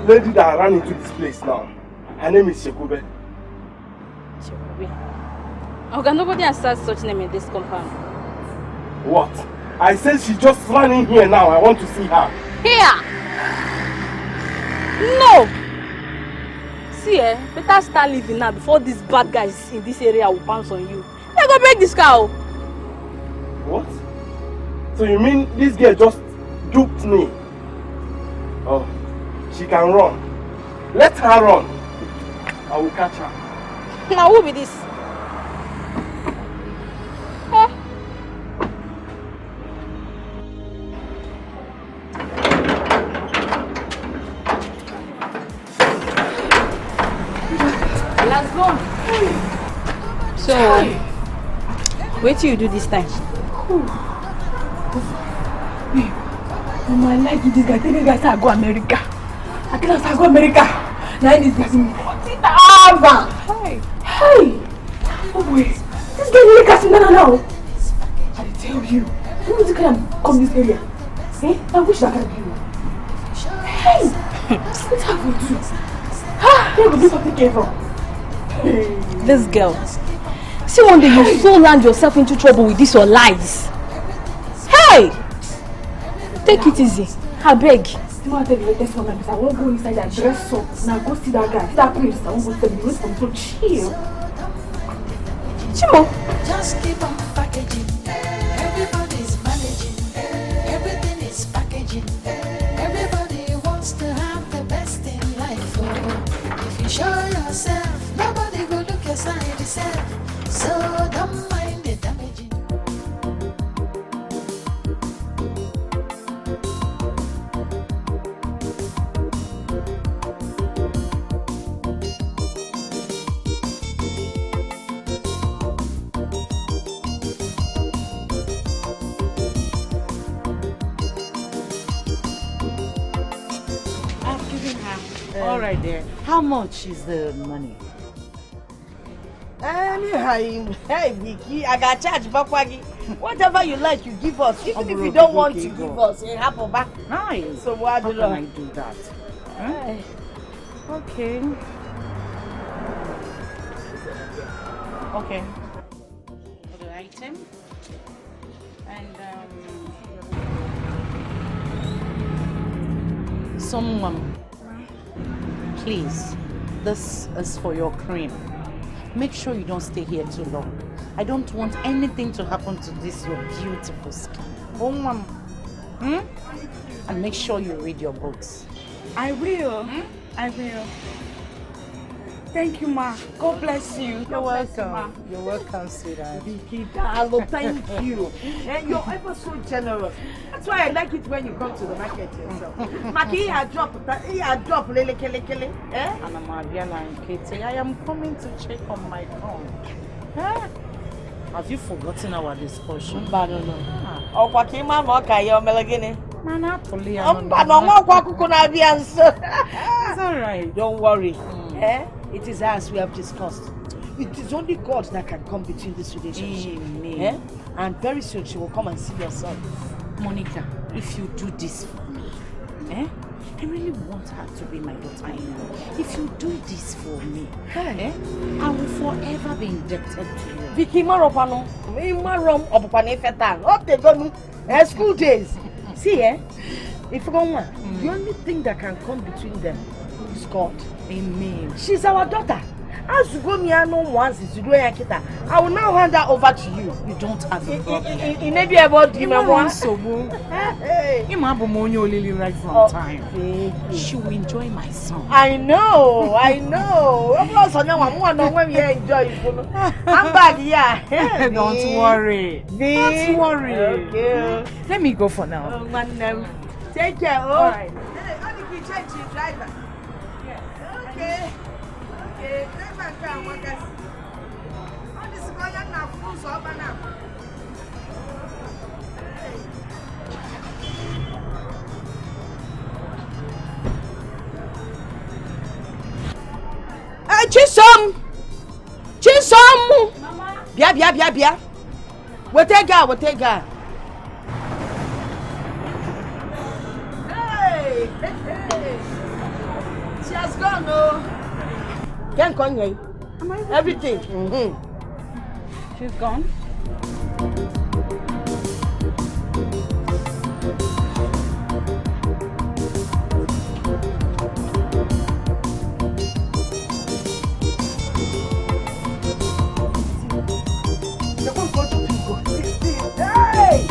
Lady that ran into this place now. Her name is Shekube. Shekube? Okay, nobody has said such name in this compound. What? I said she just ran in here now. I want to see her. Here? No! See, better start living now before these bad guys in this area will bounce on you. They go break this cow. What? So you mean this girl just duped me? Oh. She can run. Let her run. I will catch her. Now who be this? Huh? Let's go. So, wait till you do this time. Oh my like this guy. Tell you guys I go America. I can't go America. Now this guy's in 40,000. Hey! Oh wait, this guy really catching now. I tell you, who is come this area? Eh? I wish that could be you. Hey! What's happening to you? Ah, you will do something careful. Hey. This girl. See one day you so land yourself into trouble with this your lies. Hey! Take it easy. I beg. I want to tell you the latest one because I won't go inside and dress up. Now go see that guy. See that place. I won't go tell you. Wait for me to chill. Chimo. Just keep on packaging. Everybody's managing. Everything is packaging. Everybody wants to have the best in life. Oh, if you show yourself, nobody will look your side yourself. So don't mind the damaging. All right there. How much is the money? Anyhow, hey Vicky, I got charge Bakwagi. Whatever you like, you give us. Even if you don't want to give us, it happen back. Nice. So what How can I do that? Huh? Okay. Okay. For the item. And someone, please, this is for your cream. Make sure you don't stay here too long. I don't want anything to happen to this your beautiful skin. And make sure you read your books. I will. I will. Thank you, ma. God bless you. You're welcome. You're welcome, sweetheart. Vicky, darling, thank you. And you're ever so generous. That's why I like it when you come to the market yourself. Maki, he had dropped, lele kele. Eh? And I'm Mariana and Katie. I am coming to check on my phone. Huh? Have you forgotten our discussion? No. Oh, Kwakima, Moka, you're Melagini. It's alright. Don't worry. Eh? It is as we have discussed. It is only God that can come between this relationship. Eh? And very soon she will come and see your son. Monica, if you do this for me, I really want her to be my daughter-in-law. If you do this for me, I will forever be indebted to you. Vicky Maropano, Marom Opane Fetan, what they go school days. See, if you don't want, the only thing that can come between them is God. Amen. She's our daughter. As you go near no once, you do a kita. I will now hand that over to you. You don't have a problem. In maybe about you know what? So, Lily right from time. She will enjoy my song. I know. Of course, I know when we enjoy it. I'm back, yeah. Don't worry. Don't worry. Okay. Let me go for now. Take care. All right. Driver. Okay. Chisom! Bia. What take her? Hey! She has gone, no. Can't come here. Everything. She's gone. Hey!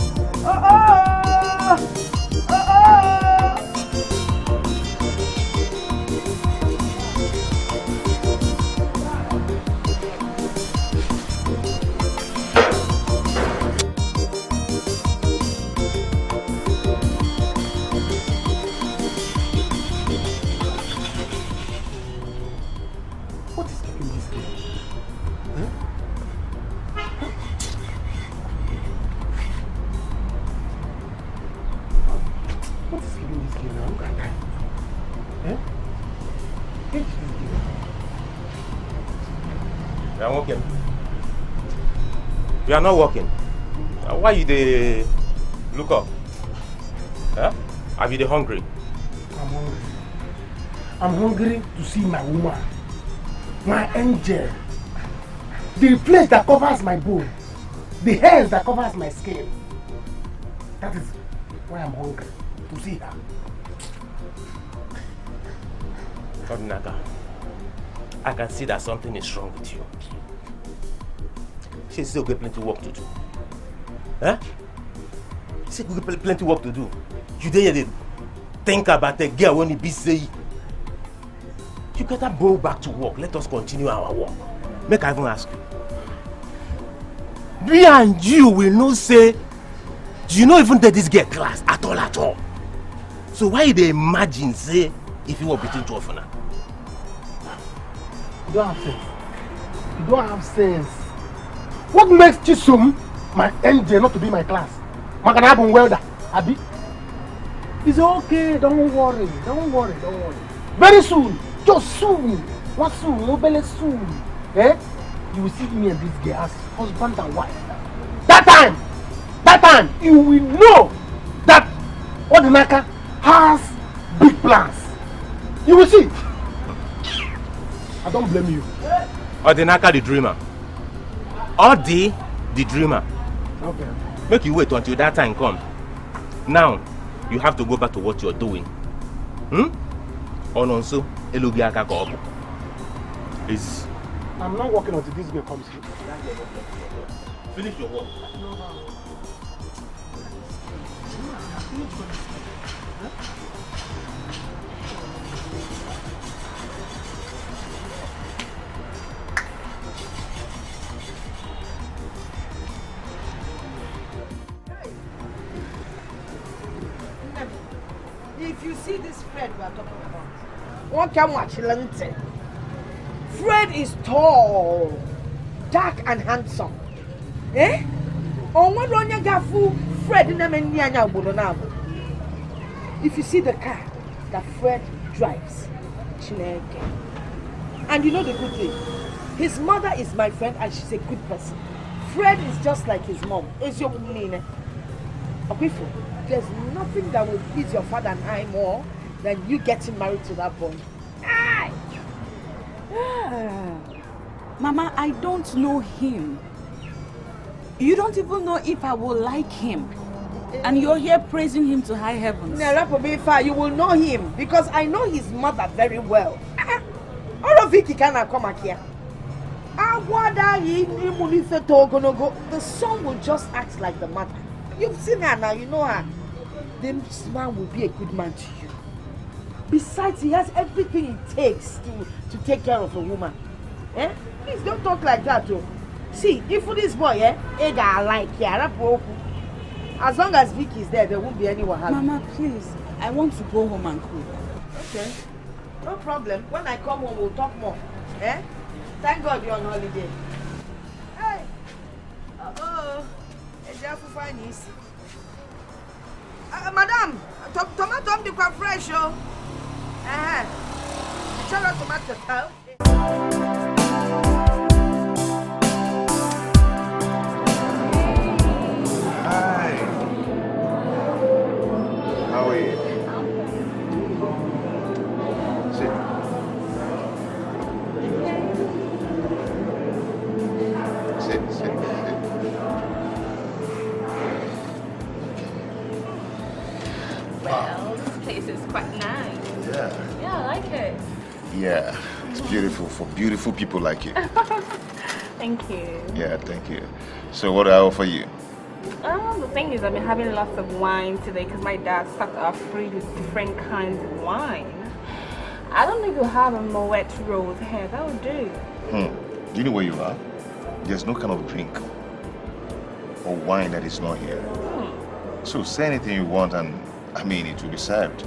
You are working. You are not working. Why you dey look up? Huh? Are you hungry? I'm hungry. I'm hungry to see my woman, my angel. The place that covers my bone, the hairs that covers my skin. That is why I'm hungry, to see her. Odinaka, I can see that something is wrong with you. She still got plenty of work to do. Huh? She got plenty of work to do. You dare think about a girl when you be say. You gotta go back to work. Let us continue our work. Make I even ask you. Me and you will not say, you not even take this girl class at all. So why they imagine say if you were between two of them? You don't have sense. You don't have sense. What makes Chisum, my angel, not to be my class? Makanabun welder, Abi? It's okay, don't worry. Very soon, just soon. What soon? Nobel soon. Eh? You will see me and this girl as husband and wife. That time, you will know that Odinaka has big plans. You will see. I don't blame you. Odinaka the dreamer. Odi the dreamer. Okay. Make you wait until that time come. Now, you have to go back to what you're doing. Ononso, Elugiaka Kobo. Is I'm not working until this girl comes here. finish your work. If you see this Fred we are talking about, one can watch Lente. Fred is tall, dark and handsome. Eh? On one run you got full Fred in them and if you see the car that Fred drives, Chineke. And you know the good thing, his mother is my friend and she's a good person. Fred is just like his mom. Is your name? There's nothing that will please your father and I more than you getting married to that boy. Mama, I don't know him. You don't even know if I will like him. And you're here praising him to high heavens. You will know him because I know his mother very well. All of Vicky cannot come here. The son will just act like the mother. You've seen her now, you know her. This man will be a good man to you. Besides, he has everything it takes to take care of a woman. Eh? Please don't talk like that, though. See, if for this boy, as long as Vicky is there won't be anyone having. Mama, please. I want to go home and cook. Okay. No problem. When I come home, we'll talk more. Eh? Thank God you're on holiday. Hey! Madam, tomato I'm quite fresh, oh. Tomato. Hi. How are you? Sit. Sit. Well, this place is quite nice. Yeah. Yeah, I like it. Yeah, it's beautiful for beautiful people like you. Thank you. Yeah, thank you. So what do I offer you? The thing is, I've been having lots of wine today because my dad stocked our fridge with different kinds of wine. I don't think you have a Moet Rose here. That would do. Do you know where you are? There's no kind of drink or wine that is not here. So say anything you want and, it will be served.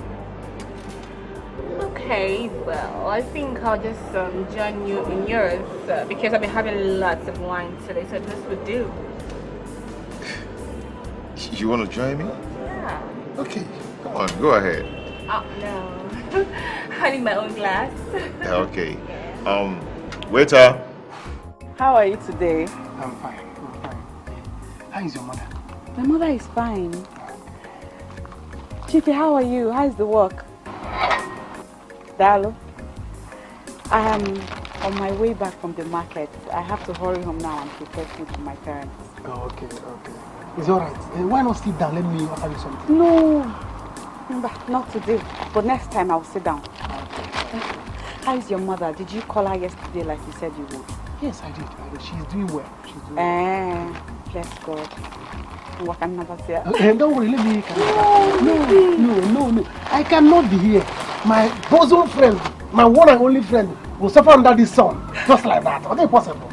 Okay, well, I think I'll just join you in yours because I've been having lots of wine today, so this would do. You want to join me? Yeah. Okay, come on, go ahead. Oh, no. I need my own glass. Okay. Waiter. How are you today? I'm fine. How is your mother? My mother is fine. Chiefy, how are you? How is the work? Dalo, I am on my way back from the market. I have to hurry home now and prepare food for my parents. Oh, okay. It's alright. Why not sit down? Let me offer you something. No, not today. But next time I'll sit down. How is your mother? Did you call her yesterday like you said you would? Yes, I did. She's doing well. Bless God. What can never say? Don't worry, let me. No. I cannot be here. My bosom friend, my one and only friend, will suffer under this sun. Just like that. What is possible?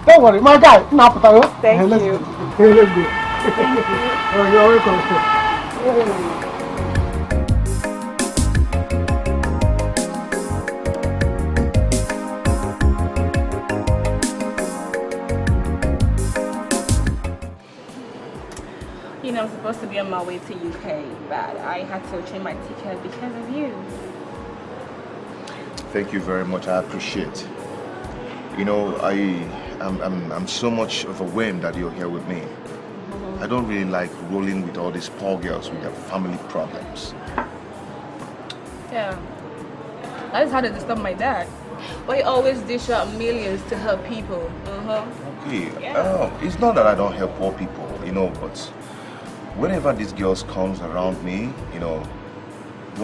Don't worry, my guy. Thank you. Let's go. Thank you. You're welcome. You know, I'm supposed to be on my way to UK, but I had to change my ticket because of you. Thank you very much. I appreciate. You know, I'm so much overwhelmed that you're here with me. I don't really like rolling with all these poor girls with their family problems. Yeah. I just had to disturb my dad. But he always dish out millions to help people. Okay. Yeah. It's not that I don't help poor people, but whenever these girls comes around me, they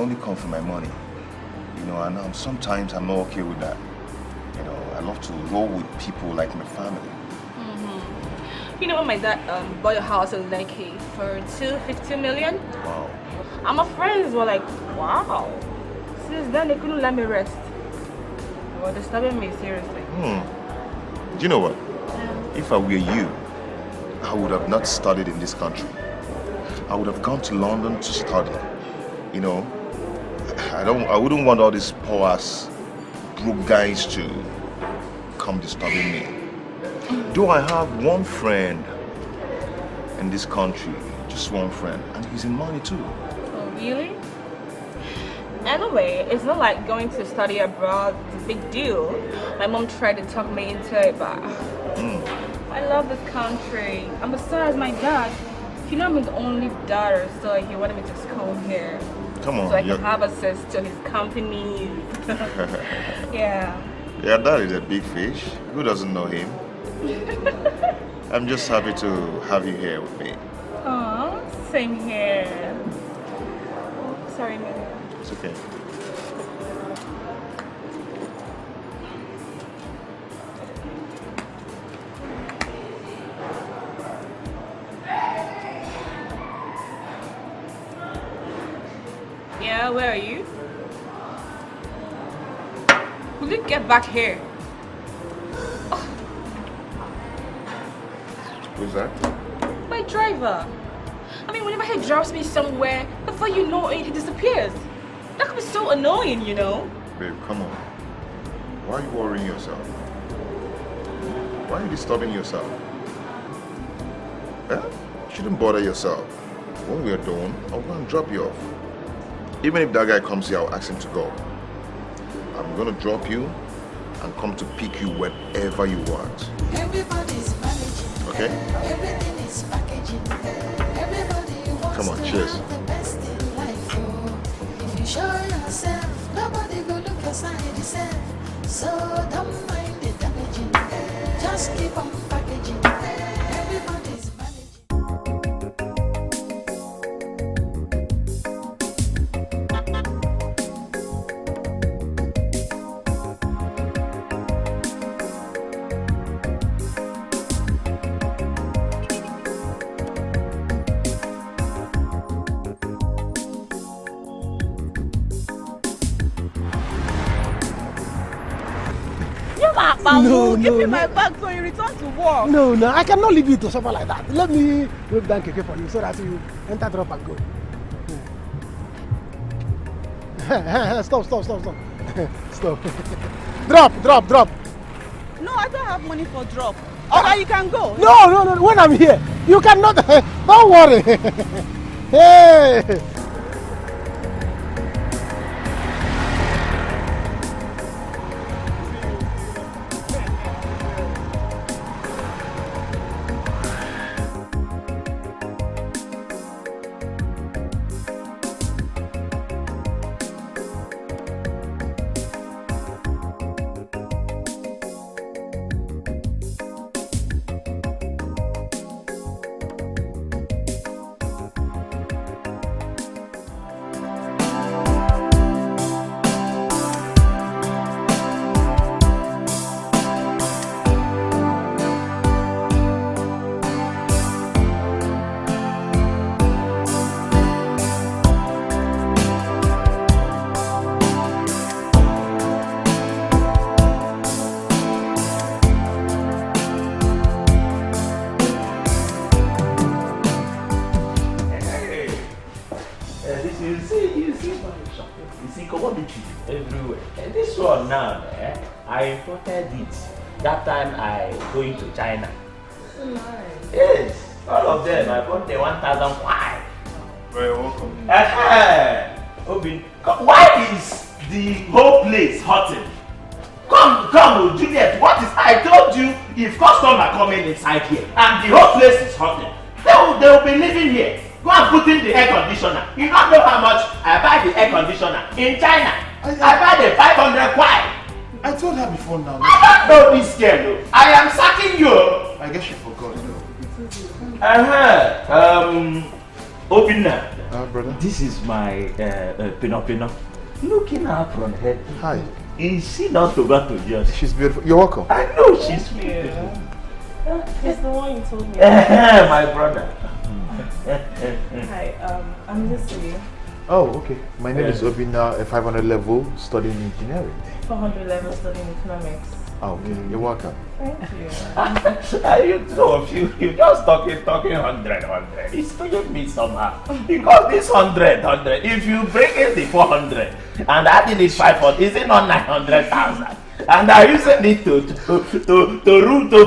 only come for my money. And sometimes I'm not okay with that. I love to roll with people like my family. You know when my dad bought a house in Lekki for $250 million? Wow. And my friends were like, wow. Since then they couldn't let me rest. They were disturbing me seriously. Do you know what? If I were you, I would have not studied in this country. I would have gone to London to study. I wouldn't want all these poor ass broke guys to come disturbing me. Do I have one friend in this country? Just one friend, and he's in money too. Oh really? Anyway, it's not like going to study abroad is a big deal. My mom tried to talk me into it, but I love this country. And besides, my dad, I'm the only daughter, so he wanted me to school here. Come on. So I can have access to his company. Yeah. Yeah, that is a big fish. Who doesn't know him? I'm just happy to have you here with me. Oh, same here. Oh, sorry, Mary. It's okay. Smile, where are you? Will you get back here? Who's that? My driver. I mean, whenever he drops me somewhere, before you know it, he disappears. That could be so annoying, you know? Babe, come on. Why are you worrying yourself? Why are you disturbing yourself? Eh? You shouldn't bother yourself. When we are done, I'll go and drop you off. Even if that guy comes here, I'll ask him to go. I'm gonna drop you and come to pick you whenever you want. Everybody's managing. Okay? Everything is packaging. Everybody wants Come on, to cheers. have the best in life. Oh, if you show yourself, nobody will look aside yourself. So don't mind the damaging. Just keep on packaging. Everybody's managing. No, give me my bag so you return to work. No, I cannot leave you to suffer like that. Let me break down keke for you so that you enter, drop and go. Stop. Stop. Drop. No, I don't have money for drop. Okay, you can go. No. When I'm here, you cannot. Don't worry. Hey. I imported it that time I going to China. So nice. Yes, all of them. I bought the 1,000 kwai. Very welcome. Obin, why is the whole place hurting? Come, Juliet. What is? I told you if customer coming inside here and the whole place is hurting, they will be living here. Go and put in the air conditioner. You don't know how much I buy the air conditioner in China. I buy the 500 kwai. I told her before now. I don't know this girl. I am sacking you. I guess she forgot though. Obinna. Brother. This is my Pino. Looking up from head. Hi. Is she not forgot to just? She's beautiful. You're welcome. I know she's beautiful. It's the one you told me. My brother. Hi, I'm Lucy. Oh, okay. My name is Obinna, a 500 level studying engineering. 400 level studying economics. Oh, okay. You're welcome. Thank you. You two of you just talking 100. It's doing me somehow. Because this 100, if you break it the 400 and adding it 500, is it not 900,000? And I'm using it to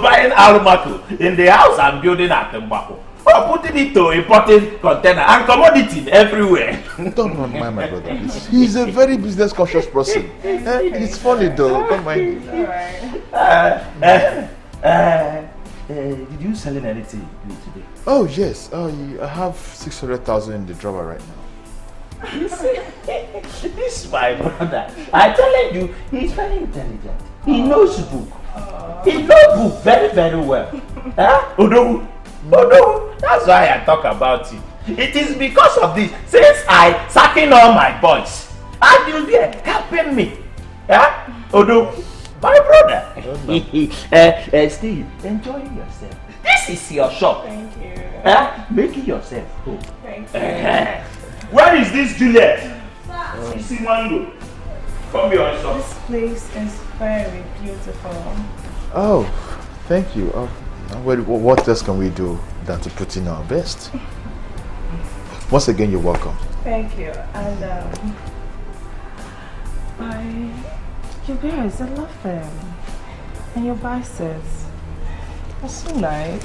buying alumaco in the house I'm building at Mbako. Or putting it to importing container and commodity everywhere. Don't mind my brother. He's a very business conscious person. It's funny though. Don't mind him. Did you selling anything today? Oh yes. I have 600,000 in the drawer right now. You see, this is my brother. I telling you, he's very intelligent. He knows book. He knows book very, very well. Huh? Oh no, that's why I talk about it. It is because of this. Since I sacking all my boys, and you'll be helping me. Yeah? Odo, my brother. Steve, enjoying yourself. This is your shop. Thank you. Making yourself home. Thank you. Where is this Juliet? You see Mango? Come here, son. This place is very beautiful. Oh, thank you. What else can we do than to put in our best? Once again, you're welcome. Thank you. And you guys, I love them. And your biceps are so nice.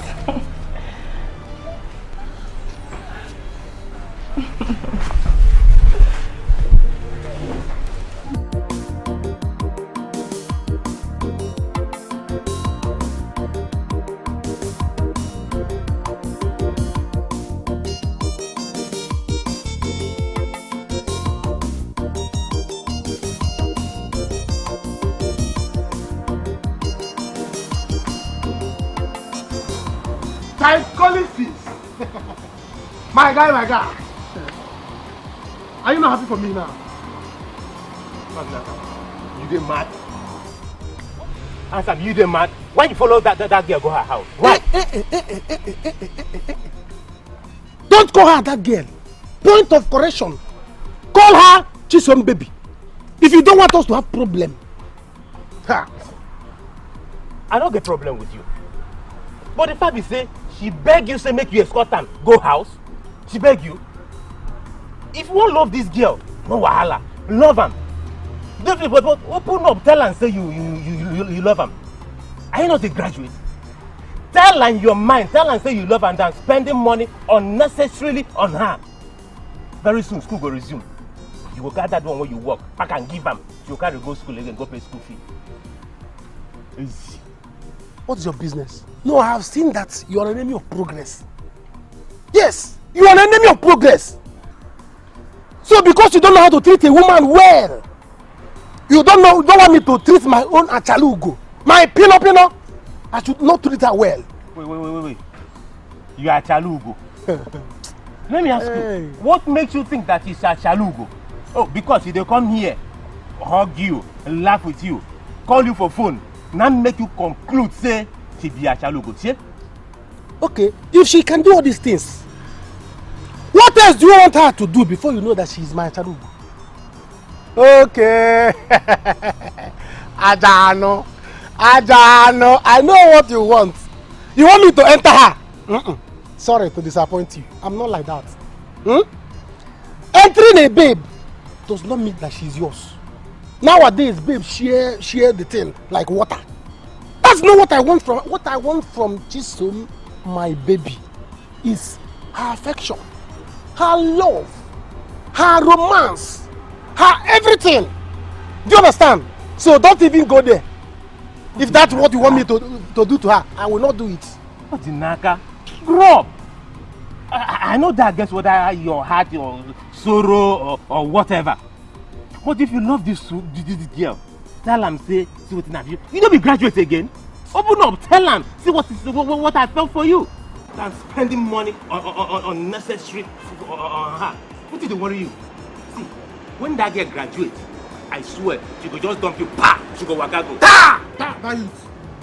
My guy. Are you not happy for me now? You get mad? Answer me, you get mad? Why you follow that girl go her house? Why? Don't call her that girl. Point of correction. Call her Chisom baby. If you don't want us to have problem. Ha. I don't get problem with you. But the fact is say, she beg you say make you escort am go house. She beg you. If you won't love this girl, no wahala. Love am. But open up, tell her say you love am. Are you not a graduate? Tell her in your mind, tell her say you love her than spending money unnecessarily on her. Very soon school will resume. You will get that one when you work. Pack and give am. You carry go school again, go pay school fee. Easy. What's your business? No, I have seen that you are an enemy of progress. Yes, you are an enemy of progress. So because you don't know how to treat a woman well, you don't want me to treat my own achalugo, my pino, I should not treat her well. Wait. You are achalugo. Let me ask you, what makes you think that it's achalugo? Oh, because they come here, hug you, laugh with you, call you for phone, now make you conclude, say, she be achalugo, see? Okay, if she can do all these things, what else do you want her to do before you know that she is my achalugo? Okay. Adano, I know what you want. You want me to enter her? Sorry to disappoint you. I'm not like that. Entering a babe does not mean that she's yours. Nowadays, babe share the thing like water. That's not what I want from. What I want from Chisom, my baby, is her affection, her love, her romance, her everything. Do you understand? So don't even go there. If that's what you want me to do to her, I will not do it. What the naka? Grow up. I know that gets whether your heart, your sorrow, or whatever. But if you love this girl, tell him, say what you you don't be graduate again. Open up, tell him, see what I felt for you. Than spending money on unnecessary on her. What did they worry you? See, when that girl graduates, I swear, she could just dump you, pa! She go waka go. Ta!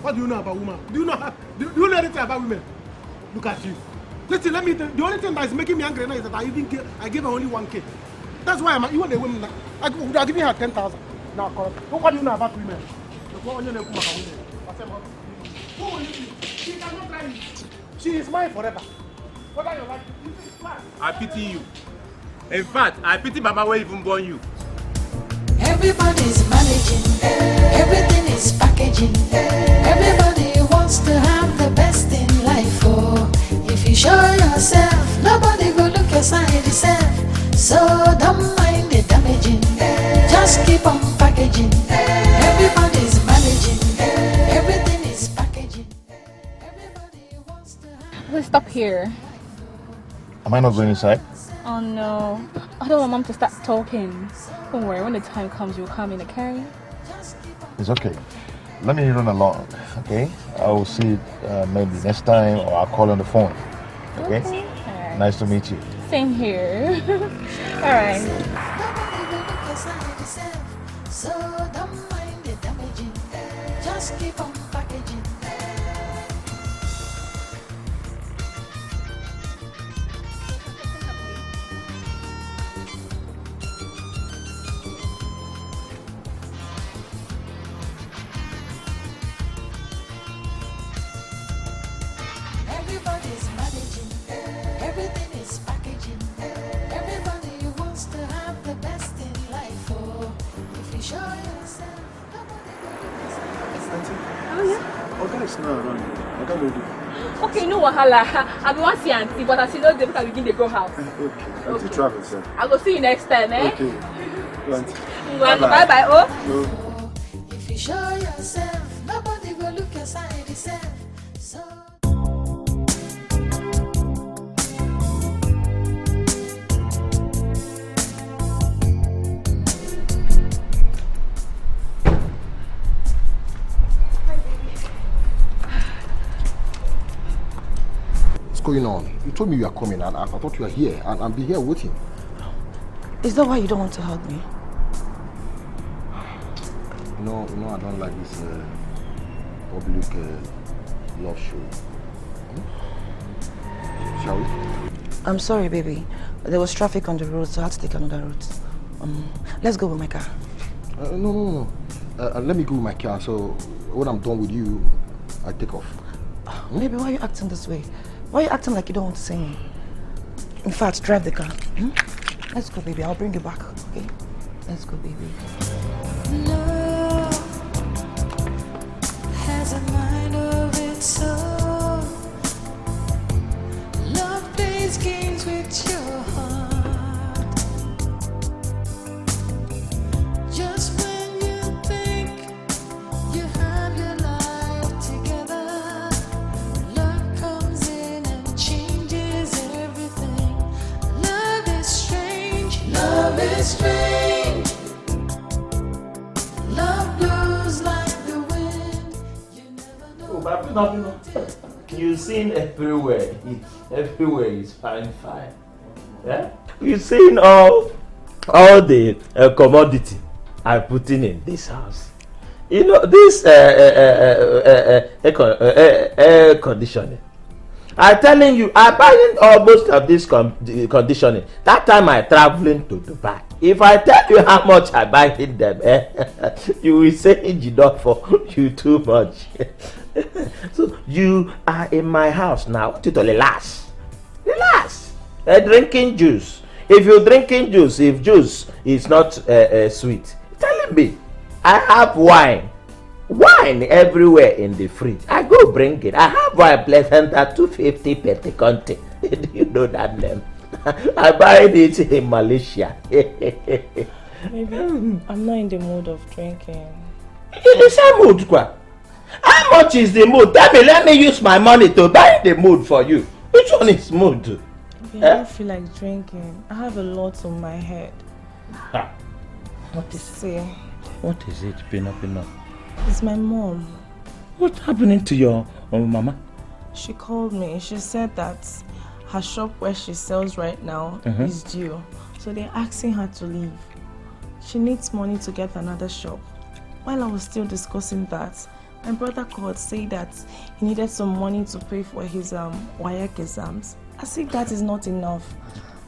What do you know about women? Do you know anything about women? Look at you. Listen, let me tell you, the only thing that is making me angry now is that I gave her only 1K. That's why you want a woman now. I would have given her 10,000. Now, what do you know about women? Who will you be? She cannot try it. She is mine forever. Whether you like it, this is mine. I pity you. In fact, I pity Mama who even born you. Everybody's managing, everything is packaging. Everybody wants to have the best in life. Oh, if you show yourself, nobody will look your side yourself. So don't mind the damaging, just keep on packaging. Everybody's managing, everything is packaging. Everybody wants to have. Let's stop here. Am I not going inside? Oh no, I don't want Mom to start talking. Don't worry, when the time comes, you'll come in, okay? It's okay. Let me run along, okay? I will see you maybe next time, or I'll call on the phone, okay? Alright. Nice to meet you. Same here. Alright. So don't mind the damaging, just keep on packaging. Oga is not around. Oga no dey. Okay, no wahala. I be wan see auntie, but as you know, they begin to go house. Okay. Auntie travel, sir. I go see you next time, eh? Okay. Auntie. Bye-bye. Oh. No. If you show yourself, nobody will look aside yourself. So What's going on? You told me you are coming and I thought you were here and I'll be here waiting. Is that why you don't want to hug me? You know, I don't like this public love show. Shall we? I'm sorry, baby. There was traffic on the road, so I had to take another route. Let's go with my car. No. Let me go with my car, so when I'm done with you, I take off. Baby, why are you acting this way? Why are you acting like you don't want to see me? In fact, drive the car. Let's go, baby. I'll bring you back, okay? Let's go, baby. love has a mind of its own. Love plays games with your heart. Just when you think you have your life together, love comes in and changes everything. Love is strange. Love is strange. Love blows like the wind. You never know. Oh, but you've seen everywhere. Everywhere is fine. Yeah? You've seen all the commodity I put in this house. You know, this air conditioning. I'm telling you, I'm buying almost of this conditioning. That time I traveling to Dubai. If I tell you how much I buy in them, you will say enough for you too much. So you are in my house now. To relax. Drinking juice. If you're drinking juice, if juice is not sweet, telling me I have wine everywhere in the fridge. I go bring it. I have wine pleasant at 250 per conte. Do you know that name? I buy it in Malaysia. Maybe I'm not in the mood of drinking. In the same mood, kwa. How much is the mood? Tell me, let me use my money to buy the mood for you. Which one is mood? I don't feel like drinking. I have a lot on my head. What is it, Pino? It's my mom. What's happening to your mama? She called me. She said that her shop where she sells right now is due. So they're asking her to leave. She needs money to get another shop. While I was still discussing that, my brother called saying that he needed some money to pay for his WAEC exams. I said that is not enough.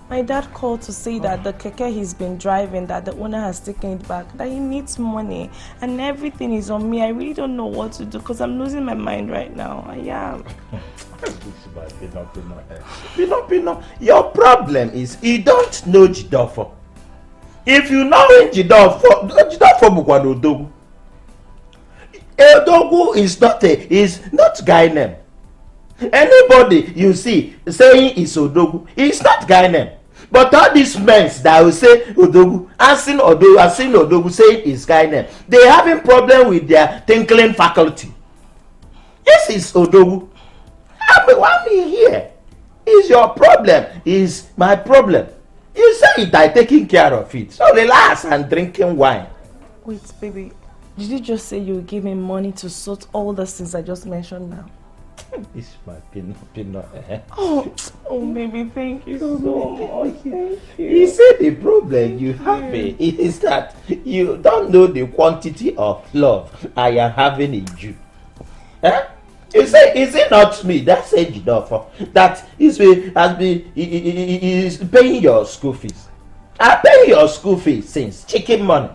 My dad called to say that the keke he's been driving, that the owner has taken it back, that he needs money, and everything is on me. I really don't know what to do because I'm losing my mind right now. I am. Pino. Your problem is you don't know Jidofo. If you know Jidofo Bukwano Odogu. Odogu is not guy name. Anybody you see saying is Odogu, it's not guy name. But all these men that will say Odogu, asking Odogu saying is guy name, they having problem with their thinking faculty. This is Odogu. Why me here? Is your problem? Is my problem? You say it, I taking care of it. So relax and drinking wine. Wait, baby. Did you just say you would give me money to sort all the things I just mentioned now? This my Pino. Oh, baby, thank you so much. Thank you. You see, the problem you have is that you don't know the quantity of love I am having in you. Eh? You say, is it not me? That's enough. That is paying your school fees. I pay your school fees since chicken money.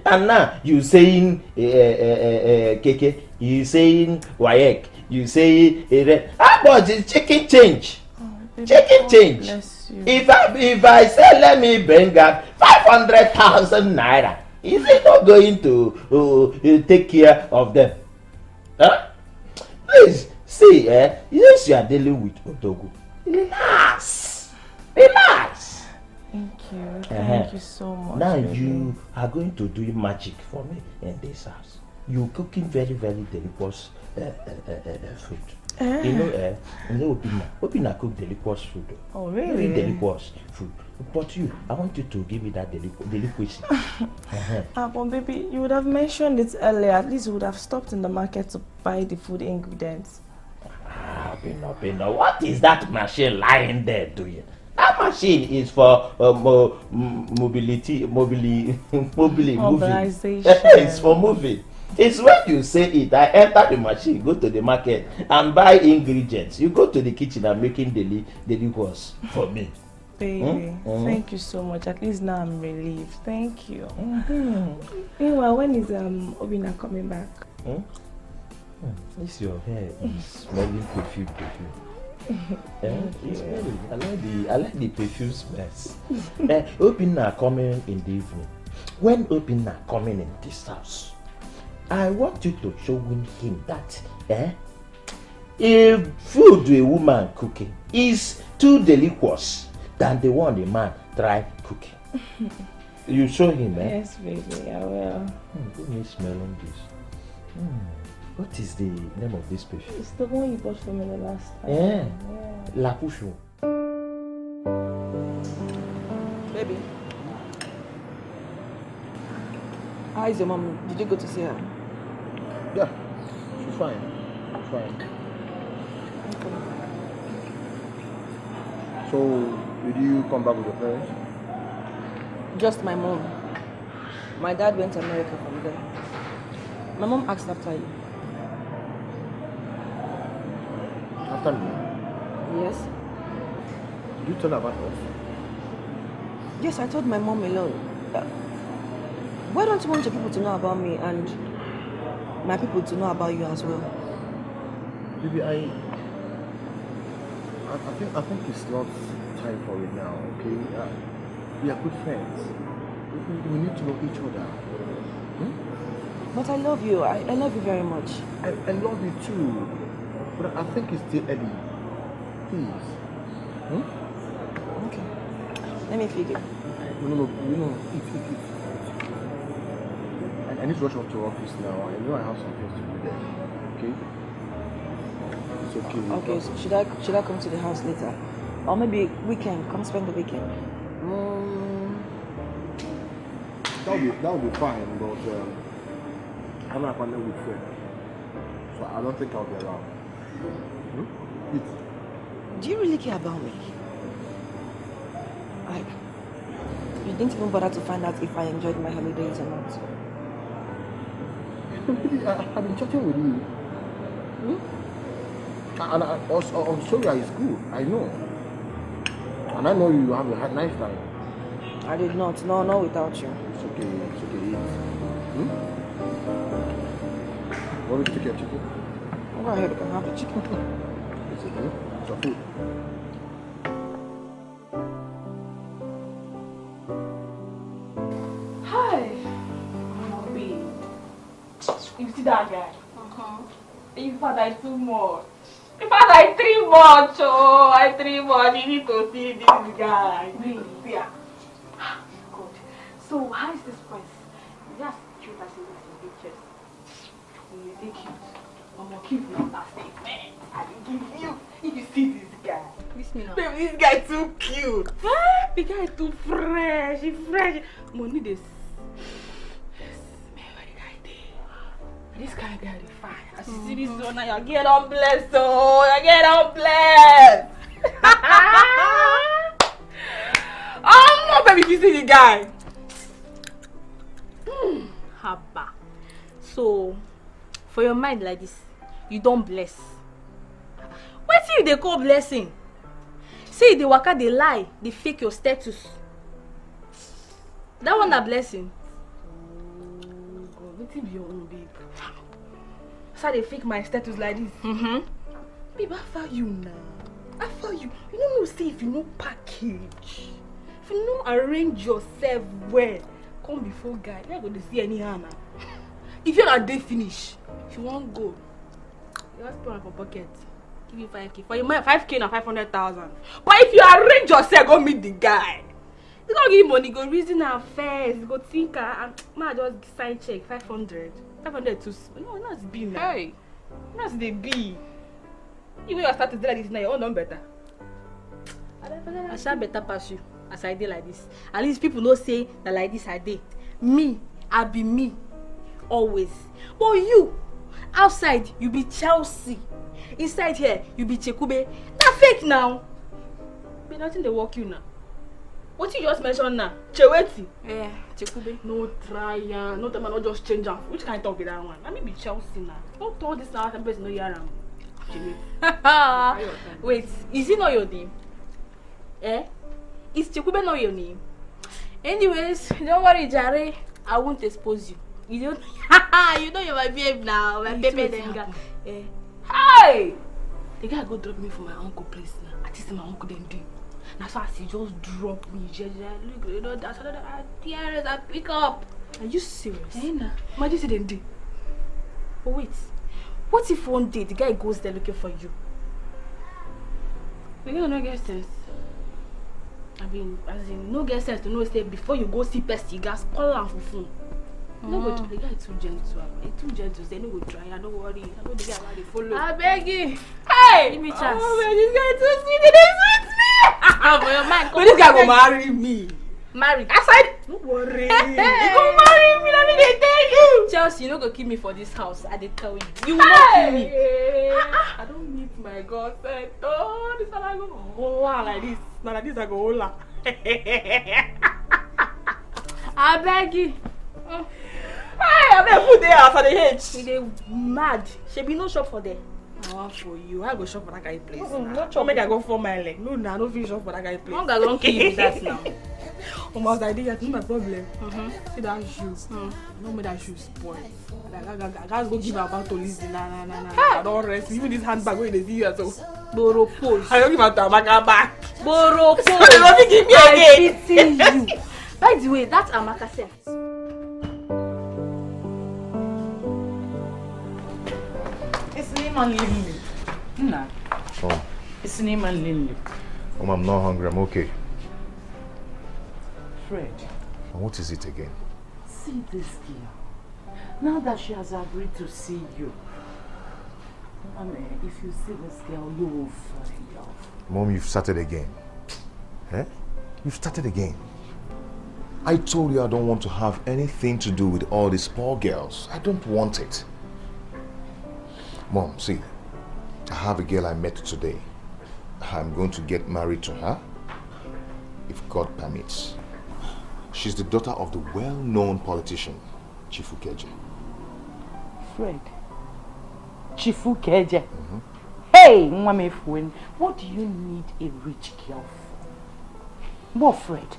And now you saying keke, you saying WAEC, you say how much is chicken change? Chicken change. If I say let me bring up 500,000 naira, is it not going to take care of them? Huh? Please, see, yes, you are dealing with Odogu. Relax. Relax. Thank you. Thank you so much. Now baby. you are going to do magic for me in this house. You're cooking very, very delicious food. You know, Obina cook delicious food. Oh, really? Very delicious food. But you, I want you to give me that delicacy. But baby, you would have mentioned it earlier. At least you would have stopped in the market to buy the food ingredients. Obina, what is that machine lying there doing? That machine is for mobility, moving. Mobilization. It's for moving. It's when you say it, I enter the machine, go to the market and buy ingredients. You go to the kitchen and making delicious for me. Baby, thank you so much. At least now I'm relieved. Thank you. Meanwhile, when is Obina coming back? It's your hair is smelling perfume. It's smelling. I like the perfume smells. Obina coming in the evening. When Obina coming in this house, I want you to show him that if food a woman cooking is too delicious than the one the man try cooking. You show him, Yes, baby, I will. Let me smell on this. What is the name of this perfume? It's the one you bought for me the last time. Yeah. La Pouchon. Baby. How is your mom? Did you go to see her? Yeah, she's fine. She's fine. So, did you come back with your parents? Just my mom. My dad went to America from there. My mom asked after you. After me? Yes? Did you tell her about us? Yes, I told my mom alone. Why don't you want your people to know about me and my people to know about you as well? Baby, I think it's not time for it now, okay? We are good friends. We need to know each other. But I love you. I love you very much. I love you too. But I think it's still early. Please. Okay. Let me feed you. No, eat. I need to rush off to office now. I know I have some things to do there. Okay? It's okay. Okay, so should I come to the house later? Or maybe weekend, come spend the weekend. That would be fine, but I'm not partner with friend. So I don't think I'll be around. Do you really care about me? You didn't even bother to find out if I enjoyed my holidays or not. I've been chatting with you. And Australia is good, I know. And I know you have a nice time. I did not. No, not without you. It's okay. Eat. Want me to take your chicken? Go ahead, you can have the chicken. It's okay. It's your food. Hi. You see that guy? In fact, I too much. In fact, I three much. Oh, I three much. You need to see this guy. Yeah. God. So, how is this place? Just cute as it looks in pictures. You think cute. I'm gonna keep you on that statement. I will give you. If you see this guy. Baby, this guy too cute. The guy too fresh. He's fresh. Money this. This kind of guy is fine. As you see this one, now you get on blessed. Oh, you get on blessed. Oh no, baby, if you see the guy. Haba. So, for your mind like this, you don't bless. What if they call blessing? See, they waka, they lie, they fake your status. That one that blessing. God, what if your own babe? So they fake my status like this. Babe, I feel you now. I feel you. You don't know, see if you know package. If you know arrange yourself well, come before guy. You're not going to see any hand. If you're not day finish, if you want go, Just put on for pocket. Give you 5k. For your money, 5k and 500,000. But if you arrange yourself, go meet the guy. You don't give money, go reason affairs, go think and man just sign check 500. 500 too. No, that's B now. Hey, that's the B. Even you start to do like this now, your own done better. I shall better pass you as I did like this. At least people don't say that like this I did. Me, I be me. Always. But you, outside, you be Chelsea. Inside here, you be Chekube. That's fake now. But nothing they work you now. What you just mentioned now? Cheweti. Yeah, Chekube. No try, no time, not just change am. Which kind of talk with that one? Let me be Chelsea now. Don't talk this now, some person no hear am. Wait, is it not your name? Eh? Is Chekube not your name? Anyways, don't worry, Jare. I won't expose you. You don't. You know you're my babe now. My baby then. Eh. Hey! The guy go drop me for my uncle place now. I think my uncle then do. Now so he just drop me. Look, you know that's another tears I pick up. Are you serious? Eh, nah. Imagine say then do. But wait. What if one day the guy goes there looking for you? You don't know get sense. I mean, as in no get sense to know say before you go see Pesty, you guys call him for phone. No go try. The guy too gentle. He too gentle. Say no go try. Don't worry. I know the guy already follow. I beg you. Hey! Give me chance. Oh man, this guy too sweet. He dey sweet me. But your man, but this guy go marry me. Marry. Aside. Don't worry. He go marry me. Let me tell you. Chelsea, you no go kill me for this house. I dey tell you. You will not kill me. I don't meet my God. Oh, this one I go hola like this. Now like this I go hola. I beg you. Hey, I beg food there after the hedge. They mad. She be no shop for there. No for you. I go shop for that guy place. No shop. Make I go for my leg. No, no fit shop for that guy place. Long as don't kill you with that now. Almost I did get my problem. See that shoes. No make that shoes spoil. I gotta go give her back to Lizzie. Nah. I don't rest. Even this handbag where they see you so. Borrow pose. I don't give her to Amaka back. Borrow pose. They don't give me again. I pity you. By the way, that's Amaka self. Nah. Oh. It's name and Linley. I'm not hungry. I'm okay. Fred. What is it again? See this girl. Now that she has agreed to see you, if you see this girl, you will fall in love. Mom, you've started again. Eh? You've started again. I told you I don't want to have anything to do with all these poor girls. I don't want it. Mom, see, I have a girl I met today. I'm going to get married to her, if God permits. She's the daughter of the well-known politician, Chifu Keje. Fred, Chifu Keje? Hey, Mwame Fuen, what do you need a rich girl for? What, Fred?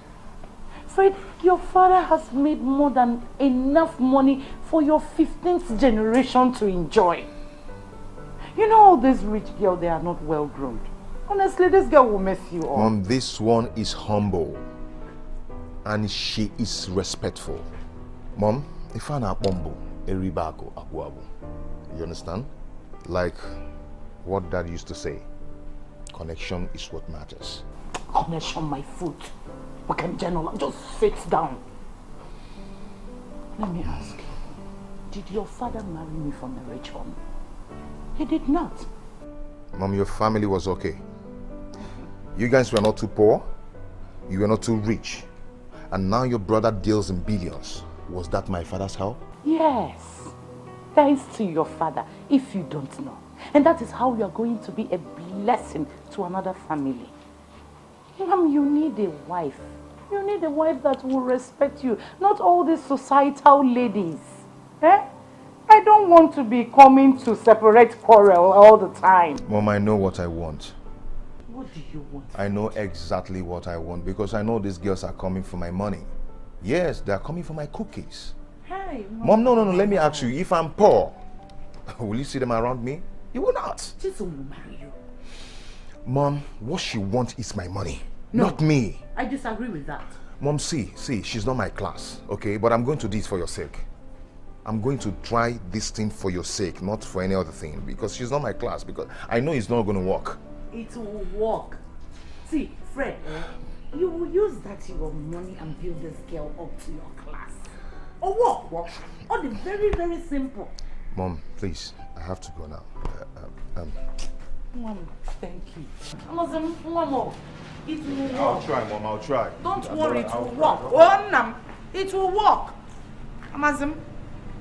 Fred, your father has made more than enough money for your 15th generation to enjoy. You know all these rich girls, they are not well groomed. Honestly, this girl will mess you up. Mom, this one is humble. And she is respectful. Mom, if I'm a bombo, a ribako, abuabu. You understand? Like what Dad used to say. Connection is what matters. Connection, my foot. We can general, just sit down. Let me ask you, did your father marry me from a rich home? He did not. Mom, your family was okay. You guys were not too poor. You were not too rich. And now your brother deals in billions. Was that my father's help? Yes. Thanks to your father, if you don't know. And that is how you are going to be a blessing to another family. Mom, you need a wife. You need a wife that will respect you. Not all these societal ladies. Eh? I don't want to be coming to separate quarrel all the time. Mom, I know what I want. What do you want? I know exactly what I want because I know these girls are coming for my money. Yes, they are coming for my cookies. Hey, Mom, no. Let me ask you, if I'm poor, will you see them around me? You will not. Chisom will marry you. Mom, what she wants is my money, not me. I disagree with that. Mom, see, she's not my class, okay? But I'm going to do it for your sake. I'm going to try this thing for your sake, not for any other thing, because she's not my class, because I know it's not going to work. It will work. See, Fred, you will use that your money and build this girl up to your class. Or what? Or the very, very simple. Mom, please, I have to go now. Mom, thank you. Mom, it will work. I'll try, Mom, I'll try. Don't worry, it will work. Oh, no, it will work. Amazim,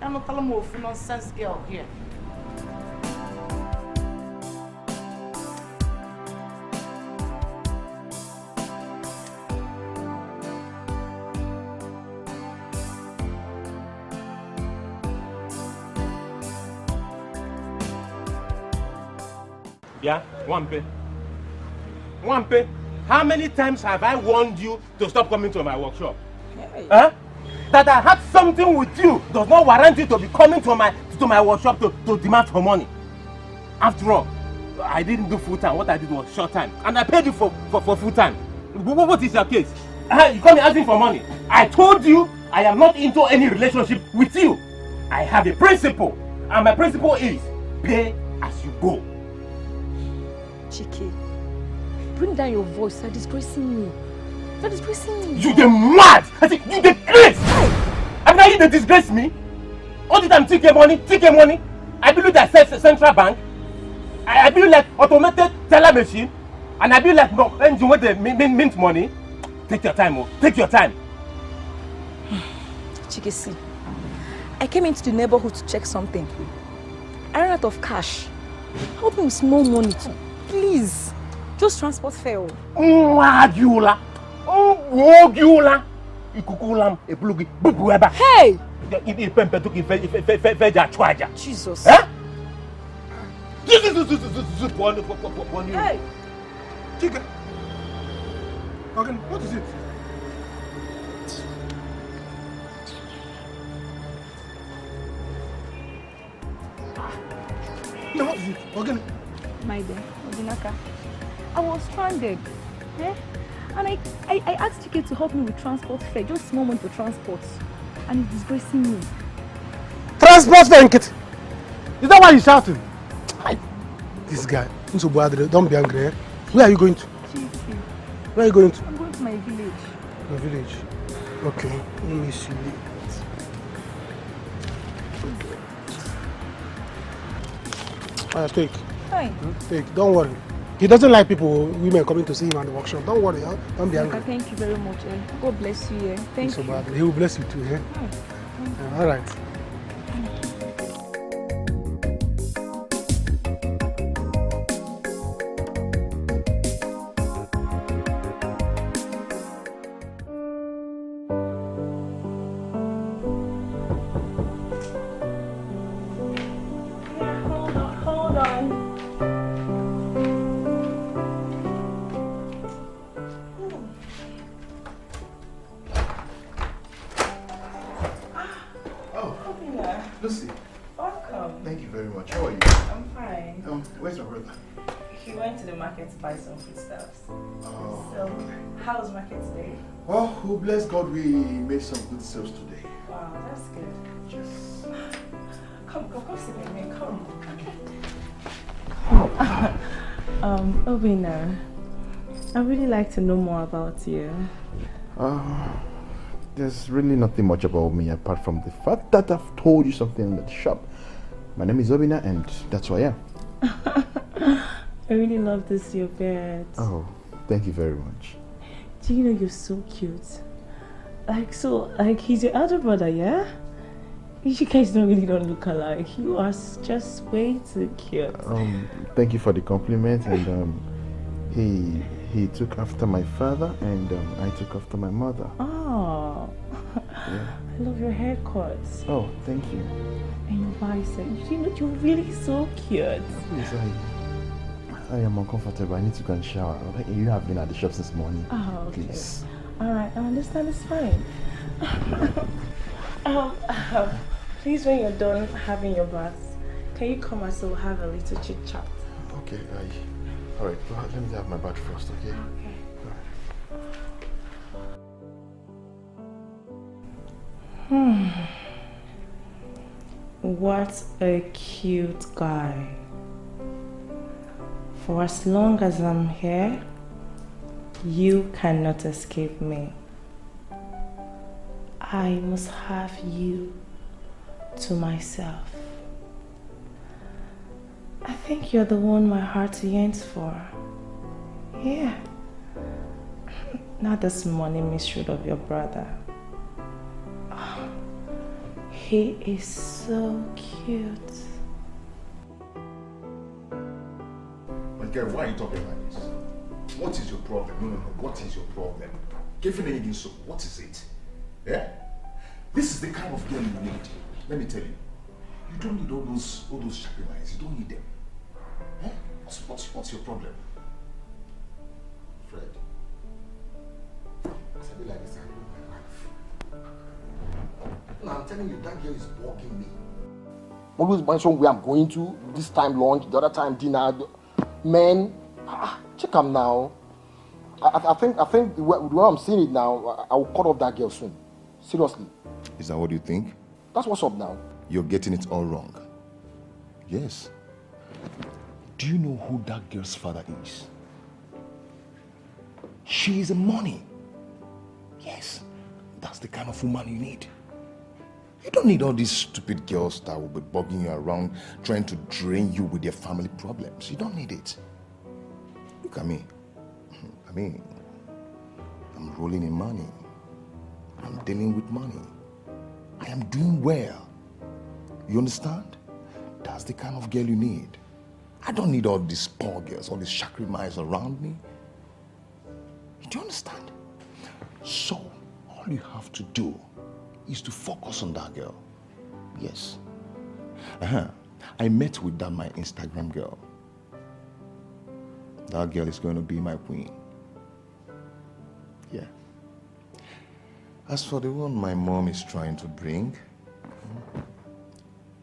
I'm not telling you nonsense girl here. Yeah, Wampe. Wampe, how many times have I warned you to stop coming to my workshop? Hey. Huh? That I had something with you does not warrant you to be coming to my workshop to demand for money. After all, I didn't do full time. What I did was short time. And I paid you for full time. What is your case? You come here asking for money. I told you I am not into any relationship with you. I have a principle. And my principle is pay as you go. Chike, bring down your voice. You're disgracing me. You're disgracing me. You the mad! I think you the grace! I mean, you the disgrace me? All the time, take money. I believe that central bank. I believe like automated teller machine. And I believe like no engine with the mint money. Take your time, take your time. Chike, see, I came into the neighborhood to check something. I ran out of cash. Help me with small money too. Please, just transport fare. Mwagula, ikukulam, epulugi, bubueba. Hey! Jesus. Huh? Hey! Chike. Okay, what is it? No, what is it? Okay. My dear, Odinaka, I was stranded. Eh? And I asked Chike to help me with transport fare, just small money for transport. And he's disgracing me. Transport fare, Nkit! Is that why you're shouting? This guy, don't be angry. Eh? Where are you going to? Chike. Where are you going to? I'm going to my village. Your village? Okay, let me see. Take. Fine. Take, don't worry. He doesn't like women coming to see him at the workshop. Don't worry, huh? Don't be angry. Thank you very much. God bless you. Thank you. Bad. He will bless you too. Eh? All right. Lucy. Welcome. Thank you very much. How are you? I'm fine. Where's my brother? He went to the market to buy some foodstuffs. Oh. So, how was market today? Oh, bless God, we made some good sales today. Wow, that's good. Yes. Come sit with me. Come. Obina, I'd really like to know more about you. There's really nothing much about me apart from the fact that I've told you something in the shop. My name is Obina and that's who I am. I really love this your beard. Oh, thank you very much. Do you know you're so cute? Like he's your elder brother, yeah? You guys don't look alike. You are just way too cute. Thank you for the compliment and he took after my father and I took after my mother. Oh, yeah. I love your haircut. Oh, thank you. And your bicep. You know, you're really so cute. Please, I am uncomfortable. I need to go and shower. You have been at the shop since morning. Oh, okay. Please. Alright, I understand. It's fine. Please, when you're done having your bath, can you come and so have a little chit chat? Okay, alright, let me have my bath first, okay? Okay. What a cute guy. For as long as I'm here, you cannot escape me. I must have you to myself. I think you're the one my heart yearns for. Yeah. Not this money misread of your brother. Oh, he is so cute. But girl, why are you talking like this? What is your problem? No. What is your problem? What is it? Yeah? This is the kind of girl you need. Let me tell you. You don't need all those sacrifices. You don't need them. Huh? What's your problem? Fred. I said like this in my life. Now I'm telling you, that girl is bugging me. Always mention where I'm going to. This time lunch, the other time dinner. Man, check him now. I think where I'm seeing it now, I will cut off that girl soon. Seriously. Is that what you think? That's what's up now. You're getting it all wrong. Yes. Do you know who that girl's father is? She is a money. Yes. That's the kind of woman you need. You don't need all these stupid girls that will be bugging you around, trying to drain you with their family problems. You don't need it. Look at me. I'm rolling in money. I'm dealing with money. I am doing well. You understand? That's the kind of girl you need. I don't need all these poor girls, all these shakri mice around me. Do you understand? So, all you have to do is to focus on that girl. Yes. I met with that my Instagram girl. That girl is going to be my queen. Yeah. As for the one my mom is trying to bring,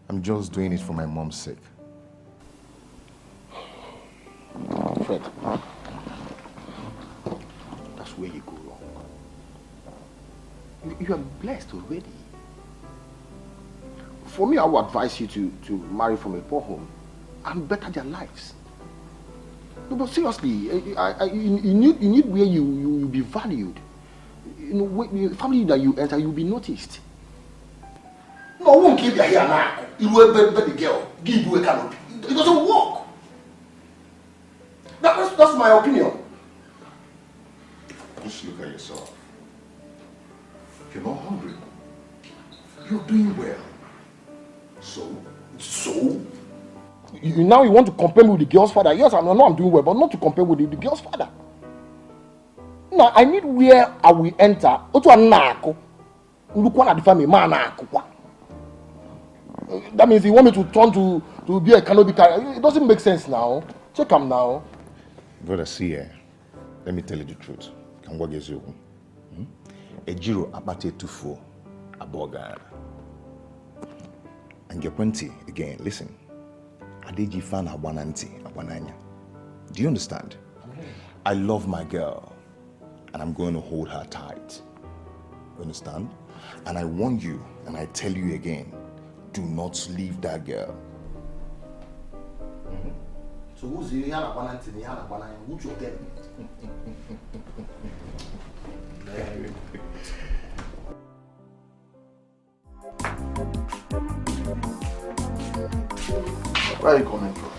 I'm just doing it for my mom's sake. Fred, that's where you go wrong. You are blessed already. For me, I would advise you to marry from a poor home and better their lives. No, but seriously, you need where you will be valued. You know, the family that you enter, you'll be noticed. No, I won't keep you here now. You will bet the girl. Give you a canopy. It doesn't work. That's my opinion. Just look at yourself. You're not hungry. You're doing well. So? Now you want to compare me with the girl's father? Yes, I know I'm doing well, but not to compare with the girl's father. Now I need where I will enter. Look at the family man. That means you want me to turn to be a canopy carrier. It doesn't make sense now. Check him now. Brother, see here. Let me tell you the truth. Can what is you? A jiro abate tufo aboga. And your plenty again. Listen. Adeji fan abananya. Do you understand? I love my girl, and I'm going to hold her tight. You understand? And I warn you, and I tell you again, do not leave that girl. So who's the Yana? Who's your girl? Where are you coming from?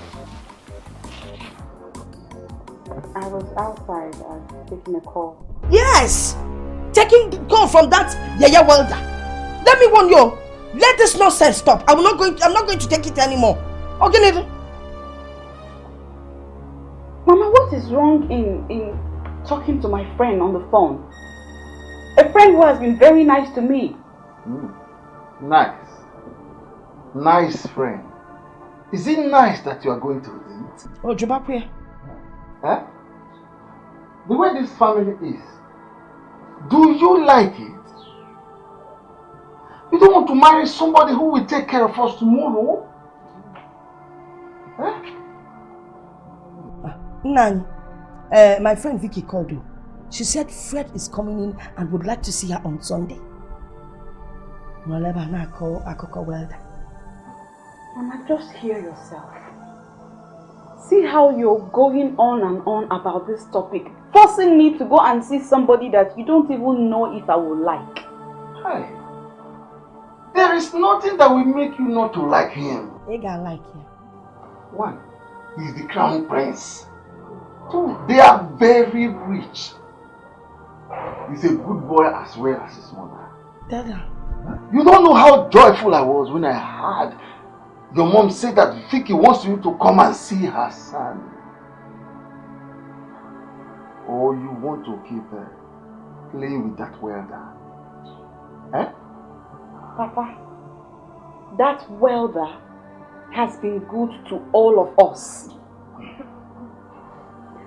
I was outside taking a call. Yes! Taking call from that Yaya welder. Let me warn you. Let this nonsense stop. I'm not going to take it anymore. Okay, Mama, what is wrong in talking to my friend on the phone? A friend who has been very nice to me. Nice friend. Is it nice that you are going to eat? Oh, Jubapwe. Huh? The way this family is, do you like it? You don't want to marry somebody who will take care of us tomorrow? Huh? Nan, my friend Vicky called you. She said Fred is coming in and would like to see her on Sunday. Welder. Mama, just hear yourself. See how you're going on and on about this topic, forcing me to go and see somebody that you don't even know if I will like. Hey, there is nothing that will make you not to like him. They gonna like him. One, he's the crown prince. Two, they are very rich. He's a good boy as well as his mother. Dada. You don't know how joyful I was when I heard your mom say that Vicky wants you to come and see her son. Or you want to keep playing with that welder. Eh? Papa, that welder has been good to all of us.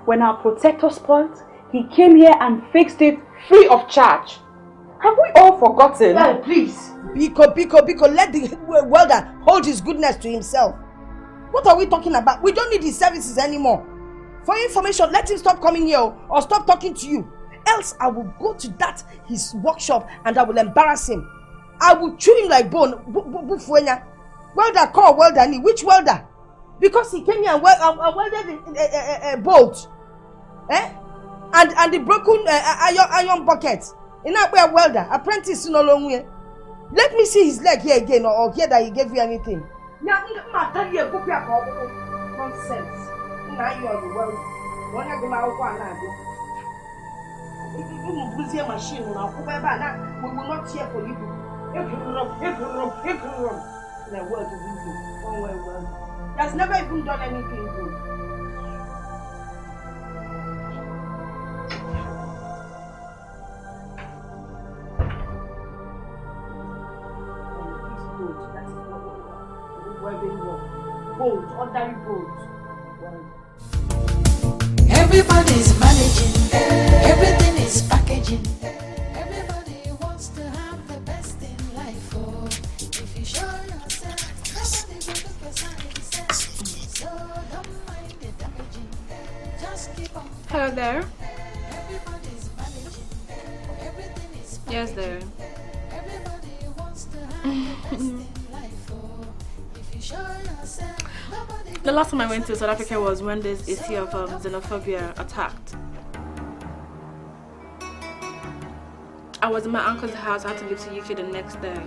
When our protector spoiled, he came here and fixed it free of charge. Have we all forgotten? Yeah, please. Biko, let the welder hold his goodness to himself. What are we talking about? We don't need his services anymore. For information, let him stop coming here or stop talking to you. Else I will go to his workshop and I will embarrass him. I will chew him like bone. Welder, call welder. Which welder? Because he came here and welded a bolt. Eh? And the broken iron bucket. In that way, welder, apprentice no long way. Let me see his leg here again or hear that he gave you anything. Nonsense. Now you are the welder. When I go my own you will lose your machine now. We will not cheer for you. The world will do. He has never even done anything good. Bold, ordinary bold. Everybody's managing, everything is packaging. Everybody wants to have the best in life. Oh, if you show yourself, nobody will look aside. So don't mind the damaging. Just keep on. Hello there. Everybody's managing, everything is packaging. Yes, there. Everybody wants to have the best in life. Oh, if you show yourself. The last time I went to South Africa was when this issue of xenophobia attacked. I was in my uncle's house. I had to leave to UK the next day.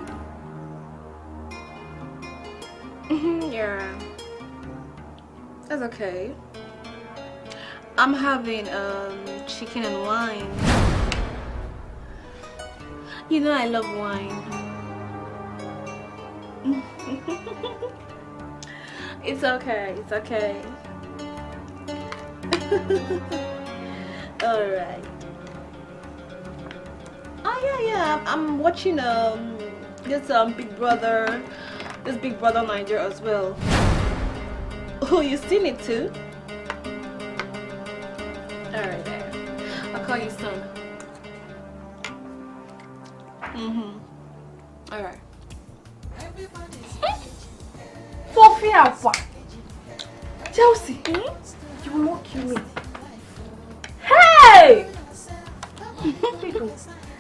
Yeah, that's okay. I'm having chicken and wine. You know I love wine. It's okay, it's okay. Alright. Oh yeah, I'm watching this Big Brother Nigeria as well. Oh, you seen it too? Alright there. I'll call you soon. Alright. Alpha. Chelsea, you will not kill me. Hey!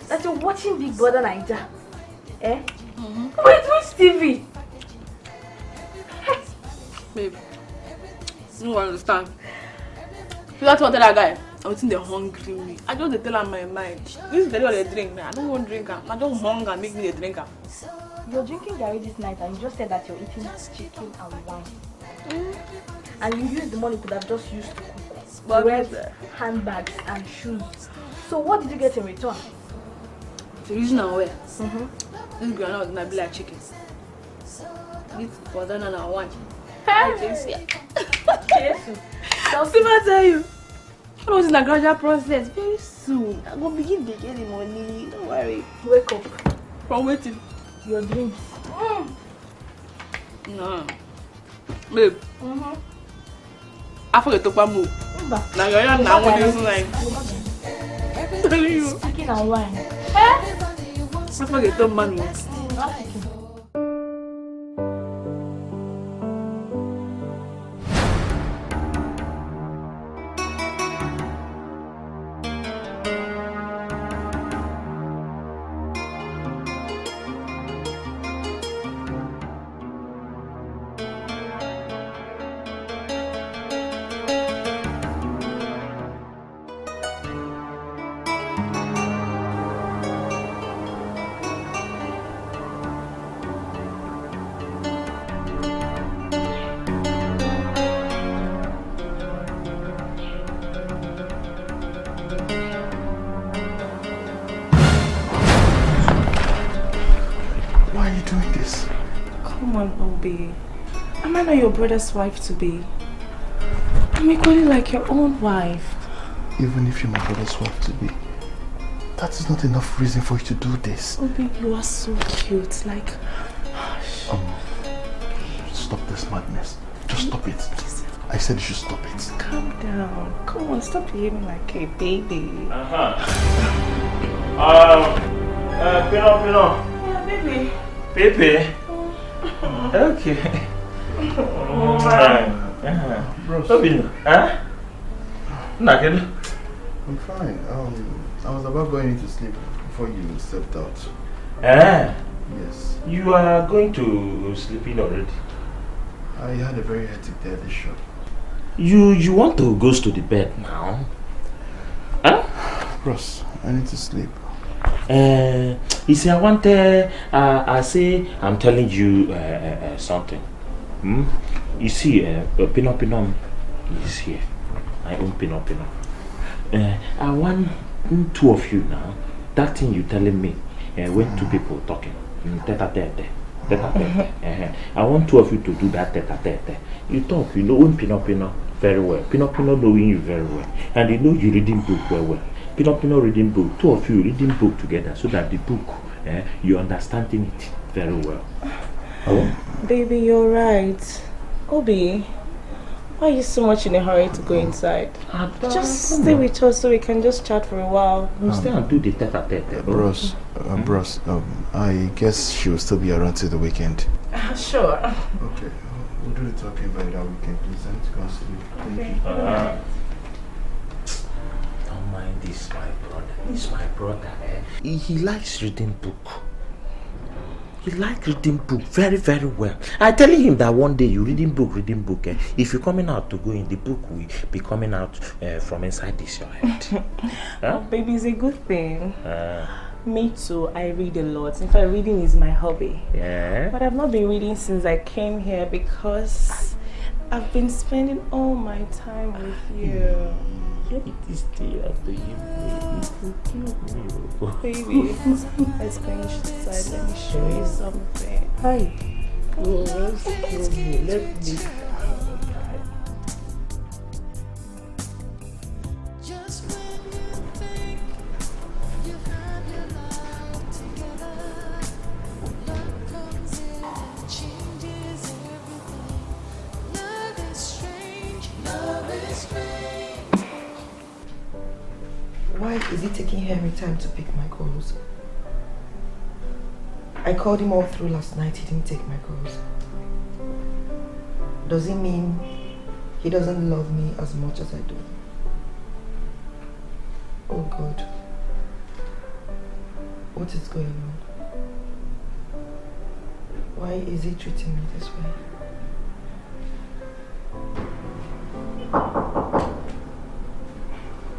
That you're watching Big Brother Nigeria. Eh? Wait, which TV? Babe, you don't understand. You don't want to tell that guy. I'm eating the hungry me. I just tell him my mind. This is the way they drink, man. I don't want to drink. I don't hunger make me a drinker. You're drinking Gary this night and you just said that you're eating chicken and wine. And you used the money you could have just used to cook. Bread, handbags and shoes. So what did you get in return? The reason I wear. This granola is not like chicken. This banana and wine. I taste it. Yes. See what I tell you? I was in a gradual process. Very soon, I'm going to begin to get the money. Don't worry. Wake up. From waiting. Your dreams. No. Babe. I forget to move. Now you're not one is like. Telling you. Chicken and wine. I forget to money. Come on, Obi. Am I not your brother's wife to be? I'm equally like your own wife. Even if you're my brother's wife to be, that is not enough reason for you to do this. Obi, you are so cute. Like, stop this madness. Just stop it. I said you should stop it. Calm down. Come on, stop behaving like a baby. Pino. Yeah, baby. Pepe. Okay. Bros. Huh? Naked? I'm fine. I was about going to sleep before you stepped out. Yes. You are going to sleep in already? I had a very hectic day at the shop. You want to go to the bed now? Huh? Bros, I need to sleep. You see, I'm telling you something. You see, Pino is here. My own Pino. I want two of you now. That thing you telling me, when two people talking, tete. I want two of you to do that tete. You talk, you know when Pino very well. Pino knowing you very well. And you know you reading book well. Pino reading book. Two of you reading book together so that the book, you understanding it very well. Baby, you're right. Obi, why are you so much in a hurry to go inside? Just stay with us so we can just chat for a while. Stay and do the tete. Bros, I guess she will still be around till the weekend. Sure. Okay, we'll do the talking by that weekend, please. I need to go and sleep. Thank you. Don't mind this, my brother. He likes reading book. He likes reading book very, very well. I telling him that one day you reading book. If you're coming out to go in, the book will be coming out from inside this your head. Huh? Oh, baby, it's a good thing. Me too. I read a lot. In fact, reading is my hobby. Yeah. But I've not been reading since I came here because I've been spending all my time with you. This day after you baby, let's go inside. Let me show you something. Hi. Let me. Why is it taking Henry time to pick my calls? I called him all through last night, he didn't take my calls. Does it mean he doesn't love me as much as I do? Oh God. What is going on? Why is he treating me this way?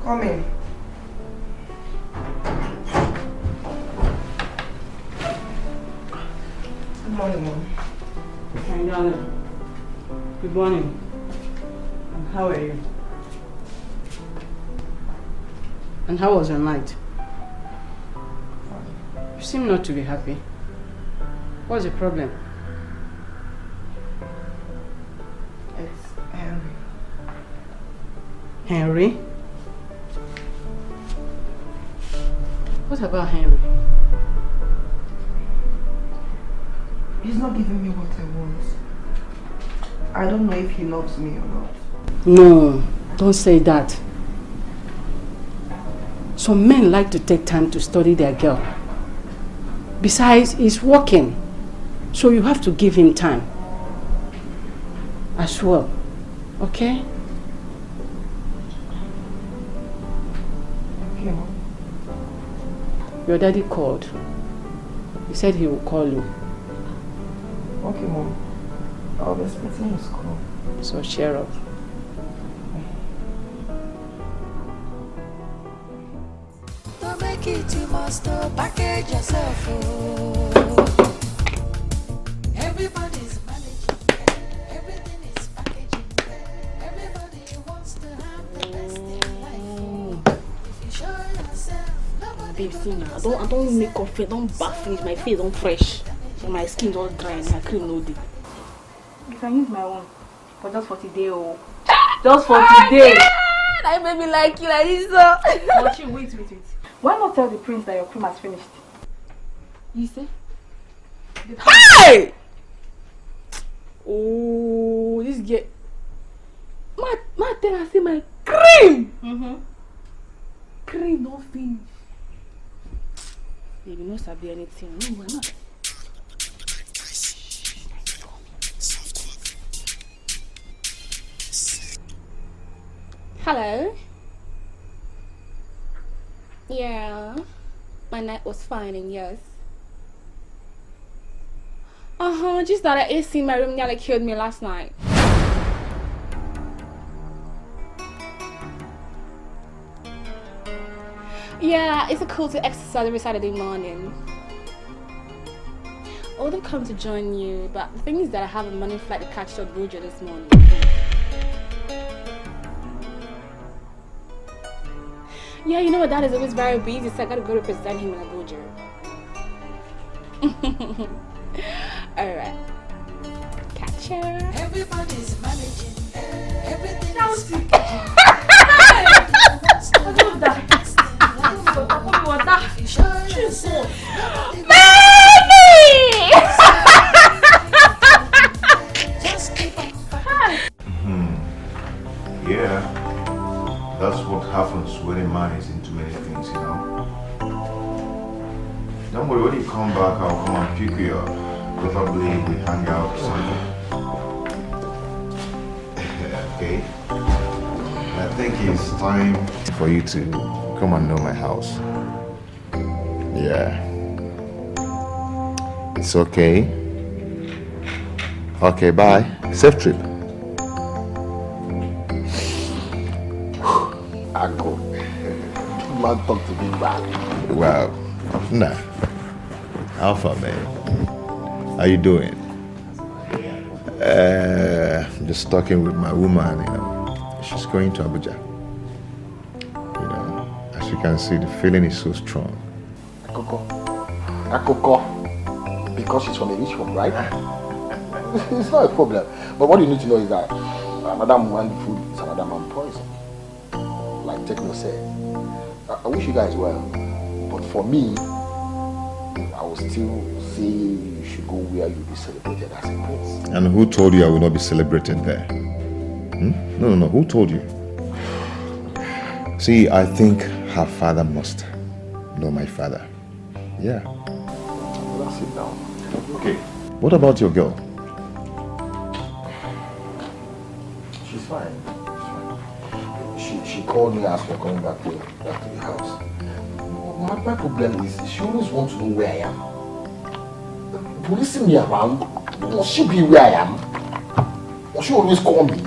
Come in. Good morning, Mom. My darling. Good morning. And how are you? And how was your night? You seem not to be happy. What's the problem? It's Henry. Henry? What about Henry? He's not giving me what I want. I don't know if he loves me or not. No, don't say that. Some men like to take time to study their girl. Besides, he's working. So you have to give him time. As well. Okay? Okay, Mom. Your daddy called. He said he will call you. Okay, Mom. I'll be expecting his call. So cheer up. To make it, you must package yourself. Everybody's managing. Everything is packaging. Everybody wants to have the best in life. If you show yourself, nobody Babe, see now. I don't make up. Don't bath finish. My face don't fresh. my skin all dry and my cream no day. You can use my own, but just for today, oh. Just for today. I made me like you like this, so. But you wait. Why not tell the prince that your cream has finished? You say? Hey! Oh, this girl. My tell her say my cream. Cream no finish. Baby, no sabi anything. No, we're not. Hello. Yeah, my night was fine and yes. Just that the AC in my room nearly killed me last night. Yeah, it's cool to exercise every Saturday morning. I would have come to join you, but the thing is that I have a morning flight to catch to Abuja this morning. Yeah, you know what, Dad is always very busy, so I gotta go represent him in Abuja. Alright. Catch her. Everybody's managing. Everything else. Yeah, that's what happens when a man is into many things, you know. Don't worry, when you come back, I'll come and pick you up. Preferably we hang out or something. Okay? I think it's time for you to come and know my house. Yeah. It's okay. Okay, bye. Safe trip. Uncle, man talk to me back. Wow. Nah. Alpha, man. How you doing? I'm just talking with my woman, you know. She's going to Abuja. You know, as you can see, the feeling is so strong. Akoko. Because she's from a rich home, right? It's not a problem. But what you need to know is that another man food is another man poison. Like Tekno said. I wish you guys well. But for me, I will still say you should go where you'll be celebrated as a prince. And who told you I will not be celebrated there? No. Who told you? See, I think her father must know my father. Yeah. Well, sit down. Okay. What about your girl? She's fine. She called me as we're coming back to the house. My problem is she always wants to know where I am. Policing me around, must she be where I am? Or she always call me?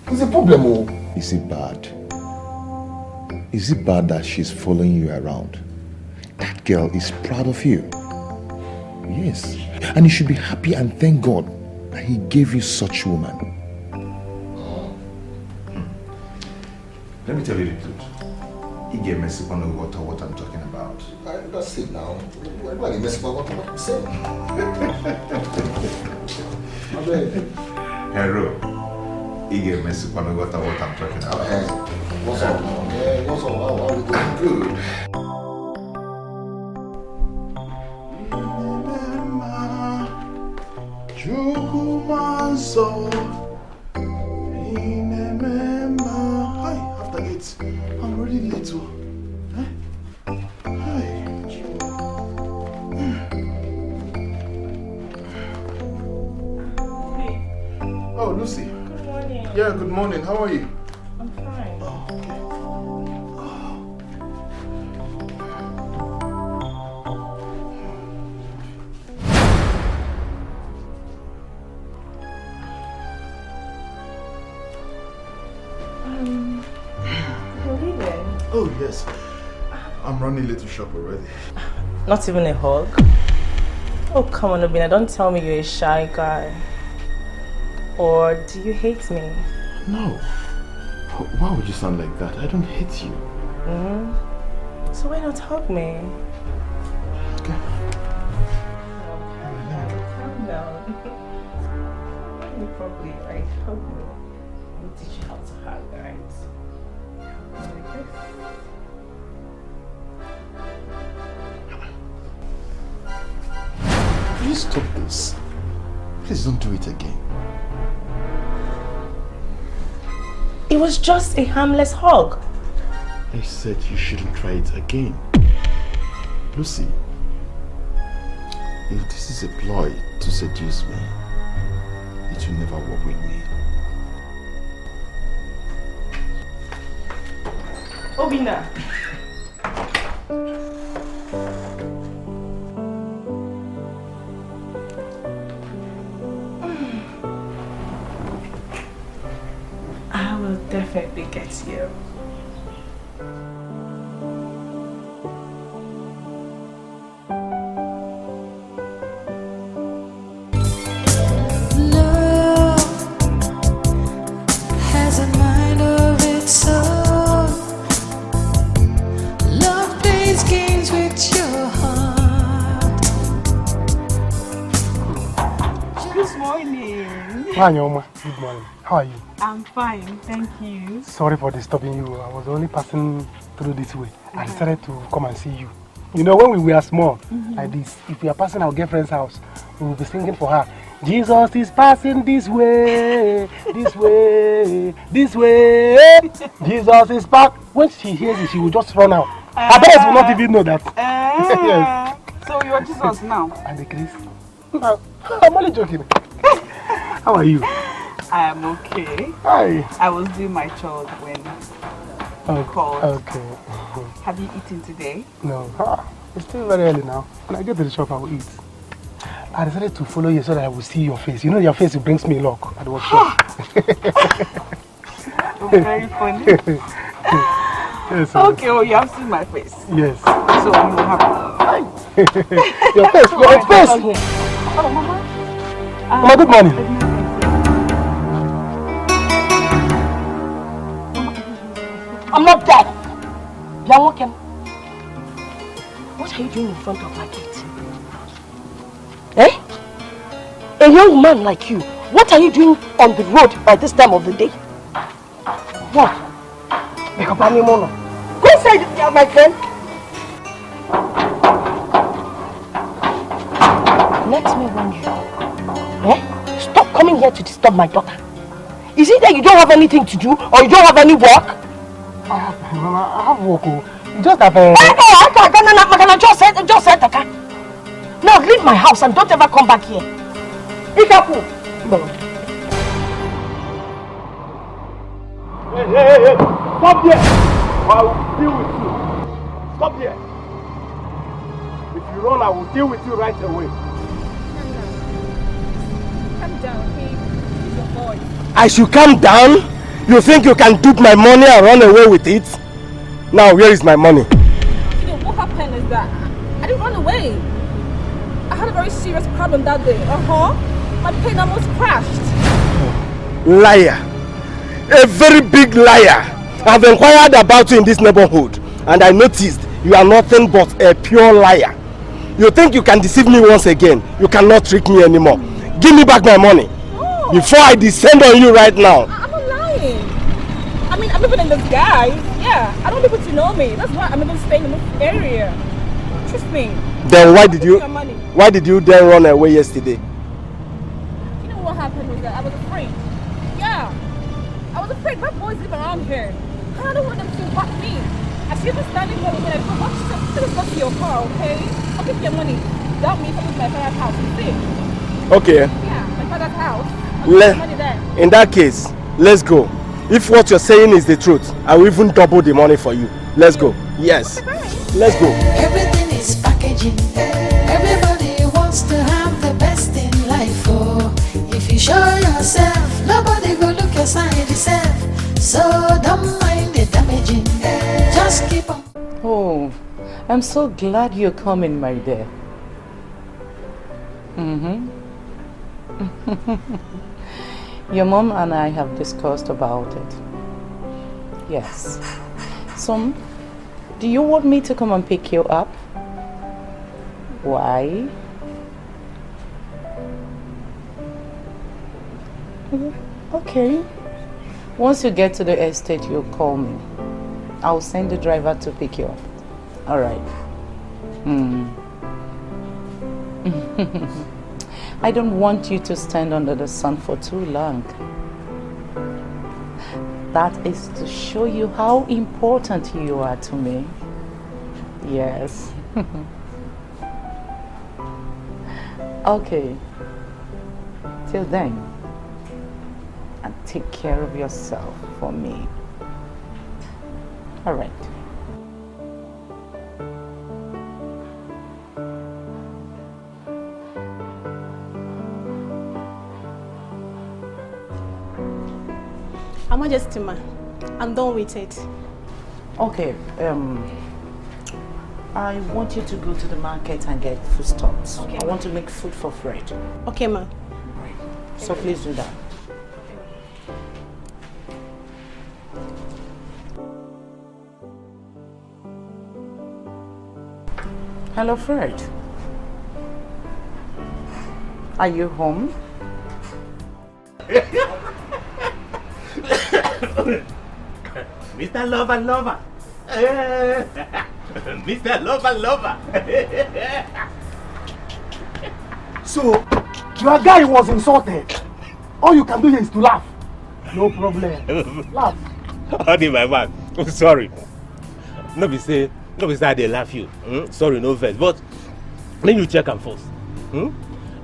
It's a problem, oh. Is it bad? Is it bad that she's following you around? That girl is proud of you. Yes. And you should be happy and thank God that He gave you such a woman. Let me tell you the truth. He gave Mexico no water what I'm talking about. That's it now. Why do I get Mexico what I'm saying? Hero. He gave Mexico no water what I'm talking about. What's up? What's up? How are we doing? Good. Hi, after it. I'm already late too. Hi. Oh, Lucy. Good morning. Yeah, good morning. How are you? I'm fine. Oh, okay. You're leaving? Oh, yes. I'm running late to shop already. Not even a hug? Oh, come on, Obina, don't tell me you're a shy guy. Or do you hate me? No. Why would you sound like that? I don't hate you. So why not hug me? Okay. properly, right? Hug me. Let me teach you how to hug, right? Like this. Please stop this. Please don't do it again. It was just a harmless hug. I said you shouldn't try it again. Lucy, if this is a ploy to seduce me, it will never work with me. Obina. I will definitely get you. Hi, Oma. Good morning. How are you? I'm fine, thank you. Sorry for disturbing you. I was only passing through this way. I decided to come and see you. You know, when we were small, like this, if we are passing our girlfriend's house, we will be singing for her. Jesus is passing this way, this way, this way. Jesus is back. When she hears it, she will just run out. Her parents will not even know that. Yes. So you are Jesus now? And the Chris? I'm only joking. How are you? I am okay. Hi. I was doing my chores when you called. Okay. Have you eaten today? No. It's still very early now. When I get to the shop, I will eat. I decided to follow you so that I will see your face. You know, your face brings me luck at the workshop. Very funny. Yes, okay, well, you have seen my face. Yes. So you will have your face, your face. Oh, Mama. Mama, good morning. I'm not dead. You're walking. What are you doing in front of my gate? Eh? A young man like you, what are you doing on the road by this time of the day? What? Go inside, my friend. Let me warn you. Eh? Stop coming here to disturb my daughter. Is it that you don't have anything to do or you don't have any work? Mama, I have work. Just have a... Just say that. Now leave my house and don't ever come back here. Ikapu. No. Hey. Stop there. I will deal with you. Stop there. If you run, I will deal with you right away. Calm down, okay? He's your boy. I should calm down? You think you can dupe my money and run away with it? Now, where is my money? You know, what happened is that I didn't run away. I had a very serious problem that day. My plane almost crashed. Liar. A very big liar. I've inquired about you in this neighborhood and I noticed you are nothing but a pure liar. You think you can deceive me once again? You cannot trick me anymore. Give me back my money. No. Before I descend on you right now. I'm not lying. I mean, I'm living in disguise. Yeah, I don't need people to know me. That's why I'm even staying in this area. Trust me. Then why did you then run away yesterday? You know what happened was that I was afraid. Yeah, I was afraid. My boys live around here. I don't want them to watch me. I see them standing here and I go, watch them. Just go to your car, okay? I'll give you your money. Without me coming to my father's house. You see? Okay. Yeah, my father's house. I'll give you money there. In that case, let's go. If what you're saying is the truth, I will even double the money for you. Let's go. Yes. Let's go. Everything is packaging. Everybody wants to have the best in life. Oh, if you show yourself, nobody will look your side yourself. So don't mind the damaging. Just keep on. Oh, I'm so glad you're coming, my dear. Your mom and I have discussed about it. Yes. So, do you want me to come and pick you up? Why? Okay. Once you get to the estate, you'll call me. I'll send the driver to pick you up. All right. I don't want you to stand under the sun for too long. That is to show you how important you are to me. Yes. Okay. Till then, and take care of yourself for me. All right. Her Majesty, ma, I'm done with it. Okay, I want you to go to the market and get foodstuffs. Okay. I want to make food for Fred. Okay, ma. So please do that. Hello, Fred. Are you home? Mr. Lover. Mr. Lover. So, your guy was insulted. All you can do here is to laugh. No problem. Laugh. Honey, my man. I'm sorry. No be say they laugh you. Sorry, no verse. But let you check am first.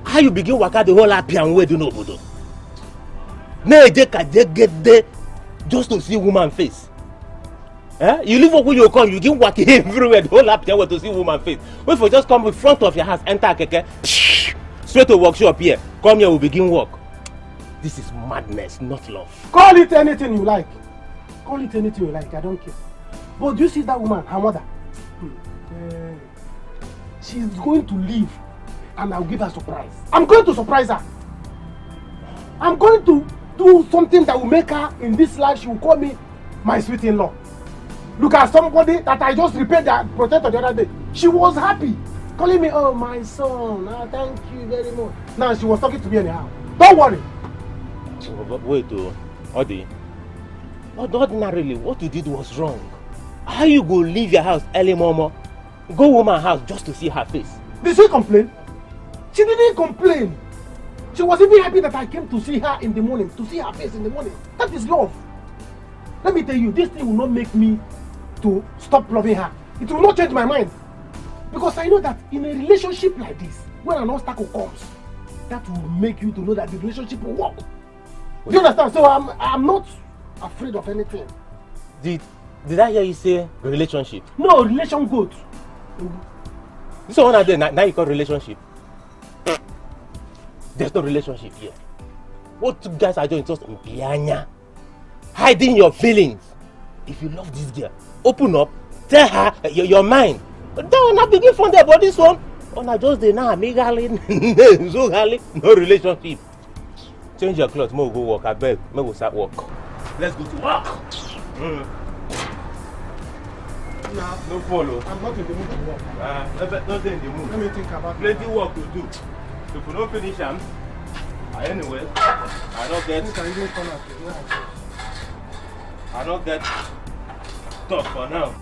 How you begin waka the whole happy and wedding obodo? Nay, they get there just to see woman face. You leave when you come, you get walking everywhere the whole happy and to see woman face. Wait for just come in front of your house, enter keke, straight to workshop here. Come here, we begin work. This is madness, not love. Call it anything you like. Call it anything you like, I don't care. But do you see that woman, her mother? She's going to leave and I'll give her a surprise. I'm going to surprise her. I'm going to do something that will make her, in this life, she will call me my sweet-in-law. Look at somebody that I just repaired the protector the other day. She was happy, calling me, oh, my son, thank you very much. Now she was talking to me anyhow. Don't worry. Wait, Odi. Ordinarily, what you did was wrong. How you go leave your house early, mama? Go woman's house just to see her face. Did she complain? She didn't complain. She was even happy that I came to see her in the morning, to see her face in the morning. That is love. Let me tell you, this thing will not make me to stop loving her. It will not change my mind. Because I know that in a relationship like this, when an obstacle comes, that will make you to know that the relationship will work. Do you understand? So I'm not afraid of anything. Did I hear you say relationship? No, relation good. This one there, now you call relationship. There's no relationship here. What you guys are doing is just pianya. Hiding your feelings. If you love this girl, open up, tell her your mind. Don't not begin from there, but this one, not just the now, no relationship. Change your clothes, go work. I beg, we'll start work. Let's go to work. Nah, no follow. I'm not in the mood to work. Not in the mood. Let me think about it. Plenty work to do. If we don't finish them, anyway, I don't get. I don't get stuff for now.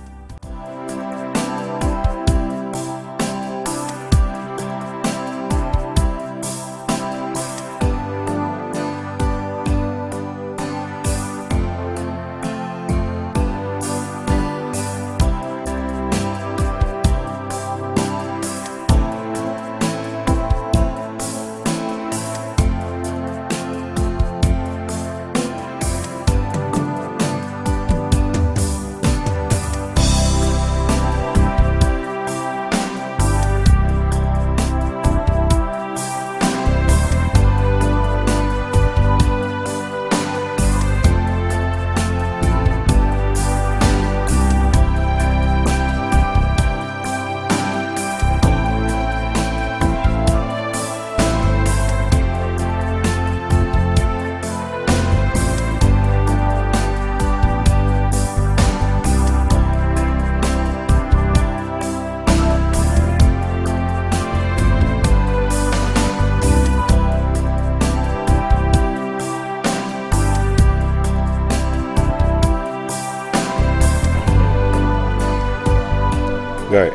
Guy,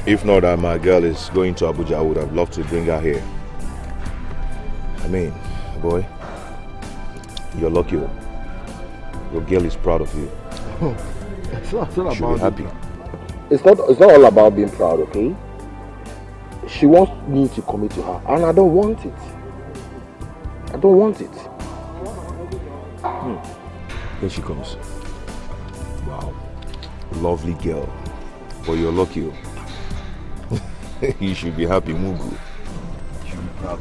if not that my girl is going to Abuja, I would have loved to bring her here. I mean, boy, you're lucky. Your girl is proud of you. It's not You should be happy. It's not all about being proud, okay? She wants me to commit to her, and I don't want it. I don't want it. Here she comes. Wow. Lovely girl. But you're lucky. You should be happy, Mugu. You should be proud.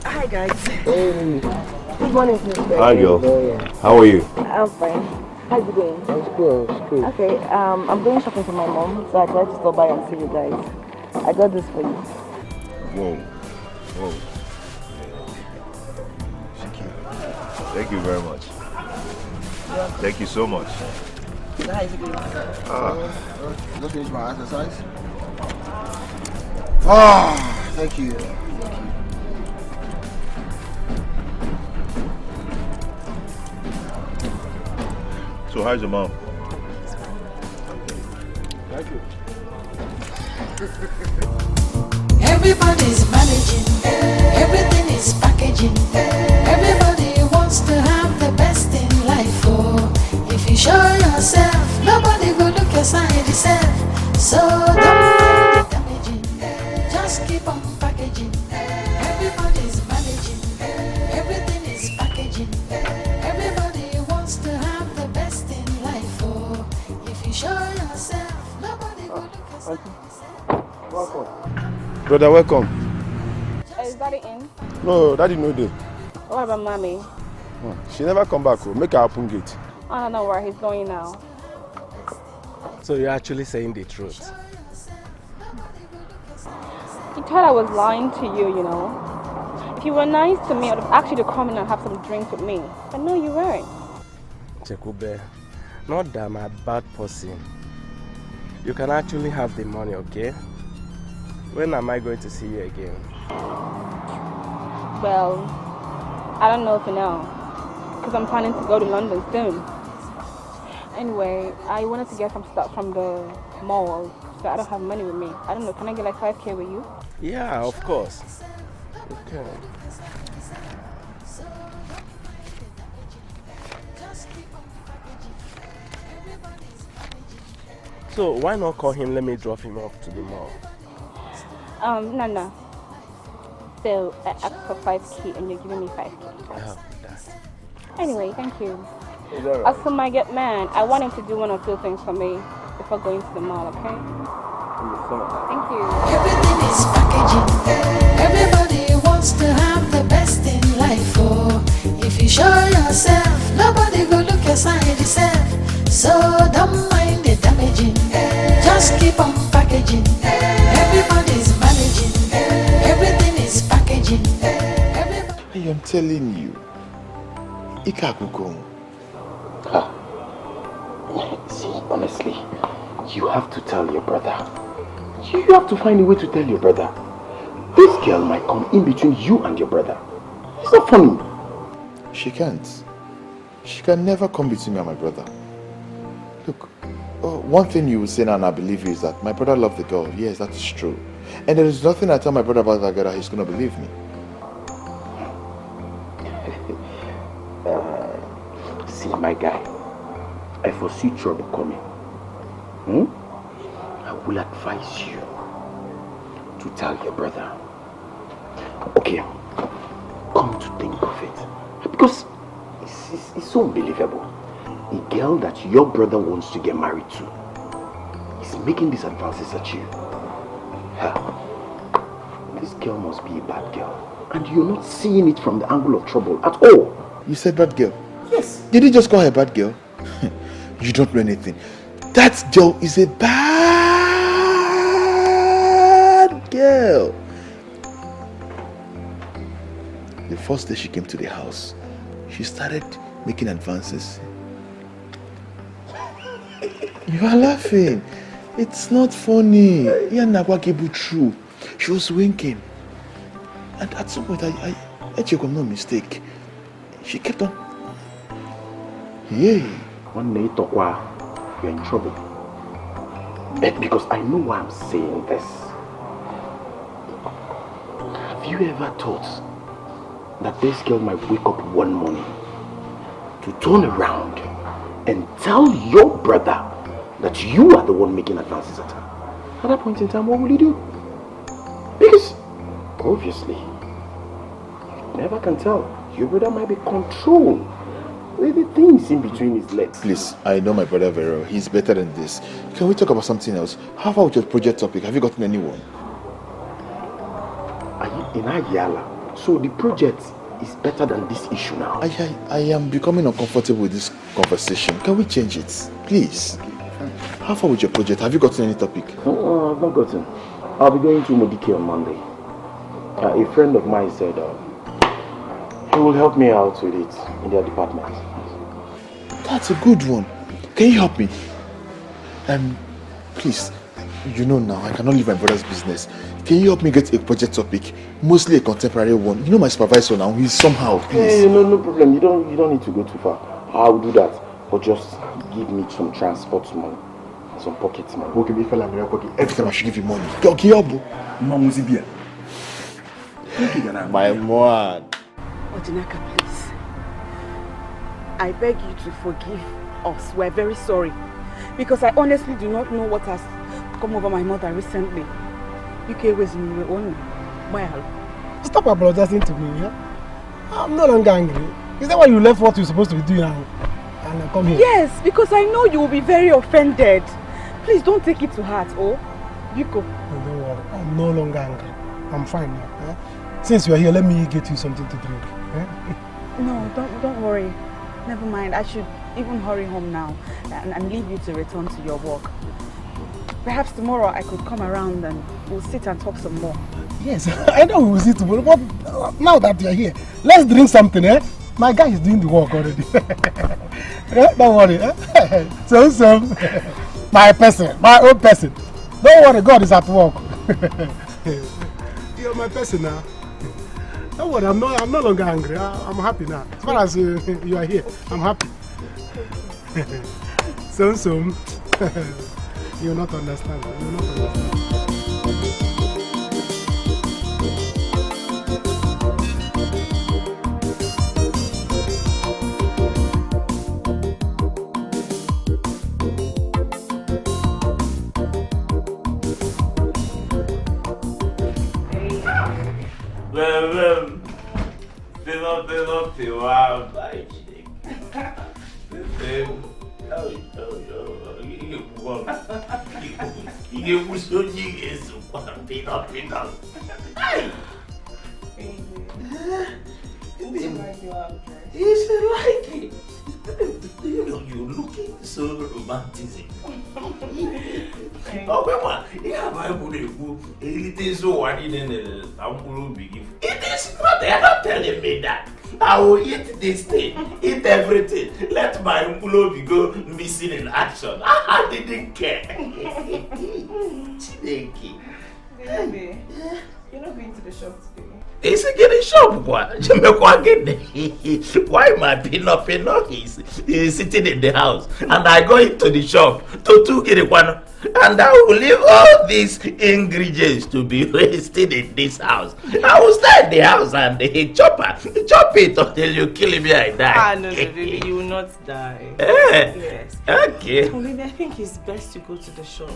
Hi guys. Hey. Good morning, Mr. Hi, girl. How are you? I'm fine. How you doing? It's good. Okay, I'm going shopping for my mom, so I tried to stop by and see you guys. I got this for you. Whoa. Thank you very much. Thank you so much. How is it going? Just finish my exercise. Thank you. So how's your mom? Thank you. Everybody's managing, everything is packaging. Everybody wants to have the best in life. Oh, if you show yourself, nobody will look aside yourself. So don't mind the damaging, just keep on packaging. Everybody's managing, everything is packaging. Everybody wants to have the best in life. Oh, if you show yourself, nobody will look aside yourself. Welcome. Brother, welcome. Is Daddy in? No, Daddy no day. What about Mommy? She never come back. Make her open gate. I don't know where he's going now. So you're actually saying the truth? He thought I was lying to you, you know. If you were nice to me, I would have asked you to come in and have some drinks with me. But no, you weren't. Chekube, not that I'm a bad person. You can actually have the money, okay? When am I going to see you again? Well, I don't know for now. Because I'm planning to go to London soon. Anyway, I wanted to get some stuff from the mall. So I don't have money with me. I don't know, can I get like 5K with you? Yeah, of course. Okay. So why not call him, let me drop him off to the mall? No. So I asked for 5K and you're giving me 5K. Oh, that's... Anyway, thank you. As for my get man, I want him to do one or two things for me before going to the mall, okay? Thank you. Everything is packaging. Everybody wants to have the best in life. Oh, if you show yourself, nobody will look aside yourself. So don't mind the damaging. Just keep on packaging. Everybody's managing. Everything is packaging. Hey, I'm telling you. Ikakuko. See, honestly, you have to tell your brother. You have to find a way to tell your brother. This girl might come in between you and your brother. It's not funny. She can't. She can never come between me and my brother. Look, one thing you will say now and I believe you is that my brother loved the girl. Yes, that is true. And there is nothing I tell my brother about that girl that he's going to believe me. See, my guy, I foresee trouble coming. I will advise you to tell your brother. Okay, come to think of it. Because it's so unbelievable. A girl that your brother wants to get married to is making these advances at you. Hell, this girl must be a bad girl. And you're not seeing it from the angle of trouble at all. You said bad girl? Yes. Did you just call her a bad girl? You don't know anything. That girl is a bad girl. The first day she came to the house, she started making advances. You are laughing. It's not funny. True. She was winking. And at some point, I check on no mistake. She kept on. Yay. One day, Tokwa. you're in trouble. Because I know why I'm saying this. Have you ever thought that this girl might wake up one morning to turn around and tell your brother that you are the one making advances at her? At that point in time, what will you do? Because, obviously, you never can tell. Your brother might be controlled with the things in between his legs. Please, I know my brother very well. He's better than this. Can we talk about something else? How about your project topic? Have you gotten anyone? Are you in Ayala? So the project is better than this issue now. I am becoming uncomfortable with this conversation. Can we change it? Please. How far with your project? Have you gotten any topic? I've not gotten. I'll be going to Modiki on Monday. A friend of mine said he will help me out with it in their department. That's a good one. Can you help me? Please, you know now, I cannot leave my brother's business. Can you help me get a project topic? Mostly a contemporary one. You know my supervisor now, he's somehow, please. Hey, no problem. You don't need to go too far. I'll do that. But just give me some transport money. Some pocket money. Okay, if I'm in your pocket, every time I should give you money. Okay, Obu. My man. Odinaka, please. I beg you to forgive us. We're very sorry. Because I honestly do not know what has come over my mother recently. UK was in your own. Stop apologizing to me, yeah? I'm no longer angry. Is that why you left what you're supposed to be doing now and come here? Yes, because I know you will be very offended. Please don't take it to heart, oh? Yuko. No, don't worry. I'm no longer angry. I'm fine now. Eh? Since you are here, let me get you something to drink. Eh? No, don't worry. Never mind. I should even hurry home now and leave you to return to your work. Perhaps tomorrow I could come around and we'll sit and talk some more. Yes, I know we'll sit tomorrow, but now that you're here, let's drink something, eh? My guy is doing the work already. Don't worry, eh? So, my person, my own person. Don't worry, God is at work. You're my person now. Don't worry, I'm no longer angry. I'm happy now. As far as you are here, I'm happy. So, you'll not understand. You'll not understand. You're looking so romantic. Oh, Mama, yeah, my Buddha, it is so what in the Uncle Big. It is not, they're not telling me that. I will eat this thing, eat everything. Let my Uncle go missing in action. I didn't care. Chineke. Baby, you're not going to the shop today. Is it getting shop? Why my pinot is sitting in the house and I go into the shop to get one and I will leave all these ingredients to be wasted in this house. I will stay in the house and chop it until you kill me I die. No, baby, you will not die. Yes. Okay. Well, baby, I think it's best to go to the shop.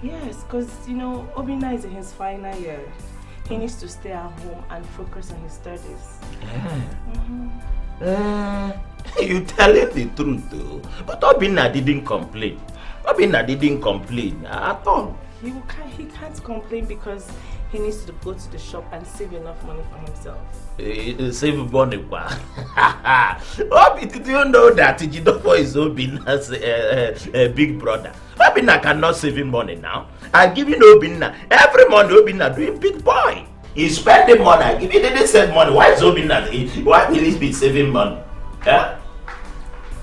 Yes, because, you know, Obina is in his final year. He needs to stay at home and focus on his studies. You telling the truth though. But Obina didn't complain. Obina didn't complain at all. He can't complain because he needs to go to the shop and save enough money for himself. Save money. Obi, did you know that Jidofo is Obina's big brother? Obina cannot save him money now. I'm giving Obina every month. Obina doing big boy. He's spending money. If he didn't save money, why is Obina? Why will he be saving money? Huh?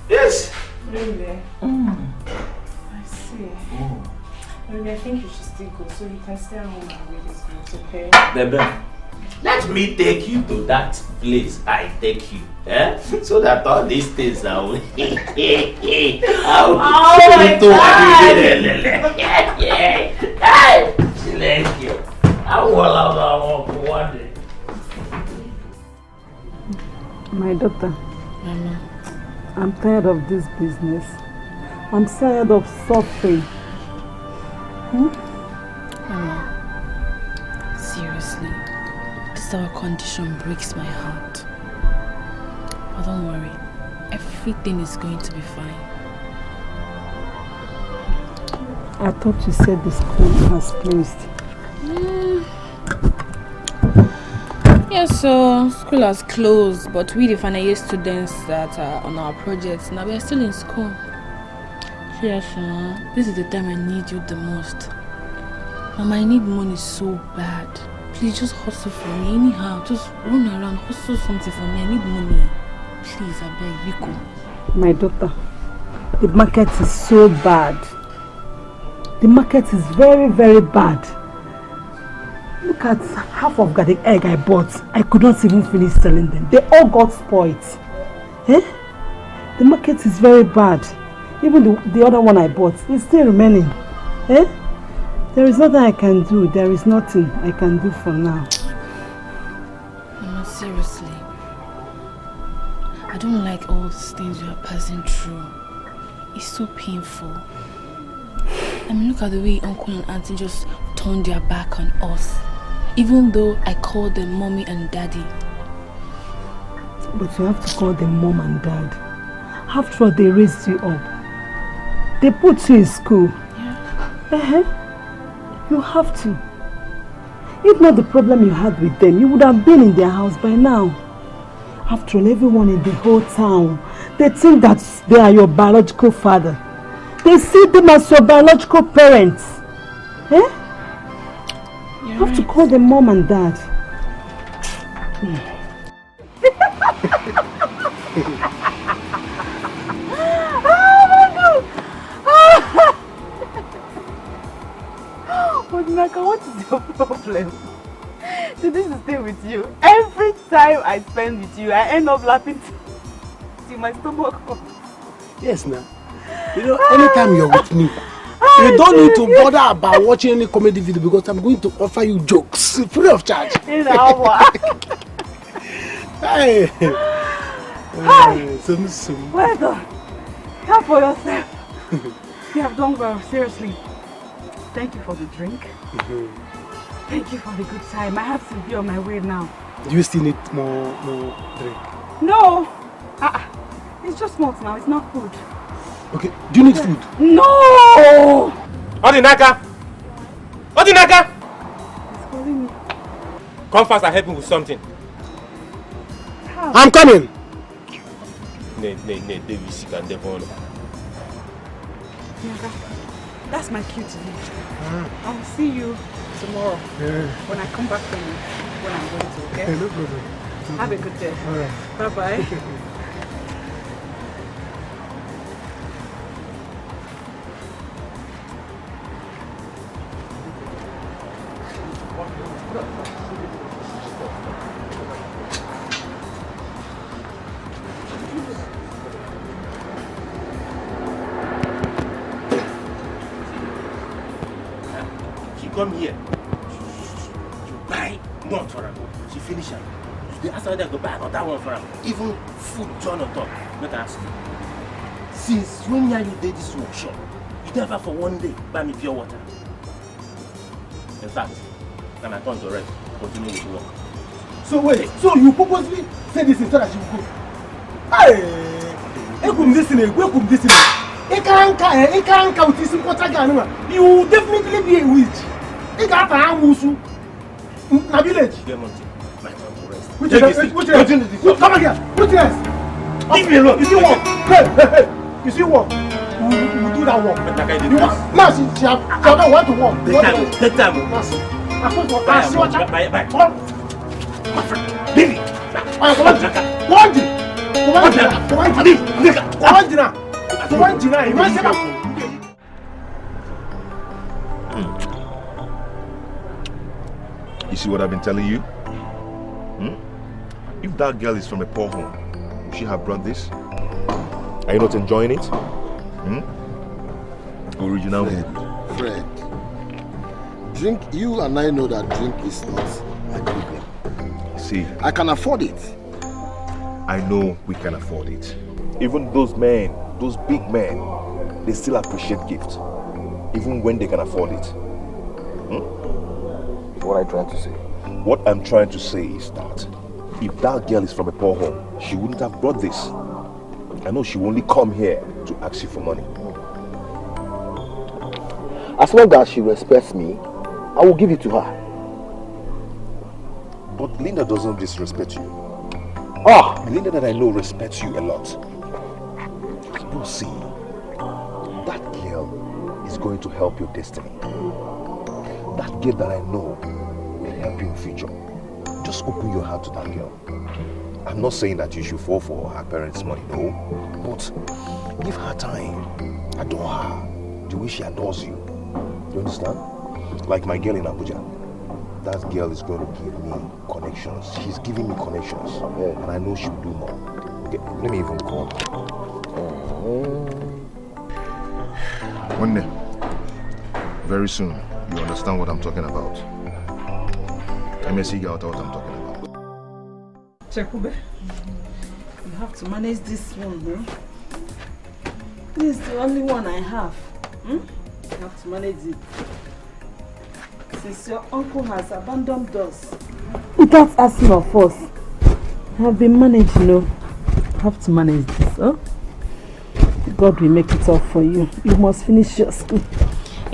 Yes. Really? I see. Maybe I think you should still go so you can stay at home and read his books, okay? Baby, Let me take you to that place I take you. Eh? So that all these things are Oh my God! Thank you. I will have one day. My daughter, I'm tired of this business. I'm tired of suffering. Mama, seriously, this our condition breaks my heart. But don't worry, everything is going to be fine. I thought you said the school has closed. Yes, so school has closed, but we the final year students that are on our projects, now we are still in school. Yes, this is the time I need you the most. Mama, I need money so bad. Please just hustle for me anyhow. Just run around, hustle something for me. I need money. Please, I beg, Biko. My daughter, the market is so bad. The market is very, very bad. Look at half of the egg I bought. I could not even finish selling them. They all got spoiled. Eh? The market is very bad. Even the other one I bought is still remaining. Eh? There is nothing I can do. There is nothing I can do for now. Mama, seriously. I don't like all these things you are passing through. It's so painful. I mean, look at the way Uncle and Auntie just turned their back on us. Even though I called them Mommy and Daddy. But you have to call them Mom and Dad. After all, they raised you up. They put you in school. Yeah. You have to. If not the problem you had with them, you would have been in their house by now. After all, everyone in the whole town, they think that they are your biological father. They see them as your biological parents. Eh? You have to call them Mom and Dad. Odinaka, what is your problem? See, this is stay with you. Every time I spend with you, I end up laughing till my stomach hurts. Yes, now. You know, anytime you're with me, you don't need to bother about watching any comedy video because I'm going to offer you jokes free of charge. In an hour. Hey. Hi. Some. Well done. Help for yourself. You have done well, seriously. Thank you for the drink. Thank you for the good time. I have to be on my way now. Do you still need more drink? No. It's just malt now. It's not food. Okay. Do you need food? No. Odinaka! Odinaka! He's calling me. Come fast and help me with something. How? I'm coming. David sick and devil. That's my cue to leave. I will see you tomorrow when I come back from when I'm going to, okay? No problem. Have a good day. All right. Bye-bye. Come here. You buy one for her. She finish her. The after that go buy another one for her. Even food join on top. Let her ask you. Since when you did this workshop, you never for one day buy me pure water. In fact, now my turn to rest. Continue with work. So wait, so you purposely say this so that you go? Hey, you definitely be a witch. You got a musu. Na village. My turn to rest. Which is come again. Which is? Leave me alone. You see what? Hey. You see what? You do that work. You want? Now she want to work. Take time. Bye. My friend, leave it. You see what I've been telling you? If that girl is from a poor home, would she have brought this? Are you not enjoying it? Original. Fred, drink. You and I know that drink is not a given. See, I can afford it. I know we can afford it. Even those men, those big men, they still appreciate gifts, even when they can afford it. What I'm trying to say? What I'm trying to say is that if that girl is from a poor home, she wouldn't have brought this. I know she will only come here to ask you for money. As long as she respects me, I will give it to her. But Linda doesn't disrespect you. Linda that I know respects you a lot. You see, that girl is going to help your destiny. That girl that I know will help you in future. Just open your heart to that girl. I'm not saying that you should fall for her parents' money, no. But give her time. Adore her the way she adores you. You understand? Like my girl in Abuja. That girl is going to give me connections. She's giving me connections. And I know she'll do more. Okay, let me even call her. One day, very soon, you understand what I'm talking about. MSC got what I'm talking about. Chekube, you have to manage this one, huh? This is the only one I have. You have to manage it. Since your uncle has abandoned us without asking of us, I have been managing, you know. You have to manage this, huh? God will make it up for you. You must finish your school.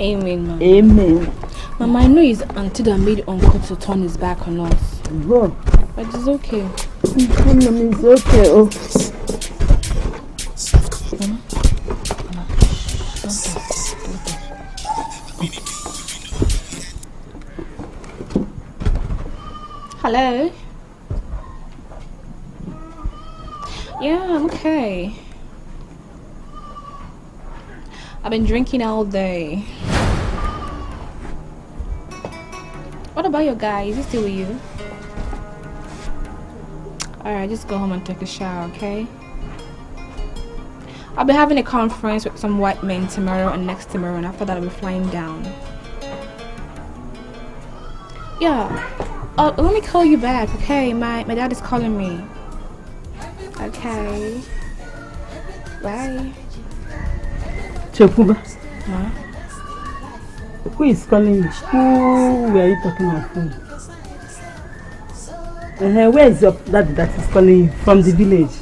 Amen, Mama. Amen. Mama, I know it's auntie that made uncle to turn his back on us. Go. But it's okay. It's okay. Oh. Hello? Yeah, I'm okay. I've been drinking all day. What about your guy? Is he still with you? Alright, just go home and take a shower, okay? I'll be having a conference with some white men tomorrow and next tomorrow, and after that I'll be flying down. Yeah. Let me call you back, okay? My dad is calling me. Okay. Bye. Chekuba. Ma? Who is calling you? Who were you talking on phone? Where is your dad that is calling you? From the village?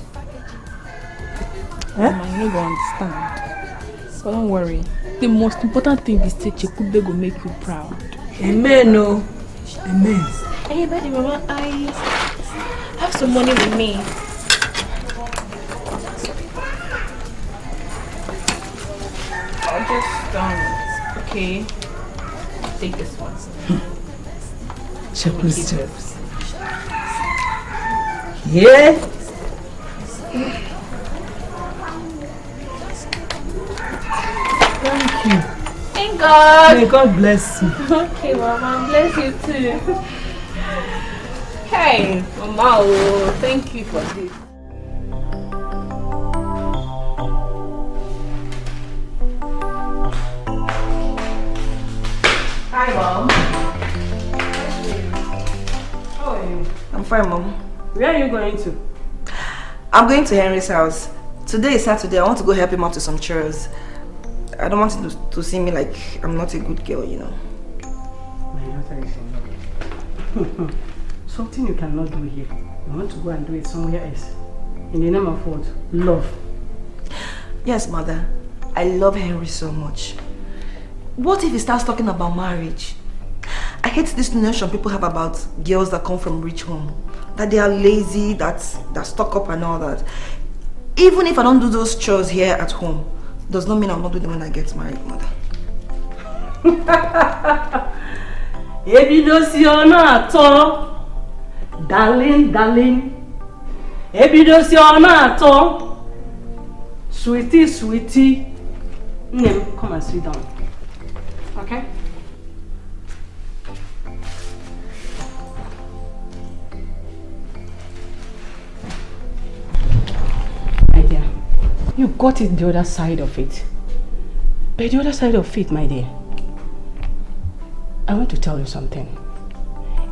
Mama, you don't understand. But don't worry. The most important thing is that Chekube will make you proud. Amen, no. Amen. Hey, buddy, Mama, I have some money with me. I'll just, okay, take this one. Chips. Yeah. Thank you. Thank God. May God bless you. Okay, Mama, bless you too. Hey, Mama, oh, thank you for this. Hi, Mom. How are you? I'm fine, Mom. Where are you going to? I'm going to Henry's house. Today is Saturday. I want to go help him out with some chores. I don't want him to see me like I'm not a good girl, you know. My daughter is in love. Something you cannot do here. You want to go and do it somewhere else. In the name of what? Love. Yes, Mother. I love Henry so much. What if he starts talking about marriage? I hate this notion people have about girls that come from rich home. That they are lazy, that stuck up and all that. Even if I don't do those chores here at home, does not mean I'll not do them when I get married, Mother. Darling. Sweetie. Come and sit down. Okay? You got it the other side of it. But the other side of it, my dear, I want to tell you something.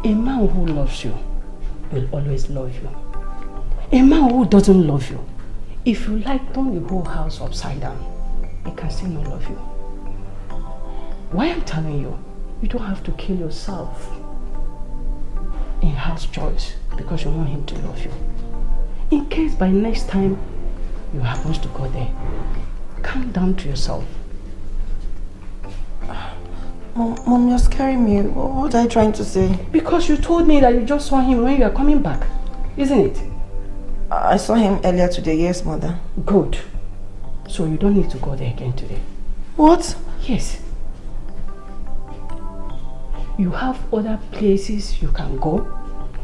A man who loves you will always love you. A man who doesn't love you, if you like turn the whole house upside down, he can still not love you. Why I'm telling you, you don't have to kill yourself in house chores because you want him to love you. In case by next time you happen to go there, calm down to yourself. Mom, you're scaring me. What are you trying to say? Because you told me that you just saw him when you were coming back, isn't it? I saw him earlier today, yes, Mother. Good. So you don't need to go there again today. What? Yes. You have other places you can go.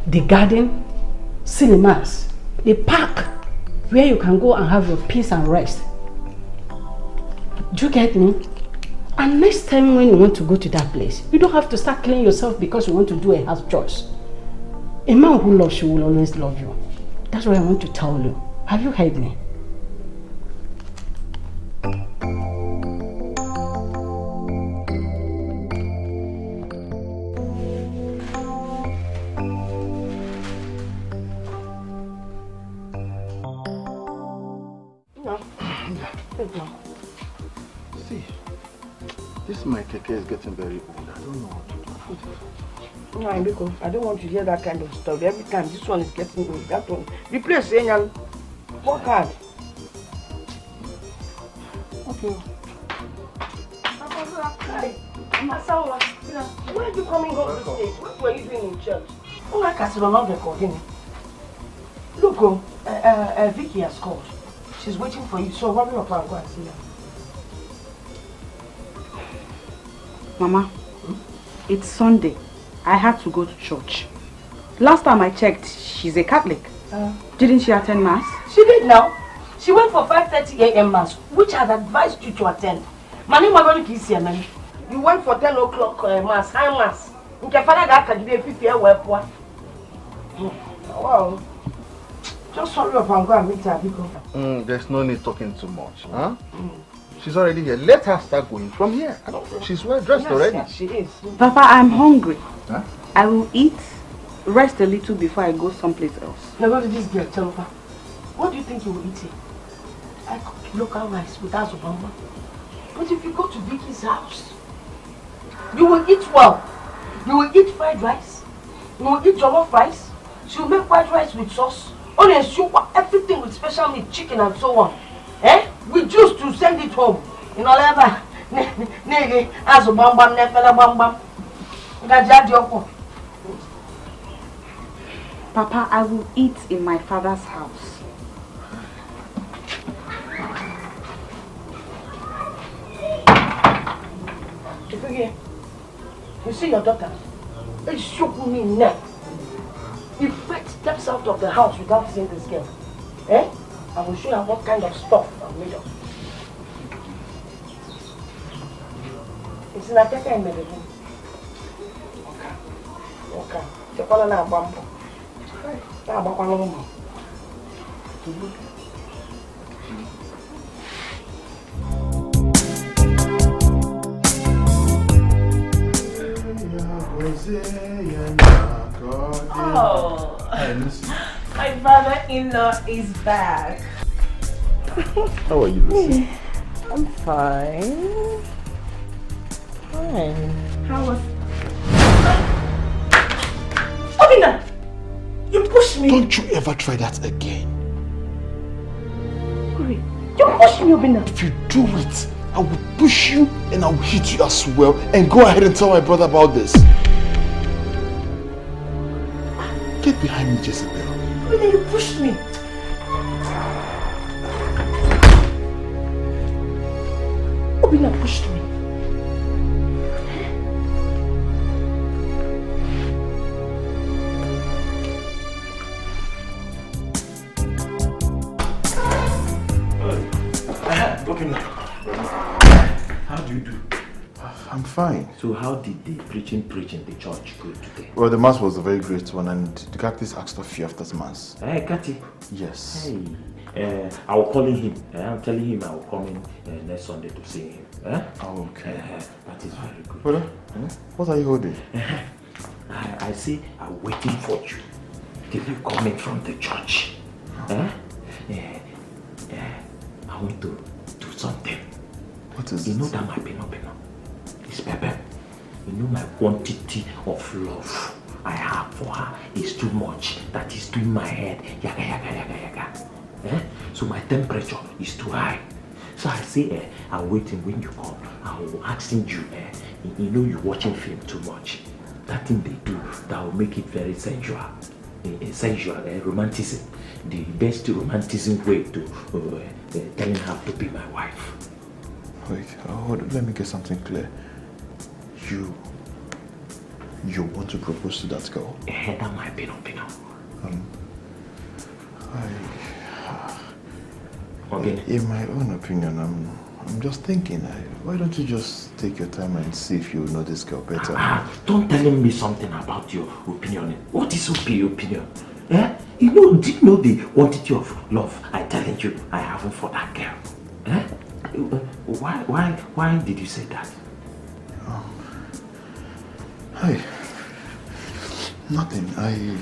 The garden, cinemas, the park, where you can go and have your peace and rest. Do you get me? And next time when you want to go to that place, you don't have to start killing yourself because you want to do a house chores. A man who loves you will always love you. That's what I want to tell you. Have you heard me? See, this my keke is getting very old. I don't know what to do. No, Mbiko, I don't want to hear that kind of stuff. Every time this one is getting old, that one. Replace it and work hard. Okay. Hi. Where are you coming up this day? What were you doing in church? Oh, I can't not recording. Look, Vicky has called. She's waiting for you, so hurry up and go and see her. Mama, it's Sunday. I had to go to church. Last time I checked, she's a Catholic. Didn't she attend Mass? She did now. She went for 5:30 a.m. Mass, which I had advised you to attend. You went for 10 o'clock Mass, high Mass. Wow. Just hurry up and go and meet her, because there's no need talking too much. Huh? She's already here. Let her start going from here. She's well dressed already. Yes, she is. Papa, I'm hungry. Huh? I will eat, rest a little before I go someplace else. Now go to this girl, tell her. What do you think you will eat here? I cook local rice with azubamba. But if you go to Vicky's house, you will eat well. You will eat fried rice. You will eat jollof rice. She will make white rice with sauce. Onion soup, everything with special meat, chicken and so on. Eh? We choose to send it home. You know, whatever. Nege, azubamba, nefela bamba. Papa, I will eat in my father's house. You see your daughter? It shook me neck. If Fred steps out of the house without seeing this girl, eh? I will show her what kind of stuff I'm made of. It's in a keke in Medellin. Okay. Te call na bambo. Na bakwa no mo. Oh, my brother-in-law is back. How are you, Lucy? I'm fine. Fine. How was... Obina! You pushed me! Don't you ever try that again. You pushed me, Obina! If you do it, I will push you and I will hit you as well. And go ahead and tell my brother about this. Get behind me, Jezebel. Obina, you pushed me! Obina pushed me. How do you do? I'm fine. So how did the preaching in the church go today? Well, the mass was a very great one, and the Catholics asked of you after the mass. Hey, Kati. Yes. Hey, I will call him. I'm telling him I will come in next Sunday to see him. Oh, okay. That is very good. Brother, what are you holding? I see I'm waiting for you till you come in from the church. I want to do something. What is You know that my pino is pepper. You know my quantity of love I have for her is too much. That is doing my head yaga yaga yaga yaga. So my temperature is too high. So I say, I'm waiting when you come. I will asking you, you know you're watching film too much. That thing they do that will make it very sensual. Sensual, romanticism. The best romanticism way to telling her to be my wife. Wait, let me get something clear. You want to propose to that girl? That might be no. In my own opinion, I'm just thinking, why don't you just take your time and see if you know this girl better? Don't telling me something about your opinion. What is your opinion? You know, do you know the quantity of love I telling you I have for that girl? Why did you say that? Nothing. I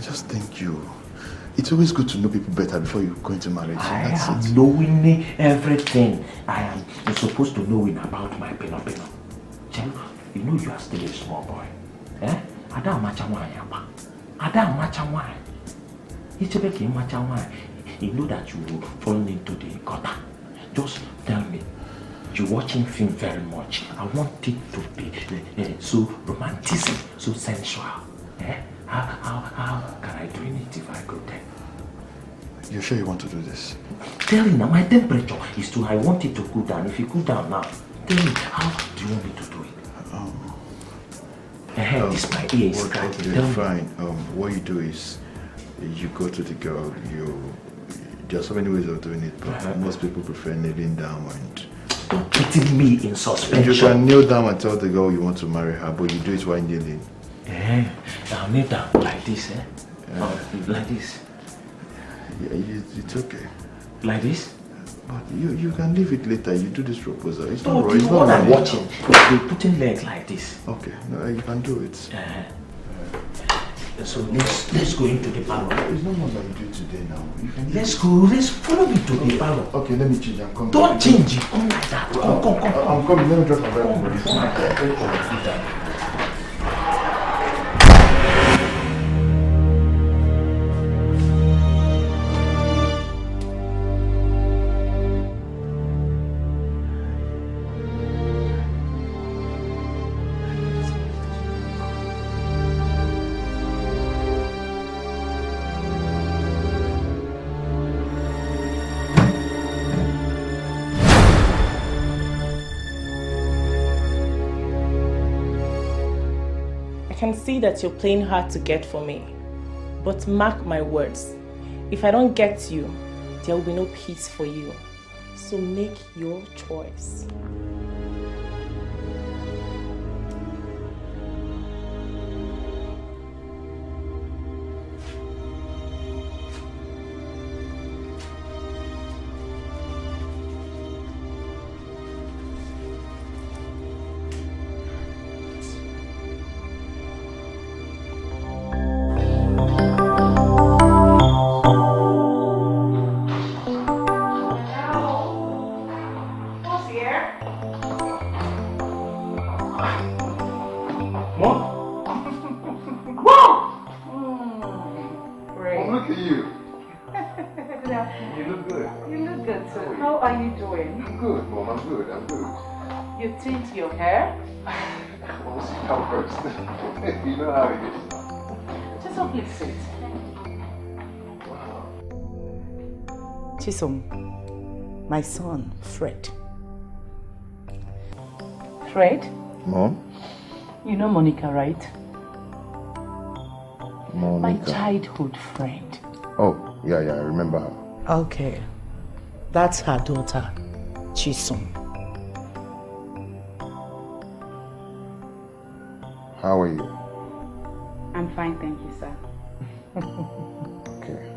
just think it's always good to know people better before you go into marriage. I am knowing everything. I am supposed to know about my pino. You know you are still a small boy. Ada macha wine. Ada macha wine. It's a big macha wine. You know that you will fall into the gutter. Just tell me. You're watching film very much. I want it to be so romantic, so sensual. How can I do it if I go there? You sure you want to do this? Tell me now, my temperature is too high. I want it to cool down. If you cool down now, tell me, how do you want me to do it? This my ear is fine. What you do is, you go to the girl, there are so many ways of doing it, but most people prefer kneeling down and... Don't put me in suspension. You can kneel down and tell the girl you want to marry her, but you do it while kneeling. I'll kneel down like this, like this. Yeah, it's okay. Like this? But you can leave it later. You do this proposal. It's not right. It's not I'm watching. They're putting legs like this. Okay, no, you can do it. So let's go into the parlor. There's no more that you do today now. Let's go. Let's follow me to the parlor. Okay, let me change. I'm coming. Don't change it. Come like that. Come. I'm coming. Let me drop my bag. I can see that you're playing hard to get for me. But mark my words, if I don't get you, there will be no peace for you. So make your choice. You tint your hair? We'll see how first. You know how it is. Just please sit. Chisom, my son, Fred. Fred? Mom? You know Monica, right? Monica. My childhood friend. Oh, yeah, I remember her. Okay. That's her daughter, Chisom. How are you? I'm fine, thank you, sir. Okay.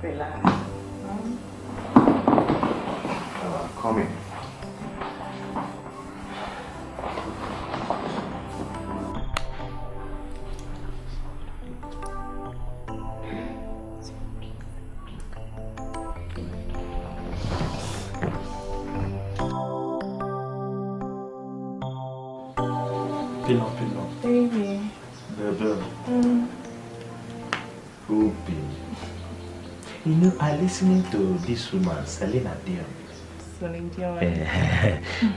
relax. Come in. Pino. Baby. Baby. Ruby. You know, I listening to this woman, Selena Dion.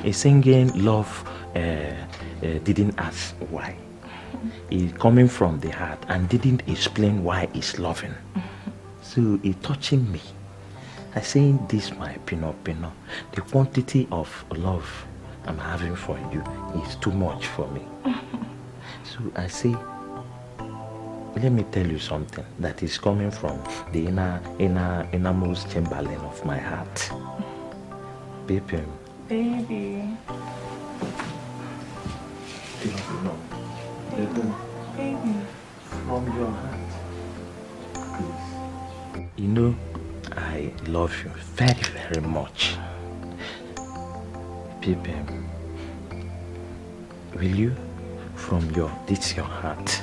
He's singing Love didn't ask why. It's coming from the heart and didn't explain why it's loving. So it's touching me. I saying this, my Pino. The quantity of love I'm having for you is too much for me. So I say, let me tell you something that is coming from the innermost chamberlain of my heart. Baby. Baby. No. Baby. From your heart. Please. You know, I love you very, very much. Baby, will you, from your heart,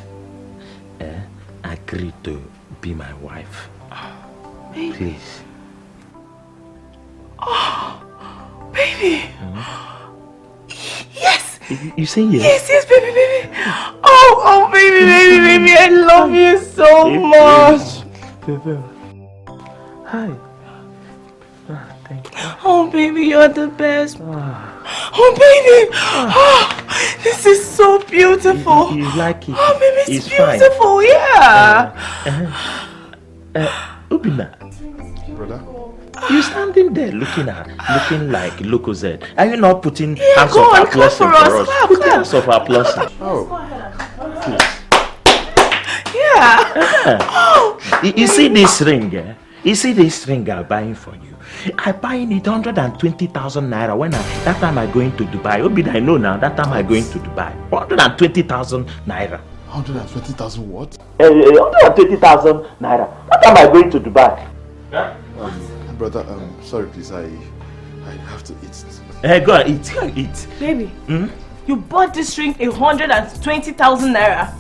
agree to be my wife? Baby. Please. Oh, baby. Yes. You say yes? Yes, baby. Oh, baby. I love you so much. Baby. Hi. Thank you. Oh, baby, you're the best. Oh, baby. Oh, this is so beautiful. You like it? Oh, baby, it's beautiful. Fine. Yeah. Ubina. Brother? You standing there looking like Locozed. Are you not putting hands go of on, applause clap for for us? us? Clap, Put clap. hands of applause. Oh. Yeah. Oh, You see this ring, eh? You see this ring I'm buying for you. I buying it 120,000 naira when that time I going to Dubai. Obid, I know now that time I going to Dubai. 120,000 naira. 120,000 what? 120,000 naira. That time I going to Dubai. Yeah? Brother, sorry please, I have to eat. Go on, eat. baby. You bought this ring 120,000 naira.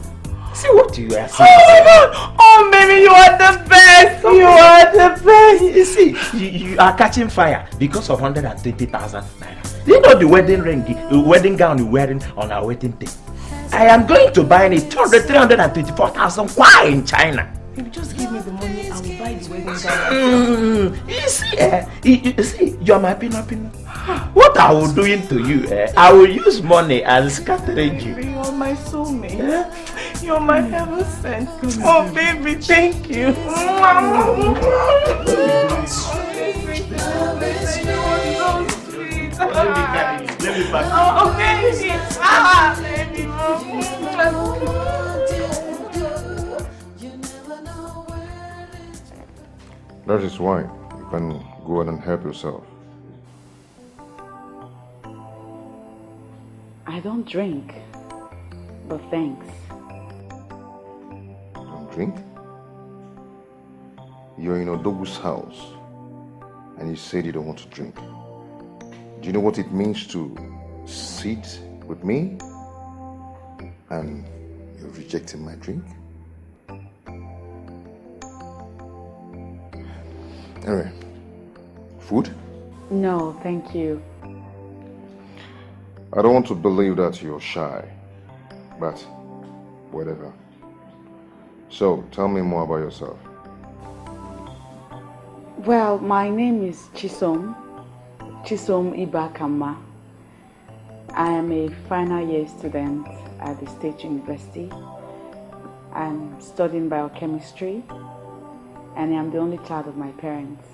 See what you are Oh saying. my God! Oh, baby, you are the best. You are the best. You see, you are catching fire because of 120,000 naira. Do you know the wedding ring, the wedding gown you're wearing on our wedding day? I am going to buy it 324,000 why in China. If you just give me the money, I will buy the wedding gown. You see, you're my Pino. What I will doing to you, I will use money and scatter you. Baby, you're my soulmate. You're my heaven sent. Oh, baby, thank you. Let me back. Oh, baby. That is why you can go out and help yourself. I don't drink, but thanks. Don't drink? You're in Odogu's house and you said you don't want to drink. Do you know what it means to sit with me and you're rejecting my drink? Anyway, food? No, thank you. I don't want to believe that you're shy, but whatever. So, tell me more about yourself. Well, my name is Chisom Ibakama. I am a final year student at the State University. I'm studying biochemistry, and I'm the only child of my parents.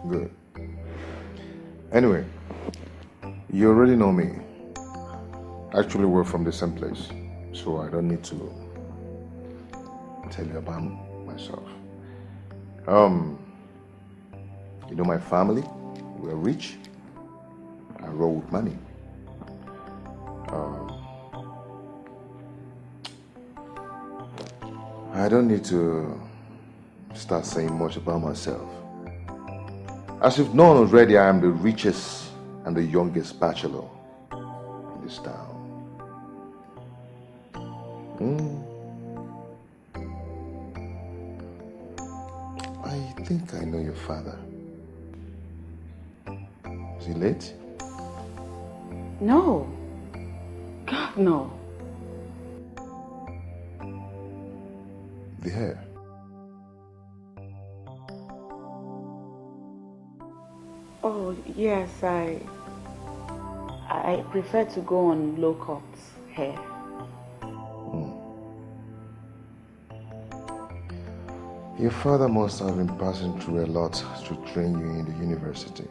Good. Anyway, you already know me. Actually, we're from the same place, so I don't need to tell you about myself. You know my family, we're rich. I roll with money. I don't need to start saying much about myself. As you've known already, I am the richest and the youngest bachelor in this town. I think I know your father. Is he late? No. God, no. The hair. Oh, yes, I prefer to go on low-cut hair. Your father must have been passing through a lot to train you in the university.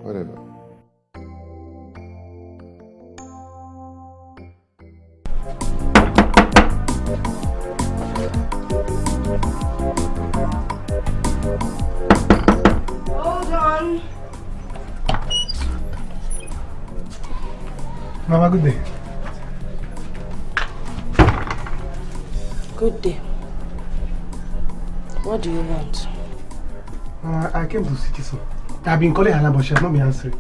Whatever. Hold on. Mama, good day. Good day. What do you want? I came to see Tiso. I've been calling her, but she has not been answering.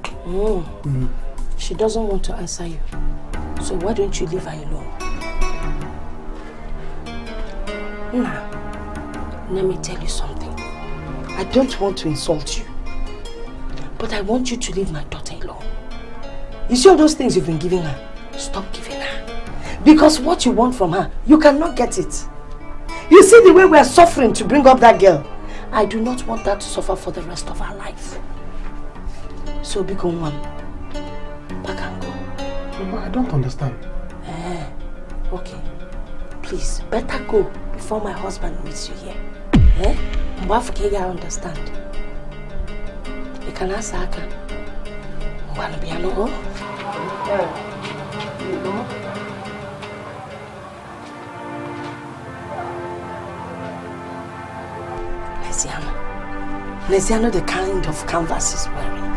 She doesn't want to answer you. So why don't you leave her alone? Now, let me tell you something. I don't want to insult you, but I want you to leave my daughter alone. You see all those things you've been giving her? Stop giving her. Because what you want from her, you cannot get it. You see the way we are suffering to bring up that girl. I do not want her to suffer for the rest of her life. So become one. Back and go. Mama, I don't understand. Okay. Please, better go before my husband meets you here. I understand. You can ask Aka. Wanna be alone? Leziano, the kind of canvas he's wearing.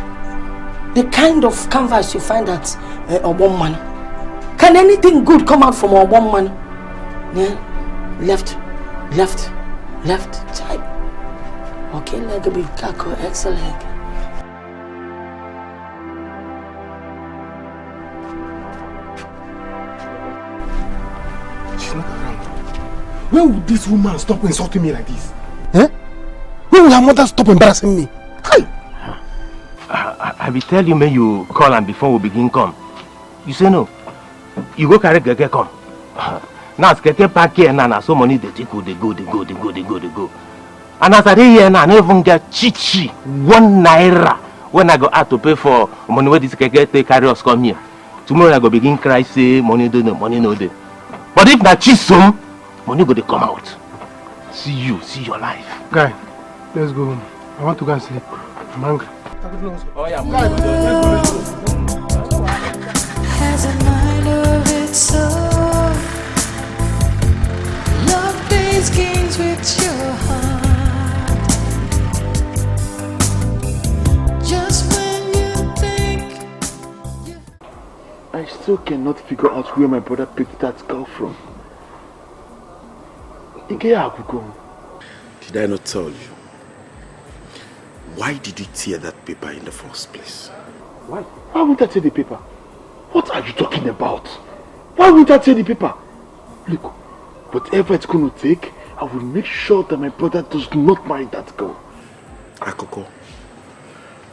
The kind of canvas you find at a woman. Can anything good come out from a woman? Yeah? Left type. Okay, leg be kako, excellent. She's not around. When would this woman stop insulting me like this? When will her mother stop embarrassing me? I will tell you when you call and before we begin come. You say no. You go carry Keke come. Now Keke pack here now, so money they take they go. And as I dey here now, I don't even get chichi 1 naira when I go out to pay for money where this Keke take carry us come here. Tomorrow I go begin cry say money no dey. But if na chisum, money go dey come out. See your life. Guy, let's go home. I want to go and sleep. I'm hungry. Oh yeah, Has a mind of its own. Love plays games with your heart. Just when you think I still cannot figure out where my brother picked that girl from. Did I not tell you? Why did you tear that paper in the first place? Why? Why won't I tear the paper? What are you talking about? Why won't I tear the paper? Look, whatever it's going to take, I will make sure that my brother does not marry that girl. Akoko.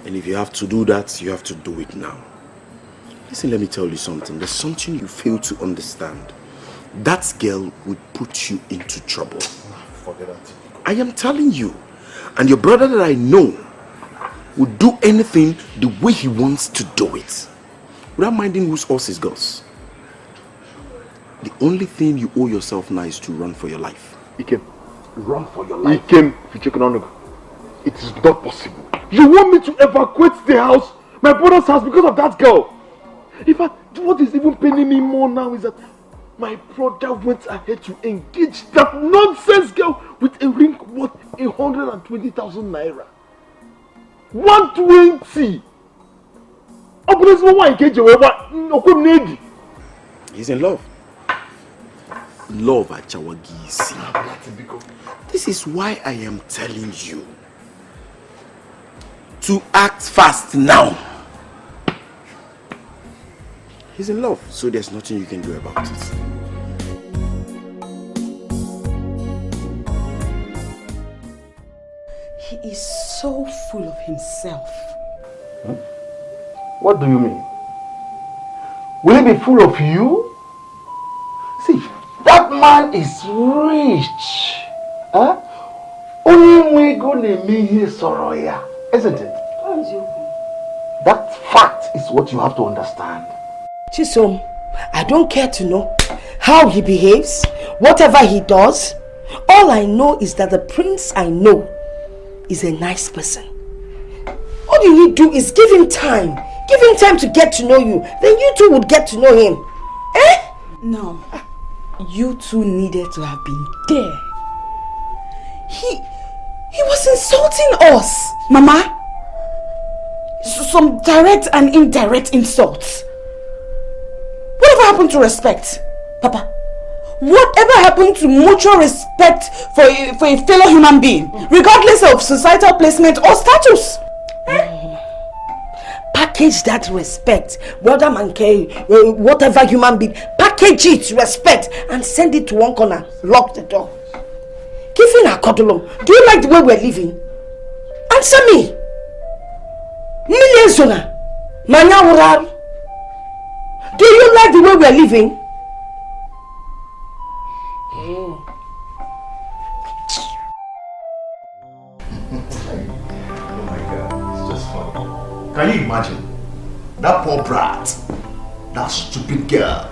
And if you have to do that, you have to do it now. Listen, let me tell you something. There's something you fail to understand. That girl would put you into trouble. Forget that. I am telling you. And your brother that I know would do anything the way he wants to do it, without minding whose horse is goes. The only thing you owe yourself now is to run for your life. Ikem, run for your life. Ikem, if you check it on, it is not possible. You want me to evacuate the house, my brother's house, because of that girl? In fact, what is even paining me more now is that my brother went ahead to engage that nonsense girl with a ring worth 120,000 naira. 120. He's in love. Love Achawagisi. This is why I am telling you to act fast now. He's in love, so there's nothing you can do about it. He is so full of himself. What do you mean? Will he be full of you? See, that man is rich. Huh? Only we gonna meet his Soroya, isn't it? That fact is what you have to understand. Chisom, I don't care to know how he behaves, whatever he does. All I know is that the prince I know is a nice person. All you need to do is give him time. Give him time to get to know you. Then you two would get to know him. Eh? No. You two needed to have been there. He was insulting us. Mama, some direct and indirect insults. Whatever happened to respect? Papa, whatever happened to mutual respect for a fellow human being, regardless of societal placement or status? Package that respect, brother Mankei, whatever human being, package it, respect, and send it to one corner, lock the door. Give him a cuddle. Do you like the way we're living? Answer me. Millions Manya. Do you like the way we're living? Oh my God, it's just funny. Can you imagine? That poor brat, that stupid girl.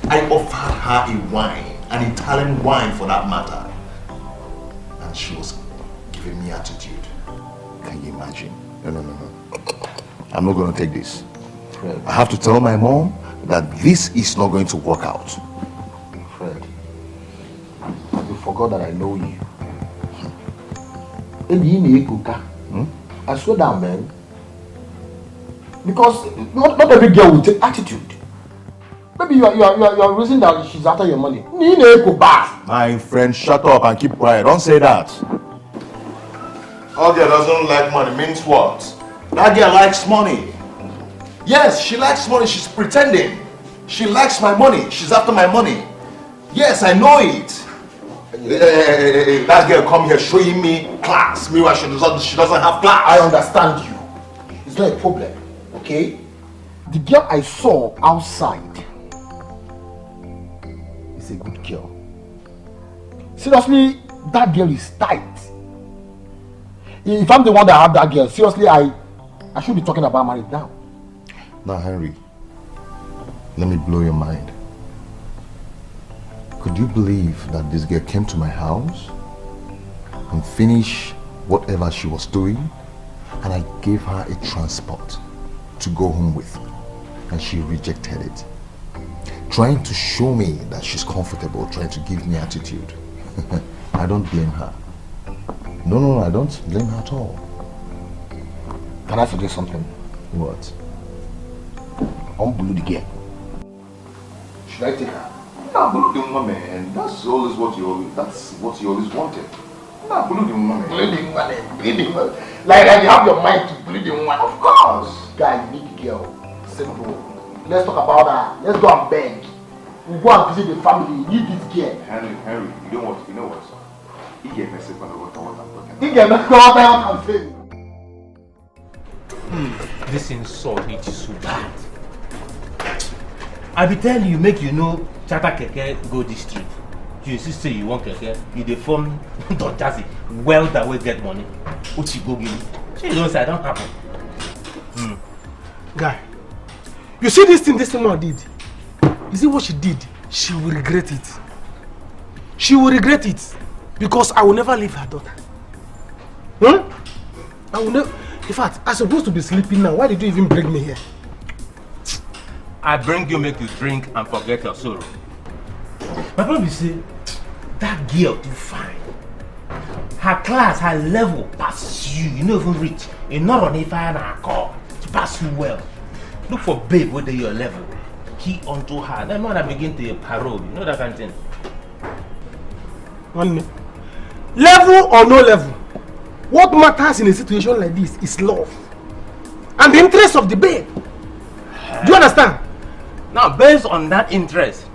I offered her a wine, an Italian wine for that matter. And she was giving me attitude. Can you imagine? No. I'm not going to take this. I have to tell my mom that this is not going to work out. Fred, you forgot that I know you. I swear down, man. Because not every girl will take attitude. Maybe you are reason that she's after your money. My friend, shut up and keep quiet. Don't say that. All girl doesn't like money means what? That girl likes money. Yes, she likes money. She's pretending. She likes my money. She's after my money. Yes, I know it. That girl come here showing me class. Meanwhile, she doesn't have class. I understand you. It's not a problem, okay? The girl I saw outside is a good girl. Seriously, that girl is tight. If I'm the one that have that girl, seriously, I should be talking about marriage now. Now, Henry, let me blow your mind. Could you believe that this girl came to my house and finished whatever she was doing, and I gave her a transport to go home with, and she rejected it, trying to show me that she's comfortable, trying to give me attitude. I don't blame her. No, I don't blame her at all. Can I suggest something? What? Unbulu the girl. Should I take her? Nah, Bulu the woman, man. That's always what you always wanted. Nah, Bulu the woman, man. Bulu the woman. Like you have your mind to Bulu the woman. Of course. Guy, you need the girl. Simple. Let's talk about her. Let's go and beg. We'll go and visit the family. You need this girl. Henry, you know what? He gave me a second of what I'm talking about. He gave me what I'm saying. This insult is so bad. I be telling you, make you know charter keke go this street. You insist say you want keke, you dey form Don Jazzy, well that way get money. What you go give me? She don't say I don't happen. Guy, you see this thing this woman did? You see what she did? She will regret it. She will regret it. Because I will never leave her daughter. I will never. In fact, I'm supposed to be sleeping now. Why did you even bring me here? I bring you, make you drink and forget your sorrow. My problem is say, that girl too fine. Her class, her level pass you. You know even reach. You not on a fire and a call to pass you well. Look for babe whether your level. key onto her. Then man, I begin to parole. You know that kind of thing. One level or no level, what matters in a situation like this is love and the interest of the babe. Do you understand? Now, based on that interest,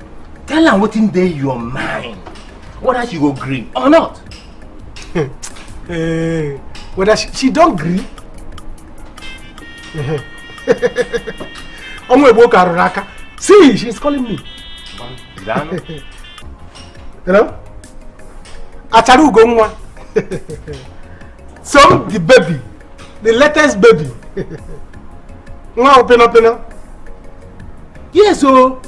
tell her what's in your mind. Whether she will agree or not. Whether she don't agree. See, she's calling me. Hello? Acharu Gongwa. Some the baby. The latest baby. Open up. Yes, oh.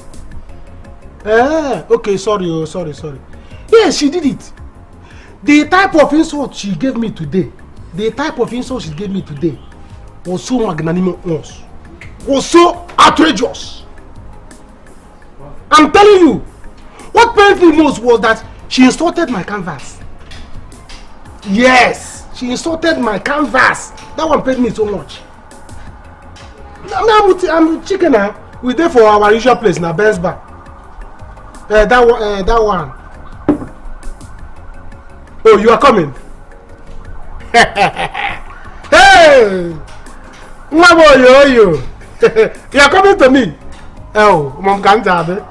Okay, sorry. Yes, she did it. The type of insult she gave me today was so magnanimous, was so outrageous. I'm telling you, what pained me most was that she insulted my canvas. Yes, she insulted my canvas. That one pained me so much. I'm chicken now. We're there for our usual place now, Ben's Bar. That one. Oh, you are coming. Hey! You are coming to me. Oh, Mom can't have it.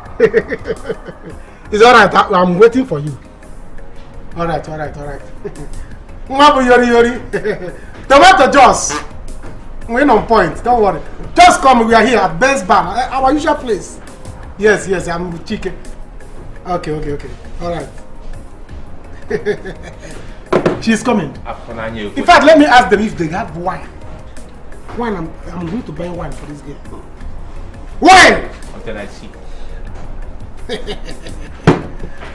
It's alright, I'm waiting for you. Alright. Yori. Tomato Joss. We're on point, don't worry. Just come, we are here at Ben's Bar, our usual place. Yes, I'm with chicken. Okay. Alright. She's coming. In fact, let me ask them if they have wine. I'm going to buy wine for this girl. Wine! Until I see.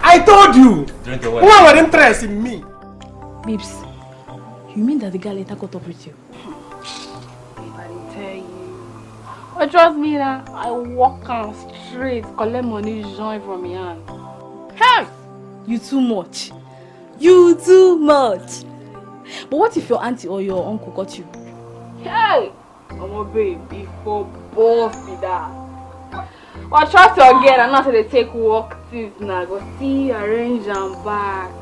I told you! Drink Who are interested in me? Babes, you mean that the guy later caught up with you? I didn't tell you. But trust me now, I walk on straight, collect money, join from your hand. Hey! You too much. But what if your auntie or your uncle got you? Hey! I'm a baby for both with that. Well, trust you again, and not they take work things now. Go see, arrange and back.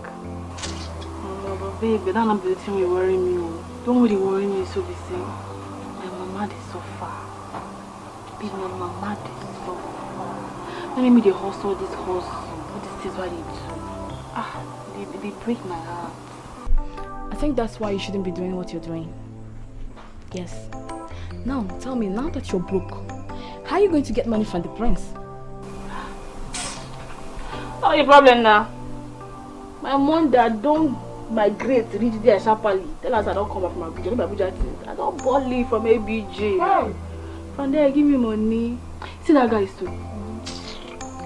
Oh, but baby, that not be the thing you worry me. Don't really worry me so be saying. My mama is so far. Baby, my mama is so far. Let me the hustle this hustle. What is why they do? They break my heart. I think that's why you shouldn't be doing what you're doing. Yes. Now, tell me, now that you're broke, how are you going to get money from the prince? What's your problem now? My mom that don't migrate reach there sharply. Tell us I don't come back from Abuja. I don't born from ABJ. Hey. From there, give me money. See that guy too.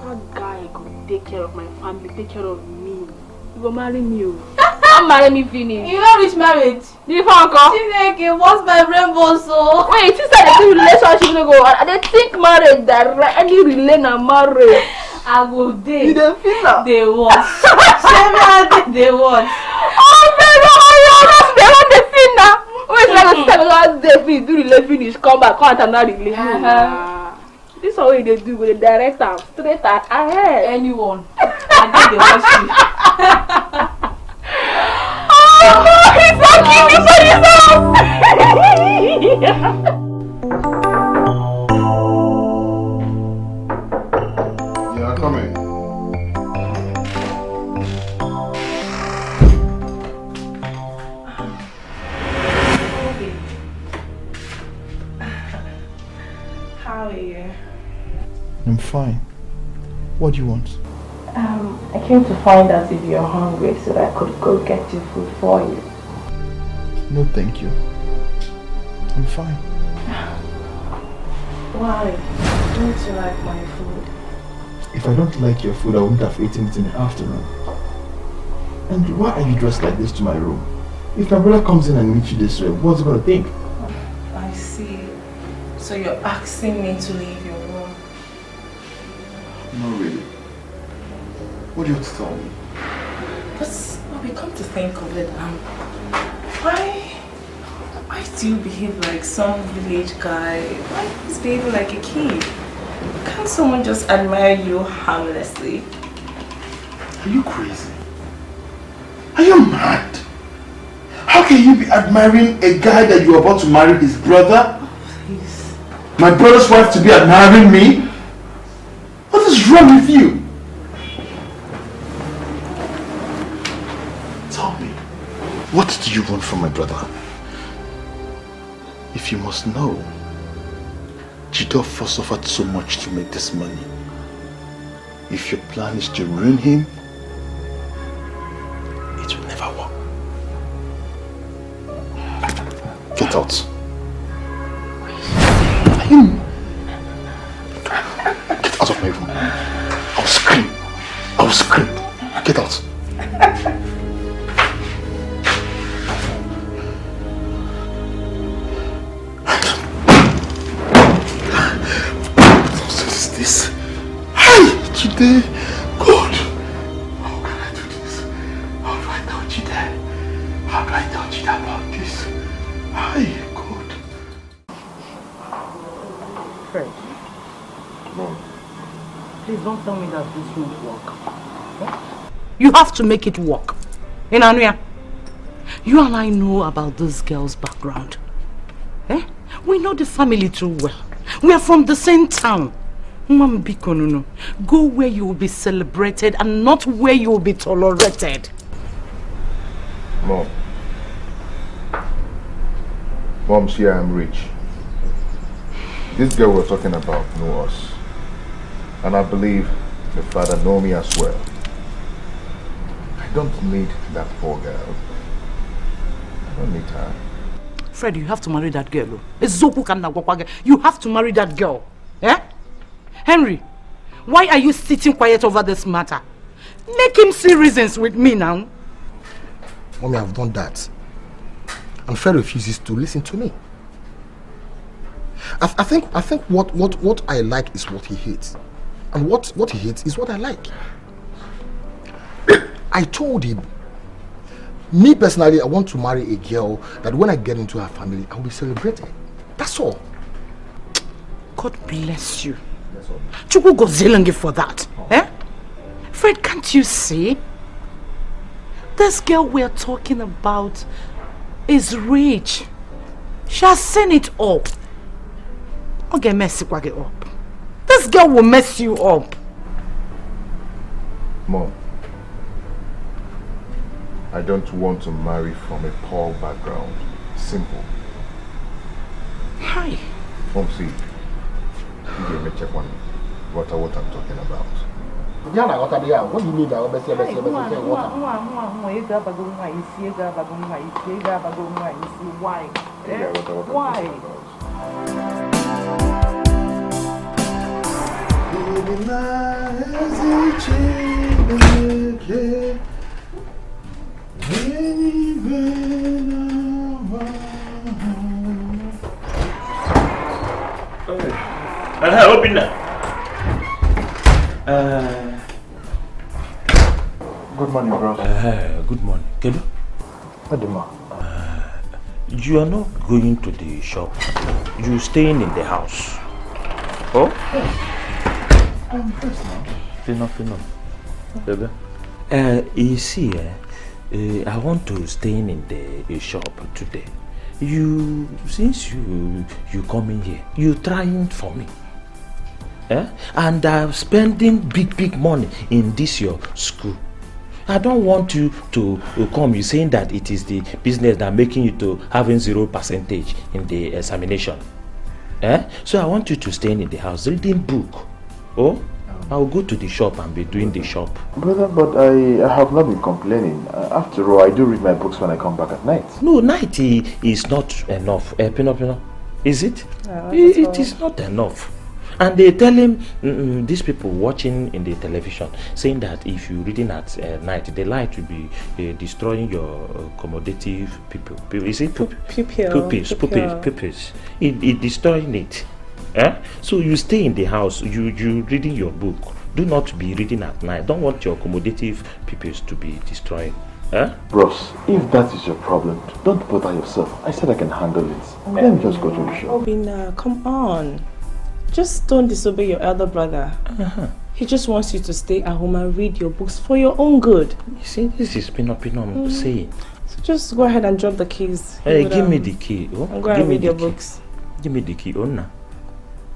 That guy could take care of my family, take care of me. He will marry me. Don't marry me finish. You don't reach marriage. Did you find uncle? Chineke, what's my rainbow so? Wait, since I think relationship no go. I think marriage that any relation and marriage. I go date. You don't feel that? They want. They want. Oh baby, that's the one they feel now. Wait, like they do relate finish, come back, come and not relate. This is how they do with the director, straight ahead. Anyone. I think they watch you. Oh, he's so cute for yourself! Yeah, come in. How are you? I'm fine. What do you want? I came to find out if you're hungry so that I could go get you food for you. No, thank you. I'm fine. Why? Don't you like my food? If I don't like your food, I wouldn't have eaten it in the afternoon. And why are you dressed like this to my room? If my brother comes in and meets you this way, what's he going to think? I see. So you're asking me to leave your room? No, really. What do you have to tell me? But we come to think of it, why do you behave like some village guy? Why is behaving like a kid? Can't someone just admire you harmlessly? Are you crazy? Are you mad? How can you be admiring a guy that you're about to marry his brother? Please. My brother's wife to be admiring me? What is wrong with you? Tell me, what do you want from my brother? If you must know, Jidoff suffered so much to make this money. If your plan is to ruin him, it will never work. Get out. Get out of my room. I will scream. I will scream. Get out. What is this? Hi, Jide. God. How can I do this? How do I tell Jide? How do I tell Jide about this? Hi, God. Fred. Mom. Please don't tell me that this won't work. Eh? You have to make it work. Anuya, you and I know about this girl's background. Eh? We know the family too well. We are from the same town. Go where you will be celebrated and not where you will be tolerated. Mom. Mom, see, I am rich. This girl we're talking about knows us. And I believe the father knows me as well. I don't need that poor girl. I don't need her. Fred, you have to marry that girl. You have to marry that girl. Eh? Henry, why are you sitting quiet over this matter? Make him see reasons with me now. Mommy, I've done that. And Fred refuses to listen to me. I think what I like is what he hates. And what he hates is what I like. I told him, me personally, I want to marry a girl that when I get into her family, I will be celebrated. That's all. God bless you. Chuku go zelengi for that. Eh? Fred, can't you see? This girl we're talking about is rich. She has seen it up. Okay, mess it up. This girl will mess you up. Mom, I don't want to marry from a poor background. Simple. Hi. Mom, see, you gave me check one. What I'm talking about. What do you mean by water? Why? Open that. Good morning, bro. Good morning. Kedu? You are not going to the shop. You staying in the house. Oh? I'm first now. Baby. You see, I want to stay in the shop today. Since you coming here, you trying for me. And I'm spending big money in this your school. I don't want you to come. You saying that it is the business that making you to having 0% in the examination. So I want you to stay in the house reading book. Oh, I'll go to the shop and be doing the shop. Brother, but I have not been complaining. After all, I do read my books when I come back at night. No, night is not enough. Is it? No, it is not enough. And they tell him, these people watching in the television, saying that if you're reading at night, the light will be destroying your accommodative people. Is it pupils? It destroying it. So you stay in the house, you reading your book. Do not be reading at night. Don't want your accommodative pupils to be destroyed. Bros, if that is your problem, don't bother yourself. I said I can handle it. Let me just go to the shop. Obina, come on. Just don't disobey your elder brother. He just wants you to stay at home and read your books for your own good. You see, this is Pinopino saying. So just go ahead and drop the keys. Hey, give me the key. Oh, and go and read your books. Give me the key, Onna.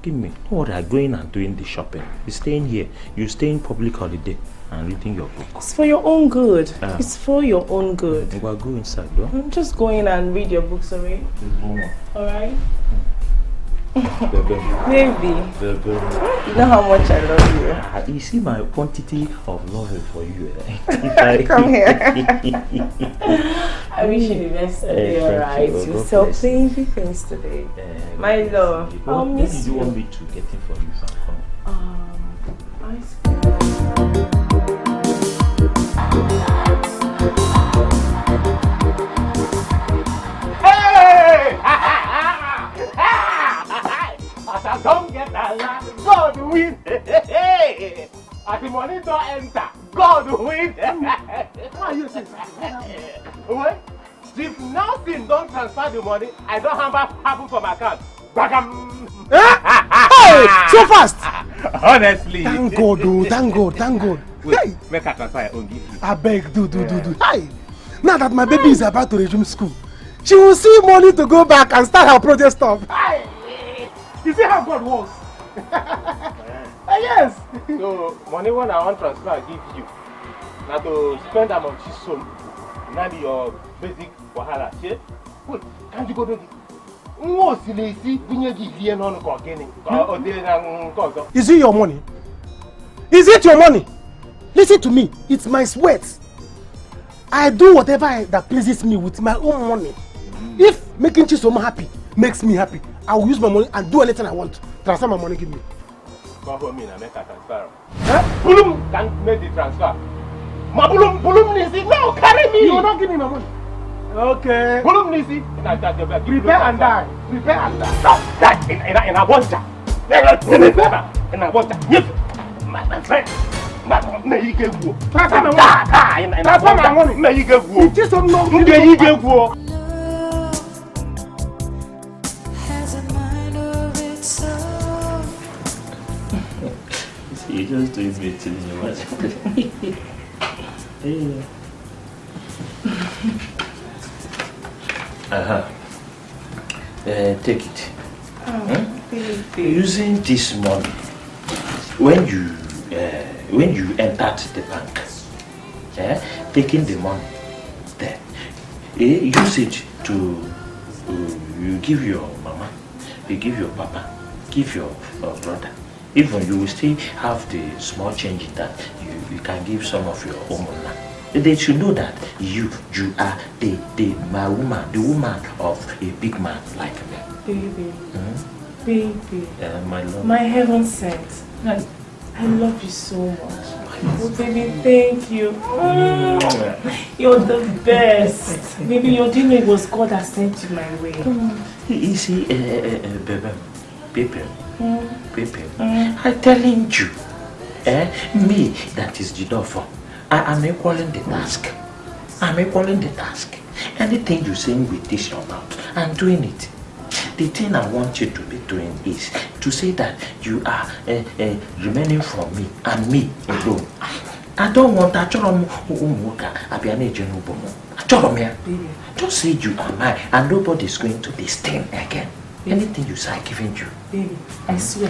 Give me. What are going and doing the shopping? You're staying here. You stay in public holiday and reading your book. It's for your own good. It's for your own good. We'll go inside, though. Just go in and read your books, alright? Alright? Baby. Baby. You know how much I love you. You see my quantity of love for you. Come here. I wish you the best today, alright? You sell plenty things today. My love. I'll miss you. What do you want me to get in for you, Sam? Ice Don't get that land, God win. As the money don't enter, God win. Why are you saying that? What? If nothing don't transfer the money, I don't have happen for my account. Hey, so fast! Honestly. Thank God, oh, thank God, thank God. Wait, Hey, make a transfer your own gift. I beg, do. Hey, now that my baby is about to resume school, she will see money to go back and start her project stuff. Hey, you see how God works? Yes. So money when I want transfer, I give you. Now to spend them on Chisom, now your basic wahala. Wait, can't you go do this? Is it your money? Is it your money? Listen to me, it's my sweat. I do whatever that pleases me with my own money. If making Chisom happy makes me happy, I will use my money and do anything I want. Transfer my money, give me. Come for me and make a transfer. Bulum can't make the transfer. Ma Bulum Nisi, no, carry me. You will not give me my money. Okay. Bulum Nisi, prepare and die. Prepare and die. No, that in a water. In a water. Yes, my friend. May you give you. Transfer my money. May you give you. It is some no. May you give you. You just doing me too much. Take it. Using this money, when you entered the bank, taking the money there, use it to you give your mama, you give your papa, give your brother. Even you will still have the small change that you can give some of your own money. They should know that you are the woman of a big man like me. Baby. Baby. My love. My heaven sent. I love you so much. Oh, baby, thank you. You're the best. Baby, you didn't know it was God that sent you my way. You see, baby. I'm telling you, me that is the door. I am equaling the task. Anything you say with this your mouth, I'm doing it. The thing I want you to be doing is to say that you are remaining from me and me alone. I don't want that. Just say you are mine and nobody's going to this thing again. Anything you say, I'm giving you. Baby, I swear.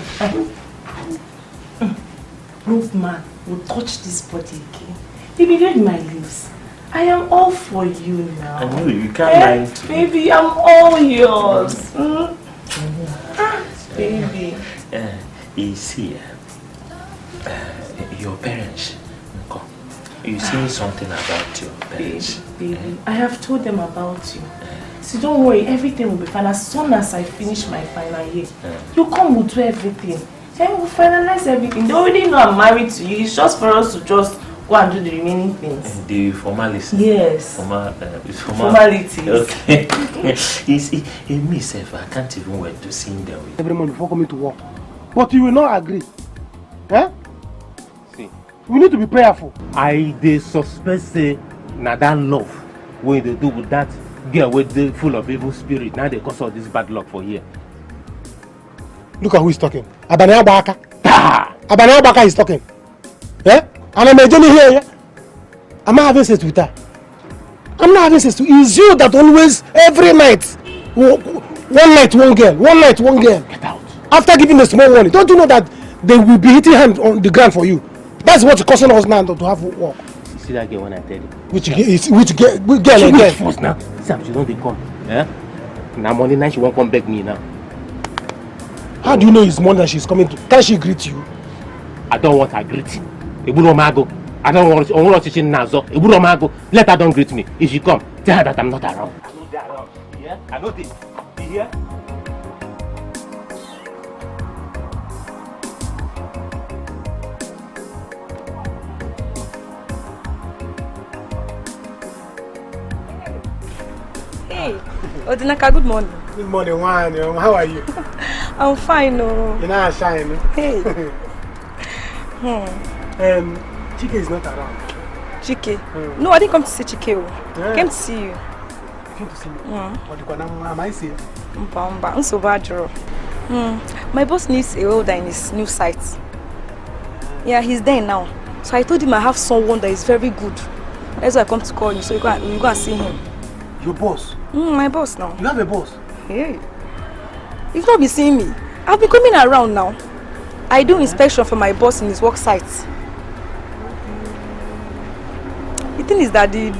No man will touch this body again. Baby, read my lips. I am all for you now. I know you can't lie to me. Baby, I'm all yours. Baby. You see, your parents. You say something about your parents. Baby, I have told them about you. So don't worry, everything will be fine. As soon as I finish my final year, you come, we'll do everything. And we'll finalize everything. They already know I'm married to you. It's just for us to just go and do the remaining things. The formalities. Yes. Formalities. Okay. You see, in myself, I can't even wait to see them. Every morning before coming to work. But you will not agree. Eh? See. We need to be prayerful. I suspect say na that love what they do with that girl with the full of evil spirit. Now they cause all this bad luck for here. Look at who is talking. Abane Abaka. Abane Abaka is talking. Yeah? And I'm a Jenny here. Yeah? I'm not having sex with her. I'm not having sex with her. It's you that always, every night, one night, one girl. One night, one girl. Get out. After giving the small money, don't you know that they will be hitting hand on the ground for you? That's what's causing us now to have work. You see that girl when I tell you? Which girl again? First now. Sam, she don't dey come. Yeah? Now Monday night she won't come beg me now. How do you know it's Monday that she's coming to? Can she greet you? I don't want her greeting. I don't want to teach Nazo. Let her don't greet me. If she come, tell her that I'm not around. I'm not around. Yeah? I know this. You hear? Hey, Odinaka, good morning. Good morning, Juan. How are you? I'm fine, no. You're not shy, no? Hey. Chike is not around. Chike? No, I didn't come to see Chike. I came to see you. You came to see me? What am I saying? I'm so bad, my boss needs a welder in his new site. Yeah, he's there now. So I told him I have someone that is very good. That's why I come to call you, so you go and see him. Your boss? My boss now. You have a boss? Hey. You've not been seeing me. I've been coming around now. I do inspection for my boss in his work site. The thing is that the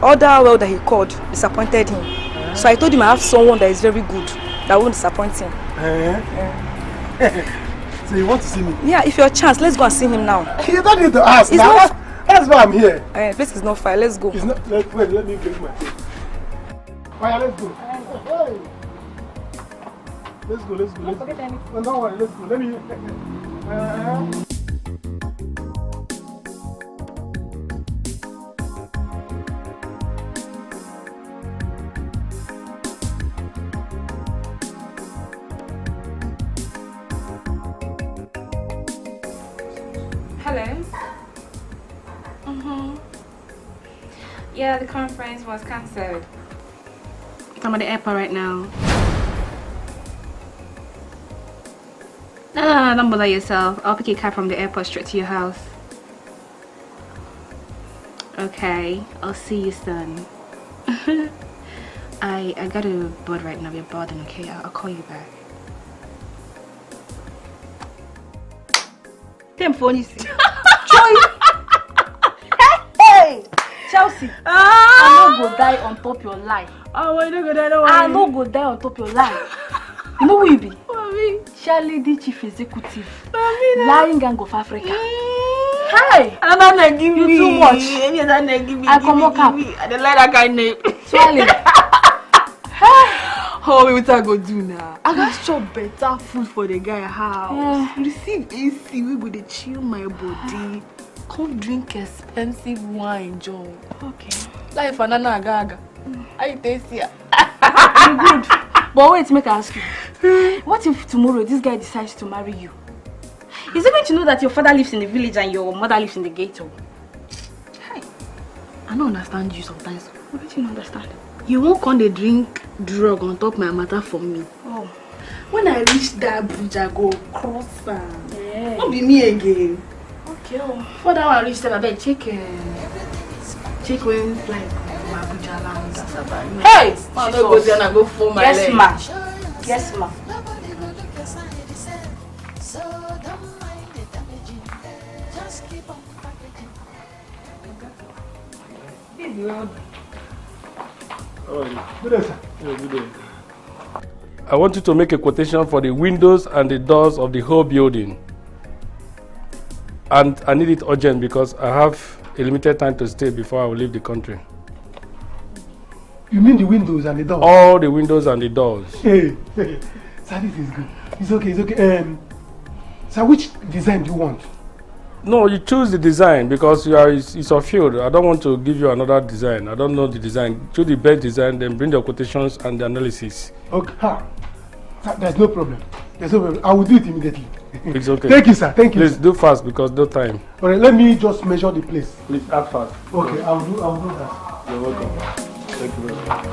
other welder he called disappointed him. So I told him I have someone that is very good that won't disappoint him. So you want to see me? Yeah, if you're a chance, let's go and see him now. You don't need to ask. It's now. not... That's why I'm here. Place is not far. Let's go. It's not. Wait, let me break my face. Oh yeah, let's go. Hey. Let's go. Let's go. Don't forget anything. No, don't worry. Let's go. Let me. Hello. Yeah, the conference was cancelled. I'm at the airport right now. No, don't bother yourself. I'll pick a cab from the airport straight to your house. Okay, I'll see you soon. I got a board right now. We're boarding, okay? I'll call you back. Damn phone is Hey! Chelsea, I no go die on top your life. Oh, I no go die, don't I no go die on top your life. You know who you be? Mommy. Charlie, the chief executive. Mommy, Lying Gang of Africa. Hey! I don't know, give you me. too much. I come up. I don't like that kind of name. Charlie. Oh, what I go do now? I got chop better food for the guy house. Receive AC, we go to chill my body. Come drink expensive wine, Joe. Okay. Like banana gaga. I taste it. Good. But wait, make I ask you. What if tomorrow this guy decides to marry you? Is he going to know that your father lives in the village and your mother lives in the ghetto? Hey, I don't understand you sometimes. What do you not understand? You won't come to drink drug on top my matter for me. Oh. When I reach that bridge, I go cross and not be me again. Okay. For that one, I reach them, I bet check when flight from Abuja land. Hey! I don't go there and I go for my leg. Yes, ma. Yes, ma. Good day, sir. Yeah, good day. I want you to make a quotation for the windows and the doors of the whole building. And I need it urgent because I have a limited time to stay before I will leave the country. You mean the windows and the doors? All the windows and the doors. Hey. Sir, this is good. It's okay. Sir, which design do you want? No, you choose the design because it's your field. I don't want to give you another design. I don't know the design. Choose the best design, then bring the quotations and the analysis. Okay. Sir, there's no problem. I will do it immediately. It's okay. Thank you, sir. Thank you. Please do fast because no time. All right, let me just measure the place. Please act fast. Okay, I'll do that. You're welcome. Thank you very much.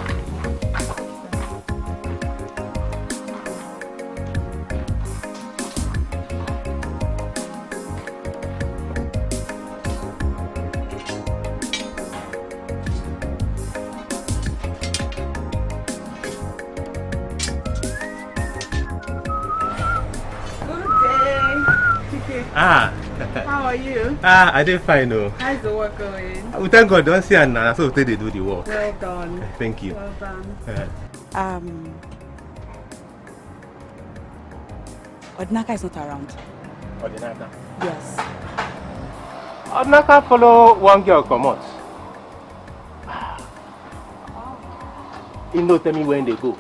Ah. How are you? Ah, I did fine though. How's the work going? We thank God, don't see Anna, so they do the work. Well done. Thank you. Well done. Odinaka is not around. Odinaka? Yes. Odinaka follow one girl come out. He no tell me when they go.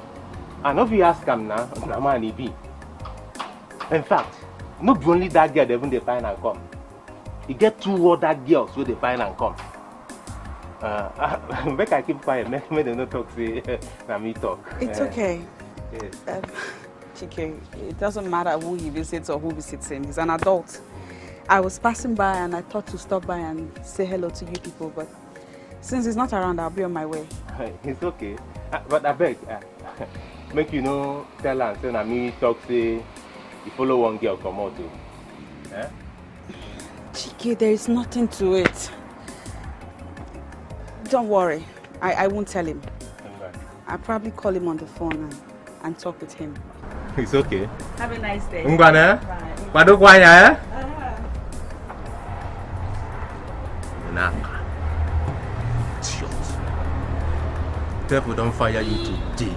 And if you ask him now, Nama and he be. In fact, not only that girl, even they find and come. You get 2 other girls who they find and come. Make I keep quiet, make them not talk, say, me talk. It's okay. Yes. Chike, it doesn't matter who he visits or who visits him. He's an adult. I was passing by and I thought to stop by and say hello to you people, but since he's not around, I'll be on my way. It's okay. But I beg, make you know, tell her, say, me talk, say, you follow one girl come out too. Eh? Chike, there is nothing to it. Don't worry, I won't tell him. Okay. I'll probably call him on the phone and talk with him. It's okay. Have a nice day. Bye. Padu kwanya, eh? Naka. Idiot. Devil don't fire you today.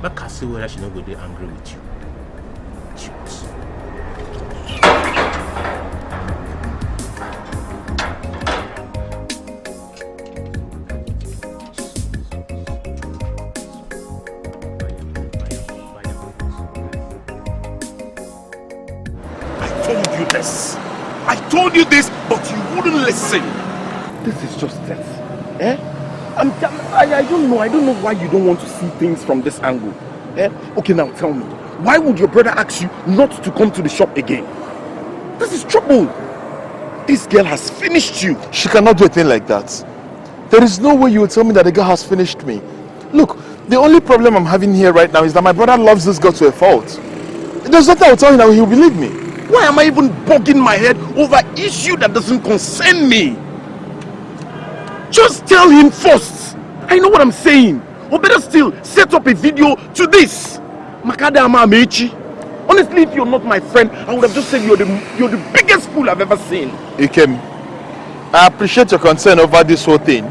But I see whether she not go there angry with you. Idiot. I told you this, but you wouldn't listen. This is just it. Eh? I don't know. I don't know why you don't want to see things from this angle. Eh? Okay, now tell me. Why would your brother ask you not to come to the shop again? This is trouble. This girl has finished you. She cannot do a thing like that. There is no way you will tell me that the girl has finished me. Look, the only problem I'm having here right now is that my brother loves this girl to a fault. There's nothing I will tell him that he'll believe me. Why am I even bugging my head over issue that doesn't concern me? Just tell him first. I know what I'm saying. Or better still, set up a video to this. Makadama Amechi. Honestly, if you're not my friend, I would have just said you're the biggest fool I've ever seen. Ikem, I appreciate your concern over this whole thing.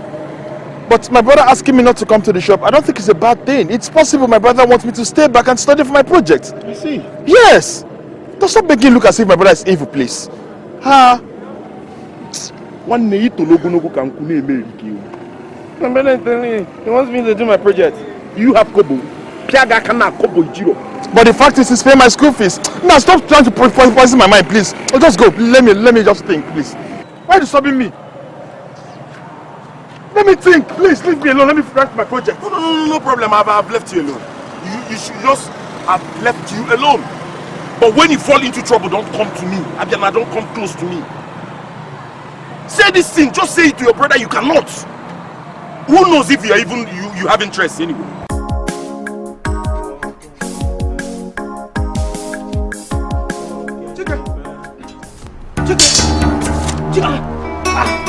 But my brother asking me not to come to the shop, I don't think it's a bad thing. It's possible my brother wants me to stay back and study for my project. I see. Yes. Don't stop making it look as if my brother is evil, please. Ha! One day to Logonogo can kill. My brother is telling me he wants me to do my project. You have Kobo. Piaga cannot Kobo Jiro. But the fact is, he's paying my school fees. Now stop trying to poison my mind, please. Oh, just go. Let me just think, please. Why are you stopping me? Let me think. Please leave me alone. Let me finish my project. No problem. I've left you alone. You should just have left you alone. But when you fall into trouble, don't come to me. Abiana, don't come close to me. Say this thing. Just say it to your brother. You cannot. Who knows if you have interest anyway?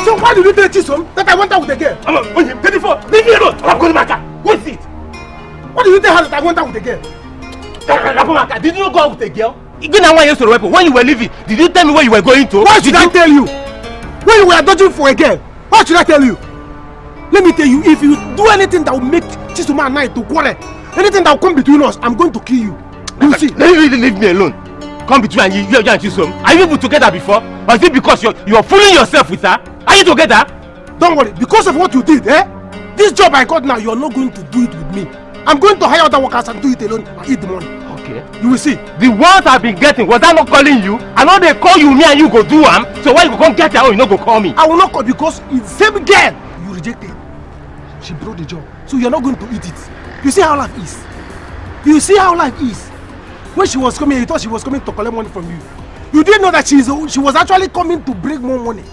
So why did you tell Chisom that I went out with a girl? I'm on him. 34. Leave me alone. I'm going to Maka. What's it? Why did you tell her that I went out with a girl? Did you go out with a girl? When you were leaving, did you tell me where you were going to? Why should I tell you? When you were dodging for a girl, why should I tell you? Let me tell you, if you do anything that will make Chisom and I to quarrel, anything that will come between us, I'm going to kill you. You see? Leave me alone. Come between you and Chisom. Are you people together before? Or is it because you're fooling yourself with her? Are you together? Don't worry, because of what you did, this job I got now, you're not going to do it with me. I'm going to hire other workers and do it alone and eat the money. Okay. You will see. The ones I've been getting, was I not calling you? I know they call you, me and you go do them. So why you go come get her, you not go call me? I will not call because it's the same girl you rejected. She brought the job. So you're not going to eat it. You see how life is. You see how life is. When she was coming, you thought she was coming to collect money from you. You didn't know that she was actually coming to bring more money.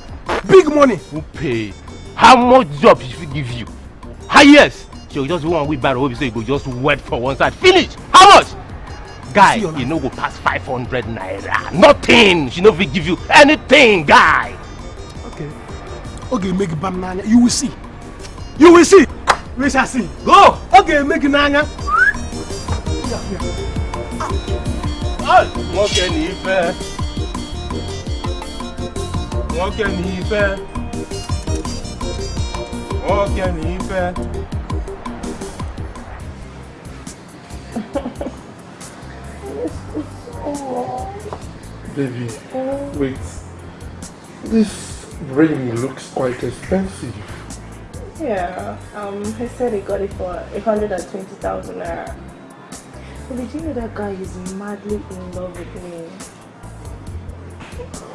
Big money. Who pay? How much job she should give you? Yes. So you just want we borrow, so you go just wait for one side. Finish. How much? Guy, you know go past 500 naira. Nothing. She no will give you anything, guy. Okay, make banana. You will see. You will see. We shall see. Go. Okay, make nanya. Okay, What can he fẹ́? What can he fẹ́? Baby, wait. This ring looks quite expensive. Yeah, he said he got it for 120,000 naira. But did you know that guy is madly in love with me?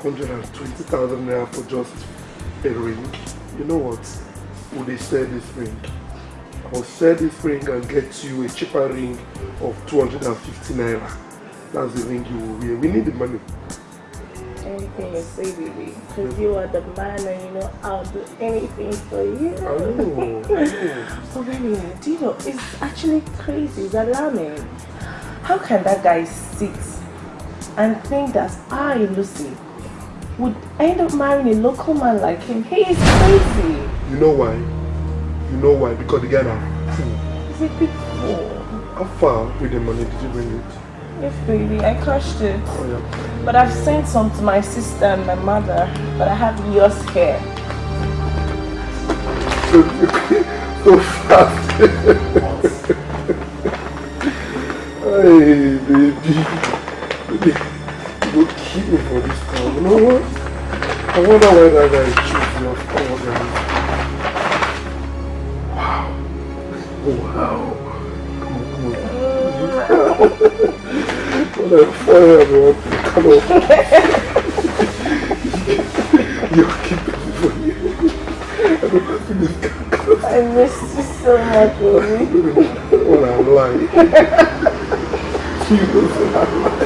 120,000 naira for just a ring. You know what? Would they sell this ring? I'll sell this ring and get you a cheaper ring of 250 naira. That's the ring you will wear. We need the money. Anything you say, baby. Because you are the man and you know I'll do anything for you. I know. Oh, baby, do you know, it's actually crazy. It's alarming. How can that guy sit and think that I, Lucy, would end up marrying a local man like him? He is crazy. You know why? You know why? Because the guy now. He's a big fool. How far with the money did you bring it? Yes, baby, I crushed it. Oh, yeah. But I've sent some to my sister and my mother. But I have yours here. So fast. Hey, baby. Baby, you will keep me for this time. You know what? I wonder why that guy chose me of all guys. Wow. Wow. What a fire, man. Come on. You'll keep it for you. I missed you so much, baby. When I'm lying. You know that I'm lying.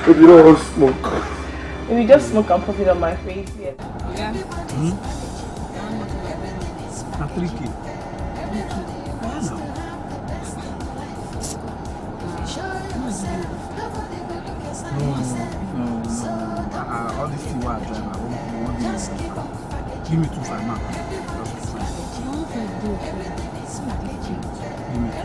But you don't want to smoke. If you just smoke and put it on my face, yeah. Yeah. A 3K. No. All this thing what I drive, I won't give me 2.5 now. Give me 2.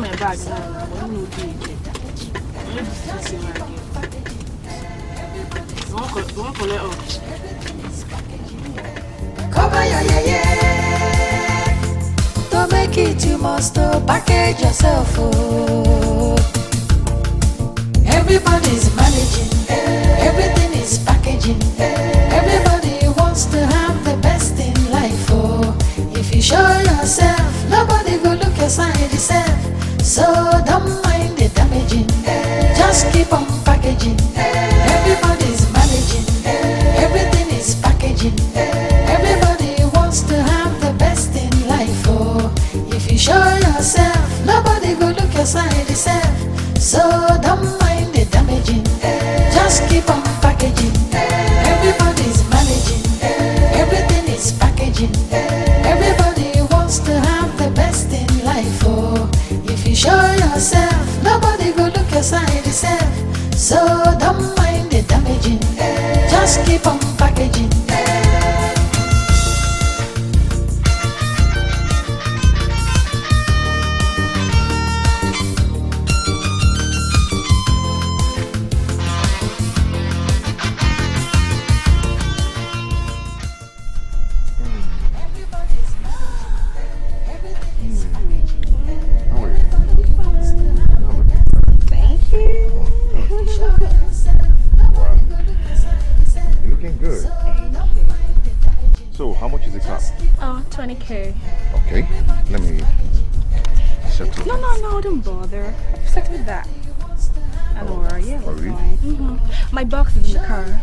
My bag now, I don't know do it. Don't collect up. Cover your to make it, you must package yourself. Oh. Everybody's managing, everything is packaging. Everybody wants to have the best in life. Oh. If you show yourself, nobody will look your side yourself. So don't mind the damaging, just keep on packaging. Everybody's managing, everything is packaging. Everybody wants to have the best in life. Oh, if you show yourself, nobody will look your side yourself. So don't mind the damaging, just keep on packaging. Everybody's managing, everything is packaging. Everybody wants to have the best in life. Oh, if you show yourself, nobody will look your side yourself. So don't mind the damaging, just keep on packaging. So, how much is the car? Oh, 20K. Okay, let me settle. No, don't bother. I've settled with that. I don't worry. Yeah, Oh, really? My box is in the car.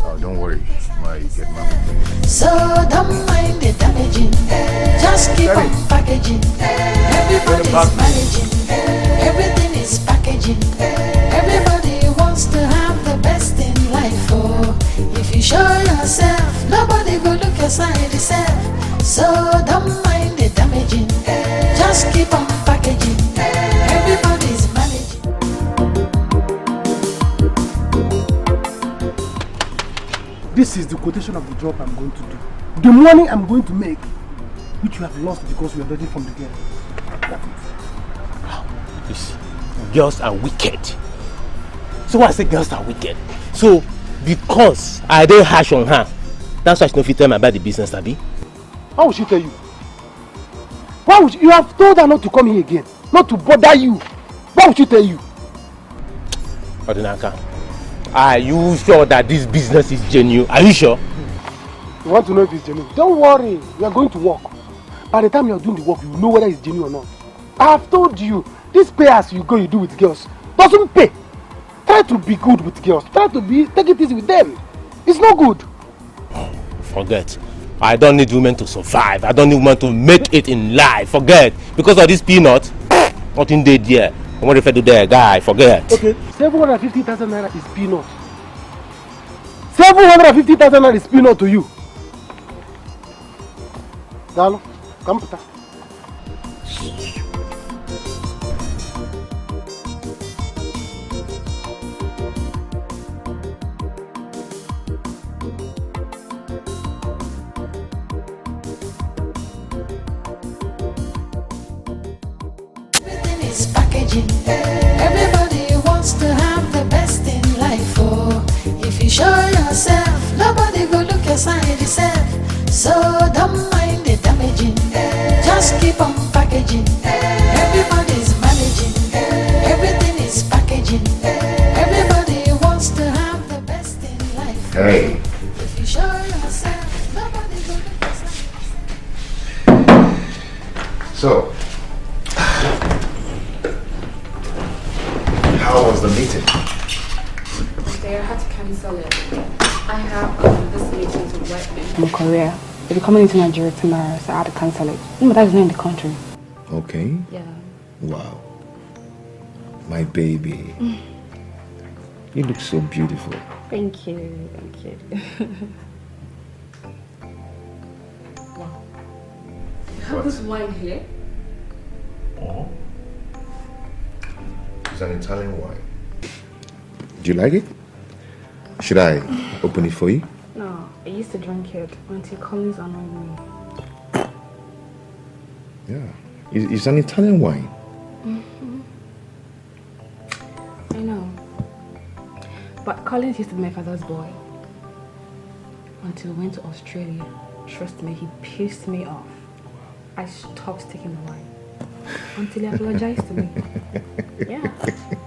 Oh, don't worry. My get my So don't mind the damaging, just keep on packaging. Everybody's managing, everything is packaging. Everybody wants to have the best in life. Oh, if you show yourself, nobody will look your side yourself. So don't mind the damaging, just keep on packaging. Everybody's managing. This is the quotation of the job I'm going to do. The money I'm going to make which you have lost because you are ready from the girl. You see, girls are wicked. So why I say girls are wicked? So because I didn't harsh on her, that's why she don't fit tell me about the business, Abi. How would she tell you? Why would you have told her not to come here again, not to bother you? Why would she tell you? Odinaka, are you sure that this business is genuine? Are you sure? You want to know if it's genuine? Don't worry, we are going to work. By the time you are doing the work, you will know whether it's genuine or not. I have told you, this pay as you go you do with girls doesn't pay. Try to be good with girls. Try to take it easy with them. It's not good. Forget. I don't need women to survive. I don't need women to make it in life. Forget. Because of this peanut, nothing dead there. I want to do there, guy. Forget. Okay, 750,000 naira is peanut. 750,000 naira is peanut to you. Dalo, come put Everything is packaging. Everybody wants to have the best in life. Oh, if you show yourself, nobody go look aside yourself. So don't mind the damaging. Just keep on packaging. Everybody's managing. Everything is packaging. Everybody wants to have the best in life. Hey. If you show yourself, nobody go look aside. So, how was the meeting? Okay, I had to cancel it. I have this meeting to work in. I'm in Korea. We'll be coming into Nigeria tomorrow, so I had to cancel it. My dad is not in the country. Okay. Yeah. Wow. My baby. You look so beautiful. Thank you. Thank you. Wow. You have this wine here? Oh. It's an Italian wine. Do you like it? Should I open it for you? No, I used to drink it until Collins annoyed me. Yeah. It's an Italian wine. I know. But Collins used to be my father's boy. Until we went to Australia. Trust me, he pissed me off. I stopped taking the wine. Until he apologized to me. Yeah.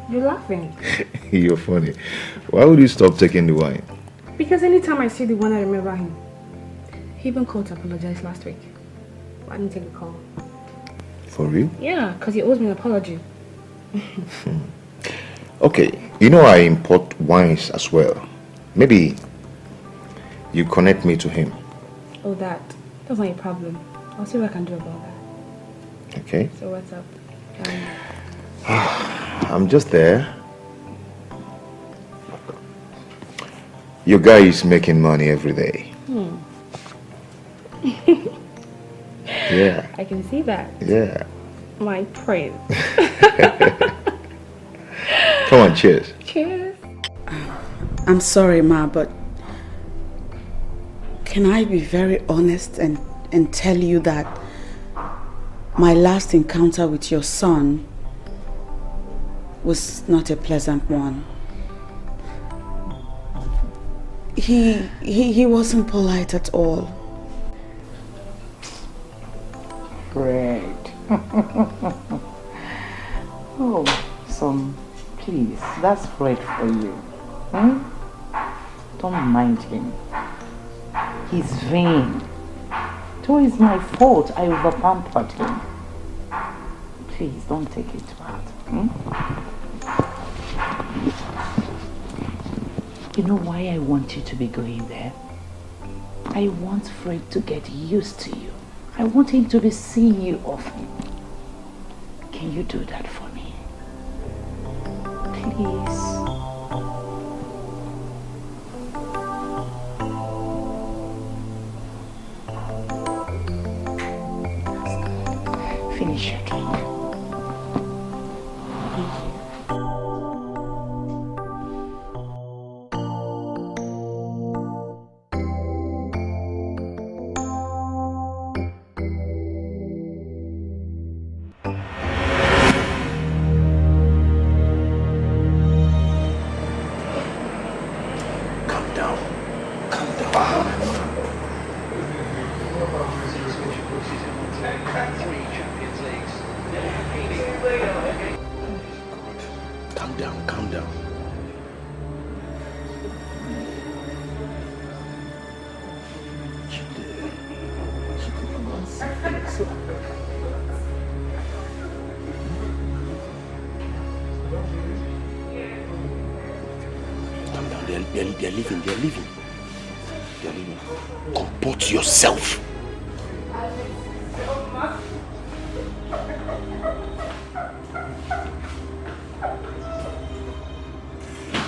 You're laughing. You're funny. Why would you stop taking the wine? Because anytime I see the one, I remember him. He even called to apologize last week. But I didn't take the call. For real? Yeah, because he owes me an apology. Okay, you know I import wines as well. Maybe you connect me to him. Oh, that's not a problem. I'll see what I can do about that. Okay? So what's up? I'm just there. Your guy is making money every day. Yeah. I can see that. Yeah. My prince. Come on, cheers. Cheers. I'm sorry, Ma, but can I be very honest and tell you that my last encounter with your son was not a pleasant one. He wasn't polite at all. Fred. Oh, son, please, that's Fred for you. Don't mind him. He's vain. It was my fault. I overpampered him. Please, don't take it bad. You know why I want you to be going there? I want Fred to get used to you. I want him to be seeing you often. Can you do that for me? Please. Finish your drink. down, calm down. Calm down, they're leaving. Comport yourself.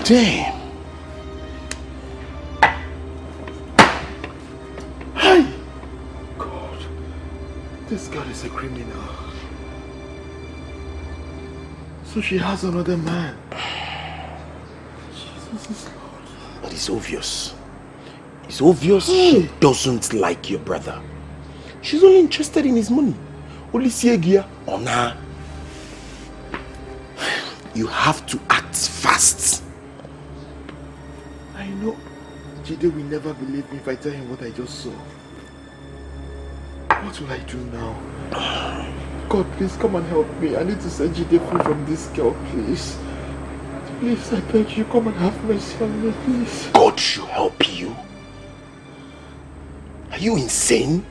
Damn. Hi. God. This girl is a criminal. So she has another man. Jesus Lord. But it's obvious. It's obvious she doesn't like your brother. She's only interested in his money. Only Siegia on her. You have to act fast. I know Jide will never believe me if I tell him what I just saw. What will I do now? God, please come and help me. I need to set Jide free from this girl, please. Please, I beg you, come and have mercy on me, please. God should help you. Are you insane?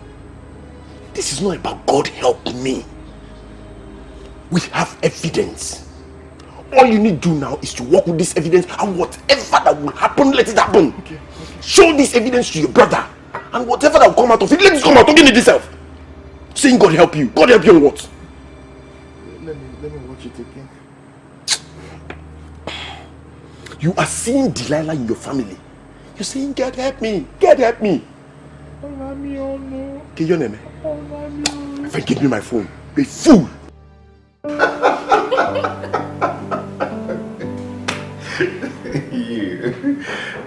This is not about God help me. We have evidence. All you need to do now is to work with this evidence, and whatever that will happen, let it happen. Okay. Show this evidence to your brother, and whatever that will come out of it, let it come out. Don't get it yourself. Saying God help you. God help you on what? Let me watch it again. You are seeing Delilah in your family. You're saying, God help me. God help me. Okay, your name? Friend, give me my phone. Be fool.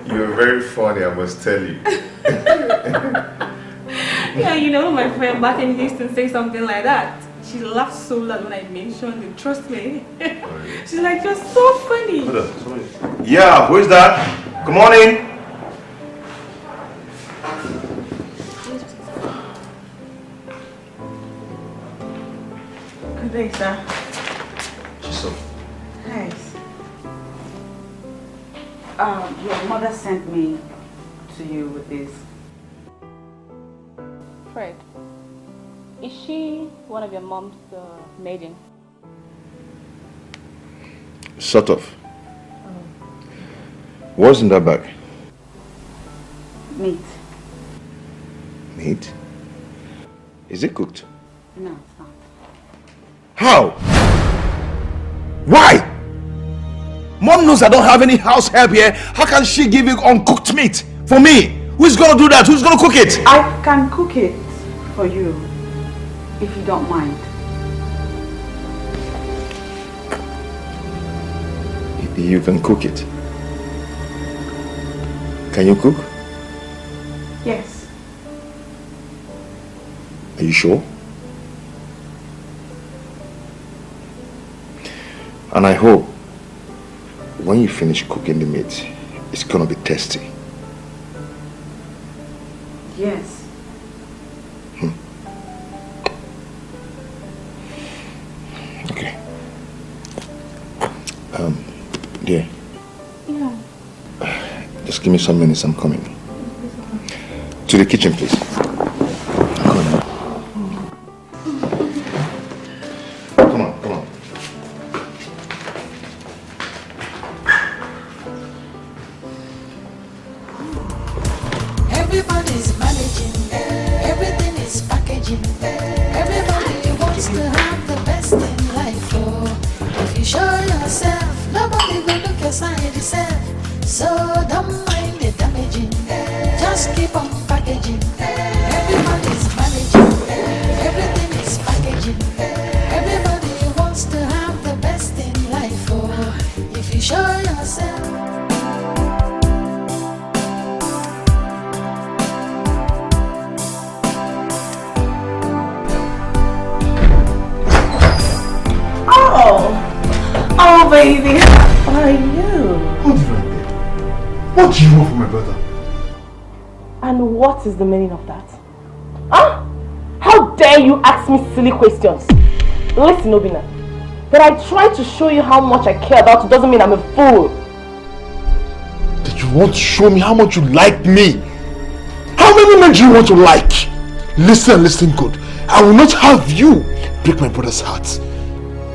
You're very funny, I must tell you. Yeah, you know, my friend back in Houston say something like that. She laughed so loud when I mentioned it. Trust me. She's like, you're so funny. Hold on. Yeah, who is that? Come on in. Good day, sir. Nice. Your mother sent me to you with this. Fred, is she one of your mom's maiden? Sort of. What's in that bag? Meat. Meat? Is it cooked? No, it's not. How? Why? Mom knows I don't have any house help here. How can she give you uncooked meat for me? Who's gonna do that? Who's gonna cook it? I can cook it for you, if you don't mind. You can cook it. Can you cook? Yes. Are you sure? And I hope when you finish cooking the meat, it's gonna be tasty. Yes. Okay. Dear. Yeah. Just give me some minutes, I'm coming. To the kitchen, please. Come on. Everybody's managing, everything is packaging. Everybody wants to have the best in life. Oh, if you show yourself, nobody will look your side yourself. So don't mind the damaging, just keep on packaging. Everybody's managing, everything is packaging. Everybody wants to have the best in life. Oh, if you show yourself. Oh, baby, how are you? Hold it right there. What do you want from my brother? And what is the meaning of that? Huh? How dare you ask me silly questions? Listen, Obina, That I try to show you how much I care about you doesn't mean I'm a fool. That you want to show me how much you like me? How many men do you want to like? Listen good. I will not have you break my brother's heart.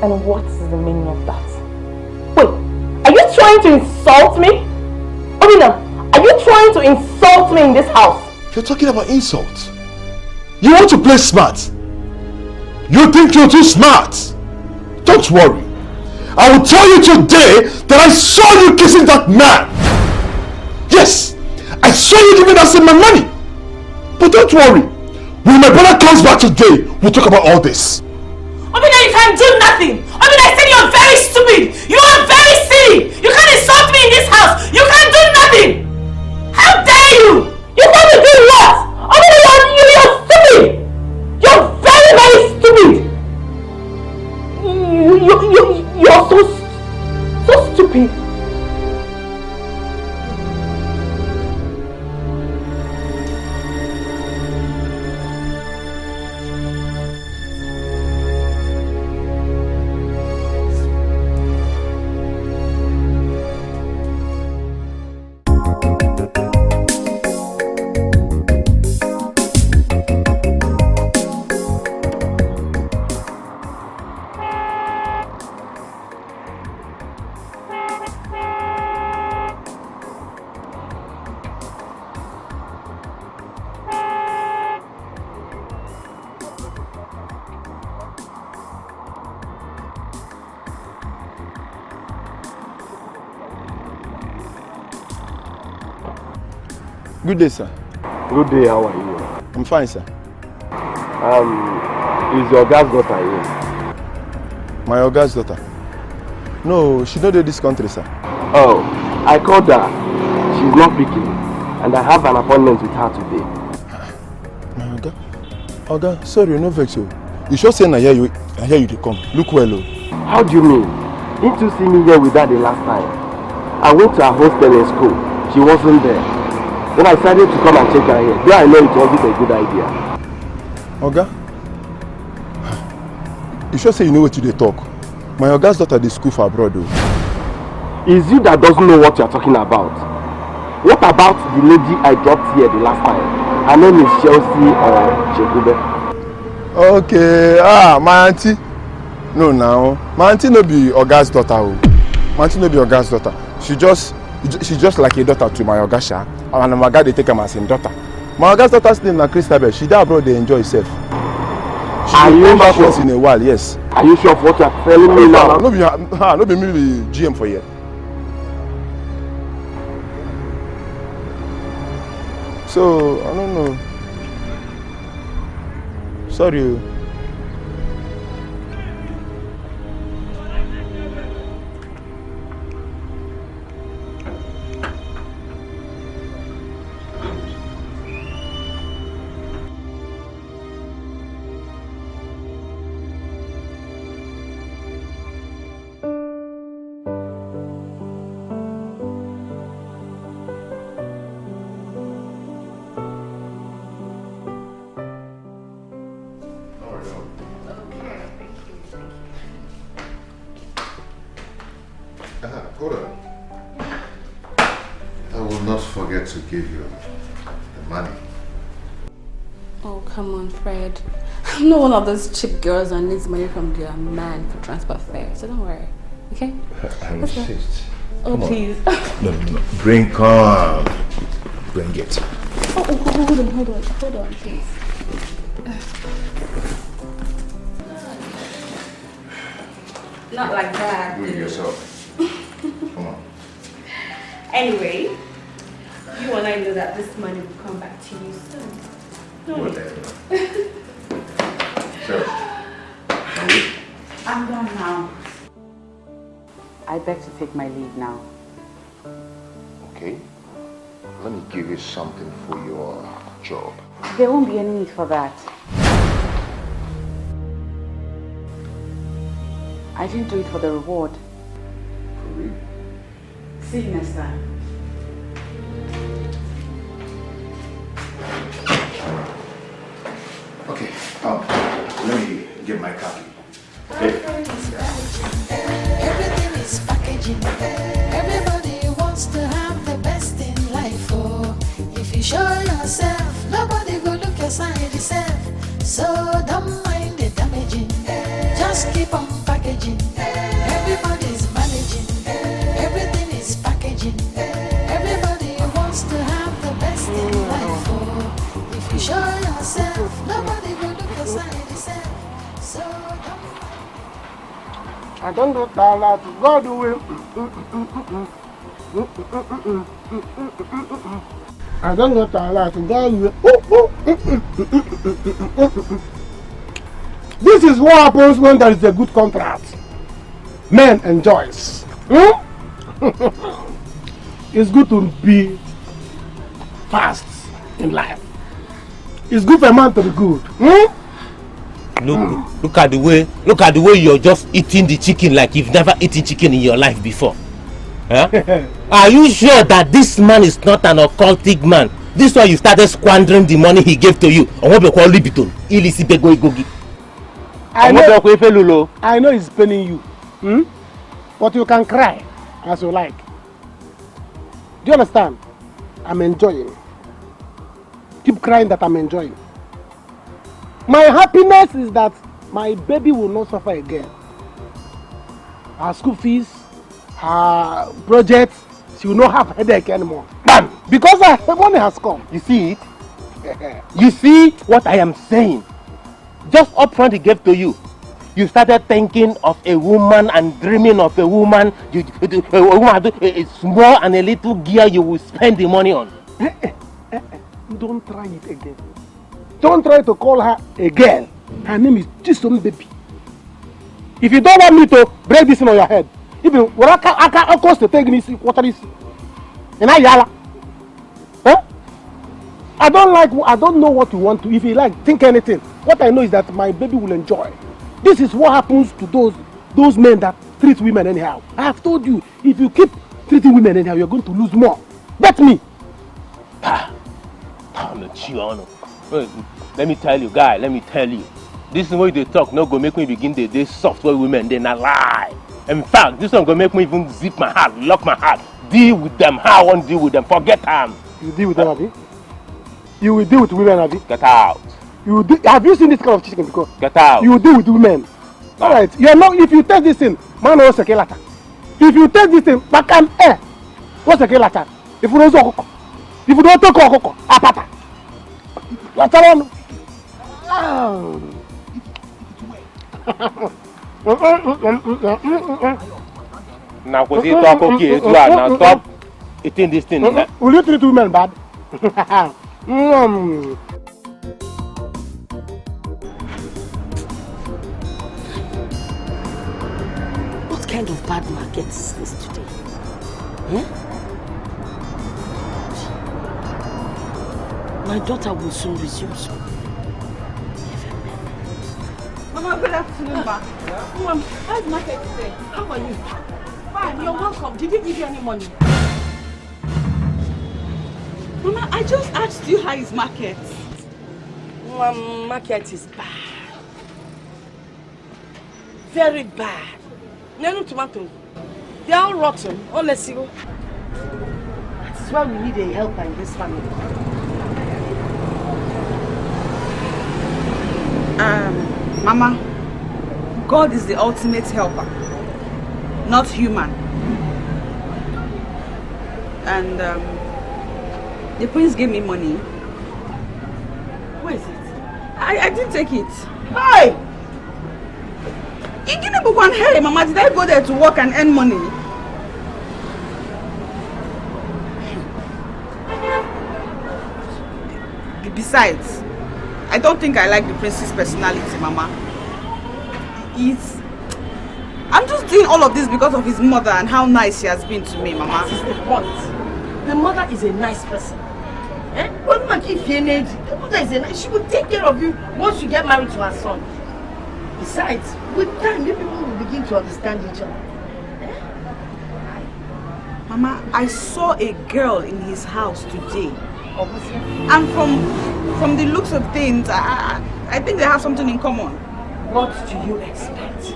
And what is the meaning of that? Wait, are you trying to insult me? Obina, are you trying to insult me in this house? You're talking about insult. You want to play smart. You think you're too smart. Don't worry. I will tell you today that I saw you kissing that man. Yes, I saw you giving that same man money. But don't worry. When my brother comes back today, we'll talk about all this. Obina, you can do nothing. Obina, I said you're very stupid. You are very silly. You can't insult me in this house. You can't do nothing. How dare you? You want to do what? Obina, you're stupid. You're very, very stupid. You're so stupid. Good day, sir. Good day, how are you? I'm fine, sir. Is your girl's daughter here? My Oga's daughter? No, she not in this country, sir. Oh, I called her. She's not picking. And I have an appointment with her today. My Oga? Oga, sorry, no vex you. You sure say I hear you they come. Look well, oh. How do you mean? Didn't you see me here with her the last time? I went to her hostel in school. She wasn't there. Then I decided to come and check her here. Though I know it wasn't a good idea. Oga? You sure say you know what you talk? My Oga's daughter at the school for abroad, though. It's you that doesn't know what you're talking about. What about the lady I dropped here the last time? Her name is Chelsea or Chekube. Okay, my auntie. No, now. My auntie no be Oga's daughter. Oh. My auntie no be Oga's daughter. She's just like a daughter to my Ogasha. And my God, they take her as a daughter. My Oga's daughter's name is Christabel. She there abroad, they enjoy herself. She will come back once in a while, yes. Are you sure of what you're telling me now? No be me be GM for you. So, I don't know. Sorry. Hold on. I will not forget to give you the money. Oh, come on, Fred. I'm not one of those cheap girls that needs money from their man for transport fare, so don't worry, okay? I insist. Oh, please. No. Bring it. Oh, hold on, please. Not like that. Do it yourself. Come on. Anyway, you and I know that this money will come back to you soon. Whatever. So, I'm done now. I beg to take my leave now. okay. Let me give you something for your job. There won't be any need for that. I didn't do it for the reward. For real? See you next time. Okay, let me get my copy. Okay? keep on packaging. Everybody's managing. Everything is packaging. Everybody wants to have the best in life. Oh, if you show yourself, nobody will look aside. So I don't know that God will. I don't know that God will. This is what happens when there is a good contract. Men enjoys. It's good to be fast in life. It's good for a man to be good. Look at the way you're just eating the chicken like you've never eaten chicken in your life before. Huh? Are you sure that this man is not an occultic man? This is why you started squandering the money he gave to you. I know it's paining you. But you can cry as you like. Do you understand? I'm enjoying. Keep crying that I'm enjoying. My happiness is that my baby will not suffer again. Her school fees, her projects, she will not have headache anymore. Bam! Because her money has come. You see it? You see what I am saying? Just up front he gave to you. You started thinking of a woman and dreaming of a woman. A small and a little girl you will spend the money on. Don't try it again. Don't try to call her a girl. Her name is Chisom Baby. If you don't want me to break this in on your head, even what I cost to take this water is and I don't know what you want to. If you like, think anything. What I know is that my baby will enjoy. This is what happens to those men that treat women anyhow. I have told you, if you keep treating women anyhow, you're going to lose more. Bet me. Let me tell you, guy, this is what they talk, no go make me begin the software women, then I lie. In fact, this one go make me even zip my heart, lock my heart, deal with them, how I want to deal with them, forget them. You deal with them, Abi? You will deal with women, Abi? Get out. Have you seen this kind of chicken before? Get out. You will deal with women. Alright, you know, if you take this thing, man knows a kelata. If you take this thing, back and air, what's a kelata? If you don't talk, apata. What's on? Now, because you talk okay, now stop eating this thing. Will you treat women bad? What kind of bad market is this today? My daughter will soon resume school. Mama, good afternoon, ma. Mom, how's market today? How are you? Fine, you're welcome. Did he give you any money? Mama, I just asked you how is market. Market is bad. Very bad. No tomatoes. They are all rotten, honestly. That is why we need a helper in this family. Mama, God is the ultimate helper, not human. And the prince gave me money. Where is it? I didn't take it. Hey! Hey, Mama, did I go there to work and earn money? Besides, I don't think I like the prince's personality, Mama. I'm just doing all of this because of his mother and how nice she has been to me, Mama. This is the point. The mother is a nice person. The mother is a nice. She will take care of you once you get married to her son. Besides, with time, you people will begin to understand each other. Mama, I saw a girl in his house today. And from the looks of things, I think they have something in common. What do you expect?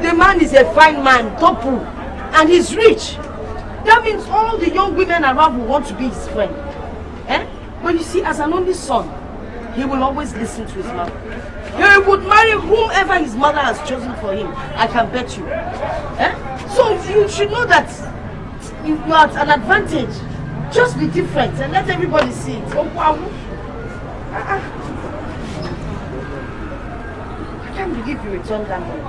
The man is a fine man, Topu, and he's rich. That means all the young women around will want to be his friend. But you see, as an only son, he will always listen to his mother. He would marry whomever his mother has chosen for him. I can bet you. Eh? So you should know that you are at an advantage. Just be different and let everybody see it. Oh, wow. I can't believe you returned that money.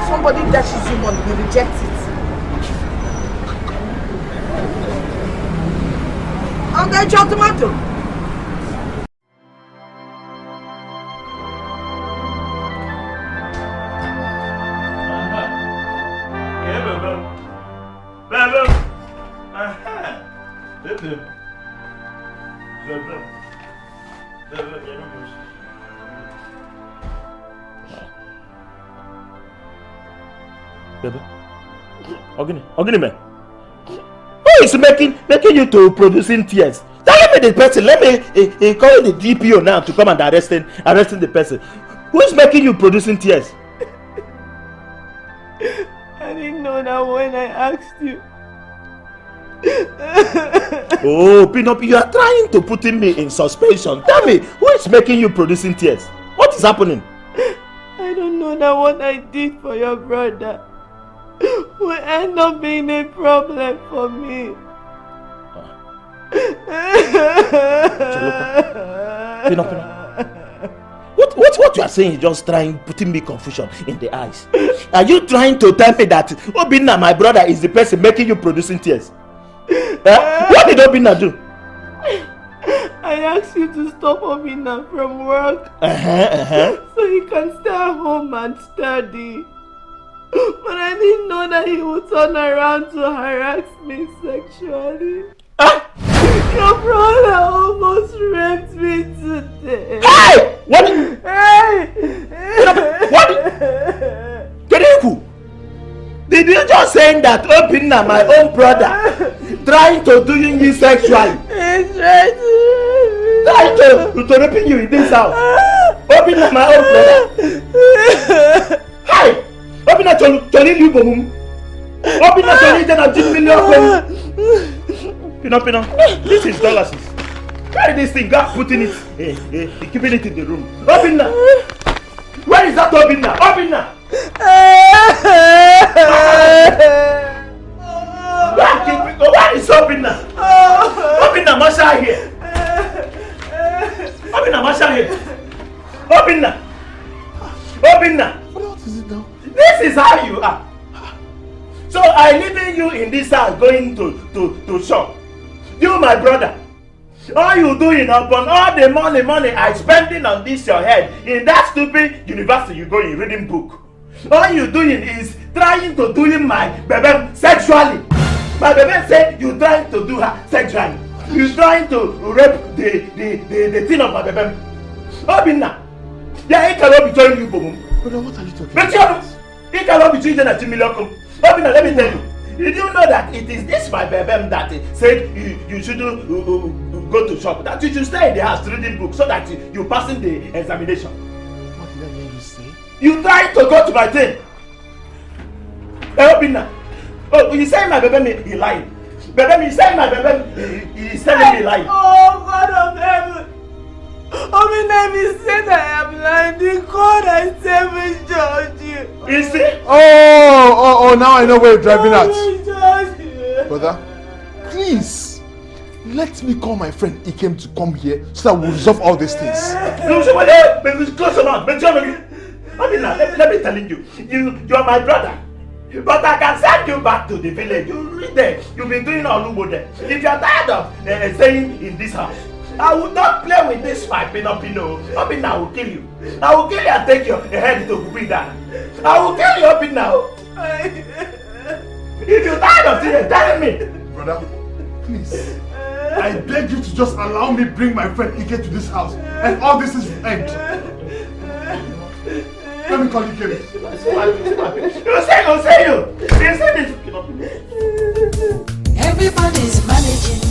Somebody dashes you money, you reject it. I'll get your tomato. Ogini man. Who is making you to producing tears? Tell me the person. Let me call the DPO now to come and arresting the person. Who is making you producing tears? I didn't know that when I asked you. Oh, Pinop, you are trying to put me in suspension. Tell me, who is making you producing tears? What is happening? I don't know that what I did for your brother will end up being a problem for me. Pinop. What you are saying is just putting me confusion in the eyes. Are you trying to tell me that Obinna, my brother, is the person making you producing tears? What did Obinna do? I asked you to stop Obinna from work so he can stay at home and study. But I didn't know that he would turn around to harass me sexually. Your brother almost raped me today. Hey! What? Hey! What? Kereku! Did you just say that Obinna, my own brother, trying to do you sexually? He's trying to rape you in this house. Obinna, my own brother. Hey! Obinna Choli you boom. Obinna Choli then 10 million. Pino, this is dollars. Carry this thing, go putting it, keeping it in the room. Obinna! Where is that Obinna? Obinna! Where is Obinna? Obinna, Masha here. Obinna, Masha here. Obinna! What is it now? This is how you are. So I leaving you in this house going to shop. You, my brother, all you doing upon all the money I spending on this your head in that stupid university you go in reading book. All you doing is trying to do my baby sexually. My baby said you trying to do her sexually. You trying to rape the thing of my baby. Obinna, yeah, it cannot be joining you, Boom. Brother, what are you talking about? It cannot be changing at 2 million. Obinna, let me tell you. Did you know that it is this my baby that said you shouldn't go to shop, that you should stay in the house reading books so that you passing the examination? What did I hear you say? You tried to go to my thing. Obinna. Oh, you say my baby he lying. Baby, you say my baby he is telling me lying. Oh God of heaven. Obinna, he said I am lying. The God I serve will judge you. You see? Oh, now I know where you're driving at. Brother, please, let me call my friend Ikem to come here so that we'll resolve all these things. No, close your mouth. Obinna, let me tell you, you are my brother. But I can send you back to the village. You read there. You've been doing all over there. If you are tired of staying in this house, I will not play with this my Pino. Obinna, I will kill you. I will kill you and take your head to Kubida. I will kill you, Obinna. If you're tired of seeing, tell me. Brother, please, I beg you to just allow me bring my friend Ike to this house and all this is end. Let me call you Kevin. You say you. Everybody's managing.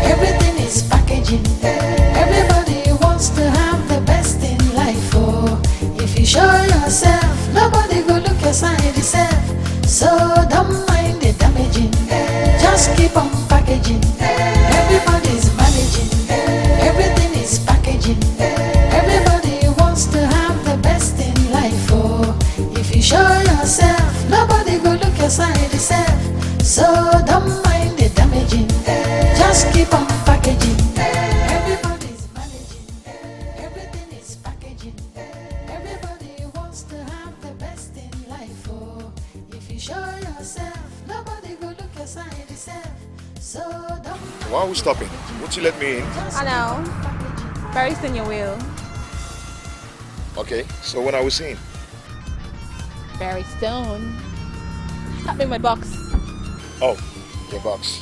Everything is packaging. Everybody wants to have the best in life. Oh, if you show yourself, nobody will look aside yourself. So don't mind the damaging. Just keep on packaging. Everybody's managing. Why are we stopping? Won't you let me in? I know. Very soon you will. Okay, so when are we seeing? Very soon. Help me in my box. Oh, your box.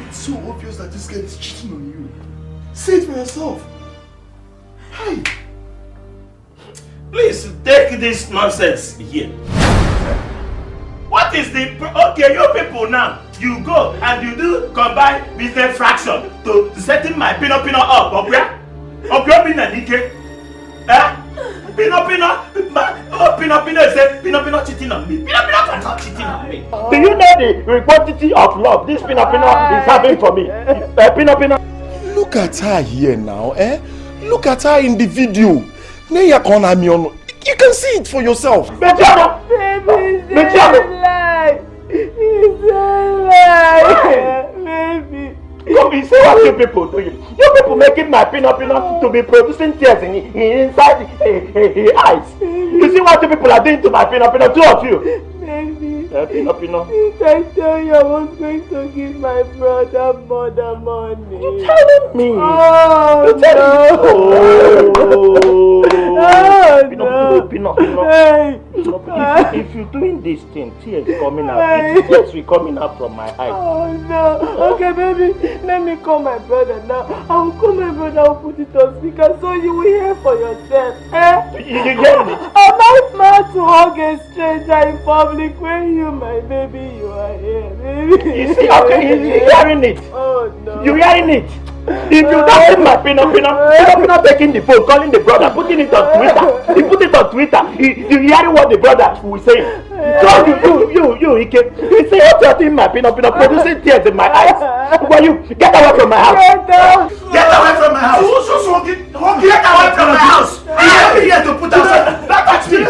It's so obvious that this girl is cheating on you. Say it for yourself. Hey! Please take this nonsense here. What is the... Okay, you people now, you go and you do combined business fraction to setting my pino up, okay? Okay, Pino Nike. Eh? Pino say Pino cheating on me. Pino cannot cheating on me. Do you know the quantity of love this Pino is having for me? Pino. Look at her here now, eh? Look at her in the video. You can see it for yourself. Mechiano! Baby, Mechiano! It's a lie. Baby. Come, you see what you people doing? You people making my Pino to be producing tears inside his eyes. You see what you people are doing to my Pino, two of you? Baby. Pino. I tell you I was going to give my brother mother money. You telling me? Oh, you telling me? Pino. Hey. If you're doing this thing, tears coming out. Tears will coming out from my eyes. Oh no. Okay, baby. Let me call my brother now. I'll call my brother. I'll put it on speaker so you will hear for yourself. Eh? You hear me? Am I mad to hug a stranger in public when you, my baby, you are here, baby? You see, okay, you're hearing it. Oh no. You're hearing it. If you don't take my Pino taking the phone, calling the brother, putting it on Twitter. He put it on Twitter. You hearing what the brother was saying? So you Ike. He say, what you're doing my Pino producing tears in my eyes. Well, you get away from my house. Get away from my house. Get away from my house. You have here to put us under. Don't touch me.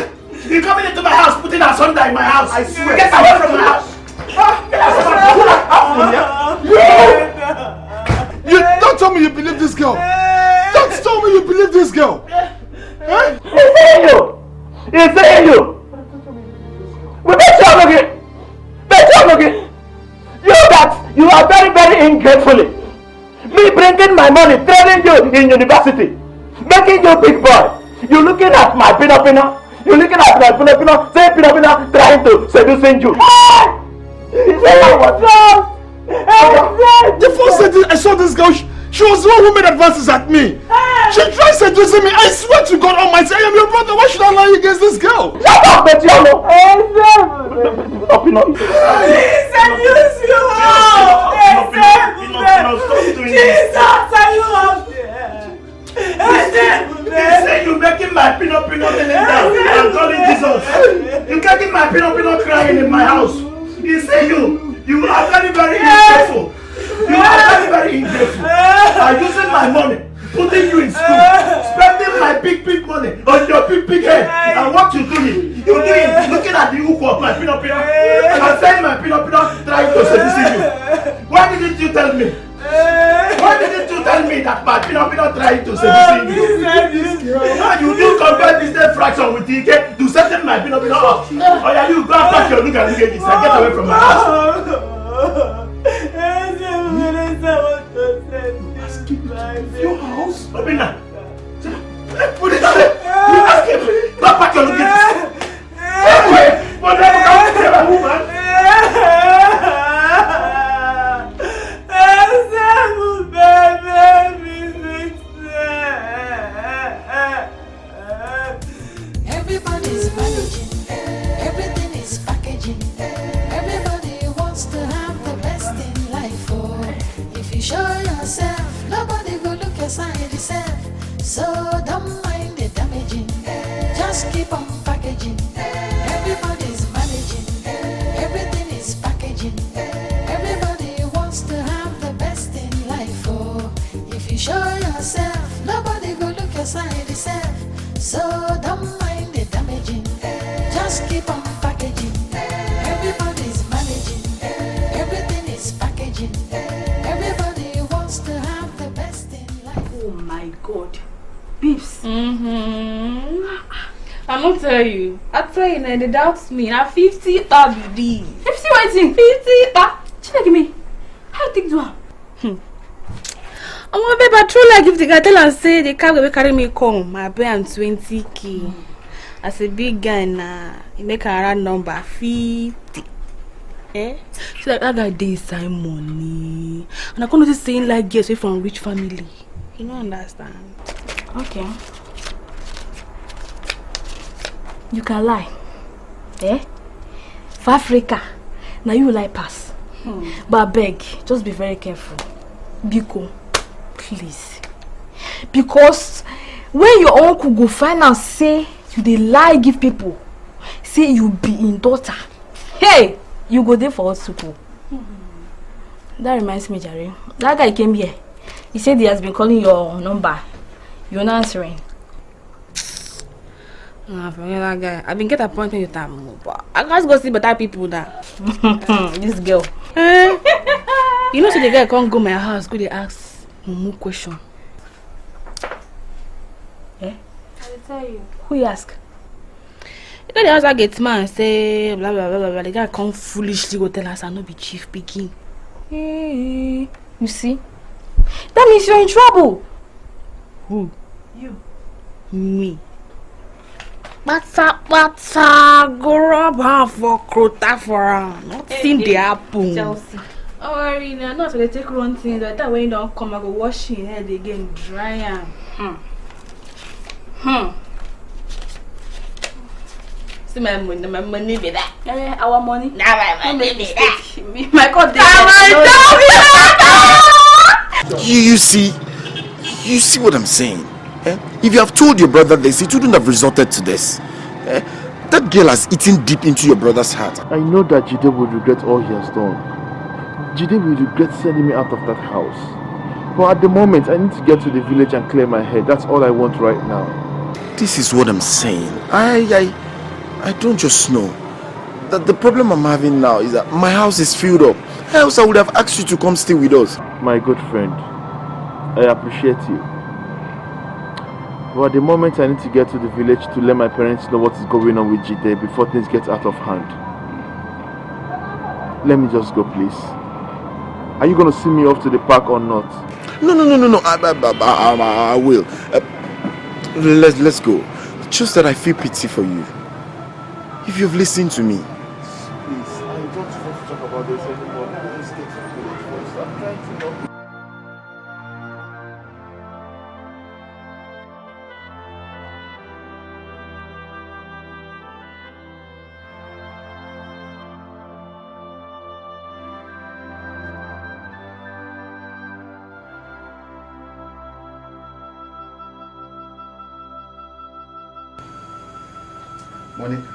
You're coming into my house, putting us under in my house. I swear. Get away from my house. You don't tell me you believe this girl. Don't tell me you believe this girl. He's saying you. He's saying you. We bet you again. You are very, very ungratefully. Me bringing my money, training you in university, making you big boy. You looking at my Pino. You looking at my Pino. Say Pino trying to seducing you. He's saying what? The first time I saw this girl, she was the one who made advances at me. She tried seducing me. I swear to God Almighty, I am your brother. Why should I lie against this girl? Shut up, Mechiano! Please, I use you all! Jesus, are you up there? You say you making my Pino down. I'm calling Jesus. You making my Pino crying in my house. You say you are very, very ungrateful. You are very, very ungrateful. I'm using my money, putting you in school, spending my big money on your big head. And what you doing? You doing looking at the hook of my Pino and saying my Pino trying to seduce you. Why didn't you tell me? Why didn't you tell me that my Pino trying to seduce you? Now you do compare business fraction with Ike to settle my Pino up. Oh yeah, you go and pack your look and get away from my house. Your house? Obina! Put it away! You ask him! Go pack your look at but never come to a woman! Everybody's managing, everything is packaging. Everybody wants to have the best in life. Oh, if you show yourself, nobody will look aside yourself. So don't mind the damaging, just keep on packaging. Everybody's managing, everything is packaging. Everybody wants to have the best in life. Oh, if you show yourself, nobody will look aside yourself. So don't mind the damaging, just keep on packaging. Everybody's managing, everything is packaging. Everybody wants to have the best in life. Oh my God, Beeps. I'm not tell you. I tell you, they doubt me. Now 50 WD. 50 waiting. 50 Check me. How you think do it? I'm a baby, true like if the guy tell and say the car will carry me come, I pay him 20k. As a big guy now, he make a round number 50. Eh? So like that guy dey sign money. And I can't just saying like girls from rich family. You don't understand. Okay. You can lie. Eh? For Africa, now you lie pass. But I beg, just be very careful. Biko, please. Because when your uncle go find out say you dey lie give people, say you be in daughter, hey, you go there for hospital. That reminds me, Jerry. That guy came here. He said he has been calling your number. You're not answering. Nah, forget that guy. I've been getting appointment with him, but I can't go see better people now. This girl. You know, so the guy can't go my house. Go they ask Mumu question. Eh? I will tell you. Who you ask? You know the house I get man say blah blah blah blah. The guy come foolishly go tell us I no be chief picking. Hey, you see? That means you're in trouble. Who? You. Me. Bata go rub her for crota for her. Nothing they happen. Chelsea. Oh, worry, now not to take one thing. That when you don't come, I go wash your head again, dry am. See my money be that. Our money. Nah, my money be that. My God, You see what I'm saying? Eh? If you have told your brother this, it wouldn't have resulted to this. Eh? That girl has eaten deep into your brother's heart. I know that Jide would regret all he has done. Jide will regret sending me out of that house. But at the moment, I need to get to the village and clear my head. That's all I want right now. This is what I'm saying. I don't just know. That the problem I'm having now is that my house is filled up. Else I would have asked you to come stay with us. My good friend, I appreciate you. But at the moment I need to get to the village to let my parents know what is going on with Jide before things get out of hand. Let me just go, please. Are you going to see me off to the park or not? No. I will. Let's go. Just that I feel pity for you. If you've listened to me. Please, I don't want to talk about this anymore. Let's get to the village first. I'm trying to help you. Monica,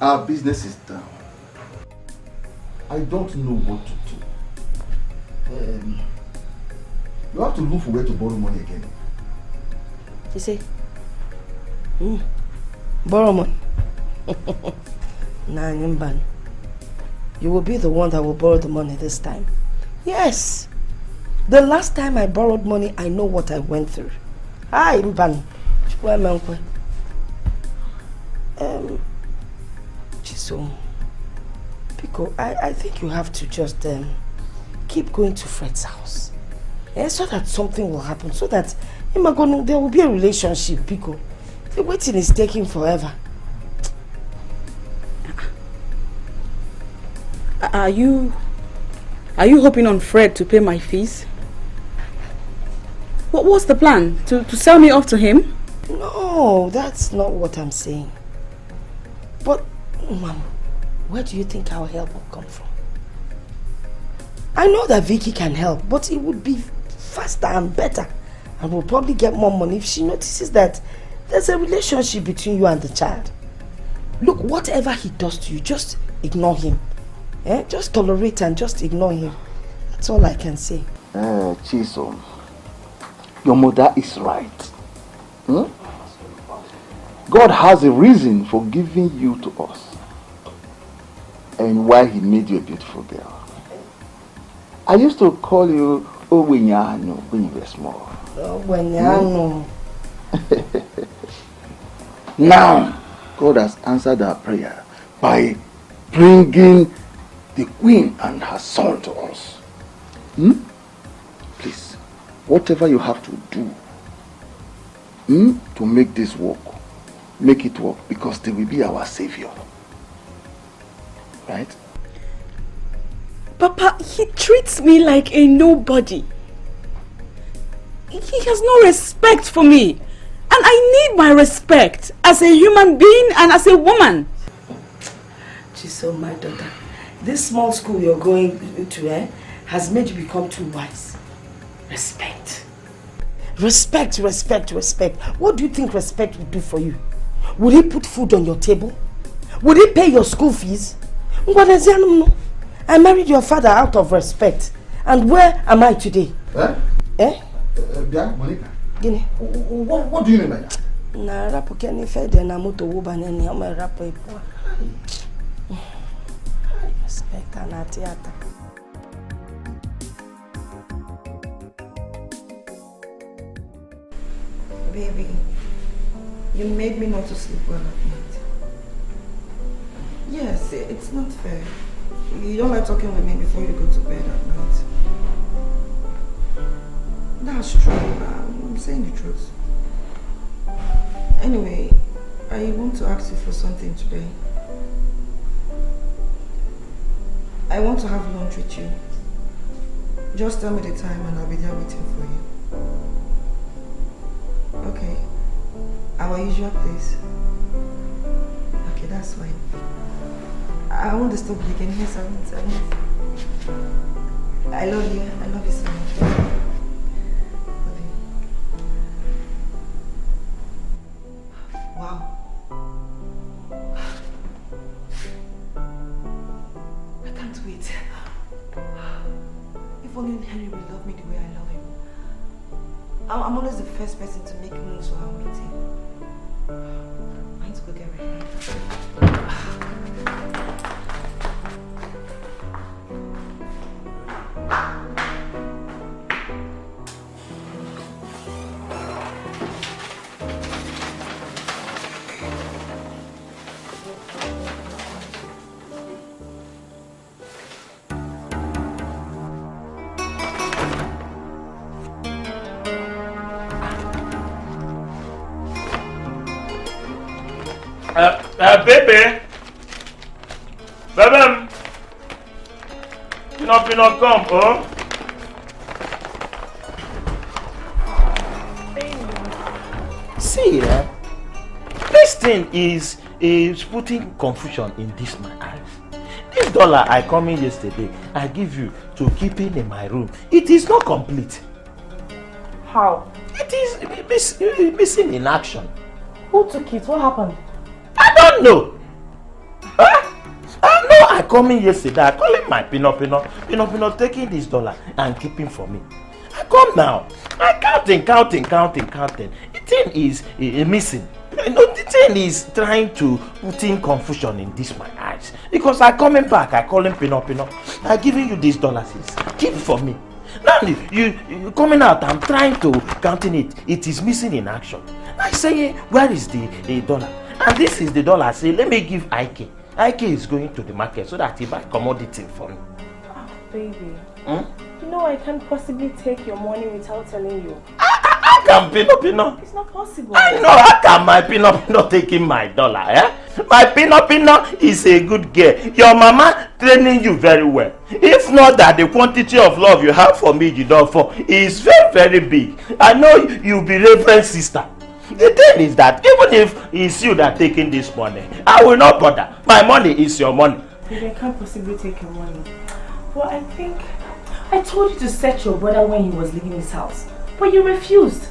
our business is down. I don't know what to do. You have to look for where to borrow money again. You say? Borrow money? Nah, Nimban. You will be the one that will borrow the money this time. Yes. The last time I borrowed money, I know what I went through. Hi, Mban. Chisom, Pico, I think you have to just keep going to Fred's house. So that something will happen. So that there will be a relationship, Pico. The waiting is taking forever. Are you hoping on Fred to pay my fees? What's the plan? To sell me off to him? No, that's not what I'm saying. But, Mom, where do you think our help will come from? I know that Vicky can help, but it would be faster and better. And we'll probably get more money if she notices that there's a relationship between you and the child. Look, whatever he does to you, just ignore him. Just tolerate and just ignore him. That's all I can say. Chisom, your mother is right. God has a reason for giving you to us and why he made you a beautiful girl. I used to call you Owenyano when you were small. Owenyano. Now, God has answered our prayer by bringing the queen and her son to us. Please, whatever you have to do to make this work, make it work, because they will be our savior. Right? Papa, he treats me like a nobody. He has no respect for me. And I need my respect as a human being and as a woman. Chisom, my daughter, this small school you're going to has made you become too wise. Respect. Respect, respect, respect. What do you think respect will do for you? Will he put food on your table? Will he pay your school fees? I married your father out of respect. And where am I today? Monica. What do you mean by that? Na rapo keni fede na moto wuba neni ome rapo ipo. Respect na theater. Baby, you made me not to sleep well at night. Yes, it's not fair. You don't like talking with me before you go to bed at night. That's true. I'm saying the truth. Anyway, I want to ask you for something today. I want to have lunch with you. Just tell me the time and I'll be there waiting for you. Okay. Our usual place. Okay, that's fine. I won't disturb you again. Yes, I won't. I love you. I love you so much. Love you. Wow. I can't wait. If only Henry will love me the way I love him. I'm always the first person to make moves when I'm meeting. I need to go get ready. Baby. Pino, come, oh. See, this thing is putting confusion in this my eyes. This dollar I come in yesterday, I give you to keep it in my room. It is not complete. How? It is missing in action. Who took it? What happened? I don't know. I know I come in yesterday, I call him my Pino, taking this dollar and keeping for me. I come now, I counting. The thing is missing. The thing is trying to put in confusion in this my eyes. Because I coming back, I call him Pino, I giving you these dollars, keep for me. Now you coming out, I'm trying to counting it. It is missing in action. I say, where is the dollar? And this is the dollar. I say, let me give IK. IK is going to the market so that he buy commodity for me. Oh, baby. You know I can't possibly take your money without telling you. How can Pino? It's not possible. I know, how can my Pino taking my dollar, My Pino is a good girl. Your mama training you very well. If not that the quantity of love you have for me, Jidofo, is very, very big. I know you'll be reverend sister. The thing is that even if it's you that taking this money, I will not bother. My money is your money. Baby, I can't possibly take your money. Well, I think I told you to set your brother when he was leaving this house, but you refused.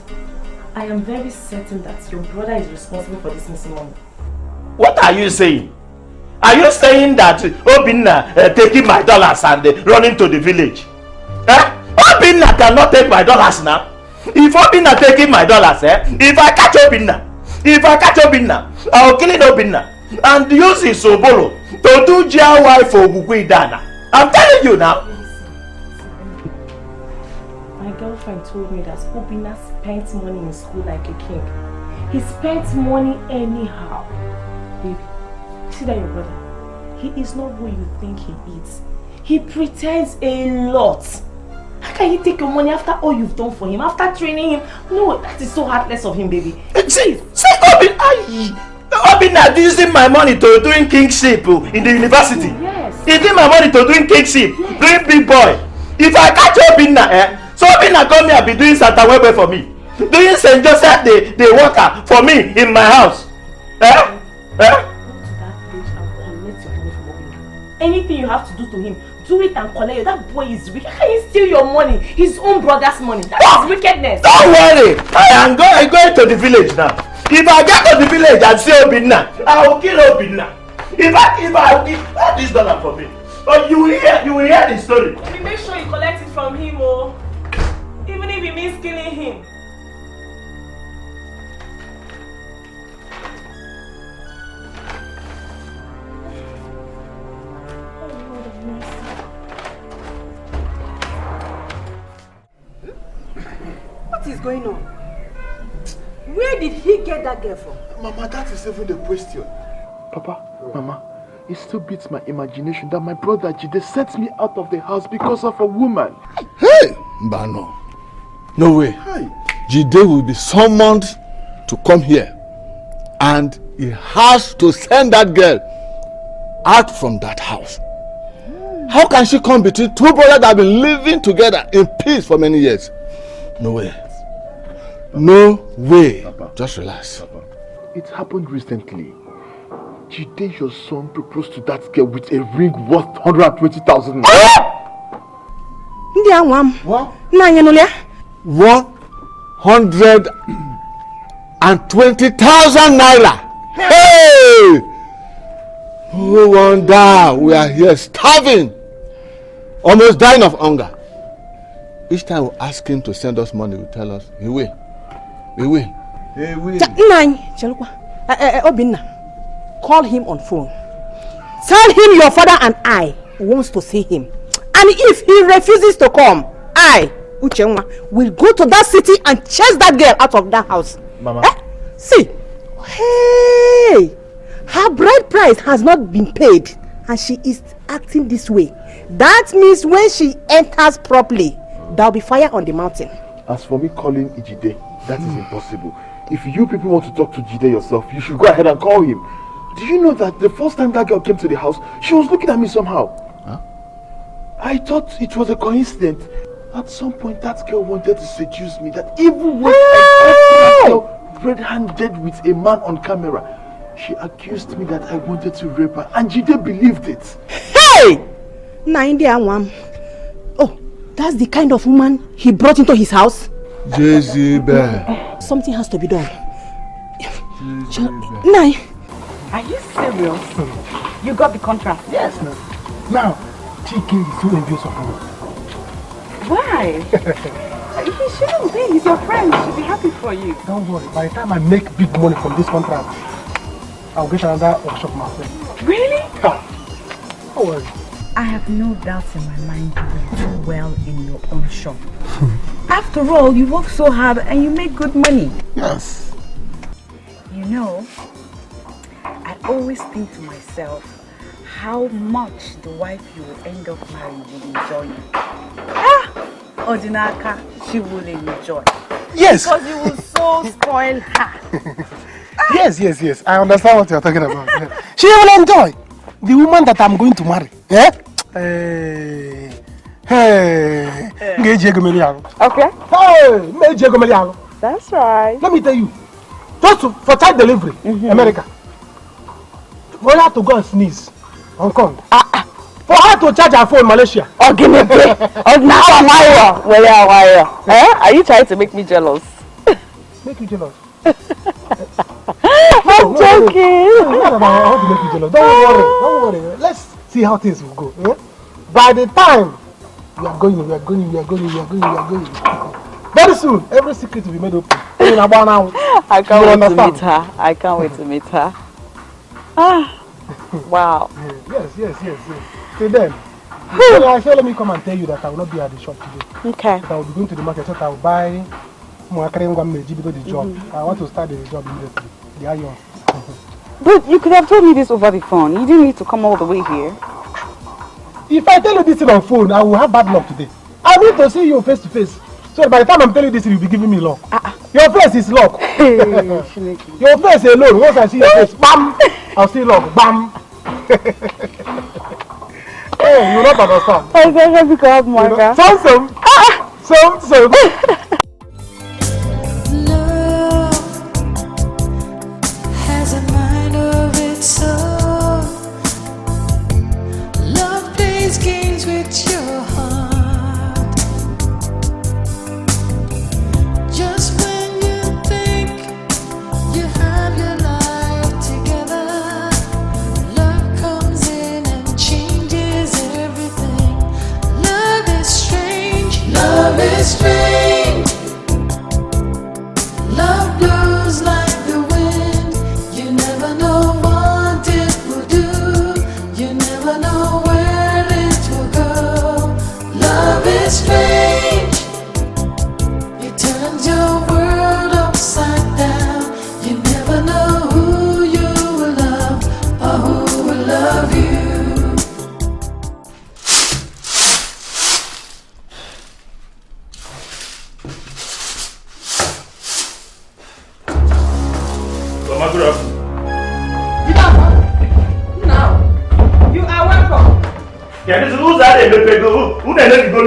I am very certain that your brother is responsible for this missing money. What are you saying? Are you saying that Obinna taking my dollars and running to the village? Obinna cannot take my dollars now. If Obinna taking my dollars, if I catch Obinna, I will kill Obinna and use his Obolo to do GRY for Guguidana. I'm telling you now. My girlfriend told me that Obinna spent money in school like a king. He spends money anyhow. Baby, see that your brother? He is not who you think he is. He pretends a lot. How can he take your money after all you've done for him? After training him? No, that is so heartless of him, baby. See, Obinna using my money to doing kingship in the university. Yes. Using my money to doing kingship, doing big boy. If I catch Obinna, so Obinna come here and be doing Santa Webe for me. Doing St. Joseph the worker for me in my house. Anything you have to do to him, do it and collect it. That boy is wicked. How can you steal your money? His own brother's money. That is wickedness. Don't worry. I am going to the village now. If I get to the village and see Obinna, I will kill Obinna. If I give all this dollar for me, but you will hear the story. Maybe make sure you collect it from him, oh. Even if it means killing him. What is going on? Where did he get that girl from? Mama, that is even the question. Papa, Mama, it still beats my imagination that my brother Jide sent me out of the house because of a woman. Hey, Mbano. No way. Hey. Jide will be summoned to come here. And he has to send that girl out from that house. How can she come between two brothers that have been living together in peace for many years? No way. No way. Papa. Just relax. Papa. It happened recently. Jide, your son, proposed to that girl with a ring worth 120,000 naira. What? 120,000 naira. Hey! No wonder we are here starving, almost dying of hunger. Each time we ask him to send us money, he will tell us, he will. He will. He will. Obinna, call him on phone. Tell him your father and I wants to see him. And if he refuses to come, I, Uchenwa, will go to that city and chase that girl out of that house. Mama. See, hey, her bride price has not been paid and she is acting this way. That means when she enters properly, there will be fire on the mountain. As for me calling Ijide, that is impossible. If you people want to talk to Jide yourself, you should go ahead and call him. Do you know that the first time that girl came to the house, she was looking at me somehow? Huh? I thought it was a coincidence. At some point, that girl wanted to seduce me. That even when I caught that girl red-handed with a man on camera, she accused me that I wanted to rape her, and Jide believed it. Hey! Oh, that's the kind of woman he brought into his house? Jezebel. Something has to be done. Nai. Are you serious? You got the contract? Yes. Now, Chike is so envious of you. Why? He shouldn't be. He's your friend. He should be happy for you. Don't worry. By the time I make big money from this contract, I'll get another workshop myself. Really? Don't worry. I have no doubts in my mind you will do well in your own shop. After all, you work so hard and you make good money. Yes. You know, I always think to myself how much the wife you will end up marrying will enjoy you. Odinaka, she will enjoy. Yes. Because you will so spoil her. Yes. I understand what you're talking about. She will enjoy. The woman that I'm going to marry. Yeah? Hey. Okay. Hey, that's right. Let me tell you. Just for child delivery, America. For her to go and sneeze, Hong Kong. For her to charge her phone, Malaysia. Are you trying to make me jealous? Make you jealous? I'm joking. I want to make you jealous. Don't worry. Let's see how things will go. Yeah? By the time we are going. Very soon, every secret will be made open. I can't wait to meet her. I can't wait to meet her. Wow. Yes. Till then, let me come and tell you that I will not be at the shop today. Okay. But I will be going to the market so I will buy the job. I want to start the job immediately. They are yours. But you could have told me this over the phone. You didn't need to come all the way here. If I tell you this thing on phone, I will have bad luck today. I need to see you face to face. So by the time I'm telling you this, you'll be giving me luck. Your face is luck. Your face alone. Once I see your face, bam, I'll see luck. Bam. Hey, you don't understand. I don't have to go out, Marga. Some. Has a mind of its own. Love plays games with your heart. Just when you think you have your life together, love comes in and changes everything. Love is strange. Love is strange. Love blows like the wind. You never know what it will do. You never know where it will go. Love is strange. It turns your world upside down. You never know who you will love or who will love you. Mama, good afternoon. Now, you are welcome. Yeah, this is who's that? Who the hell go?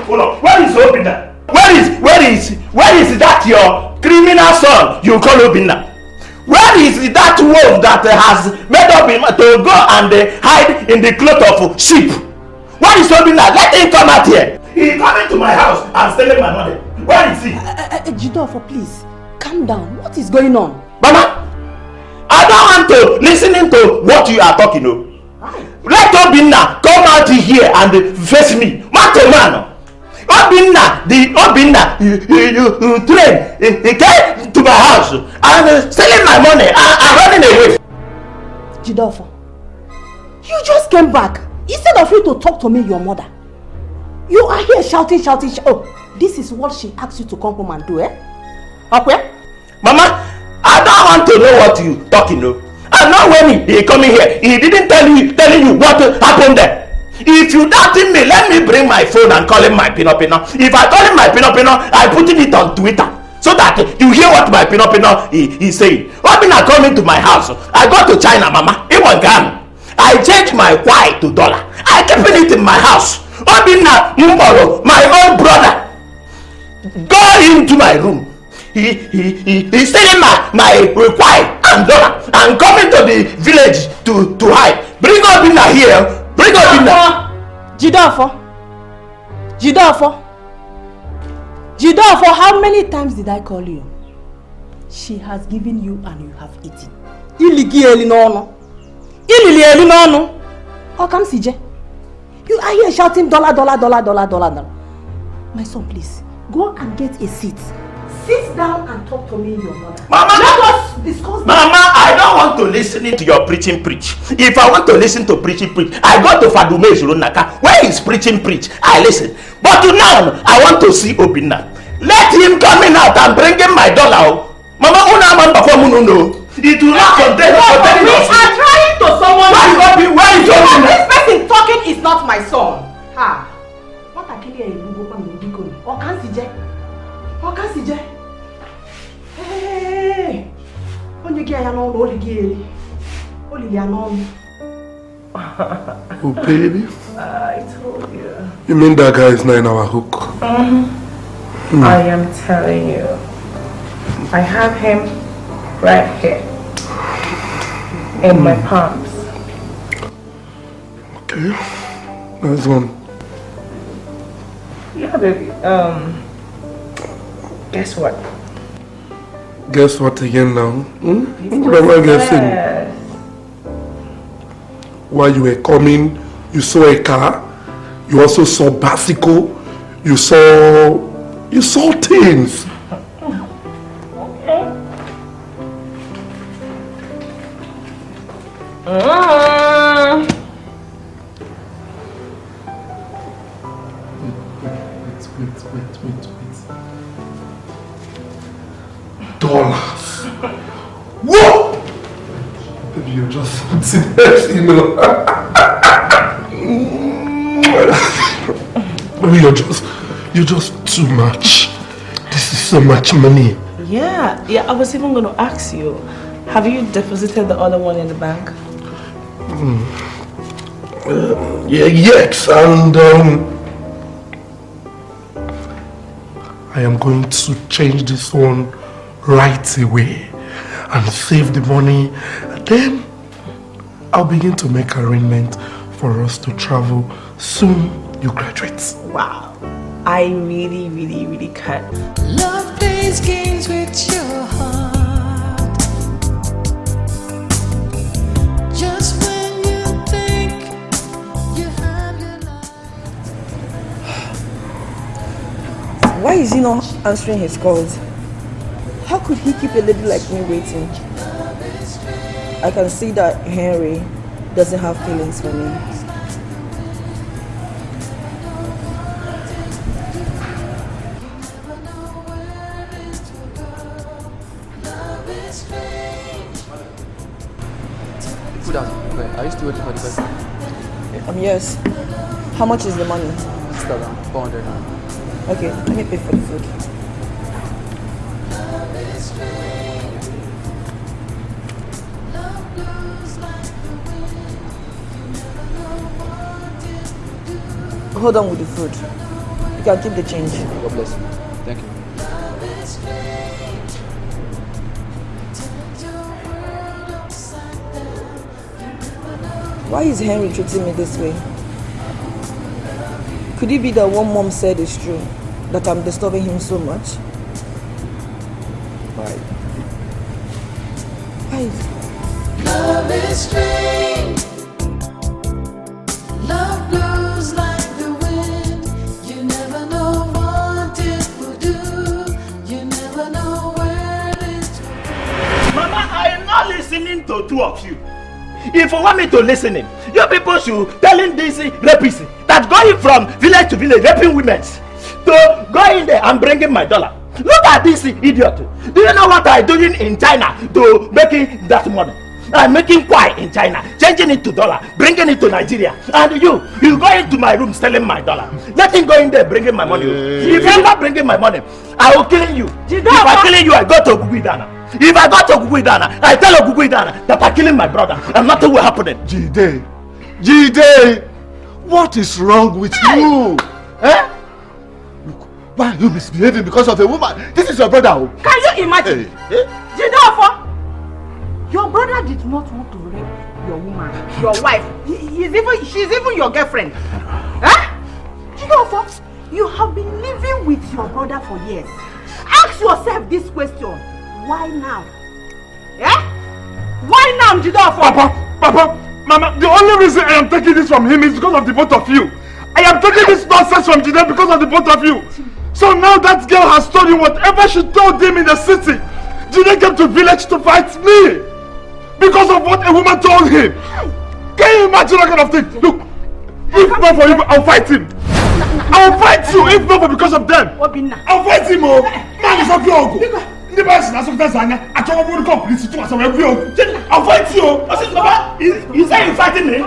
Hold on. Where is Obinna? Where is that your criminal son you call Obinna? Where is that wolf that has made up him to go and hide in the cloth of sheep? Where is Obinna? Let him come out here. He coming to my house and stealing my money. Where is he? Jidofo, please, calm down. What is going on? Mama, I don't want to listen to what you are talking of. Let Obinna come out here and face me. Man to man. Obinna, you train. He came to my house and stealing my money and running away. Jidofo, you just came back. Instead of you to talk to me, your mother, you are here shouting. Oh, this is what she asked you to come home and do, eh? Okay? Mama, I don't want to know what you talking of. And now when he coming here, he didn't telling you what happened there. If you doubting me, let me bring my phone and call him my Pino. If I call him my Pino, I putting it on Twitter so that you hear what my Pino is saying. Obinna coming to my house. I go to China, Mama. It was gone. I changed my Y to dollar. I keeping it in my house. Obinna Mboro, my own brother, go into my room. He's stealing my Y and dollar and coming to the village to hide. Bring Obinna here. Bring Obinna. Jidofo, how many times did I call you? She has given you and you have eaten. You are here shouting dollar. My son, please, go and get a seat. Sit down and talk to me, your mother. Mama, let us discuss. Mama, I don't want to listen to your preach. If I want to listen to preach, I go to Fadume Zurunaka. Where is preach? I listen. But now, I want to see Obinna. Let him come in out and bring him my dollar. Mama, it will not contain us. We are trying to someone. Where is Obinna? This person talking is not my son. Ha. What are you doing? Okasije. Hey. Onye gi aya no oli gi eli. Oli ya no. Oh baby. I told you. You mean that guy is not in our hook? I am telling you. I have him right here. In my palms. Okay. Nice one. Yeah, baby. Guess what? Guess what again now? What am I guessing? While you were coming, you saw a car. You also saw bicycle. You saw things. dollars. Whoa! Baby, you're just something else, you know. Baby, you're just too much. This is so much money. Yeah, I was even going to ask you, have you deposited the other one in the bank? Yes, and I am going to change this one right away and save the money. And then I'll begin to make arrangements for us to travel soon you graduate. Wow, I really, really, really can't. Love plays games with your heart. Just when you think you have your life. Why is he not answering his calls? How could he keep a lady like me waiting? I can see that Henry doesn't have feelings for me. Good afternoon. Are you still waiting for the person? Yes. How much is the money? 400 now. Okay, let me pay for the food. Hold on with the food. You can keep the change. God bless you. Thank you. Why is Henry treating me this way? Could it be that what Mom said is true? That I'm disturbing him so much? Why? Love is strange. Love blows like the wind. You never know what it will do. You never know where it will. Mama, I am not listening to two of you. If you want me to listen in, you people should telling this rapist that going from village to village raping women to go in there and bringing my dollar. Look at this idiot. Do you know what I'm doing in China to making that money? I'm making kwai in China, changing it to dollar, bringing it to Nigeria. And you go into my room selling my dollar. Let him go in there bringing my money. If you're not bringing my money, I will kill you. If I kill you, I go to Guguidana. If I go to Guguidana, I tell Guguidana that I'm killing my brother and nothing will happen then. Jide, what is wrong with you? Eh? Look, why are you misbehaving because of a woman? This is your brother. Can you imagine? Jide, your brother did not want to rape your woman, your wife. She's even your girlfriend. Huh? Jide, you have been living with your brother for years. Ask yourself this question. Why now? Yeah? Why now, Jide? Papa, Mama, the only reason I am taking this from him is because of the both of you. I am taking this nonsense from Jide because of the both of you. So now that girl has told you whatever she told him in the city. Jide came to village to fight me because of what a woman told him. Can you imagine that kind of thing? Look, if not for him, I'll fight him. I'll fight you if not for because of them. I'll fight him, oh. Man is not your uncle. I'll fight you. You say you fighting me?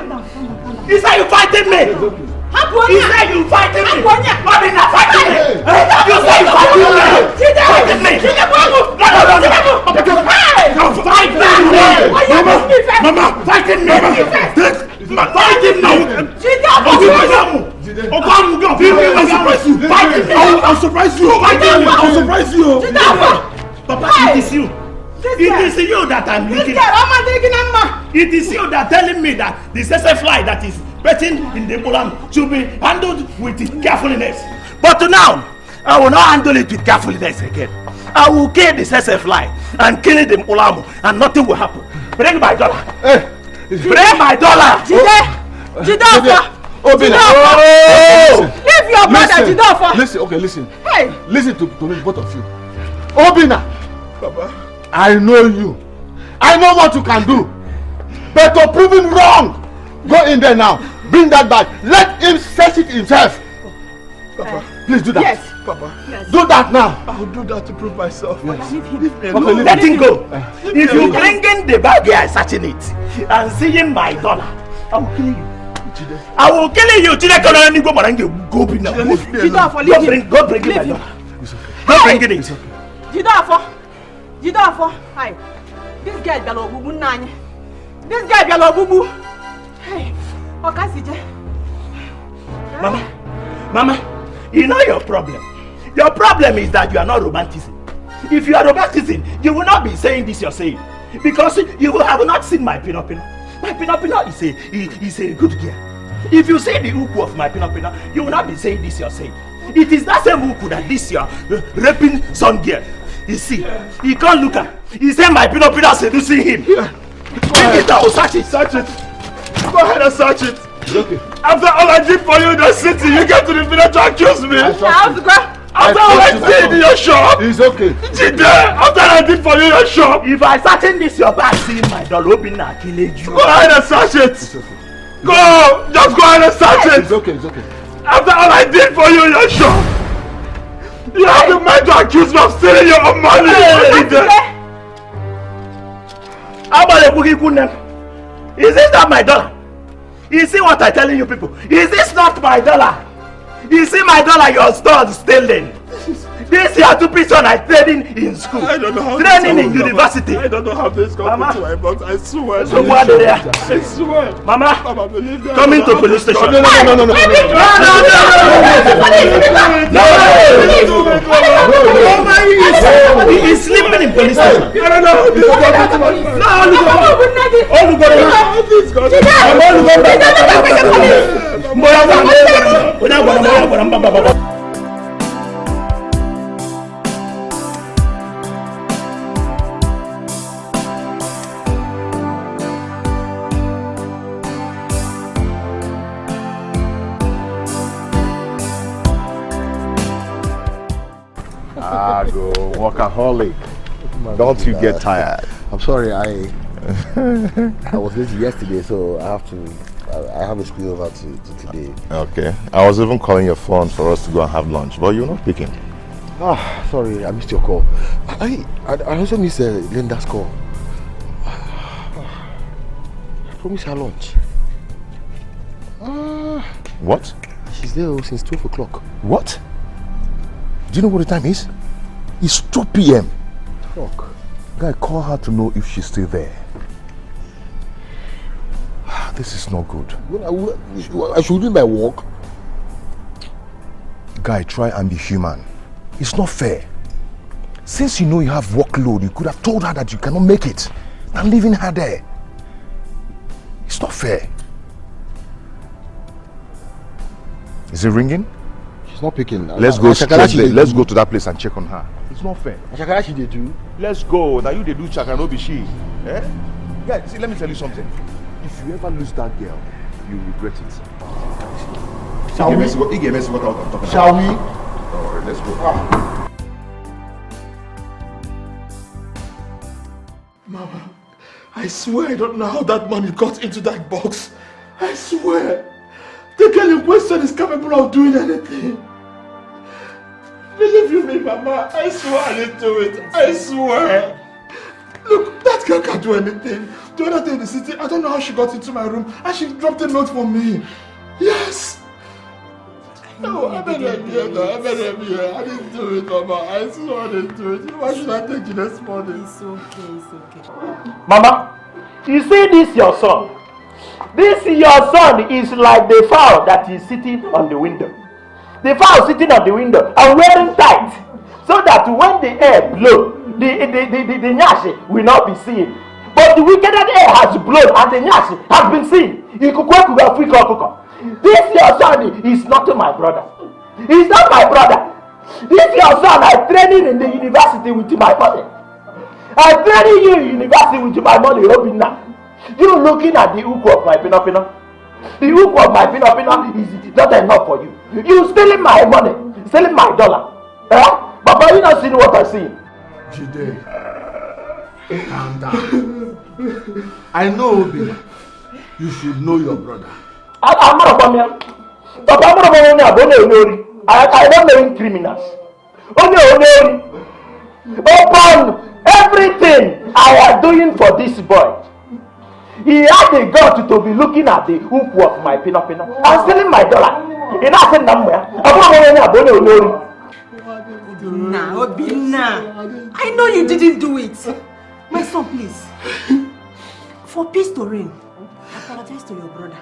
You say you fighting me? You say you fighting me? Not in that fighting me. You say you fighting me? Mama, fighting me. Fighting me. I'll surprise you. I'll surprise you. Papa, it is you. It is you that I'm looking at. It is you that telling me that the sese fly that is betting in the mulam should be handled with carefulness. But now, I will not handle it with carefulness again. I will kill the sese fly and kill the mulam and nothing will happen. Bring my dollar. Bring my dollar. Jide, Obina. leave your brother, Jide. Listen, okay, listen. Hey. Listen to me, both of you. Obina, Papa, I know you. I know what you can do. But to prove him wrong, go in there now. Bring that back. Let him search it himself. Papa, Please do that. Yes. Papa. Yes. Do that now. I'll do that to prove myself. Yes. Leave me Okay, alone. let him go. If you alone. bring in the bag here, searching it, and seeing my dollar, I will kill you. I will kill you. Go bring it. Go bring it, my dollar. Go bring it. Jidafo. Hi. This guy galo bubu nanye. This guy galo bubu. Hey. Okasije. Mama, you know your problem. Your problem is that you are not romanticizing. If you are romanticizing, you will not be saying this you're saying. Because you have not seen my pinopino. My pinopino is a good girl. If you see the uku of my pinopino, you will not be saying this you're saying. It is that same uku that this your raping son girl. You see, he can't look at. He said my pinopino seducing him. Bring it out, search it. Search it. Go ahead and search it. It's okay. After all I did for you in the city, you get to the village to accuse me. After all I did in your shop. It's okay. Jide, after I did for you in your shop. If I search in this your bag, see my dollar open and kill you. Go ahead and search it. It's okay. Go! Just go ahead and search it. It's okay, it's okay. After all I did for you in your shop. You have the mind to accuse me of stealing your own money. Is this not my dollar? You see what I'm telling you people? Is this not my dollar? You see my dollar you're stealing. This year 2 pieces I trading in school. I don't know how training in university. I don't know how this got into my box. I swear. So what are they? I swear. Mama, believe that. come into police station. No. He's sleeping in police station. I don't know how this got into my box. Go workaholic. Don't you get tired? I'm sorry, I was busy yesterday, so I have a spill over to today. Okay. I was even calling your phone for us to go and have lunch, but you're not picking. Sorry, I missed your call. I also missed Linda's call. I promised her lunch. What? She's there since 12 o'clock. What? Do you know what the time is? It's 2 p.m. Fuck. Guy, call her to know if she's still there. This is not good. I should do my work. Guy, try and be human. It's not fair. Since you know you have workload, you could have told her that you cannot make it than leaving her there. It's not fair. Is it ringing? She's not picking. Let's go straight there. Let's go to that place and check on her. It's not fair. Shakarachi they do. Let's go. Now you they do chaka, no be she. Eh? Guys, see, let me tell you something. If you ever lose that girl, you regret it. Shall we? Shall we? Alright, let's go. Mama, I swear I don't know how that money got into that box. I swear. The girl in question is capable of doing anything. Believe you me, Mama. I swear I didn't do it. I swear. Look, that girl can't do anything. The other day in the city, I don't know how she got into my room and she dropped a note for me. Yes. No, I better be here. I didn't do it, Mama. I swear I didn't do it. Why should I take you this morning? It's okay. Mama, you see this your son? This your son is like the fowl that is sitting on the window. The fowl sitting on the window and wearing tight, so that when the air blows, the nyashi will not be seen. But the wicked air has blown and the nyashi has been seen. This your son is not my brother. He's not my brother. This your son I training in the university with my money. I training you in university with my money, Robina. You looking at the hook of my pinopino. The hook of my pinopino is not enough for you. You stealing my money, stealing my dollar. Papa, you not seeing what I see. Jide, calm down. I know, Obi, you should know your brother. I'm not a family. Papa, I'm not a family. I don't know criminals. Only. Upon everything I was doing for this boy, he had the gut to be looking at the hoop of my pino. I'm stealing my dollar. He not saying somewhere. Obinna, I know you didn't do it. My son, please. For peace to reign, apologize to your brother.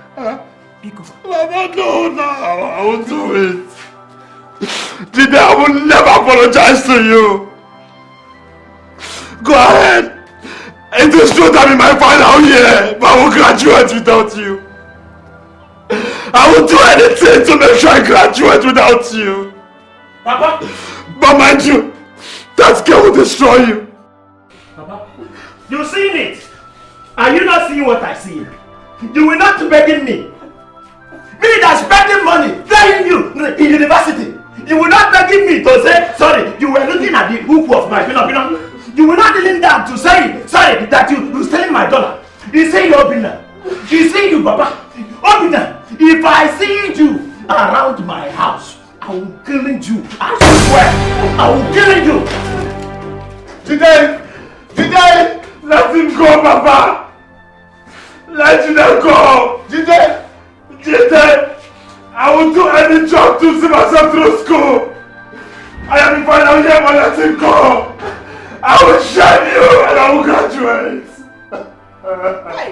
Because Mama, no, I won't do it. Today I will never apologize to you. Go ahead. It is true that in my final year, but I will graduate without you. I will do anything to make sure I graduate without you. Papa? But mind you, that girl will destroy you. Papa, you seen it? Are you not seeing what I see? You will not be begging me. Me that's spending money, paying you in university. You will not begging me to say, sorry, you were looking at the hoop of my pino. You will not kneeling down to say, sorry, that you stealing my dollar. You say you Obinna. You see you, Papa. Obinna, if I see you around my house, I will kill you. I swear, I will kill you. Today, let him go, Papa. Let him go. Today, I will do any job to see myself through school. I am in final year, but let him go. I will shame you and I will graduate. Hey.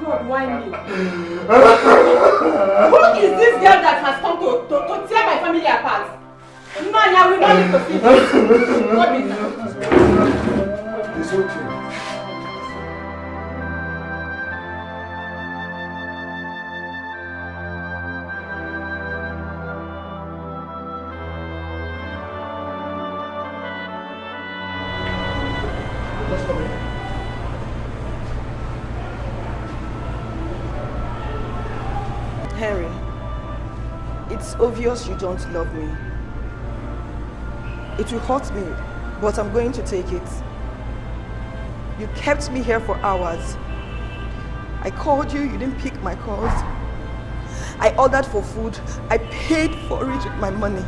God, why me? Who is this girl that has come to tear my family apart? Man, I will not need to see this. What is it? It's okay. Henry, it's obvious you don't love me. It will hurt me, but I'm going to take it. You kept me here for hours. I called you, you didn't pick my calls. I ordered for food. I paid for it with my money.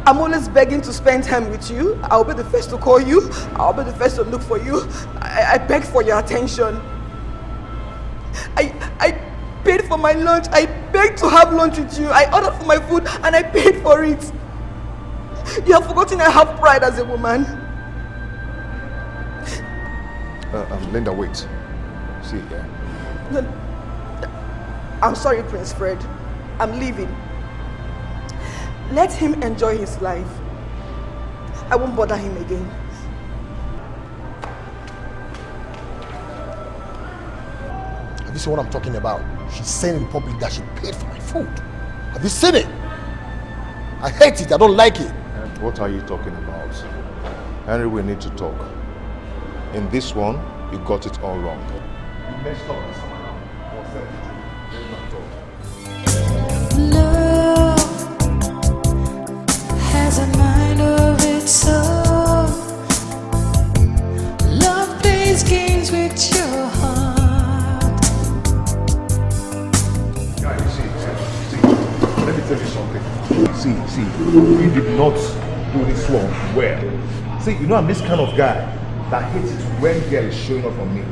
I'm always begging to spend time with you. I'll be the first to call you. I'll be the first to look for you. I beg for your attention. I paid for my lunch. I begged to have lunch with you. I ordered for my food and I paid for it. You have forgotten I have pride as a woman. Linda, wait. See, No, I'm sorry, Prince Fred. I'm leaving. Let him enjoy his life. I won't bother him again. Have you seen what I'm talking about? She's saying in public that she paid for my food. Have you seen it? I hate it. I don't like it. And what are you talking about? Henry, we need to talk. In this one, you got it all wrong. You messed up this one. Love has a mind of its own. Love plays games with your heart. Guys, see, let me tell you something. See, you did not do this one well. See, you know I'm this kind of guy that hates it when girl is showing up on me.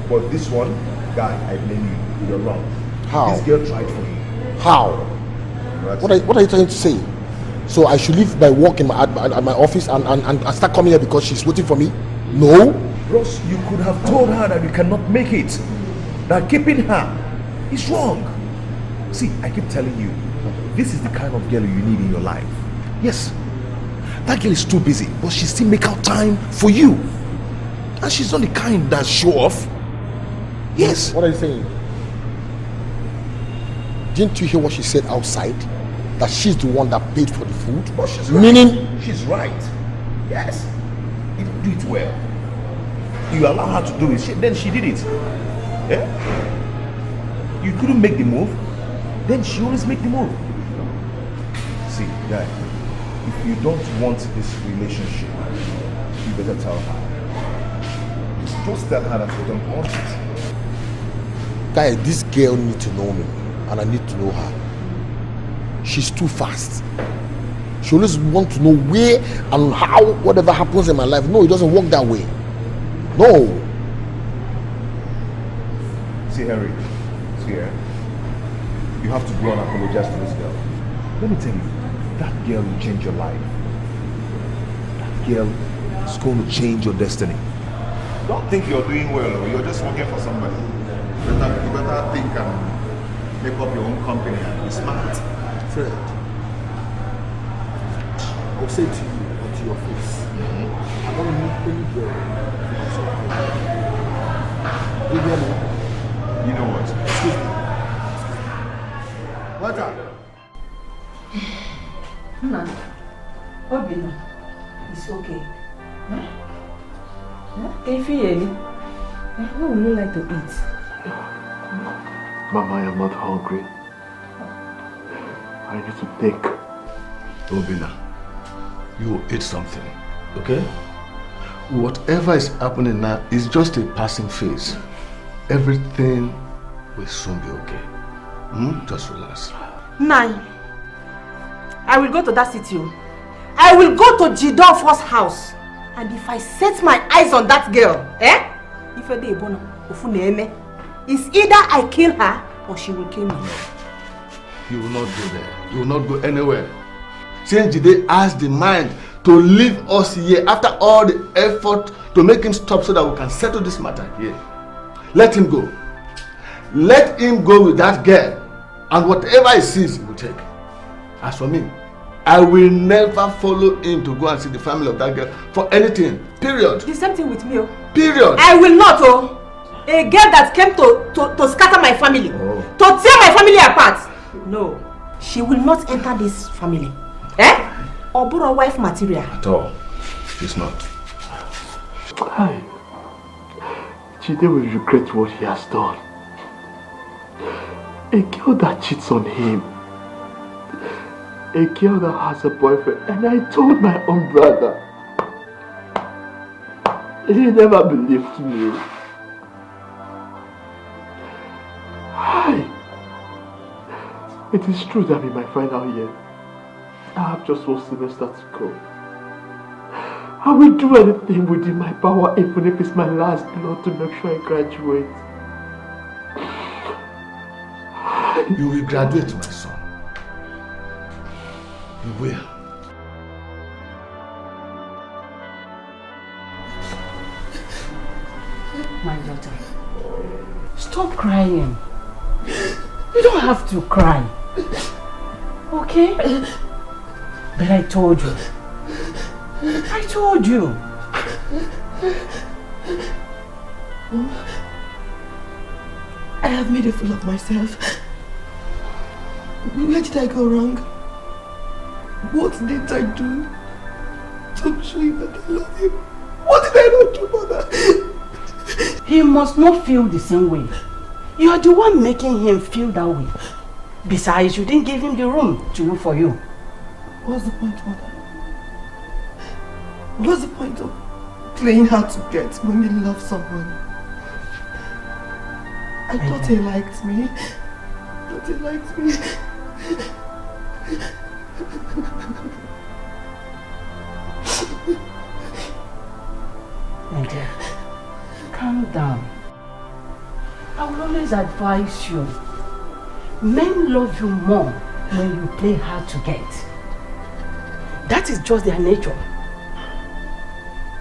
But this one, guy, I blame you. You're wrong. How? This girl tried for you. How? What are you trying to say? So I should leave my work in at my office and start coming here because she's waiting for me? No. Ross, you could have told her that you cannot make it. That keeping her is wrong. See, I keep telling you, this is the kind of girl you need in your life. Yes, that girl is too busy, but she still make out time for you. And she's not the kind that show off. Yes. What are you saying? Didn't you hear what she said outside? That she's the one that paid for the food? But she's meaning right. She's right. Yes. You don't do it well. You allow her to do it, then she did it. Yeah? You couldn't make the move, then she always make the move. See, guy, if you don't want this relationship, you better tell her. Just tell her that you don't want it. Guy, this girl needs to know me and I need to know her. she's too fast. She always wants to know where and how whatever happens in my life. No, it doesn't work that way. No. See, Harry, see here. You have to go and apologize to this girl. Let me tell you, that girl will change your life. That girl is going to change your destiny. Don't think you're doing well, or you're just working for somebody. You better think and make up your own company and be smart. Fred, I'll say to you and to your face, I don't need any girl to you hear me? You know what? Excuse me. What up? Nna, Obino, it's okay. Can you feel any? What would you like to eat? Mama, I am not hungry. I need to think. Obina, you will eat something, okay? Whatever is happening now is just a passing phase. Everything will soon be okay. Just relax. Nine. I will go to that city. I will go to Jidolfo's house. And if I set my eyes on that girl, it's either I kill her or she will kill me. You will not go there. You will not go anywhere. Since Jide has the mind to leave us here after all the effort to make him stop so that we can settle this matter here. Let him go. Let him go with that girl. And whatever he sees, he will take. As for me, I will never follow him to go and see the family of that girl for anything. Period. The same thing with me. Period. I will not. A girl that came to scatter my family. To tear my family apart. No. She will not enter this family. Obura wife material. At all. She's not. Hi. Jide will regret what he has done. A girl that cheats on him. A girl that has a boyfriend. And I told my own brother. He never believed me. Hi. It is true that in my final year, I have just one semester to go. I will do anything within my power, even if it's my last blood, to make sure I graduate. You will graduate, my son. You will. My daughter, stop crying. You don't have to cry. Okay? But I told you. I told you. I have made a fool of myself. Where did I go wrong? What did I do to show you that I love you? What did I not do, Mother? He must not feel the same way. You are the one making him feel that way. Besides, you didn't give him the room to look for you. What's the point, Mother? What's the point of playing hard to get when you love someone? I thought he liked me. But he liked me. My dear, calm down. I will always advise you. Men love you more when you play hard to get. That is just their nature.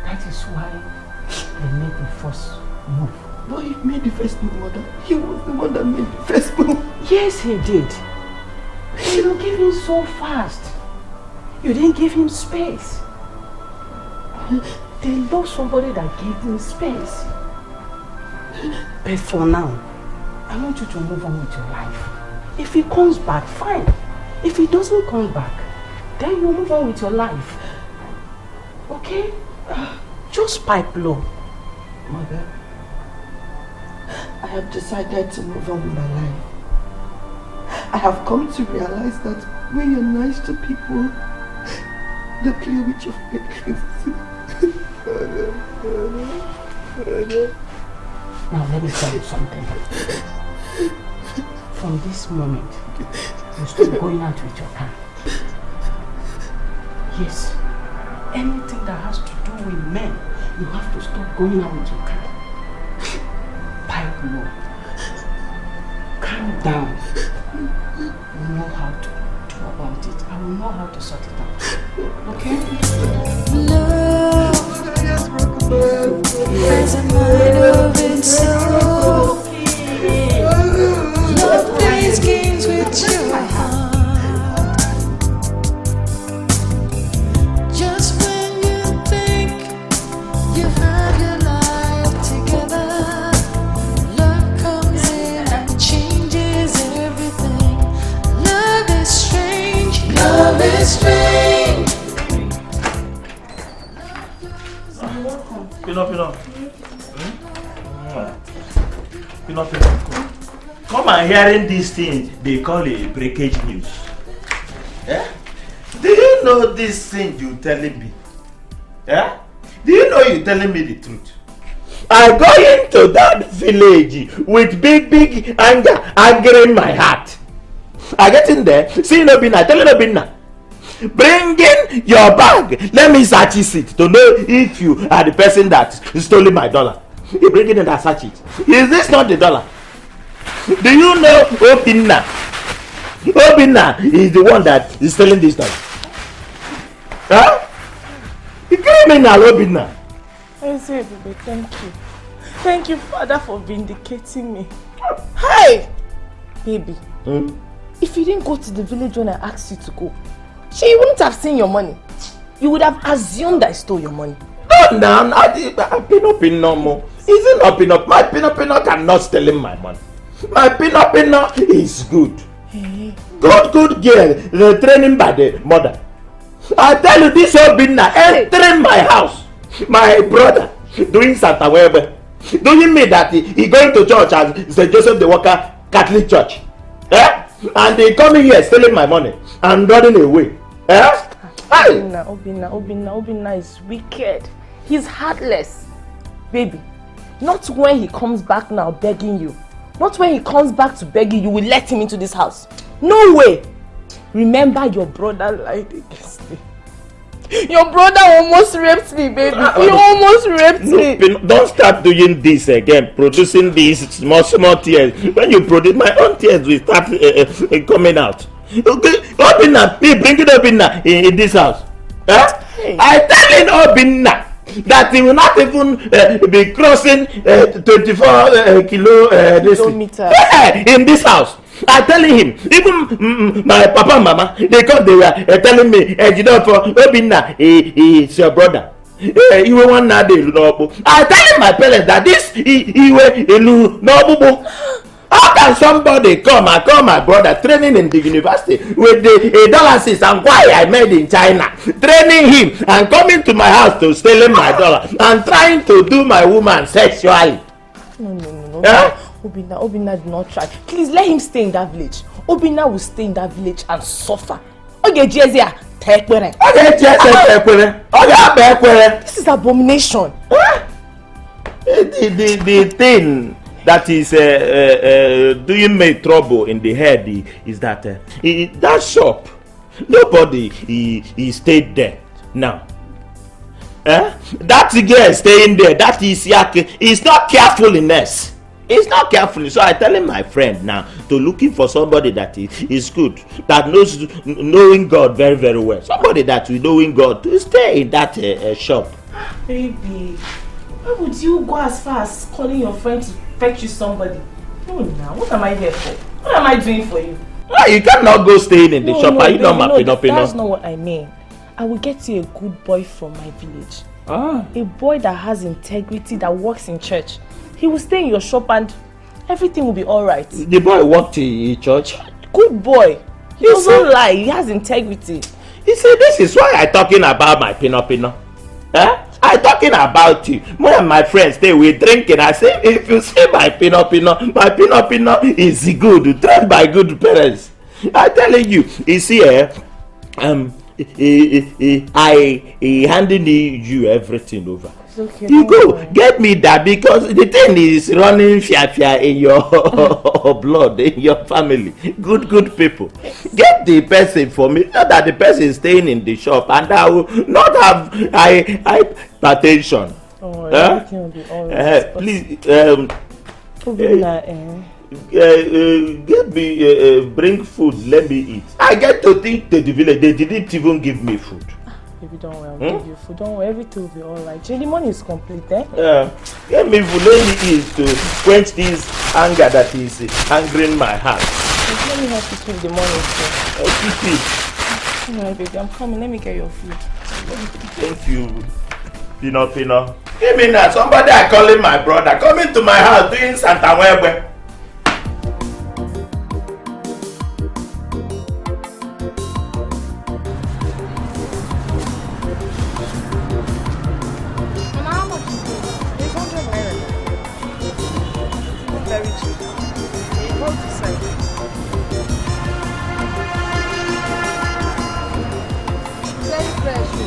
That is why they made the first move. But he made the first move, Mother. He was the one that made the first move. Yes, he did. You don't give him so fast. You didn't give him space. They love somebody that gave him space. But for now, I want you to move on with your life. If he comes back, fine. If he doesn't come back, then you move on with your life. Okay? Just pipe low. Mother, I have decided to move on with my life. I have come to realize that when you're nice to people, they play with your feelings. Now let me tell you something. From this moment, you stop going out with your car. Yes. Anything that has to do with men, you have to stop going out with your car. Pipe low. Calm down. You know how to do about it. I will know how to sort it out. Okay? Love has a mind of its own. Love plays games with your heart. Just when you think you have your life together, love comes in and changes everything. Love is strange. Love is strange. Pinot. Come and hearing these things they call a breakage news. Eh? Do you know this thing you telling me? Eh? Do you know you telling me the truth? I go into that village with big anger in my heart. I get in there, see Obinna, telling Obinna, bring in your bag, let me search it to know if you are the person that stole my dollar. You bring it in and search it. Is this not the dollar? Do you know Obinna? Obinna is the one that is stealing this dollar. Huh? The criminal Obinna. I say, baby, thank you. Thank you, Father, for vindicating me. Hey! Baby, if you didn't go to the village when I asked you to go, she wouldn't have seen your money. You would have assumed I stole your money. No, Pinot more. Is it not Pinot? My Pinot cannot steal my money. My Pinot is good. Hey. Good girl. The training by the mother. I tell you, this Obinna entering my house. My brother doing Santa Webe. Doing me that he going to church as St. Joseph the Worker Catholic Church. Eh? And they coming here stealing my money and running away. Eh? Obinna is wicked. He's heartless. Baby, not when he comes back now begging you. Not when he comes back to beg you, you will let him into this house. No way. Remember, your brother lied against me. Your brother almost raped me, baby. He almost raped me. Don't start doing this again, producing these small tears. When you produce, my own tears will start coming out. Okay, Obinna, me bring it Obinna in this house. Hey. I telling Obinna that he will not even be crossing 24 kilometers in this house. I telling him, even my papa and mama, they were telling me, Obinna, he's your brother. I telling my parents that this how can somebody come and call my brother training in the university with the dollars and why I made in China, training him and coming to my house to stealing my dollar and trying to do my woman sexually? No. Obinna did not try. Please let him stay in that village. Obinna will stay in that village and suffer. This is abomination. The thing that is doing me trouble in the head is that that shop, nobody he stayed there now. That girl staying there, that is not carefulness. It's not carefully. So I telling my friend now to looking for somebody that is good, that knows knowing God very, very well. Somebody that will knowing God to stay in that shop. Baby, why would you go as far as calling your friend to fetch you somebody? No, now what am I here for? What am I doing for you? Why you cannot go staying in the shop? Are you not mapping? That's not what I mean. I will get you a good boy from my village. A boy that has integrity, that works in church. He will stay in your shop and everything will be alright. The boy worked in church? Good boy. He doesn't lie. He has integrity. You see, this is why I'm talking about my Pinot. I'm talking about you. Me and my friends, they were drinking. I say, if you see my Pinot is good, trained by good parents. I'm telling you, you see, I handing you everything over. It's okay. You go get me that, because the thing is running fia in your blood, in your family. Good people. Get the person for me, not that the person is staying in the shop, and I will not have hypertension. Oh, everything will be alright. Please, get me bring food, let me eat. I get to think to the village, they didn't even give me food. Baby, don't worry, I'll give you food. Don't worry, everything will be alright. The money is complete, eh? Yeah. Get me food, let me eat to quench this anger that is angering my heart. Let me help you keep the money, sir. Okay. Alright, baby, I'm coming. Let me get your food. Thank you, Pino. Give me now. Somebody are calling my brother. Come into my house doing Santa Webe.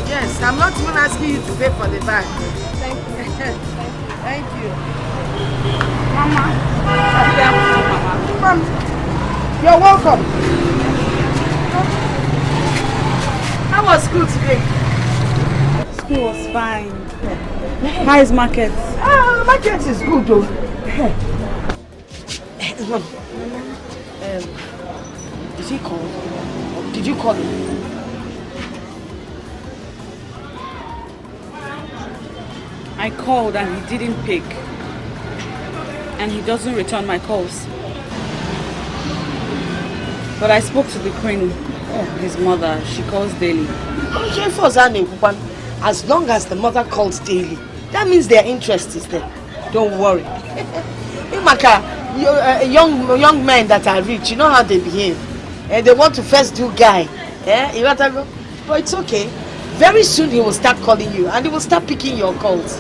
Yes, I'm not even asking you to pay for the bag. Thank you. Thank you. Mama. Mom, you're welcome. How was school today? School was fine. How is market? Market is good though. Mom, did he call? Did you call him? I called and he didn't pick. And he doesn't return my calls. But I spoke to the queen, his mother. She calls daily. As long as the mother calls daily, that means their interest is there. Don't worry. Young men that are rich, you know how they behave. They want to first do guy. But it's okay. Very soon he will start calling you and he will start picking your calls.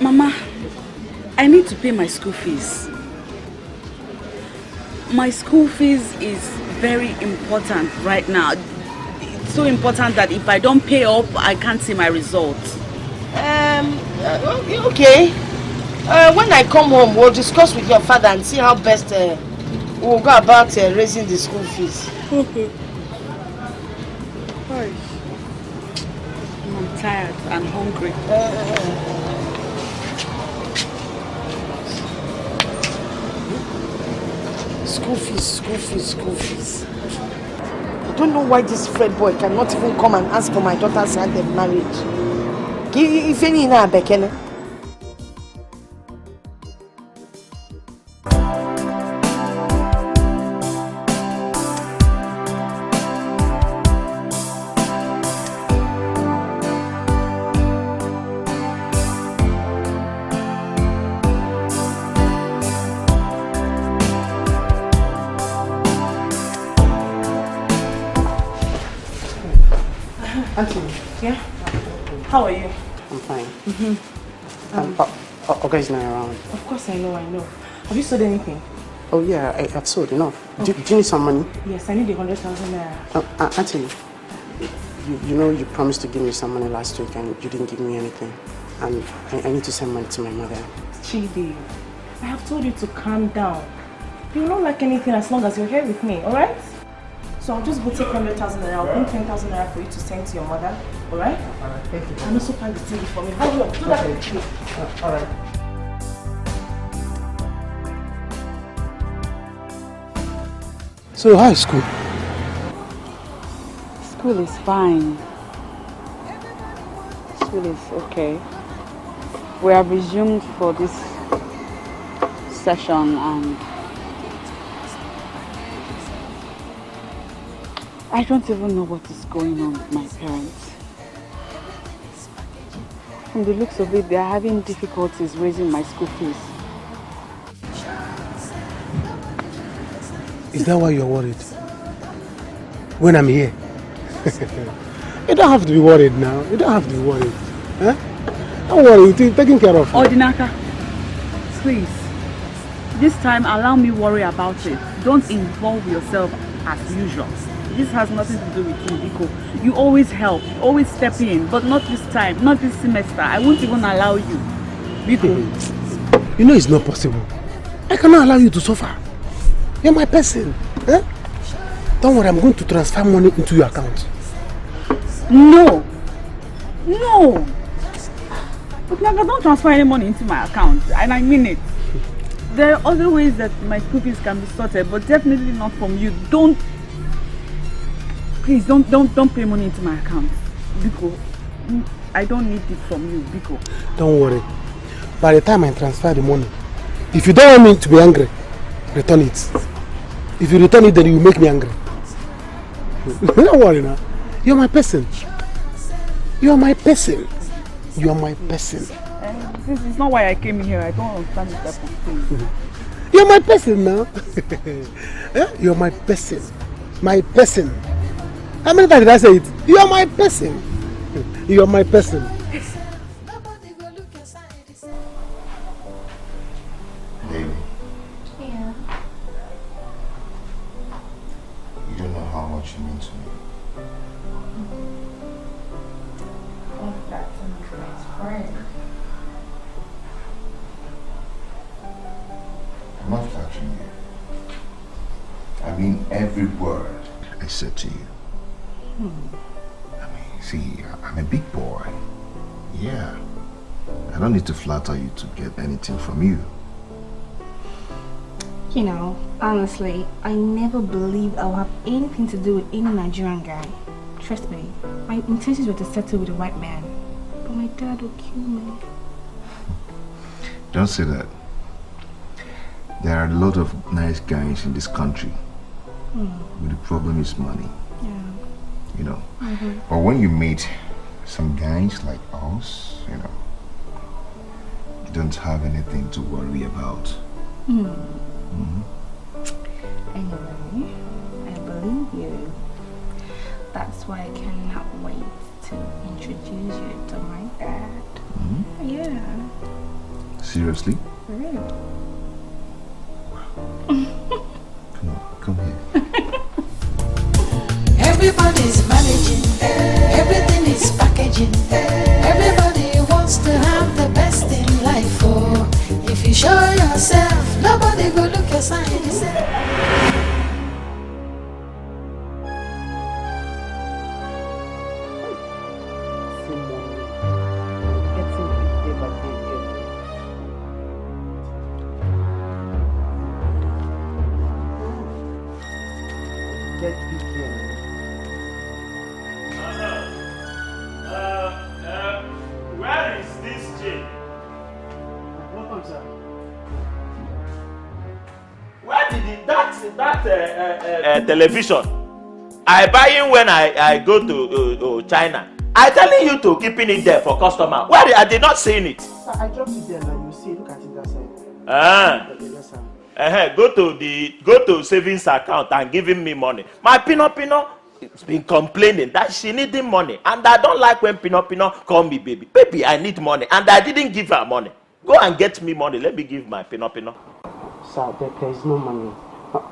Mama, I need to pay my school fees. My school fees is very important right now. It's so important that if I don't pay up, I can't see my results. Okay. When I come home, we'll discuss with your father and see how best we'll go about raising the school fees. Okay. I'm tired and hungry. School fees. I don't know why this Fred boy cannot even come and ask for my daughter's hand in marriage. If any in Bekene. Auntie. Yeah? How are you? I'm fine. Oga is not around. Of course I know. Have you sold anything? Oh yeah, I've sold enough. Okay. Do you need some money? Yes, I need 100,000 naira. Auntie, you know you promised to give me some money last week and you didn't give me anything. And I need to send money to my mother. Chidi, I have told you to calm down. You will not like anything as long as you're here with me, alright? So I'll just go take 100,000 naira. I'll bring 10,000 naira for you to send to your mother, alright? Thank you. And also pack the TV for me. Hurry up, do that quickly. Alright. So how is school? School is fine. School is okay. We have resumed for this session and I don't even know what is going on with my parents. From the looks of it, they are having difficulties raising my school fees. Is that why you're worried? When I'm here? You don't have to be worried now. You don't have to be worried. Huh? Don't worry, it's taken care of. Ordinaka, please. This time allow me worry about it. Don't involve yourself as usual. This has nothing to do with you, Biko. You always help, you always step in, but not this time, not this semester. I won't even allow you. Biko. You know it's not possible. I cannot allow you to suffer. You're my person. Eh? Don't worry, I'm going to transfer money into your account. No. No. But Naga, don't transfer any money into my account, and I mean it. There are other ways that my school fees can be sorted, but definitely not from you. Please don't pay money into my account, Biko. I don't need it from you, Biko. Don't worry. By the time I transfer the money, if you don't want me to be angry, return it. If you return it, then you will make me angry. Don't worry now. You're my person. You are my person. You are my person. This is not why I came here. I don't understand this type of thing. You're my person now. You're my person. My person. How many times did I say it? You are my person. You are my person. Baby. Yeah. You don't know how much you mean to me. Oh, that's a nice friend. I'm not flattering you. I mean every word I said to you. I mean, see, I'm a big boy. Yeah. I don't need to flatter you to get anything from you. You know, honestly, I never believed I would have anything to do with any Nigerian guy. Trust me, my intentions were to settle with a white man. But my dad will kill me. Don't say that. There are a lot of nice guys in this country. But the problem is money. Yeah. You know. But when you meet some guys like us, you know, you don't have anything to worry about. Anyway, I believe you. That's why I cannot wait to introduce you to my dad. Yeah. Seriously? For real. Come here. Everybody's managing, everything is packaging. Everybody wants to have the best in life. Oh, if you show yourself, nobody will look aside. Where is this chain? Where did that television? I buy it when I go to China. I telling you to keeping it there for customer. Where are they not seeing it? I dropped it there now. You see, look at it that side. Go to savings account and giving me money. My Pino has been complaining that she needing money, and I don't like when Pino call me baby. Baby, I need money, and I didn't give her money. Go and get me money. Let me give my Pino. Sir, there is no money.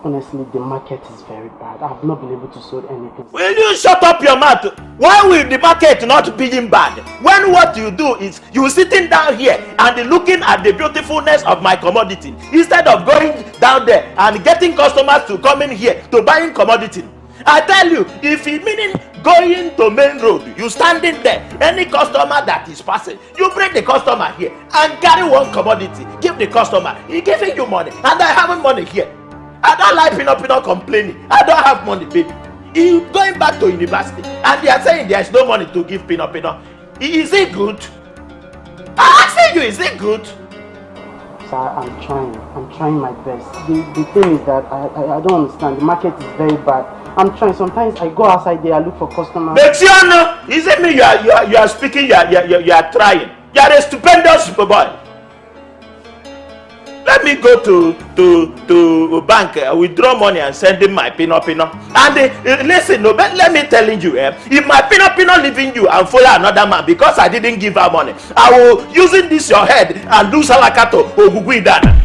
Honestly, the market is very bad. I have not been able to sell anything. Will you shut up your mouth? Why will the market not be bad? When what you do is you sitting down here and looking at the beautifulness of my commodity instead of going down there and getting customers to come in here to buying commodity. I tell you, if it meaning going to main road, you standing there, any customer that is passing, you bring the customer here and carry one commodity, give the customer, he giving you money, and I have money here. I don't like Pino complaining. I don't have money, baby. He going back to university, and they are saying there is no money to give Pino. Is it good? I ask you, is it good? Sir, I'm trying my best. The thing is that I don't understand. The market is very bad. I'm trying. Sometimes I go outside there, I look for customers. But you know, is it me you are speaking? You are trying. You are a stupendous boy. Let me go to bank, withdraw money and send him my Pino. And listen, no, but let me telling you, if my Pino leaving you and follow another man because I didn't give her money, I will using this your head and do salakato or guguidana.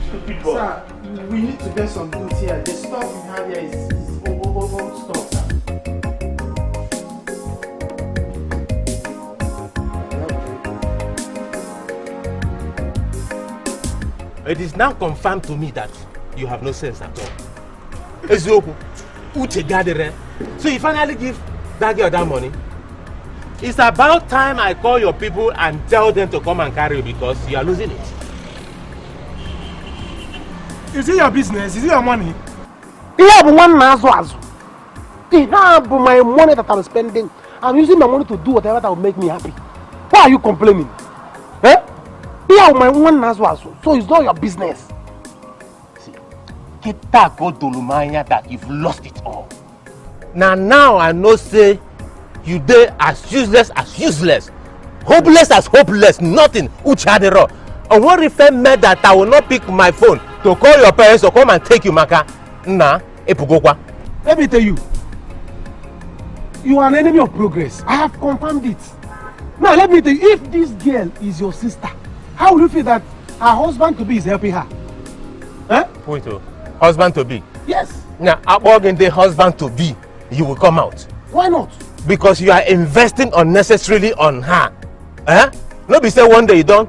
Stupid boy. Sir, we need to get some goods here. The stuff we have here is old stuff. it is now confirmed to me that you have no sense at all. Ezoku, Uche Gadere. So you finally give that girl that money? It's about time I call your people and tell them to come and carry you because you are losing it. Is it your business? Is it your money? You have one as you have my money that I'm spending. I'm using my money to do whatever that will make me happy. Why are you complaining? Eh? You have my one as well. So it's not your business. Get that go to Lumanya that you've lost it all. Now I know say you dey as useless, hopeless as hopeless, nothing. Uchadero. And what if I met that I will not pick my phone to call your parents to come and take you, Maka? Nah, epugokwa. Let me tell you, you are an enemy of progress. I have confirmed it. Now let me tell you, if this girl is your sister, how will you feel that her husband to be is helping her? Eh? Wait, husband to be? Yes. Now, again the husband to be, you will come out. Why not? Because you are investing unnecessarily on her. Eh? No be say one day you don't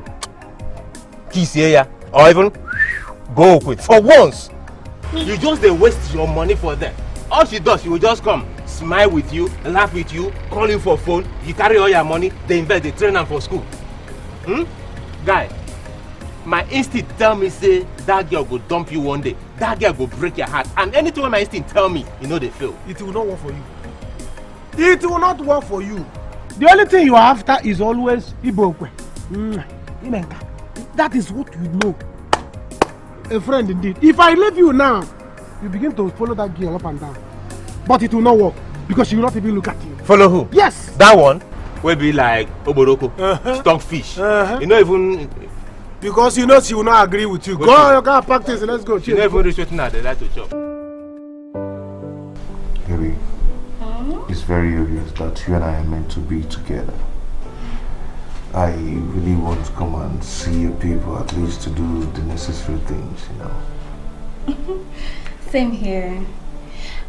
kiss here or even go with. For once, you just dey waste your money for them. All she does, she will just come, smile with you, laugh with you, call you for phone, you carry all your money, they invest, they train them for school. Guy, my instinct tell me say that girl go dump you one day, that girl go break your heart, and anything my instinct tell me, you know they fail. It will not work for you. It will not work for you. The only thing you are after is always Ibokwe. That is what you know. A friend indeed. If I leave you now, you begin to follow that girl up and down. But it will not work because she will not even look at you. Follow who? Yes. That one will be like Oboroko, stockfish. You know even... Because you know she will not agree with you. Go on, you can't practice. Let's go. She never reach what they like to chop. Baby, it's very obvious that you and I are meant to be together. I really want to come and see your people, at least to do the necessary things, you know. Same here.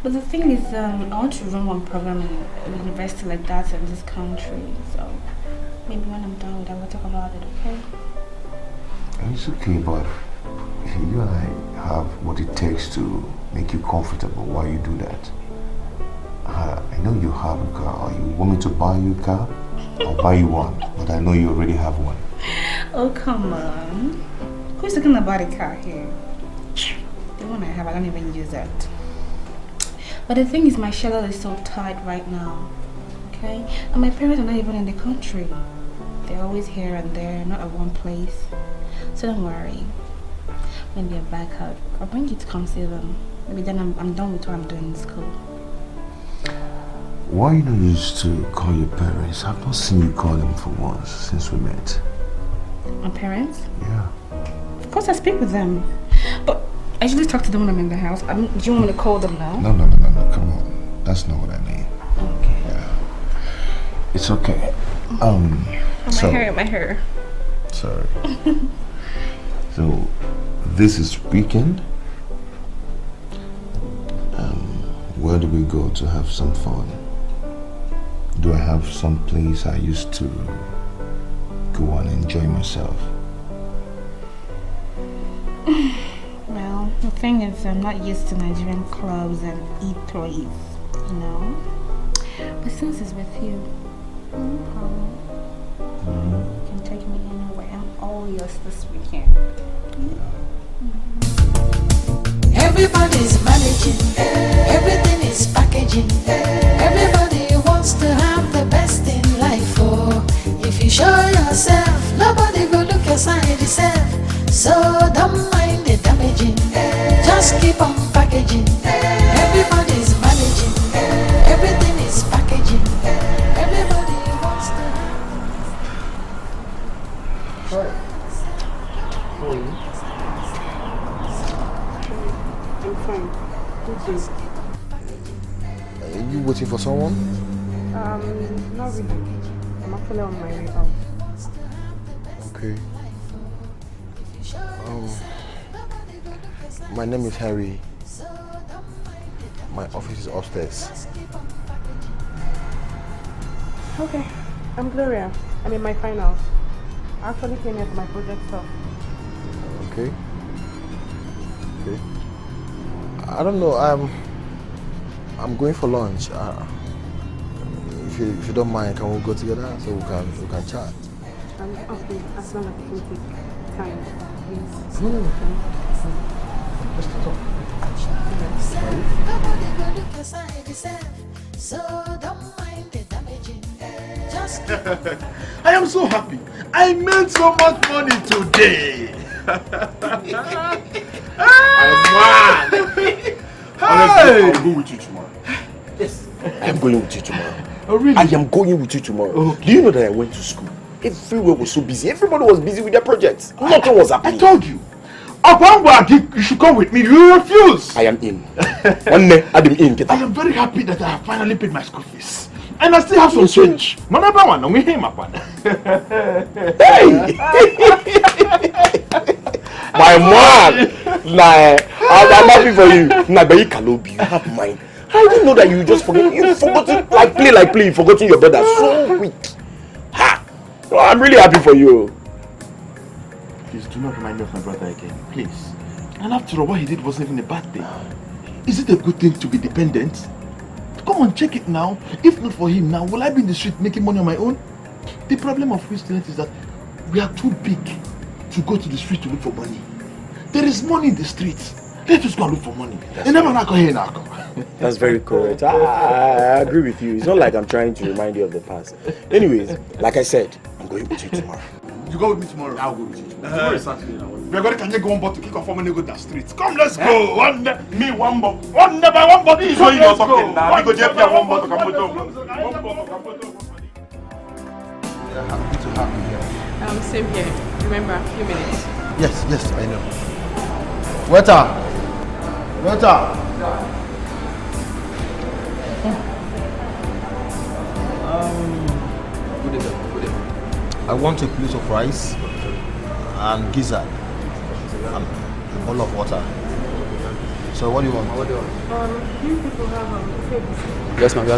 But the thing is, I want to run one program in a university like that in this country. So maybe when I'm done with that, we'll talk about it, okay? It's okay, but you and I have what it takes to make you comfortable while you do that. I know you have a car. You want me to buy you a car? I'll buy you one, but I know you already have one. Oh, come on. Who's talking about a car here? The one I have, I don't even use it. But the thing is, my schedule is so tight right now. Okay? And my parents are not even in the country. They're always here and there, not at one place. So don't worry. Maybe a backup. I'll bring you to come see them. Maybe then I'm done with what I'm doing in school. Why you not used to call your parents? I've not seen you call them for once since we met. My parents? Yeah. Of course I speak with them. But I usually talk to them when I'm in the house. Do you want me to call them now? No, come on. That's not what I mean. Okay. Yeah. It's okay. My hair. Sorry. So, this is weekend. Where do we go to have some fun? Do I have some place I used to go and enjoy myself? Well, the thing is, I'm not used to Nigerian clubs and eateries, you know. But since it's with you, no problem. You can take me anywhere. I'm all yours this weekend. Everybody's managing, everything is packaging. Everybody wants to have the best in life. Oh, if you show yourself, nobody will look aside yourself. So don't mind the damaging, just keep on packaging. Everybody's managing, everything is packaging. Everybody wants to have. How are you? I'm fine. Good. Are you waiting for someone? Not really. I'm actually on my way out. Okay. My name is Harry. My office is upstairs. Okay. I'm Gloria. I'm in my finals. I actually came here for my project stuff. Okay. Okay. I don't know. I'm going for lunch. If you don't mind, can we go together so we can chat? Okay, as long as it will take time, please. No. Let's talk. So don't mind the damaging. Just I am so happy. I made so much money today. I'm mad. Honestly, I'll go with you tomorrow. Yes. I am going with you tomorrow. Oh, really? I am going with you tomorrow. Okay. Do you know that I went to school? Everywhere was so busy. Everybody was busy with their projects. Nothing was happening. I told you. You should come with me. You refuse. I am in. One day, I am in. I am very happy that I have finally paid my school fees. And I still have some change. No number one, no, we him up. Hey! My man! Nah, I'm happy for you. Nah, but you have mine. I didn't know that you just forgot. You forgotten like play. You forgotten your brother so quick. Ha! Well, I'm really happy for you. Please do not remind me of my brother again, please. And after all, what he did wasn't even a bad thing. Is it a good thing to be dependent? Come on, check it now. If not for him now, will I be in the street making money on my own? The problem of we students is that we are too big to go to the street to look for money. There is money in the streets. Let us go and look for money. That's very correct. I agree with you. It's not like I'm trying to remind you of the past. Anyways, like I said, I'm going with you tomorrow. You go with me tomorrow? I'll go with you. Tomorrow is Saturday now. We're going to go on board to kick off and go to the streets. Come, let's go. One by one body is what you're talking now. We go to one body to Happy to have you here. Same here. Remember, a few minutes. Yes, I know. Waiter. Good evening. I want a plate of rice and gizzard and a bowl of water. So what do you want? You people have Yes, ma'am. You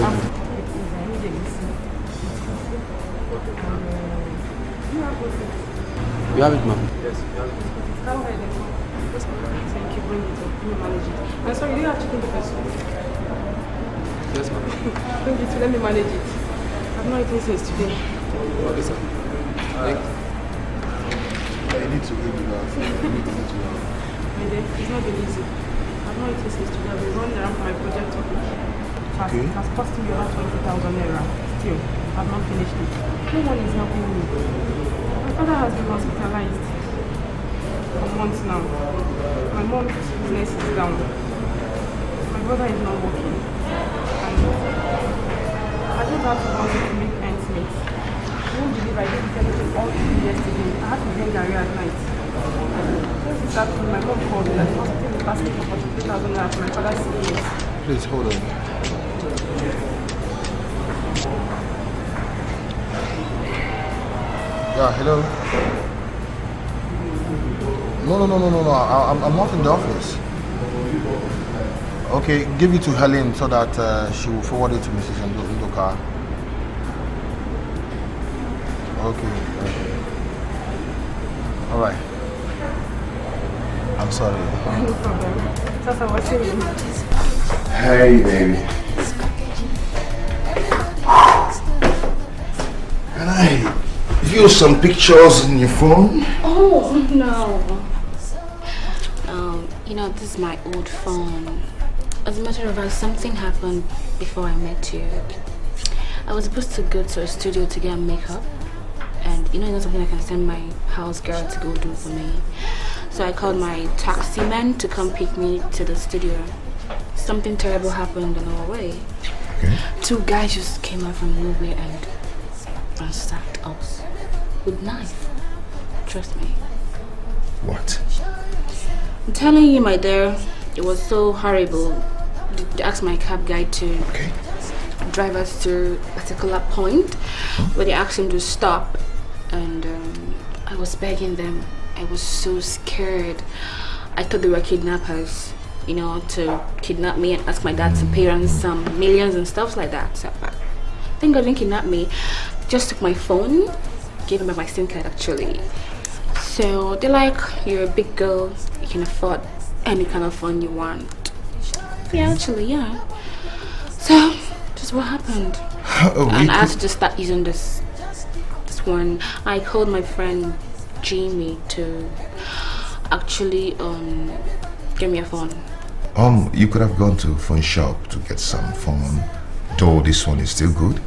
have it, ma'am. Yes, you have it. Go ahead. Yes, ma'am. Thank you. Bring it up. Let me manage it. I'm sorry, do you have chicken pepper soup? Yes, ma'am. Bring it to let me manage it. I've not eaten since today. Okay, sir. Thank you. I need to eat now. My dear, it's not been easy. I've not eaten since today. I've been running around for my project topic. It has cost me around 20,000 naira. Still, I've not finished it. No one is helping me. My father has been hospitalized for months now. My mom's business is down. My brother is not working. And I just have to work to make ends meet. I won't believe I didn't tell you all through yesterday. I had to drink Gary at night. Just this afternoon, my mom called me that the hospital is asking for 43,000 naira for my father's CVS. Please hold on. Yeah, hello. No. I'm not in the office. Okay, give it to Helen so that she will forward it to Mrs. Ndoka. Okay. All right. I'm sorry. No problem. Sasa, what's your name? Hey, baby. Can I view some pictures in your phone? Oh, no. You know, this is my old phone. As a matter of fact, something happened before I met you. I was supposed to go to a studio to get makeup. And you know, it's not something I can send my house girl to go do for me. So I called my taxi man to come pick me to the studio. Something terrible happened on our way. Okay. Two guys just came out from nowhere and ransacked us with knife. Trust me. What? I'm telling you, my dear, it was so horrible. They asked my cab guy to drive us to a particular point where they asked him to stop, and I was begging them. I was so scared. I thought they were kidnappers, you know, to kidnap me and ask my dad to pay on some millions and stuff like that. So, thank God they didn't kidnap me. Just took my phone, gave them my SIM card actually. So they're like, you're a big girl, you can afford any kind of fun you want. Yeah, actually, yeah. So, just what happened. And I had to just start using this one. I called my friend Jamie to actually get me a phone. You could have gone to a phone shop to get some phone, though this one is still good.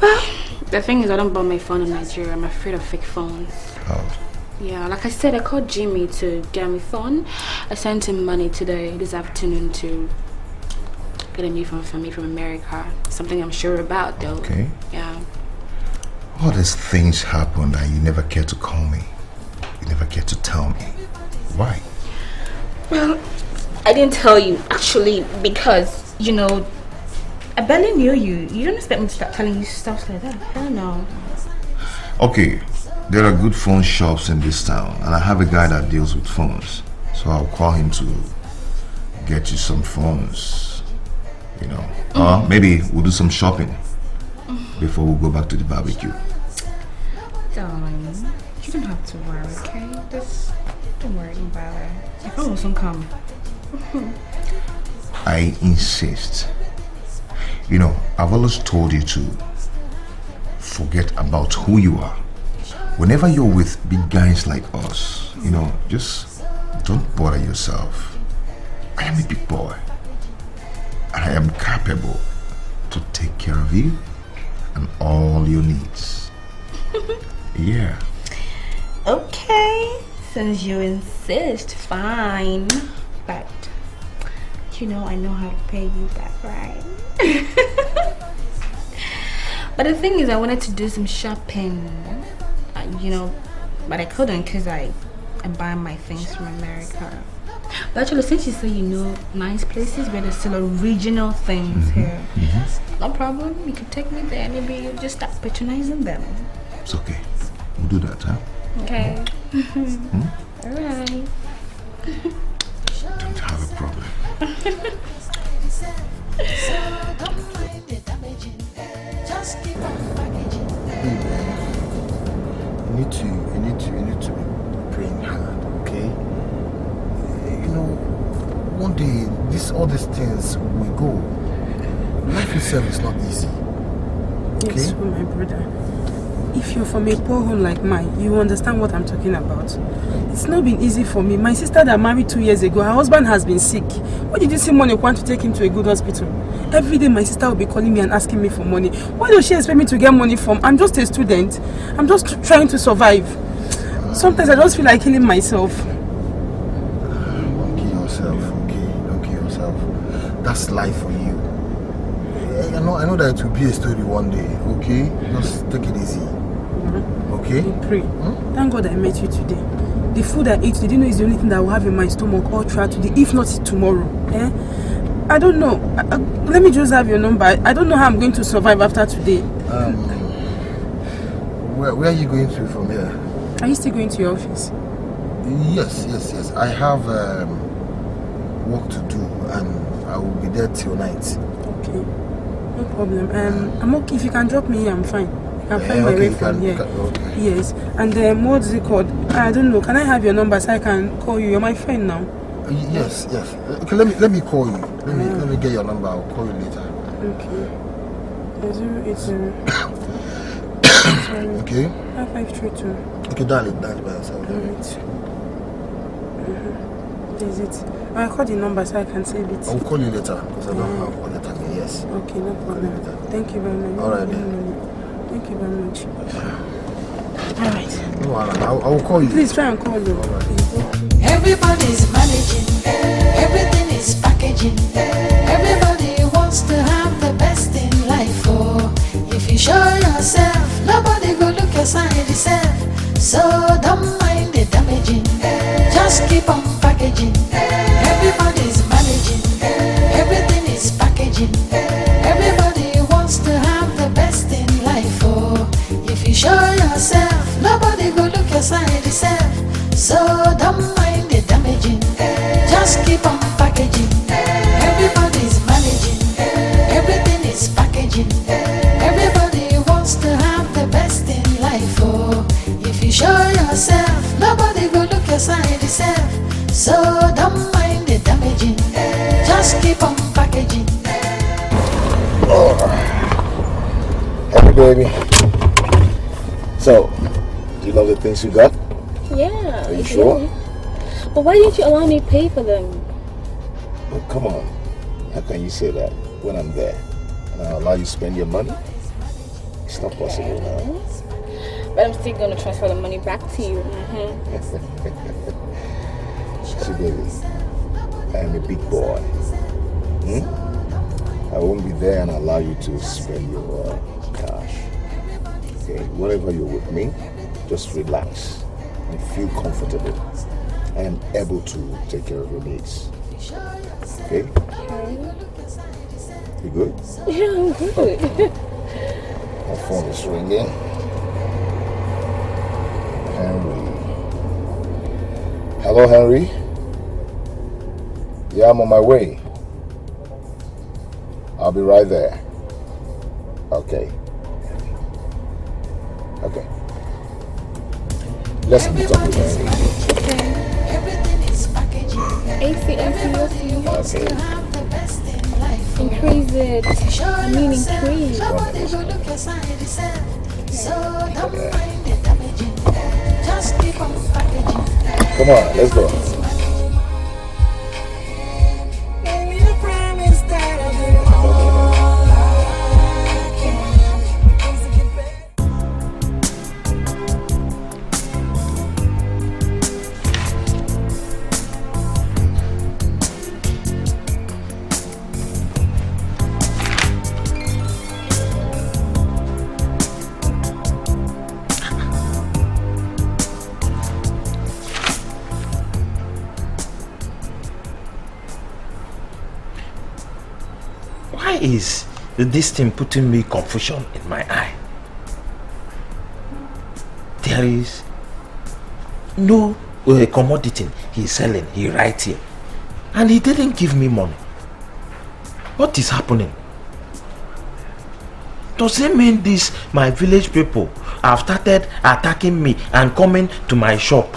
Well, the thing is, I don't buy my phone in Nigeria. I'm afraid of fake phones. Oh. Yeah, like I said, I called Jimmy to get me a phone. I sent him money this afternoon to get a new phone for me from America. Something I'm sure about, though. Okay. Yeah. All these things happen and you never care to call me. You never care to tell me. Why? Well, I didn't tell you, actually, because, you know, I barely knew you. You don't expect me to start telling you stuff like that. Hell no. Okay, there are good phone shops in this town, and I have a guy that deals with phones. So I'll call him to get you some phones, you know. Or maybe we'll do some shopping before we go back to the barbecue. Darling, you don't have to worry, okay? Just don't worry about it. If I wasn't come. I insist. You know, I've always told you to forget about who you are. Whenever you're with big guys like us, you know, just don't bother yourself. I am a big boy. And I am capable to take care of you and all your needs. Yeah. Okay, since you insist, fine. But, you know, I know how to pay you back, right? But the thing is, I wanted to do some shopping, you know, but I couldn't because I buy my things from America. But actually, since you say you know nice places where there's still original things here, no problem. You can take me there. Maybe you just start patronizing them. It's okay. We'll do that, huh? Okay. Alright. Don't have a problem. You need to be praying hard, okay? You know, one day all these things will go. Life itself is not easy. Okay? Yes, my brother. If you're from a poor home like mine, you understand what I'm talking about. It's not been easy for me. My sister that married 2 years ago, her husband has been sick. Why did you see money want to take him to a good hospital? Every day my sister will be calling me and asking me for money. Why does she expect me to get money from? I'm just a student. I'm just trying to survive. Sometimes I just feel like killing myself. Don't kill yourself, okay? Don't kill yourself. That's life for you. I know that it will be a story one day, okay? Just take it easy. Okay? I pray. Thank God I met you today. The food I ate today, you know, is the only thing that I will have in my stomach all throughout today, if not tomorrow. I don't know. Let me just have your number. I don't know how I'm going to survive after today. Where are you going to from here? Are you still going to your office? Yes. I have work to do and I will be there till night. Okay. No problem. I'm okay. If you can drop me here, I'm fine. I can find my way from here. Okay. Yes. And what's it called? I don't know. Can I have your number so I can call you? You're my friend now. Yes. Okay, let me call you. Let me get your number. I'll call you later. Okay. 080. Okay. 5532. Okay, darling, that's by yourself. Alright. Is it? I'll call the number so I can save it. I'll call you later because I don't have one letter. Yes. Okay, no problem. Thank you very much. Alright then. Thank you very much. Alright. No, I will call you. Please try and call me. Everybody's managing. Everything is packaging. Everybody wants to have the best in life. Oh, if you show yourself, nobody will look your side yourself. So don't mind the damaging. Just keep on packaging. Everybody's managing. Everything is packaging. Everybody wants to have the best in life. Oh, if you show yourself, nobody will look your side yourself. So don't mind the damaging. Just keep on packaging. Everybody's managing. Everything is packaging. Everybody wants to have the best in life. Oh, if you show yourself, nobody will look your side yourself. So baby. So, do you love the things you got? Yeah. Are you sure? But why didn't you allow me to pay for them? Oh, come on. How can you say that when I'm there? And I'll allow you to spend your money? It's not possible now. But I'm still gonna transfer the money back to you. See, baby, I'm a big boy. I won't be there and allow you to spend your cash. Okay, whenever you're with me, just relax and feel comfortable. I am able to take care of your needs. Okay? You good? Yeah, I'm good. My phone is ringing. Henry. Hello, Henry? Yeah, I'm on my way. I'll be right there. Okay. Okay. Let's meet up with Henry. AC. Okay. Increase it. I mean increase. Come on, let's go. Why is this thing putting me confusion in my eye? There is no commodity he's selling, he right here. And he didn't give me money. What is happening? Does it mean this my village people have started attacking me and coming to my shop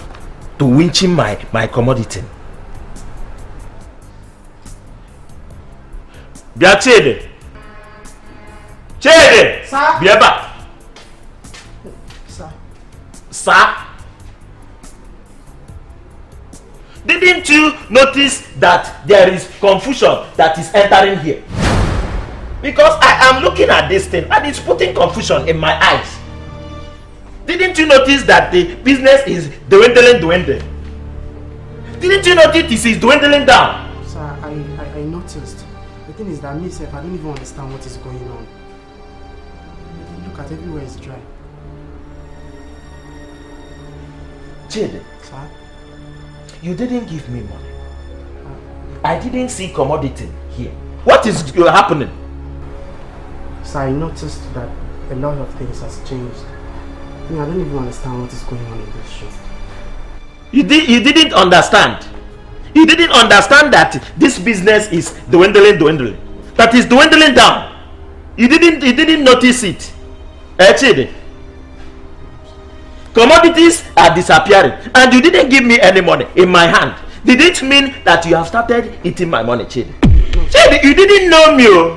to winching my commodity? Bia Chede. Chede! Sir? Bia back. Sir? Sir? Didn't you notice that there is confusion that is entering here? Because I am looking at this thing and it's putting confusion in my eyes. Didn't you notice that the business is dwindling? Didn't you notice this is dwindling down? Sir, I noticed. The thing is that myself, I don't even understand what is going on. Look at everywhere is dry. Chede, sir? You didn't give me money. I didn't see commodity here. What is happening? Sir, I noticed that a lot of things has changed. I don't even understand what is going on in this shop. You didn't understand. You didn't understand that this business is dwindling. That is dwindling down. You didn't notice it. Chede. Commodities are disappearing and you didn't give me any money in my hand. Did it mean that you have started eating my money, Chede? Chede, you didn't know me.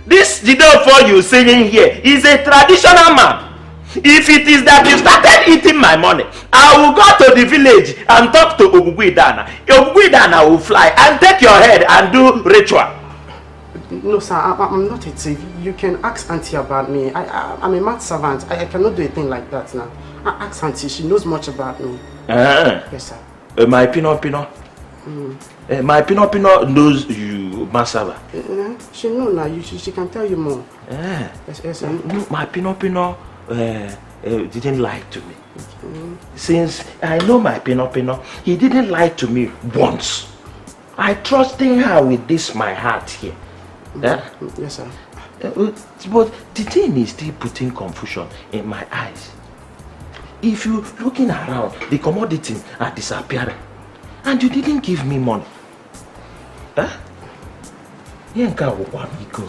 This Jido you singing here is a traditional man. If it is that you started eating my money, I will go to the village and talk to Ogugwidana. Ogugwidana will fly and take your head and do ritual. No, sir, I'm not a thief. You can ask Auntie about me. I'm a mad servant. I cannot do a thing like that now. Ask Auntie, she knows much about me. Yes, sir. My Pino. My Pino knows you, Masava. She knows now. She can tell you more. Yes, sir. My Pino didn't lie to me. Since I know my Pino, he didn't lie to me once. I trusting her with this my heart here. Yes, sir. But the thing is still putting confusion in my eyes. If you looking around, the commodities are disappearing. And you didn't give me money.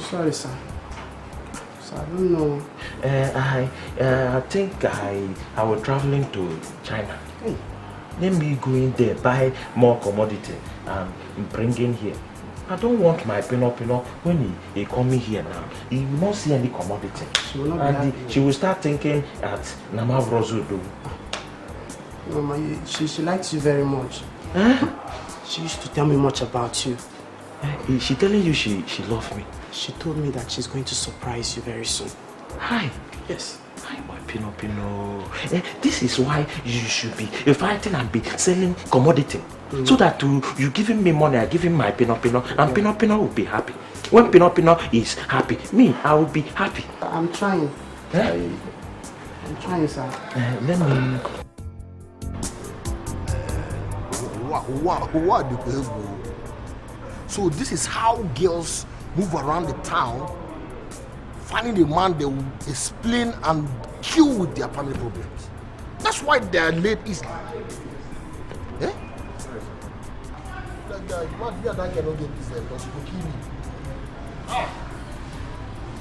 Sorry, sir. So I don't know. I think I was traveling to China. Let me go in there, buy more commodity and bring in here. I don't want my pinot when he come in here now. He will not see any commodity. She will start thinking that Nama Vrozudu. Mama, she likes you very much. She used to tell me much about you. Is she telling you she loves me? She told me that she's going to surprise you very soon. Hi. Yes. Hi, my Pinot. This is why you should be fighting and be selling commodity. So that you giving me money, I give him my Pinot, and Pinot will be happy. When Pinot is happy, me, I will be happy. I'm trying. I'm trying, sir. Let me... So this is how girls move around the town, finding a man they will explain and kill with their family problems. That's why they are late easily. Eh? That guy cannot get this because he will kill me.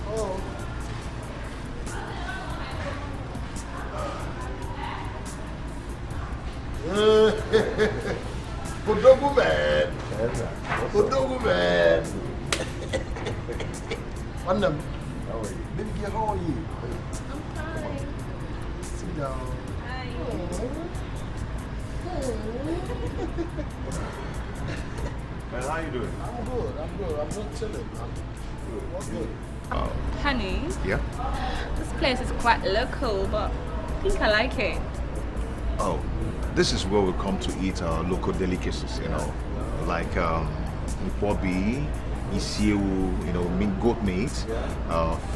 Oh. Odogu man. Odogu man. Madam, baby girl, how are you? I'm fine. Sit down. Hi. Man, how you doing? I'm good. I'm not chilling. I'm good. Honey? Yeah? This place is quite local, but I think I like it. Oh, this is where we come to eat our local delicacies, you know, like Nkwobi, Isiewu, you know, goat meat,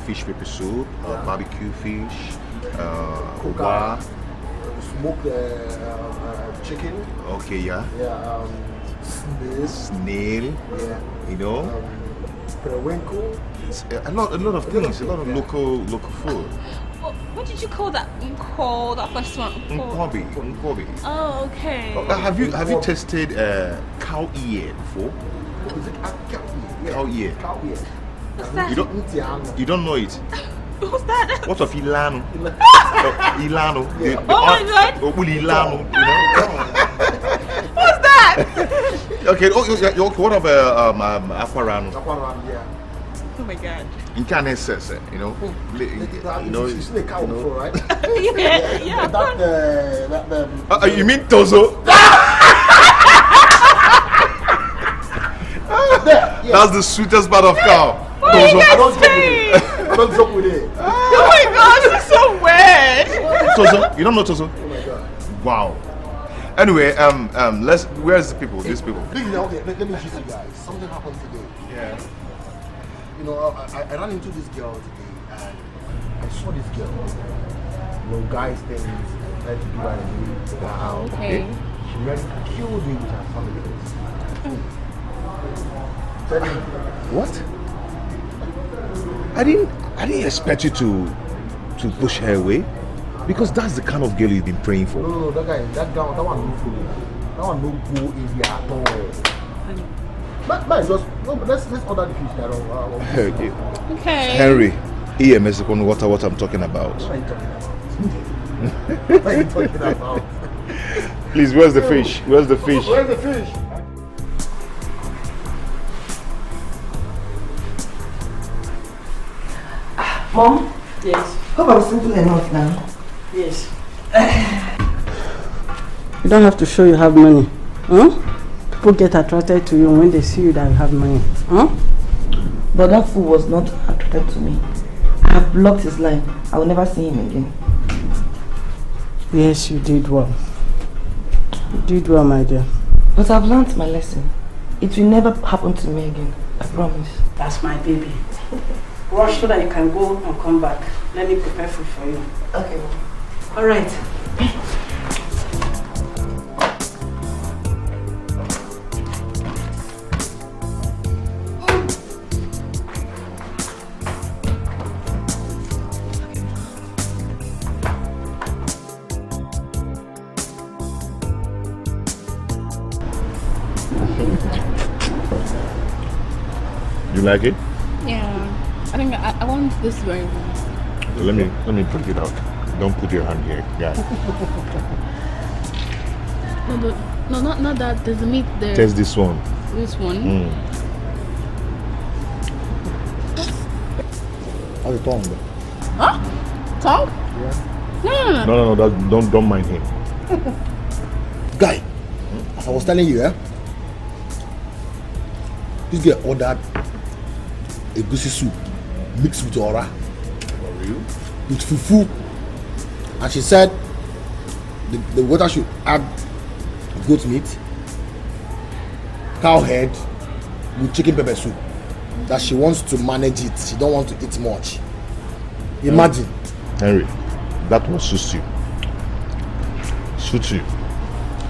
fish pepper soup, barbecue fish, Oba. Smoked chicken. Okay, yeah. Yeah, snail. Yeah. You know. Periwinkle. A lot of things. A lot of local food. What did you call that? You call that first one? Nkwobi. Oh, okay. Have you tasted cow ear before? Is it cow ear? Cow ear. Cow ear. What's that? You don't know it? What's that? What of Ilano? Ilano. Oh my God. Ilano. You know? What's that? Okay. What about Aquarano? Aquarano, yeah. Oh my God. In Canada, you know. You know. You've seen a cow before, right? Yeah. You mean Tozo? That's the sweetest part of cow. Tozo. I don't joke with it. Oh my God, this is so weird. Tozo? You don't know Tozo? Oh my God. Wow. Anyway, where's the people? These people. Okay, let me introduce you guys. Something happened today. Yeah. You know, I ran into this girl today and I saw this girl. You know, guys things tried to do her in the house. Okay. She really killed me with her family. What? I didn't expect you to push her away, because that's the kind of girl you've been praying for. No, that one no fool. That one no go area at all. Let's order the fish there. Okay. Henry, EMS is what I'm talking about. What are you talking about? Please, where's the fish? Where's the fish? Where's the fish? Mom? Yes. Hope I'm simple enough now. Yes. You don't have to show you have money. Huh? People get attracted to you when they see you that you have money. Huh? But that fool was not attracted to me. I have blocked his line. I will never see him again. Yes, you did well. You did well, my dear. But I've learned my lesson. It will never happen to me again. I promise. That's my baby. Rush so that you can go and come back. Let me prepare food for you. Okay. All right. You like it? Yeah. I think I want this very well. Let me put it out. Don't put your hand here. Yeah. No, not that. There's a meat there. Taste this one. This one? How's your tongue? Huh? Tongue? Yeah. No. Don't mind him. Guy, as I was telling you, this girl ordered a goosey soup mixed with ora. For real? With fufu. And she said the water should add goat meat, cow head with chicken pepper soup. That she wants to manage it. She don't want to eat much. Imagine. Henry, that was suits you. Suits you.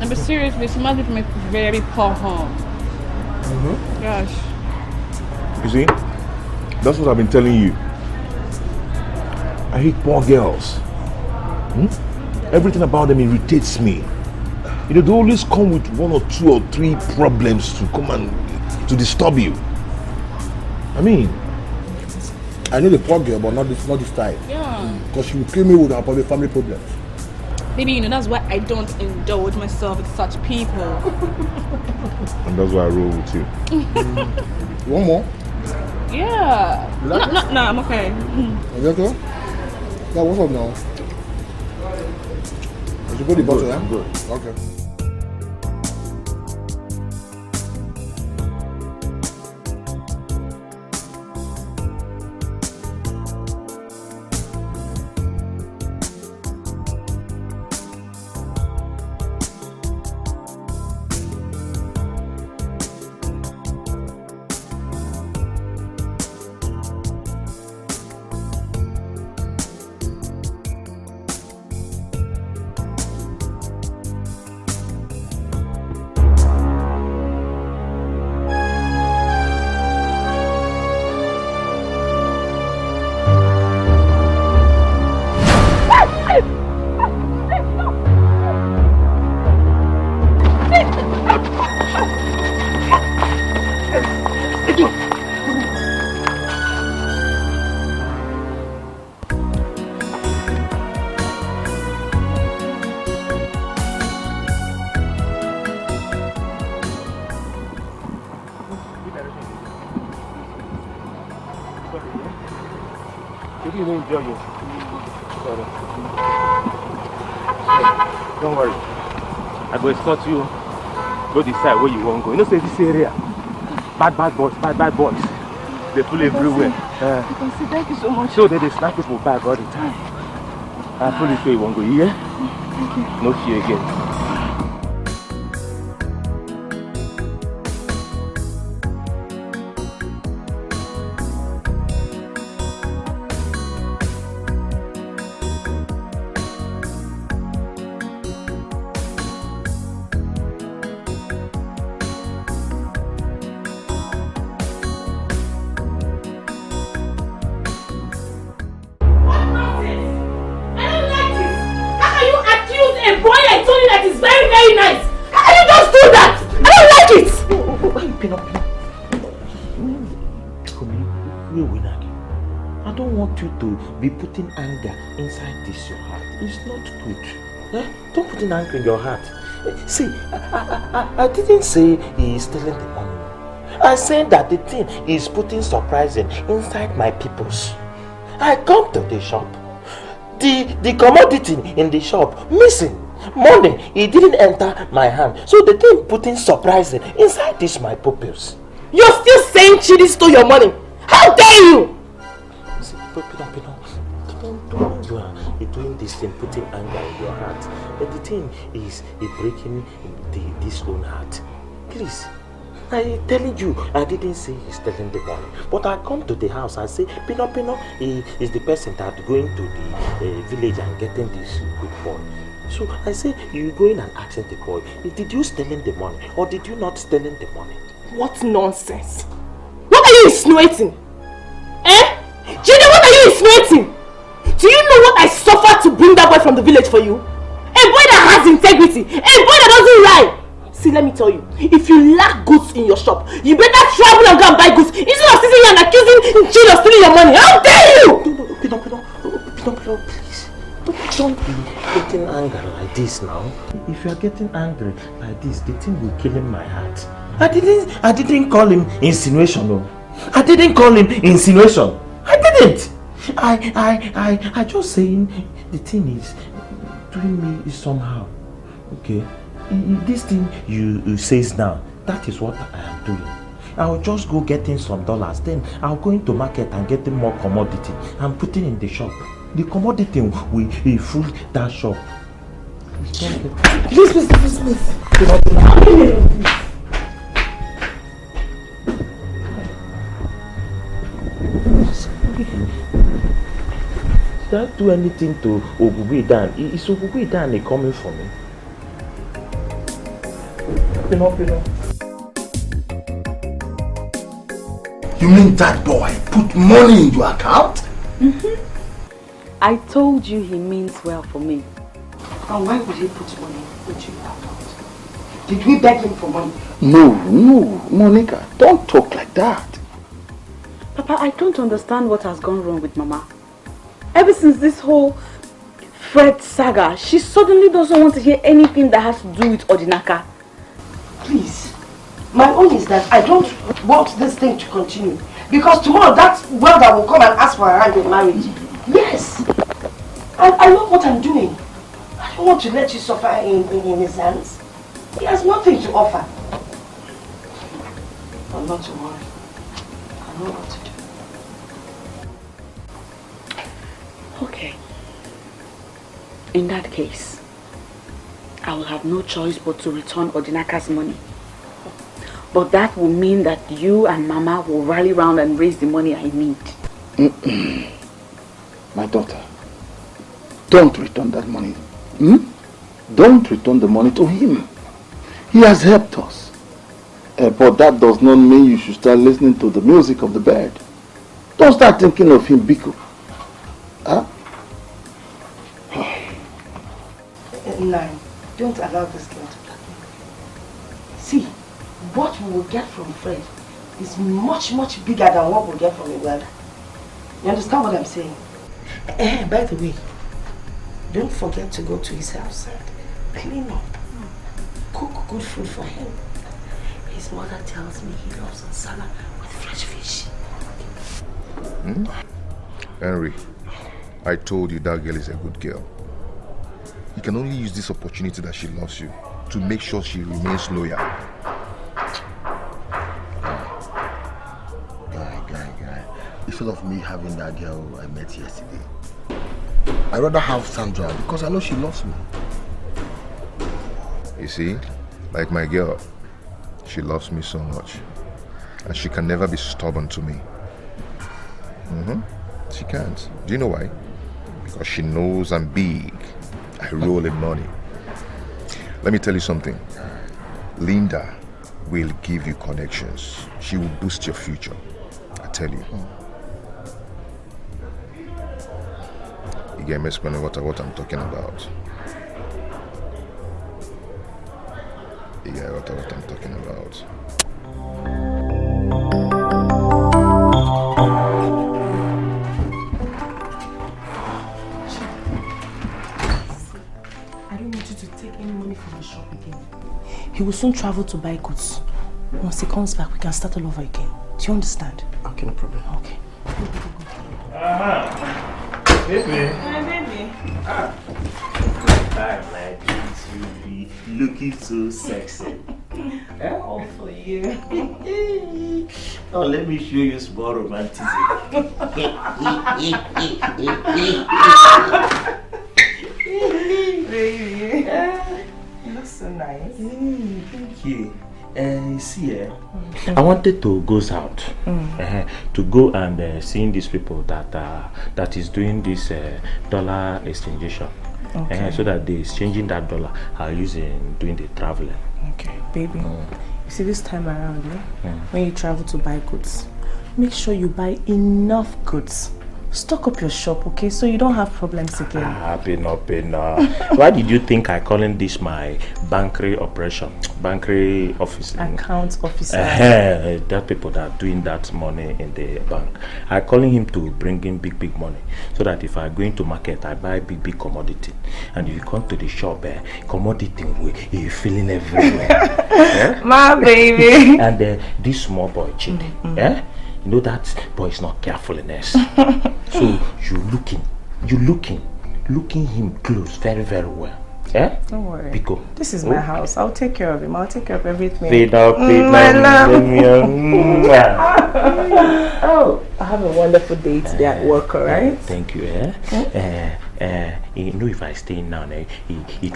And but seriously, she must be from a very poor home. Gosh. You see, that's what I've been telling you. I hate poor girls. Everything about them irritates me. You know, they always come with 1 or 2 or 3 problems to come and to disturb you. I mean, I know the poor girl, but not this type. Yeah. Because she will kill me with her probably family problems. Maybe, you know, that's why I don't indulge myself with such people. and that's why I roll with you. One more? Yeah. No, I'm okay. Are you okay? Yeah, what's up now? Did you go to the bottle, yeah? Good. Okay. Don't worry. I go escort you. Go decide where you want to go. You know, say this area. Bad boys. They pull everywhere. Thank you so much. So they snap people back all the time. I pull this way you want to go. Yeah? Thank you. No fear again. Be putting anger inside this your heart. It's not good. Don't put in anger in your heart. See, I didn't say he is stealing the money. I said that the thing is putting surprising inside my peoples. I come to the shop. The commodity in the shop missing. Money, it didn't enter my hand. So the thing putting surprising inside this my pupils. You're still saying Chidi stole your money. How dare you? See, you're doing this thing, putting anger in your heart. But the thing is breaking this own heart. Please, I telling you, I didn't say he's stealing the money. But I come to the house, I say, Pino is the person that going to the village and getting this good boy. So I say, you going and asking the boy, did you stealing the money or did you not stealing the money? What nonsense! What are you insinuating? Junior, what are you insinuating? Do you know what I suffered to bring that boy from the village for you? A boy that has integrity, a boy that doesn't lie. See, let me tell you, if you lack goods in your shop, you better travel and go and buy goods instead of sitting here and accusing Junior of stealing your money. How dare you? No, please. Don't be getting angry like this now. If you are getting angry like this, the thing will kill in my heart. I didn't call him insinuation, no. I didn't call him insinuation. I didn't. I just saying the thing is doing me is somehow. Okay. This thing you says now, that is what I am doing. I'll just go getting some dollars, then I'll go into market and getting more commodity and putting in the shop. The commodity will fill that shop. Please. Did I do anything to Ogugwe? Is Ogugwe coming for me? You mean that boy put money in your account? I told you he means well for me. And why would he put money into your account? Did we beg him for money? No, Monica, don't talk like that. Papa, I don't understand what has gone wrong with Mama. Ever since this whole Fred saga, she suddenly doesn't want to hear anything that has to do with Odinaka. Please, my own is that I don't want this thing to continue. Because tomorrow that welder will come and ask for her hand in marriage. Yes. I know what I'm doing. I don't want to let you suffer in his hands. He has nothing to offer. I'm not to worry. I know what to do. Okay. In that case, I will have no choice but to return Odinaka's money. But that will mean that you and Mama will rally round and raise the money I need. My daughter, don't return that money. Don't return the money to him. He has helped us. But that does not mean you should start listening to the music of the bird. Don't start thinking of him, Biko. Huh? Nine, don't allow this girl to blackmail you. See, what we will get from Fred is much bigger than what we'll get from a welder. You understand what I'm saying? By the way, don't forget to go to his house and clean up. Cook good food for him. His mother tells me he loves salad with fresh fish. Henry, I told you that girl is a good girl. You can only use this opportunity that she loves you to make sure she remains loyal. Guy. Instead of me having that girl I met yesterday, I'd rather have Sandra because I know she loves me. You see, like my girl, she loves me so much. And she can never be stubborn to me. She can't. Do you know why? Because she knows I'm big. I roll in money. Let me tell you something. Linda will give you connections. She will boost your future. I tell you. You get me explaining what I'm talking about. You get what I'm talking about. He will soon travel to buy goods. Once he comes back, we can start all over again. Do you understand? Okay, no problem. Okay. Baby. Hi, baby. Hi, my beauty. Looking so sexy. All for you. Oh, let me show you small romanticism. Baby. You look so nice. Thank you. You see, I wanted to go out to go and see these people that is doing this dollar exchangeation. Okay. So that they exchanging that dollar are using doing the traveling. Okay, baby. You see, this time around, when you travel to buy goods, make sure you buy enough goods. Stock up your shop, okay? So you don't have problems again. Why did you think I calling this my bankery operation? Bankery officer. Account officer. That people that are doing that money in the bank. I calling him to bring in big money. So that if I go into market, I buy big commodity. And if you come to the shop, commodity you're feeling everywhere. My baby. And this small boy, Chidi, You know that boy is not carefulness. So you're looking him close very, very well. Yeah? Don't worry. Pico. This is my house. I'll take care of him. I'll take care of everything. My love. Oh, I have a wonderful day today at work, alright? Thank you. You know, if I stay now, it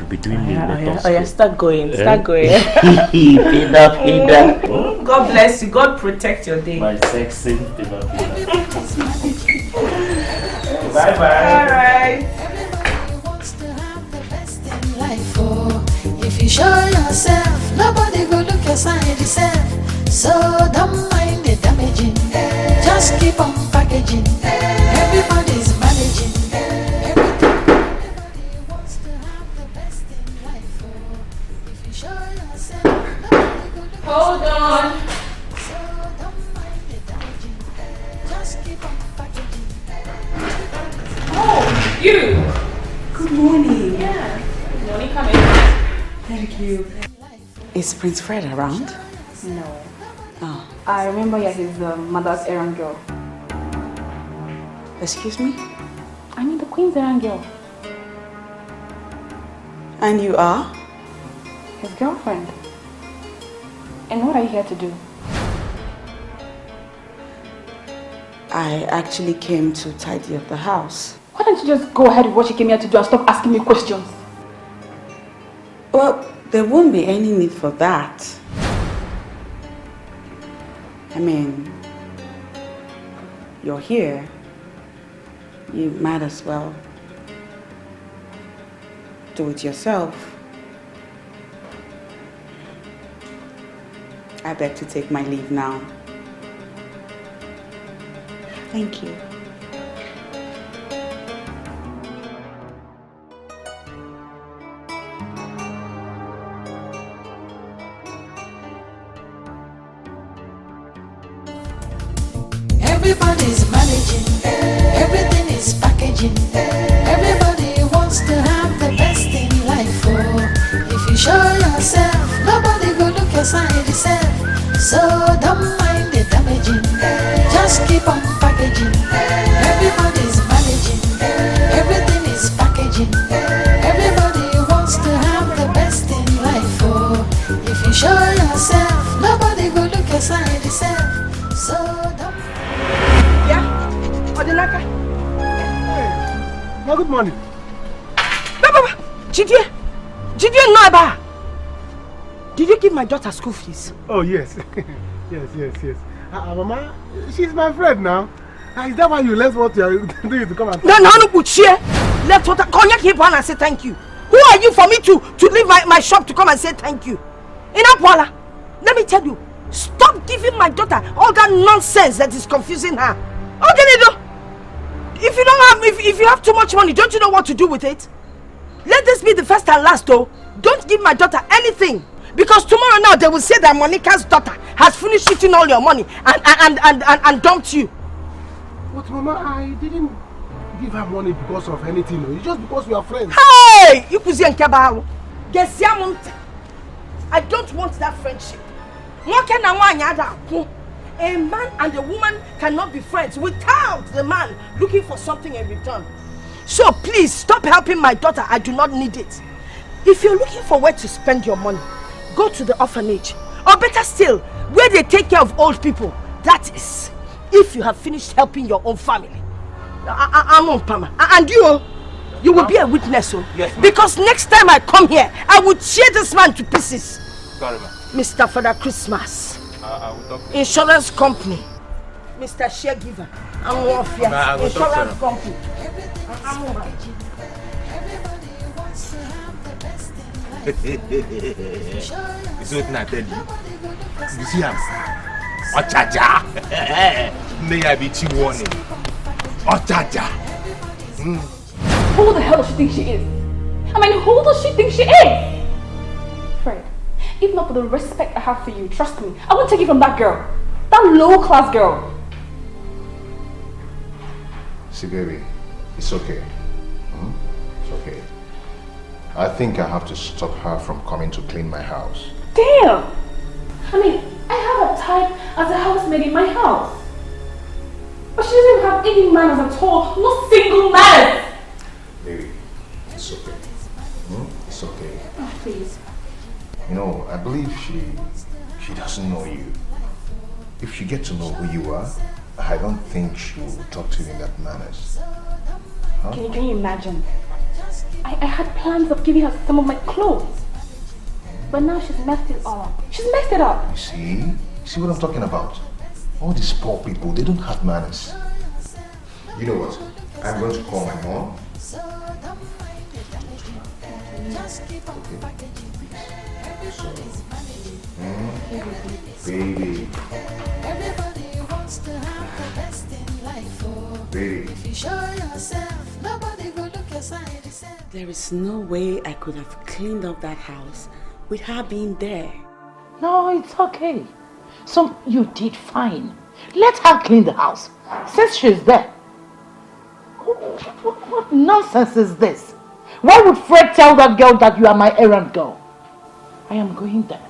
will be doing me start going. Start going. God bless you. God protect your day. My sexy Bye-bye. Alright. If you show yourself, nobody will look aside yourself. So don't mind the damaging. Just keep on packaging. Everybody's managing. Everybody wants to have the best in life. If you show yourself, nobody will look Hold on. So don't mind the damaging. Just keep on packaging. Oh, you. Good morning. Yeah. Good morning, come in. Thank you. Is Prince Fred around? No. Oh. I remember you're his mother's errand girl. Excuse me? I mean the queen's errand girl. And you are? His girlfriend. And what are you here to do? I actually came to tidy up the house. Why don't you just go ahead with what you came here to do and stop asking me questions? Well, there won't be any need for that. I mean, you're here. You might as well do it yourself. I beg to take my leave now. Thank you. Everybody's managing, everything is packaging. Everybody wants to have the best in life. If you show yourself, nobody will look aside yourself. So don't mind the damaging, just keep on packaging. Everybody's managing, everything is packaging. Everybody wants to have the best in life. If you show yourself, nobody will look aside yourself. So don't. Odinaka. Hey, good morning. Baba, Jidie Noiba. Did you give my daughter school fees? Oh, yes. yes. Mama, she's my friend now. Is that why you left what you are doing to come and... No, left what cognac hip on and say thank you. Who are you for me to leave my shop to come and say thank you? Inapwala, let me tell you, stop giving my daughter all that nonsense that is confusing her. Okay, if you have too much money, don't you know what to do with it? Let this be the first and last though. Don't give my daughter anything. Because tomorrow now they will say that Monica's daughter has finished eating all your money and dumped you. But Mama, I didn't give her money because of anything. It's just because we are friends. Hey! I don't want that friendship. A man and a woman cannot be friends without the man looking for something in return. So please stop helping my daughter. I do not need it. If you're looking for where to spend your money, go to the orphanage. Or better still, where they take care of old people. That is, if you have finished helping your own family. And you will be a witness. Yes, because next time I come here, I will tear this man to pieces. Sorry, ma'am. Mr. Father Christmas. I will talk to Insurance company. Mr. Sharegiver. I'm Warfare. Insurance company. You see what I tell you? You see him? Ochaja! May I be too warning? Ochaja! Who the hell does she think she is? I mean, who does she think she is? Fred, if not for the respect I have for you, trust me, I won't take you from that girl. That low-class girl. See, baby, it's okay. It's okay. I think I have to stop her from coming to clean my house. Damn! I mean, I have a type as a housemaid in my house. But she doesn't have any manners at all. Not single manners. Baby, it's okay. It's okay. Oh, please. You know, I believe she doesn't know you. If she gets to know who you are, I don't think she will talk to you in that manners. Huh? Can you imagine? I had plans of giving her some of my clothes. But now she's messed it all up. She's messed it up. You see what I'm talking about? All these poor people, they don't have manners. You know what? I'm going to call my mom. Baby. Everybody wants to have the best in life. Oh, baby. If you show yourself, nobody will look aside. There is no way I could have cleaned up that house with her being there. No, it's okay. So you did fine. Let her clean the house since she's there. What nonsense is this? Why would Fred tell that girl that you are my errand girl? I am going there.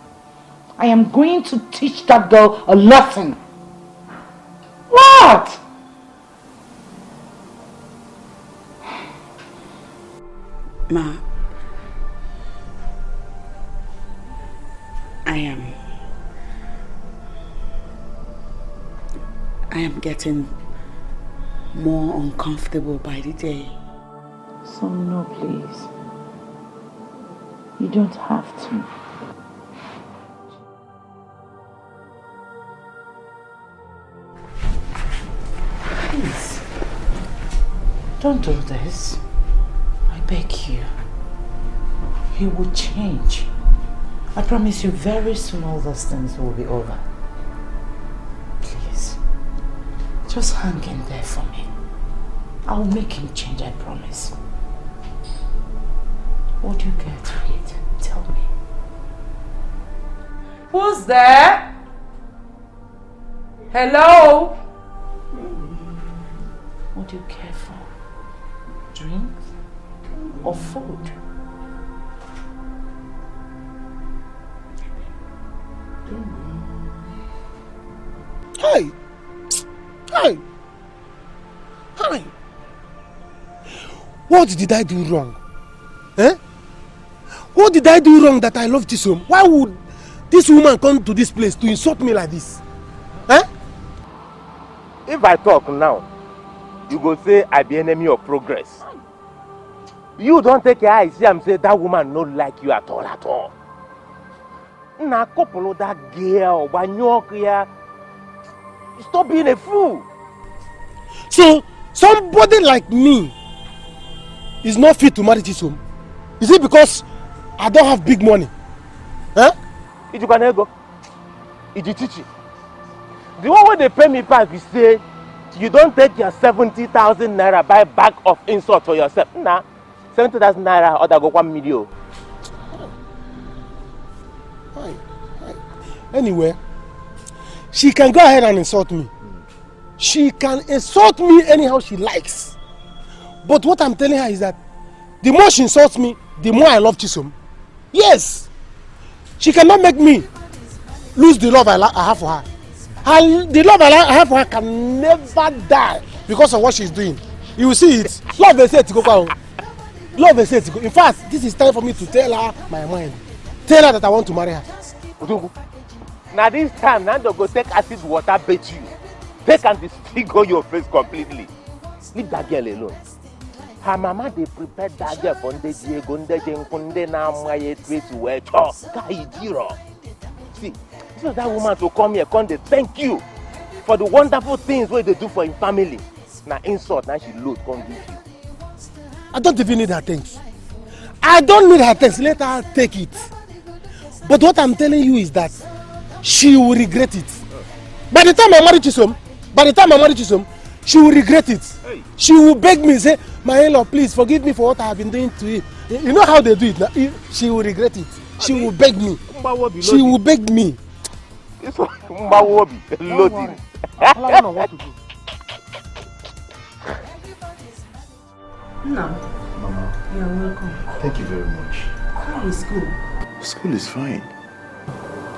I am going to teach that girl a lesson. What? Ma, I am getting more uncomfortable by the day. So no, please. You don't have to. Please. Don't do this. I beg you. He will change. I promise you very soon all those things will be over. Please. Just hang in there for me. I'll make him change, I promise. What do you care to eat? Tell me. Who's there? Hello? What do you care for? Drinks or food? Hey! Hey! Hi! What did I do wrong? Eh? What did I do wrong that I love this home? Why would this woman come to this place to insult me like this? Eh? If I talk now, you go say I be enemy of progress. You don't take your eyes see and say that woman not like you at all at all. Na couple of that girl, Banyok, stop being a fool. So somebody like me is not fit to marry this home? Is it because I don't have big money? Huh? If you can go, if you teach it. The one where they pay me back is say you don't take your 70,000 naira buy bag of insult for yourself. Nah, 70,000 naira other go 1 million. Anyway, she can go ahead and insult me. She can insult me anyhow she likes. But what I'm telling her is that the more she insults me, the more I love Chisom. Yes! She cannot make me lose the love I have for her. The love I have for her can never die because of what she's doing. You will see it. Love is said to go. Love is said to go. In fact, this is time for me to tell her my mind. Tell her that I want to marry her. Now this time, now they go take acid water bait you. Take and disfigure your face completely. Leave that girl alone. Her mama they prepared that girl for the Diego Nkunde na my trace to wear chop. See, so that woman to come here, come they thank you for the wonderful things what they do for your family. Now insult, now she load come give you. I don't even need her thanks. I don't need her thanks. Let her take it. But what I'm telling you is that she will regret it. By the time I marry Chisom, she will regret it. Hey. She will beg me, say, my in-law, please forgive me for what I have been doing to him. You know how they do it now? She will regret it. She will beg me. She will beg me. This one, loading. I don't know what to do. No. Mama. You're welcome. Thank you very much. How is school? School is fine.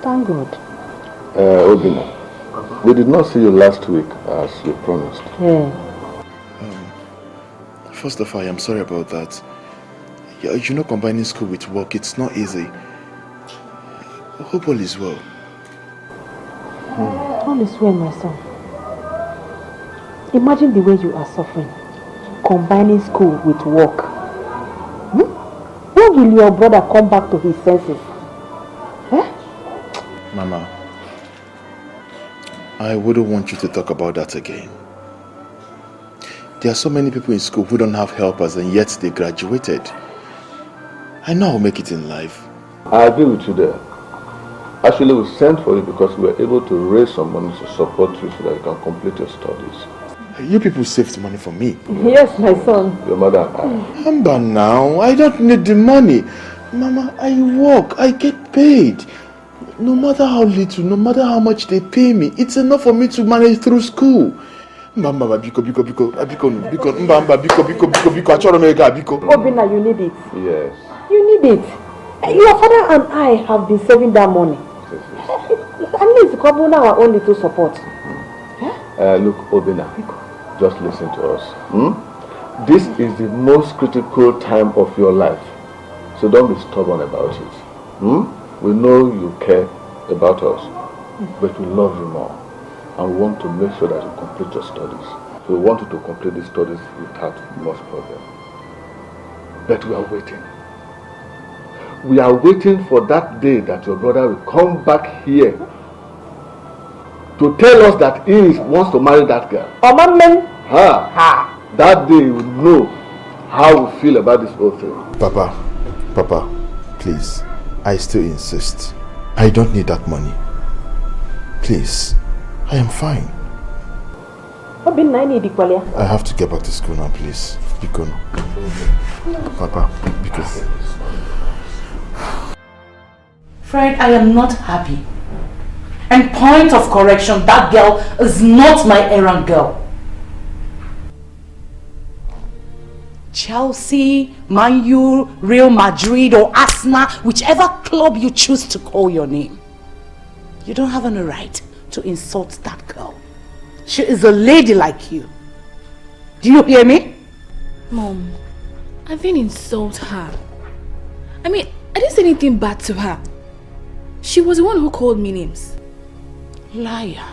Thank God. Obino, We did not see you last week as you promised. First of all, I am sorry about that. You know, combining school with work, it's not easy. Hope all is well. All is well, my son. Imagine the way you are suffering. Combining school with work. When will your brother come back to his senses? Mama, I wouldn't want you to talk about that again. There are so many people in school who don't have helpers and yet they graduated. I know I'll make it in life. I agree with you there. Actually, we sent for you because we were able to raise some money to support you so that you can complete your studies. You people saved money for me. Yes, my son. Your mother and I. Remember now, I don't need the money. Mama, I work, I get paid. No matter how little, no matter how much they pay me, it's enough for me to manage through school. Mama, biko, Obina, you need it. Yes. You need it. Your father and I have been saving that money. At least couple now our own little support. Look, Obina, just listen to us. This is the most critical time of your life. So don't be stubborn about it. We know you care about us, but we love you more. And we want to make sure that you complete your studies. So we want you to complete these studies without much problem. But we are waiting. We are waiting for that day that your brother will come back here to tell us that he wants to marry that girl. That day you will know how we feel about this whole thing. Papa, please, I still insist. I don't need that money. Please, I am fine. I have to get back to school now, please. Papa, because... Fred, I am not happy. And point of correction, that girl is not my errand girl. Chelsea, Man U, Real Madrid or Arsenal, whichever club you choose to call your name. You don't have any right to insult that girl. She is a lady like you. Do you hear me? Mom, I didn't insult her. I mean, I didn't say anything bad to her. She was the one who called me names. Liar.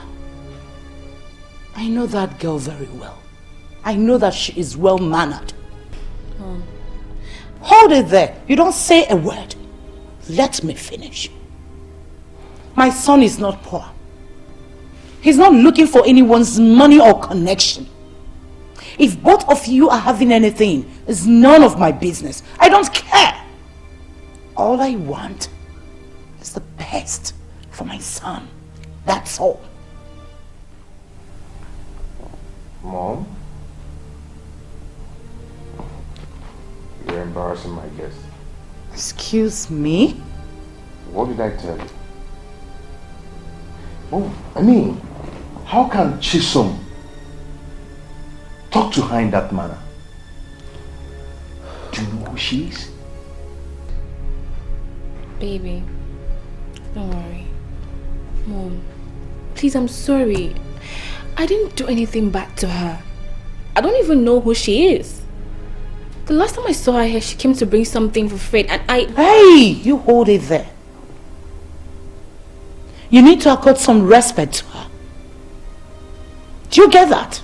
I know that girl very well. I know that she is well-mannered. Hold it there. You don't say a word. Let me finish. My son is not poor. He's not looking for anyone's money or connection. If both of you are having anything, it's none of my business. I don't care. All I want is the best for my son. That's all. Mom? You're embarrassing my guest. Excuse me? What did I tell you? Oh, I mean, how can Chisom talk to her in that manner? Do you know who she is? Baby, don't worry. Mom, please, I'm sorry. I didn't do anything bad to her. I don't even know who she is. The last time I saw her here, she came to bring something for Fred and I... Hey, you hold it there. You need to accord some respect to her. Do you get that?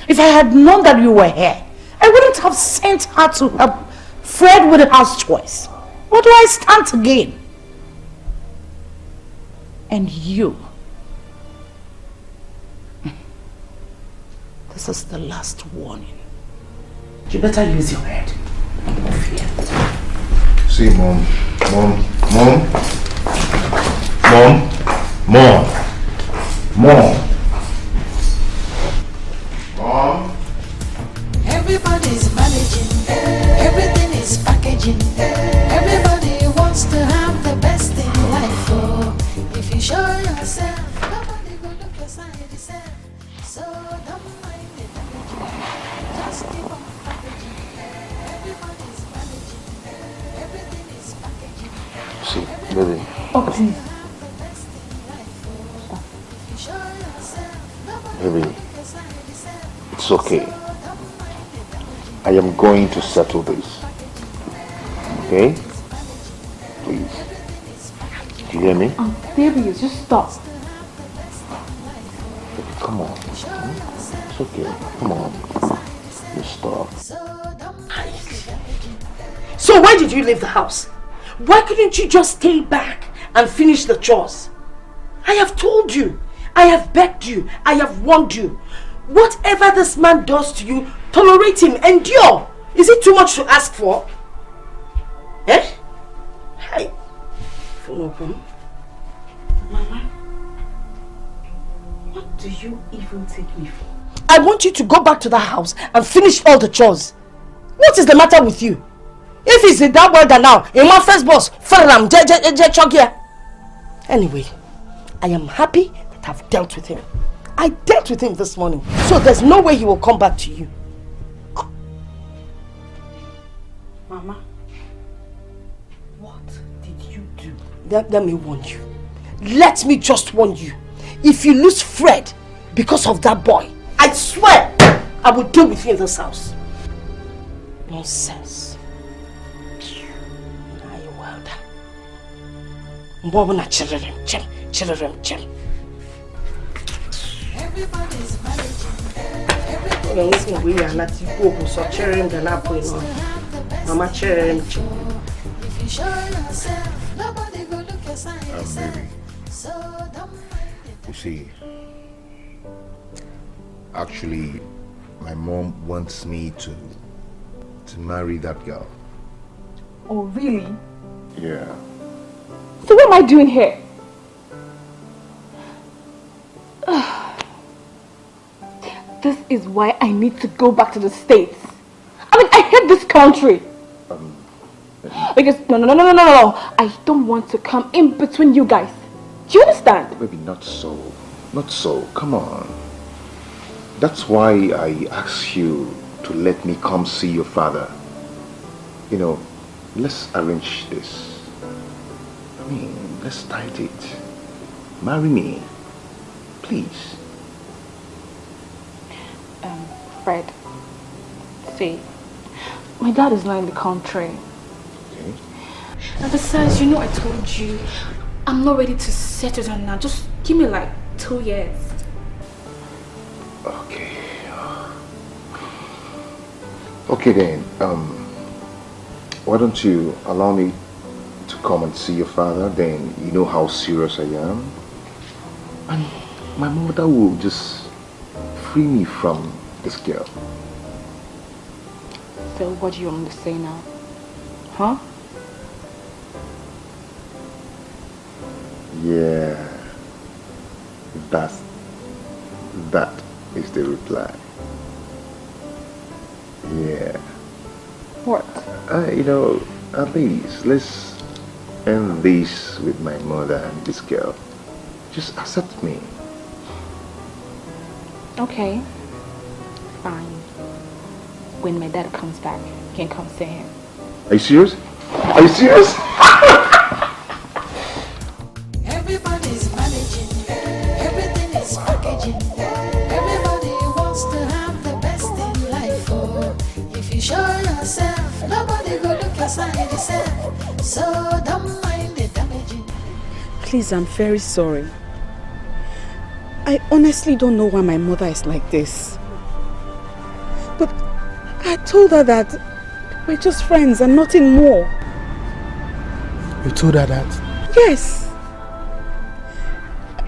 If I had known that you were here, I wouldn't have sent her to help Fred with the house choice. What do I stand to gain? And you. This is the last warning. You better use your head. Move here. See, Mom. Everybody's managing, everything is packaging. Everybody wants to have the best in life. Oh, if you show yourself, nobody will look your side yourself. So don't mind it. Just keep on packaging. Everybody's managing, everything is packaging. See, baby. Oh, please. Baby, it's okay. I am going to settle this. Okay? Please. Do you hear me? I'm serious, just stop. Baby, come on. It's okay. Come on. Just stop. So why did you leave the house? Why couldn't you just stay back and finish the chores? I have told you. I have begged you. I have warned you. Whatever this man does to you, tolerate him. Endure. Is it too much to ask for? Eh? Hey. Phone open. Mama, what do you even take me for? I want you to go back to the house and finish all the chores. What is the matter with you? If it's in that weather now, in my first boss, anyway, I am happy that I've dealt with him. I dealt with him this morning, so there's no way he will come back to you. Mama, what did you do? Let me warn you. Let me just warn you. If you lose Fred because of that boy, I swear I will deal with you in this house. Nonsense. Everybody's Baby, you see, actually, my mom wants me to marry that girl. Oh, really? Yeah. So what am I doing here? This is why I need to go back to the States. I mean, I hate this country. Because, no. I don't want to come in between you guys. Do you understand? Baby, not so. Not so. Come on. That's why I asked you to let me come see your father. You know, let's arrange this. I mean, let's start it. Marry me. Please. Fred, see, my dad is not in the country. Okay. And besides, you know I told you, I'm not ready to settle down now. Just give me like 2 years. Okay. Okay then, why don't you allow me to come and see your father, then you know how serious I am. And my mother will just free me from this girl. So what do you want me to say now? Huh? Yeah. That is the reply. Yeah. What? You know, at least let's end this with my mother and this girl. Just accept me. Okay. Fine. When my dad comes back, you can come see him. Are you serious? Are you serious? Everybody's managing, everything is packaging. Everybody wants to have the best in life. Oh, if you show yourself, nobody go look aside yourself. So don't mind the damaging. Please, I'm very sorry. I honestly don't know why my mother is like this. But I told her that we're just friends and nothing more. You told her that? Yes.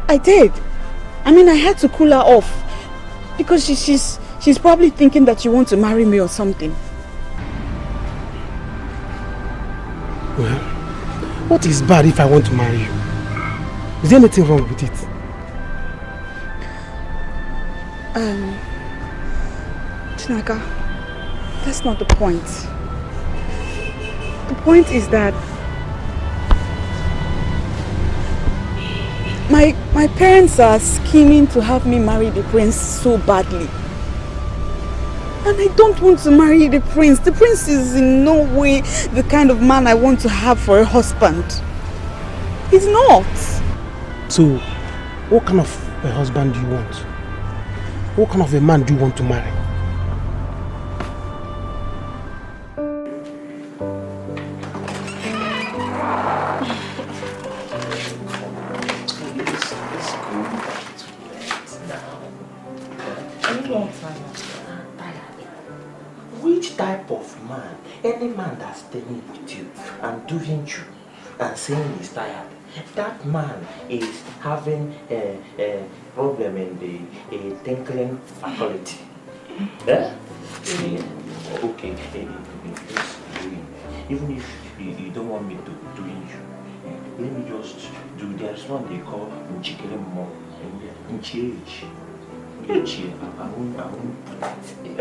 I did. I mean, I had to cool her off. Because she's probably thinking that you want to marry me or something. Well, what is bad if I want to marry you? Is there anything wrong with it? Chinaka, that's not the point. The point is that my parents are scheming to have me marry the prince so badly. And I don't want to marry the prince. The prince is in no way the kind of man I want to have for a husband. He's not. So, what kind of a husband do you want? What kind of a man do you want to marry? Which type of man, any man that's staying with you and doing you and saying he's tired, that man is having a problem in the thinking faculty. Eh? Okay, even if you don't want me to do you, let me just do, there's one they call Nchikirimo. Nchich. I won't put it.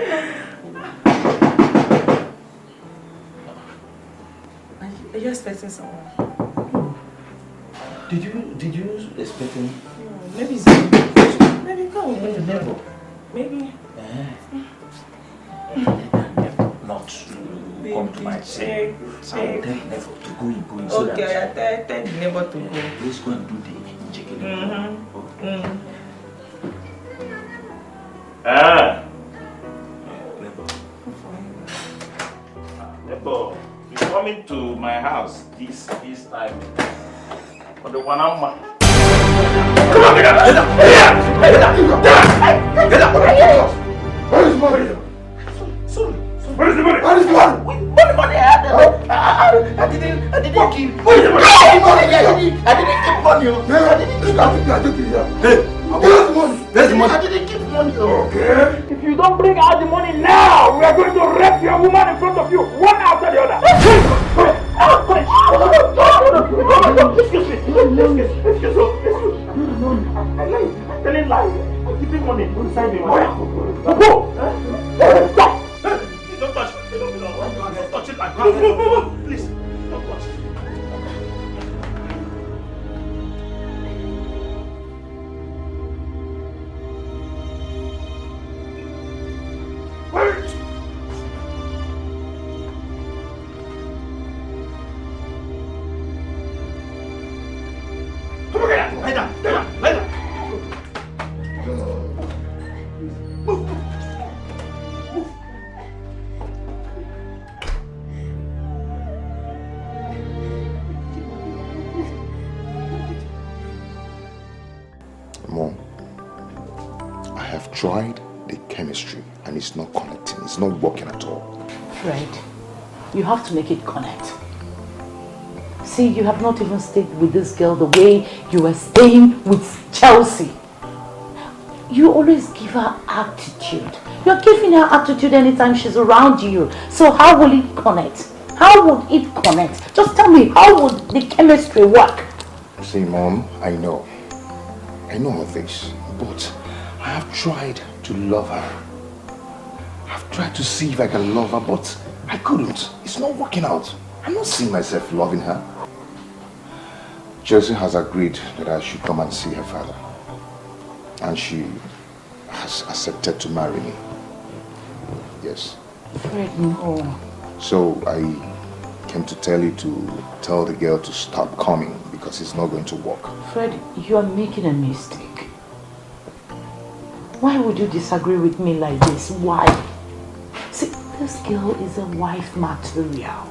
Are you expecting someone? Did you expect him? Maybe it's maybe come with the neighbor. Maybe. Not come to my side. I will tell neighbor to go in. So okay, I tell the neighbor to go. Let's go and do the checking. Neighbor, you coming to my house this time? For the one I'm. Come on, get up! Where is money? Sorry. Where is the money? Where is the money? Money I didn't keep. Where is the money? I didn't keep money. Hey, where's the money? Where's the money? I didn't keep money. Okay. If you don't bring out the money now, we are going to rape your woman in front of you, one after the other. Excuse me. I'm telling lies. I'm keeping money inside me. Go. Don't touch me. Don't touch it like that. Please, don't touch it. Mom, I have tried the chemistry and it's not connecting. It's not working at all. Fred, you have to make it connect. See, you have not even stayed with this girl the way you were staying with Chelsea. You always give her attitude. You're giving her attitude anytime she's around you. So how will it connect? How would it connect? Just tell me, how would the chemistry work? See, Mom, I know all this, but I have tried to love her. I've tried to see if I can love her, but I couldn't. It's not working out. I'm not seeing myself loving her. Chelsea has agreed that I should come and see her father. And she has accepted to marry me. Yes. Fred, no. So I came to tell you to tell the girl to stop coming because it's not going to work. Fred, you are making a mistake. Why would you disagree with me like this? Why? See, this girl is a wife material.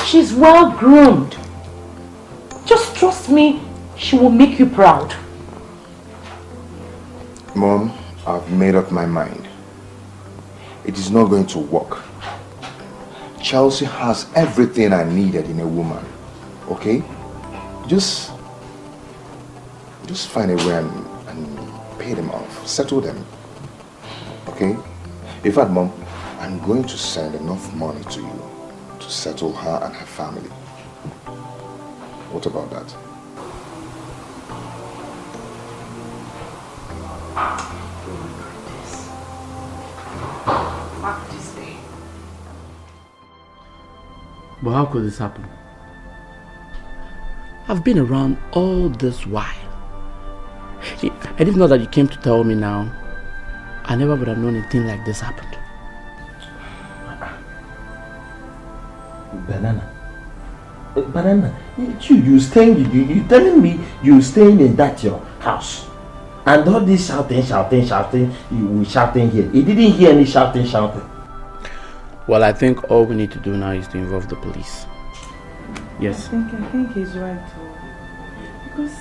She's well groomed. Just trust me, she will make you proud. Mom, I've made up my mind. It is not going to work. Chelsea has everything I needed in a woman. Okay? Just find a way and pay them off. Settle them. Okay? In fact, Mom, I'm going to send enough money to you to settle her and her family. What about that? But how could this happen? I've been around all this while. I didn't know that you came to tell me now. I never would have known anything like this happened. Banana, you telling me you staying in that your house? And all this shouting, we shouting here. He didn't hear any shouting. Well, I think all we need to do now is to involve the police. Yes. I think he's right too. Because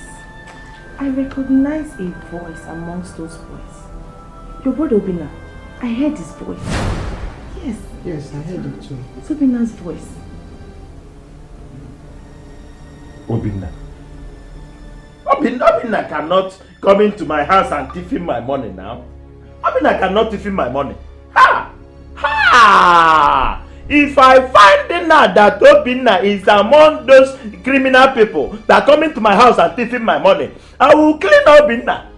I recognize a voice amongst those boys. Your brother Obina, I heard his voice. Yes. Yes, I heard it too. It's Obina's voice. Obina cannot come into my house and tiffin my money now. Obina cannot tiffin my money. Ha! Ha! If I find out that Obina is among those criminal people that come into my house and tiffin my money, I will clean Obina.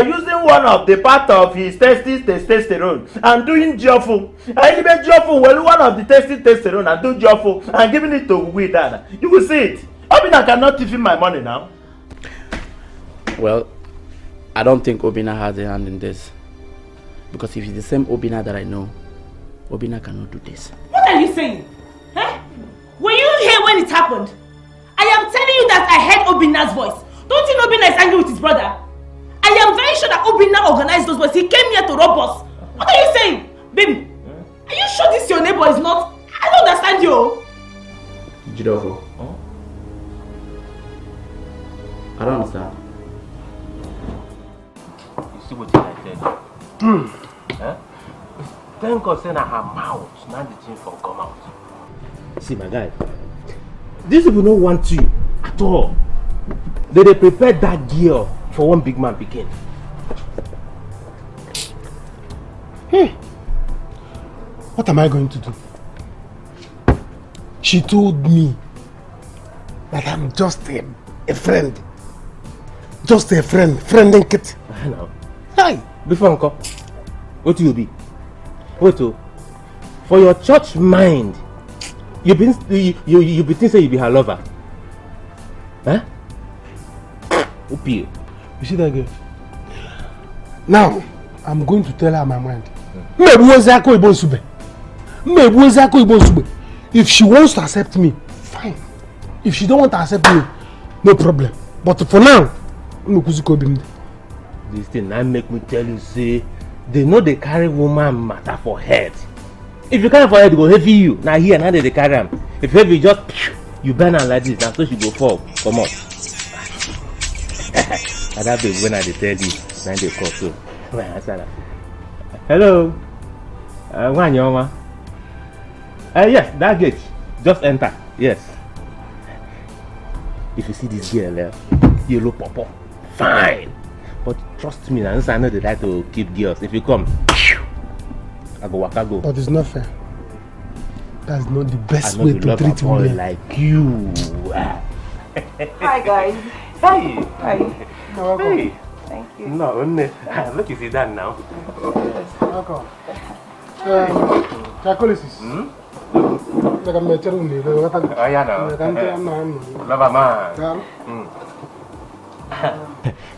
Using one of the part of his testosterone and doing jofu. I even jofu well one of the testosterone and do jofu and giving it to Widana. You will see it. Obina cannot tiffin my money now. Well, I don't think Obina has a hand in this. Because if it's the same Obina that I know, Obina cannot do this. What are you saying? Huh? Were you here when it happened? I am telling you that I heard Obina's voice. Don't you know Obina is angry with his brother? I am very sure that Obina organized those boys. He came here to rob us. What are you saying? Baby, are you sure this your neighbor is not? I don't understand you. Jidofo. Huh? I don't understand. You see what I said? Huh? Thank God saying her mouth, now the thing for come out. See my guy, these people don't want you at all. They prepared that girl for one big man begin. What am I going to do? She told me that I'm just a friend. Just a friend. Friending kid. I know. Hi. Before uncle, what will you be? Wait, for your church mind, you be thinking you be her lover. Huh? You see that girl? Now, I'm going to tell her my mind. If she wants to accept me, fine. If she don't want to accept me, no problem. But for now, this thing I make me tell you, say, they know they carry woman matter for head. If you carry for head, go heavy you. Now here, now they carry him. If heavy, just you burn her like this, now so she go fall. Come on. And that be when I tell you, then they call too. Hello. Wanyoma. Yes, that gate. Just enter. Yes. If you see this girl, you look pop. Fine. But trust me, I know they like to keep girls. If you come, I go walk, I go. But it's not fair. That's not the best way to treat women. Like you. Hi guys. Hey. Hi. Hey. Thank you. No, look, you see that now. Welcome. Chacolysis.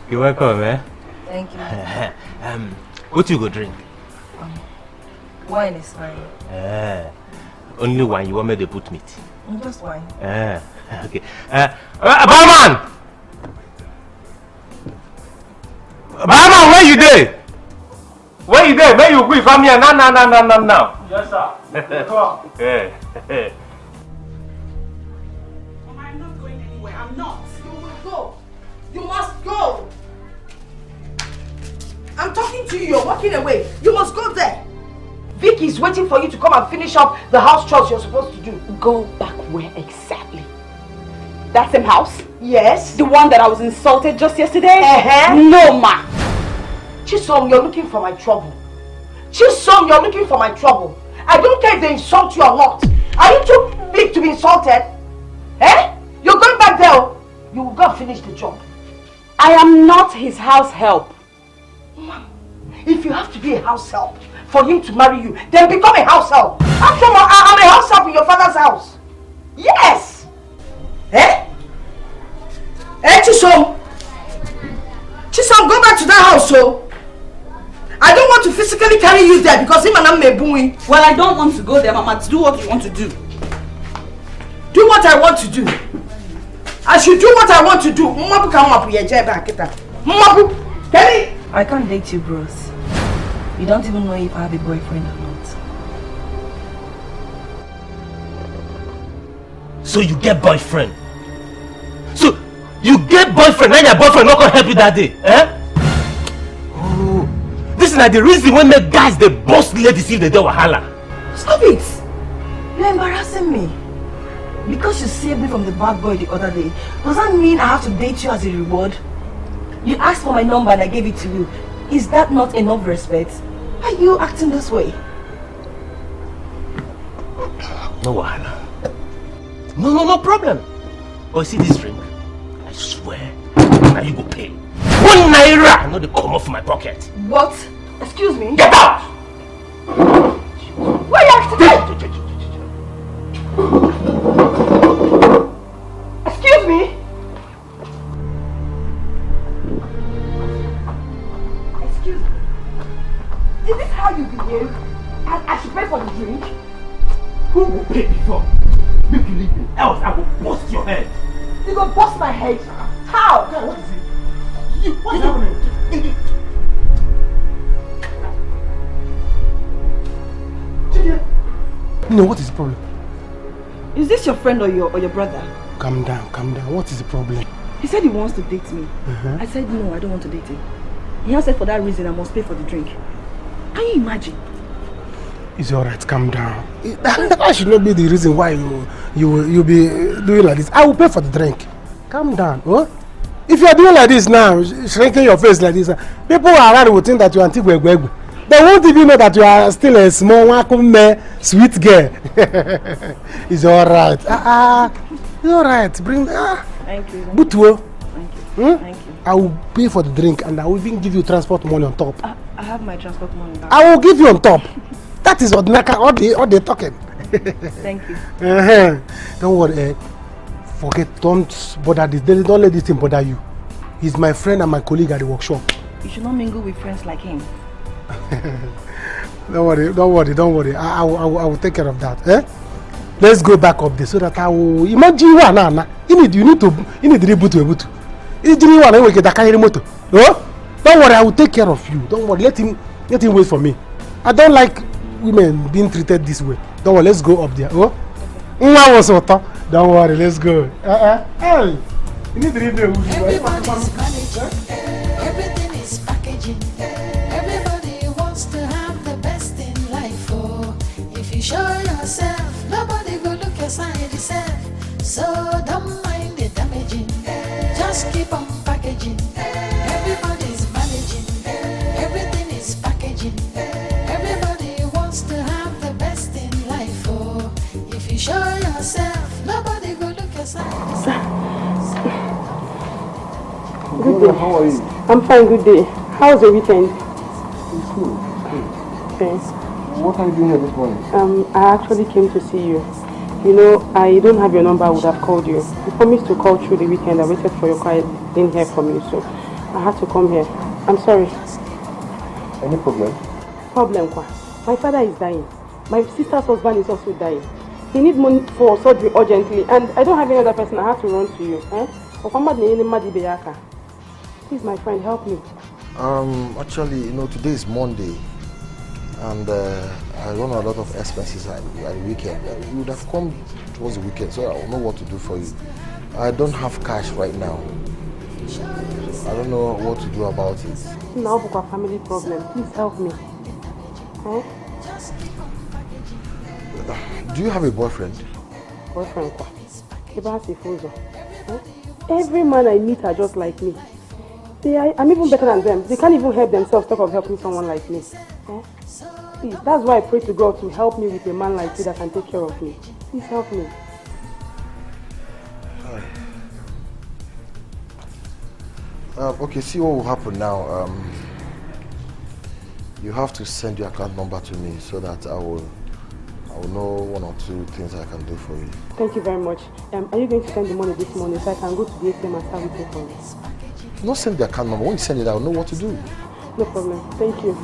You're welcome, man. Thank you. What you go drink? Wine is fine. Only wine. You want me to put meat? Just wine. Okay. Barman! Barman, where you there? Where you there? Where you go from here? Now. Yes, sir. I'm not going anywhere. I'm not. You will go. You must go. I'm talking to you. You're walking away. You must go there. Vicky is waiting for you to come and finish up the house chores you're supposed to do. Go back where exactly? That same house? Yes. The one that I was insulted just yesterday? No, ma. Chisom, you're looking for my trouble. Chisom, you're looking for my trouble. I don't care if they insult you or not. Are you too big to be insulted? You're going back there. You will go and finish the job. I am not his house help. Ma, if you have to be a house help for him to marry you, then become a house help. After all, I'm a house help in your father's house. Yes. Chisom. Chisom, go back to that house, so. I don't want to physically carry you there because him and I may booing. Well, I don't want to go there, Mama. Do what you want to do. Do what I want to do. I should do what I want to do. I can't date you, bros. You don't even know if I have a boyfriend or not. So you get boyfriend? So you get boyfriend and your boyfriend not gonna help you that day, eh? Oh, this is like the reason when the guys they boss ladies if they do wahala. Stop it! You're embarrassing me. Because you saved me from the bad boy the other day, does that mean I have to date you as a reward? You asked for my number and I gave it to you. Is that not enough respect? Why are you acting this way? No wahala. No problem. Oh, see this ring? I swear, now you go pay. 1 naira! No, they come off my pocket. What? Excuse me? Get out! Why are you acting? Excuse me? Excuse me? Is this how you behave? And I should pay for the drink? Who will pay before? Make you leave me, else I will bust your head. You gonna bust my head? How? God, what is it? What is happening? No, what is the problem? Is this your friend or your brother? Calm down, calm down. What is the problem? He said he wants to date me. I said no, I don't want to date him. He has said for that reason I must pay for the drink. Can you imagine? It's alright, calm down. That should not be the reason why you'll be doing like this. I will pay for the drink. Calm down. Huh? If you are doing like this now, shrinking your face like this, people around will think that you are anti-gwegwegwe. They won't even know that you are still a small, sweet girl. It's alright. It's alright. Bring. Thank you. Butwo. Thank you. Thank you. I will pay for the drink and I will even give you transport money on top. I have my transport money back. I will give you on top. That is all they talking. Thank you. Don't worry. Forget. Don't bother this. Don't let this thing bother you. He's my friend and my colleague at the workshop. You should not mingle with friends like him. Don't worry. I will take care of that. Let's go back up there so that I will imagine you need to reboot to a don't worry, I will take care of you. Don't worry, let him wait for me. I don't like women being treated this way. Don't worry, let's go up there. Don't worry, let's go. Hey, you need to read the Everybody's managing. Everything is packaging. Everybody wants to have the best in life. Oh, if you show yourself, nobody will look your side yourself. So don't mind the damaging. Just keep on packaging. Everybody's managing. Everything is packaging. Everybody wants to have the best in life. Oh, if you show yourself, nobody will look your side yourself. Good day. How are you? I'm fine, good day. How was your weekend? It's good. Okay. What are you doing here this morning? I actually came to see you. You know, I don't have your number, I would have called you. You promised to call through the weekend. I waited for your call, I didn't hear from you, so I had to come here. I'm sorry. Any problem? Problem, kwa. My father is dying. My sister's husband is also dying. He needs money for surgery urgently, and I don't have any other person. I have to run to you. Please, my friend, help me. Actually, you know, today is Monday, and I run a lot of expenses at the weekend. You would have come towards the weekend, so I don't know what to do for you. I don't have cash right now. I don't know what to do about it. Now, book a family problem. Please help me. Do you have a boyfriend? Boyfriend? Every man I meet are just like me. I'm even better than them. They can't even help themselves, talk of helping someone like me. Please, that's why I pray to God to help me with a man like you that can take care of me. Please help me. Okay, see what will happen now. You have to send your account number to me so that I will know one or two things I can do for you. Thank you very much. Are you going to send the money this morning so I can go to the ATM and start with for you? Not send the account number. When you send it, I'll know what to do. No problem. Thank you.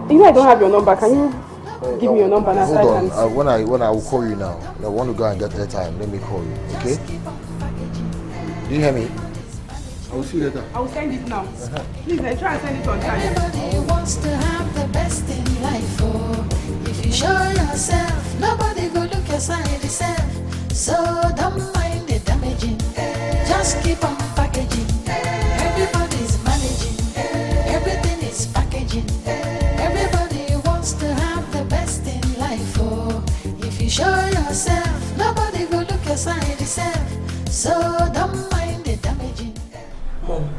You know I don't have your number. Can you give me your number now? Hold on. When I will call you now. I want to go and get that time. Let me call you. Okay? you hear me? I will see you later. I will send it now. Please, try and send it on time. Everybody wants to have the best in life. Oh, if you show yourself, nobody go look your side yourself. So don't mind the damaging. Just keep on packaging. Everybody's managing. Everything is packaging. Everybody wants to have the best in life. Oh, if you show yourself, nobody go look your side yourself. So don't mind the damaging. Mom,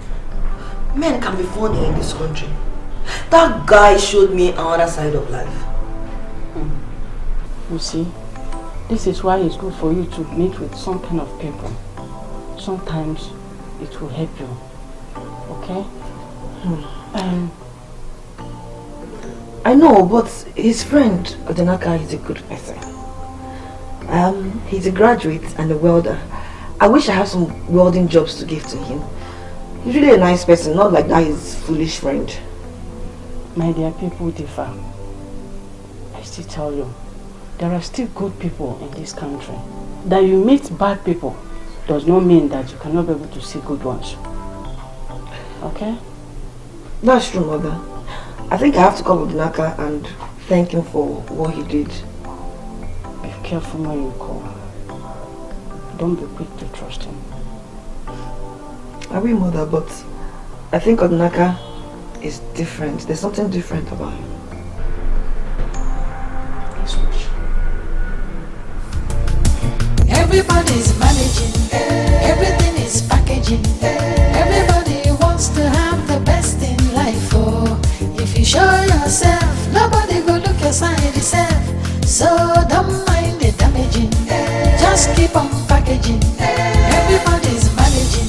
men can be funny in this country. That guy showed me another side of life. You see, this is why it's good for you to meet with some kind of people. Sometimes it will help you. Okay? I know, but his friend Odinaka is a good person. He's a graduate and a welder. I wish I had some welding jobs to give to him. He's really a nice person, not like that his foolish friend. My dear, people differ. I still tell you, there are still good people in this country. That you meet bad people does not mean that you cannot be able to see good ones. Okay? That's true, Mother. I think I have to call Odinaka and thank him for what he did. Be careful when you call. Don't be quick to trust him. I will, Mother, but I think Odinaka is different. There's something different about him. Everybody's managing, everything is packaging. Everybody wants to have the best in life. Oh, if you show yourself, nobody go look your side yourself. So don't mind the damaging, just keep on packaging. Everybody's managing,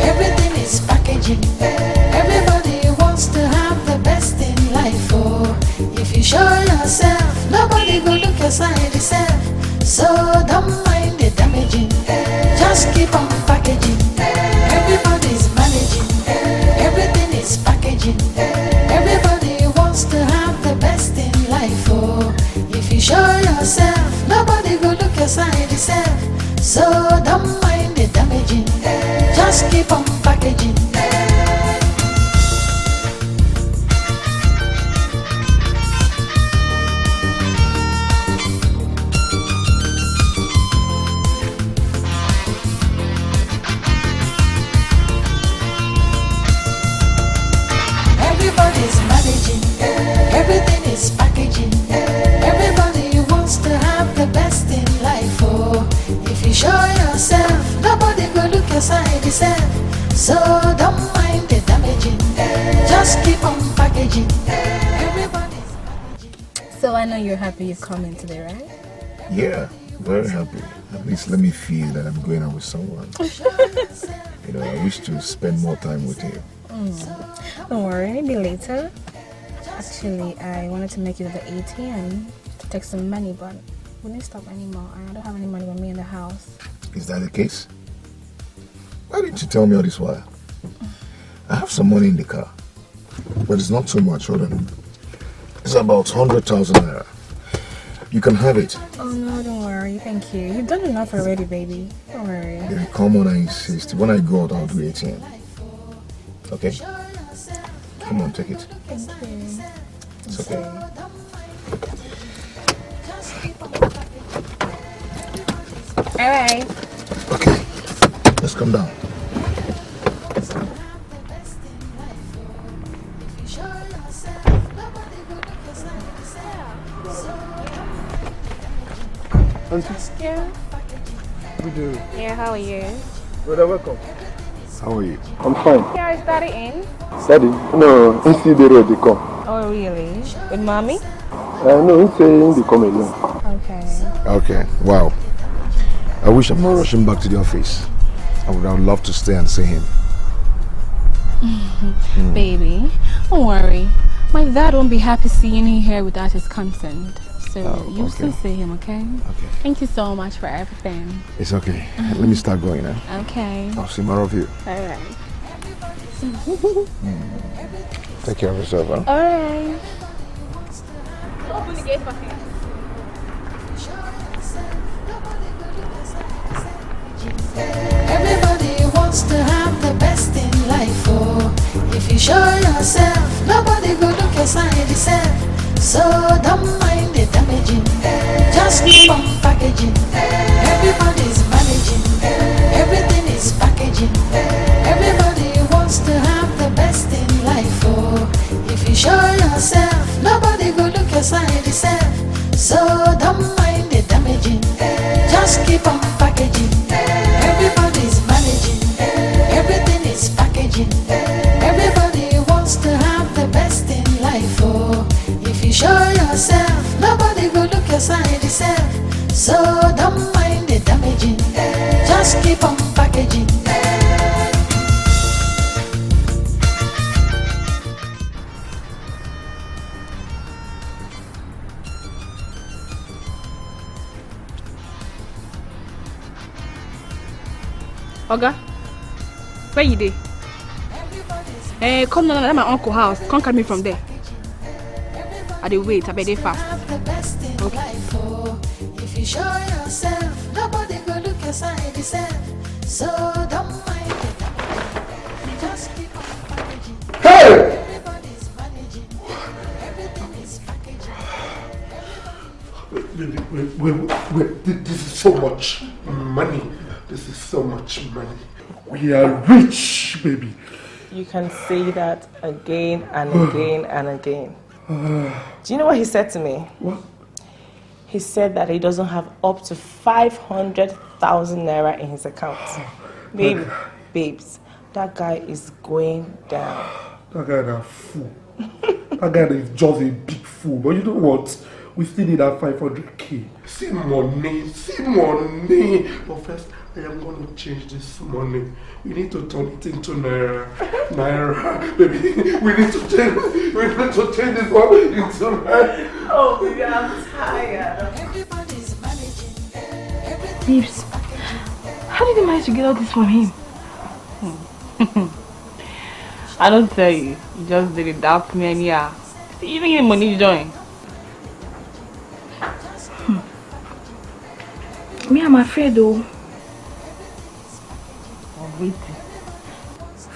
everything is packaging. Everybody wants to have the best in life. Oh, if you show yourself, nobody go look your side yourself. So don't mind the damaging, just keep on packaging. Everybody's managing, everything is packaging. Everybody wants to have the best in life. Oh, if you show yourself, nobody go look your side yourself. So don't mind the damaging, just keep on packaging. Everybody's managing, everything is packaging. Everybody wants to have the best in life. Oh, if you show yourself, nobody go look your side yourself. So don't mind the damaging, just keep on packaging. Everybody's managing. So I know you're happy you've come in today, right? Yeah, very happy. At least let me feel that I'm going out with someone. You know, I wish to spend more time with you. Don't worry, maybe later. Actually, I wanted to make it to the ATM to take some money, but we didn't stop anymore. I don't have any money with me in the house. Is that the case? Why didn't you tell me all this while? I have some money in the car, but it's not too much. Hold on. It's about 100,000 naira. You can have it. Oh no, don't worry. Thank you. You've done enough already, baby. Don't worry. Yeah, come on, I insist. When I go out, I'll do ATM. Okay? Come on, take it. Thank you. It's okay. Alright. Okay. Let's come down. Auntie? Yeah. We do. Yeah, how are you? Brother, welcome. How are you? I'm fine. Yeah, is Daddy in? Daddy? No, he see the road they come. Oh, really? With Mommy? No, he's saying they come alone. Okay. Okay, wow. I wish I'm not rushing back to the office. I would love to stay and see him. Baby, don't worry. My dad won't be happy seeing you here without his consent. So you still see him, okay? Okay. Thank you so much for everything. It's okay. Let me start going now. Okay. I'll see more of you. Alright. Take care of yourself, huh? Alright. Open the gate for him. Everybody wants wants to have the best in life. Oh, if you show yourself, nobody go look aside yourself. So don't mind the damaging, just keep on packaging. Everybody's managing, everything is packaging. Everybody wants to have the best in life. Oh, if you show yourself, nobody go look aside yourself. So don't mind the damaging, just keep on packaging. Everybody's managing, everything is packaging. Everybody wants to have the best in life. Oh, if you show yourself, nobody go look aside yourself. So don't mind the damaging, just keep on packaging. Oga, where you dey? Come down at my uncle's house. Come carry me from there. I dey wait. I bet they fast. Okay. If you show yourself, nobody go look aside yourself. So don't mind it. Just keep on packaging. Hey! Everybody's managing. Everything is packaging. Wait. This is so much money. This is so much money. We are rich, baby. You can say that again and again and again. Do you know what he said to me? What? He said that he doesn't have up to 500,000 naira in his account. Baby, babes, that guy is going down. That guy is a fool. That guy is just a big fool. But you know what? We still need that 500k. See money. But first, I am going to change this money. We need to turn it into naira. Baby, we need to change this one into naira. Oh, baby, I'm tired. Everybody's managing. Babes, how did you manage to get all this from him? I don't tell you. You just did it doubt me anyhow. You even give money to join. Me, I'm afraid though.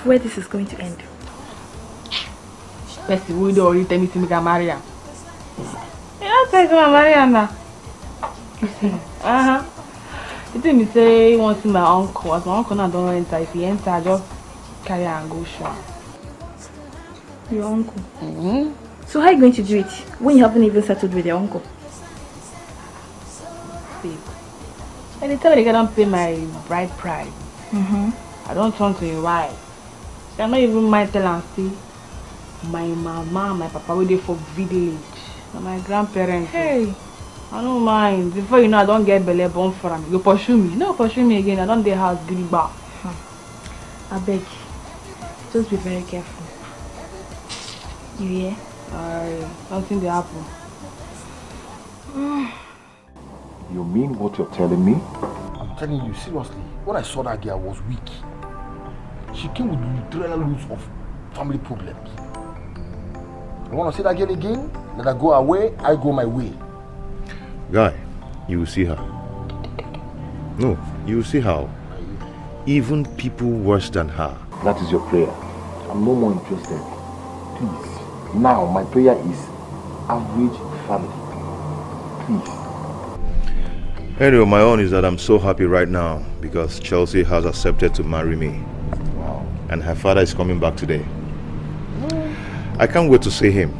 Where this is going to end. Bestie, we don't already tell me to make a marry her. You don't say to marry her now. You tell me say you want to see my uncle. As my uncle now don't enter. If he enter, I just carry her and go show. Your uncle? So how are you going to do it when you haven't even settled with your uncle? Babe, anytime they don't pay my bride price, I don't turn to a wife. I'm not even mind tell and see my mama, my papa were there for village. And my grandparents. Hey, I don't mind. Before you know, I don't get belly born for me. You pursue me. No, pursue me again. I don't get house give back. I beg. Just be very careful. You hear? Something they happen. You mean what you're telling me? I'm telling you, seriously. When I saw that girl, I was weak. She came with literal loads of family problems. You want to see that girl again? Let her go away, I go my way. Guy, you will see her. No, you will see how. Even people worse than her. That is your prayer. I'm no more interested. Please. Now, my prayer is average family. Please. Anyway, my own is that I'm so happy right now because Chelsea has accepted to marry me. Wow. And her father is coming back today. I can't wait to see him.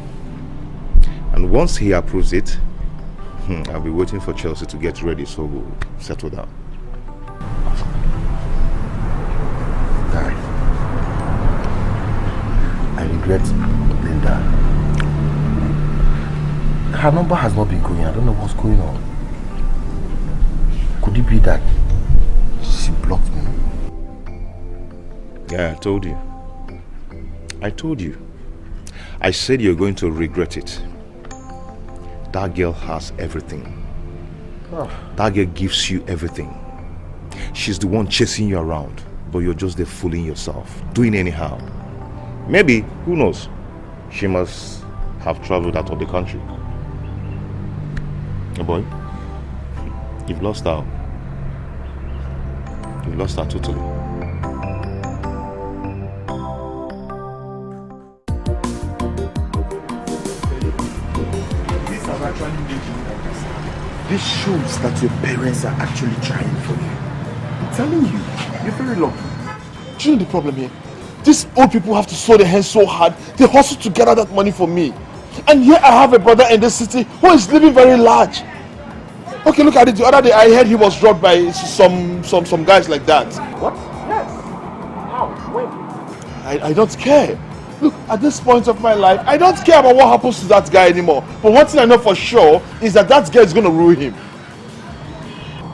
And once he approves it, I'll be waiting for Chelsea to get ready so we'll settle down. Guy, I regret Linda. Her number has not been going. I don't know what's going on. Could it be that she blocked me? Yeah, I told you. I said you're going to regret it. That girl has everything. That girl gives you everything. She's the one chasing you around, but you're just there fooling yourself, doing anyhow. Maybe, who knows? She must have traveled out of the country. Oh boy, you've lost her. You've lost her totally. make you understand. This shows that your parents are actually trying for you. I'm telling you, you're very lucky. Do you know the problem here? These old people have to sew their hands so hard, they hustle to gather that money for me. And here I have a brother in this city who is living very large. Okay, look at it. The other day I heard he was drugged by some guys like that. What? Yes. How? When? I don't care. Look, at this point of my life, I don't care about what happens to that guy anymore. But one thing I know for sure is that that guy is going to ruin him.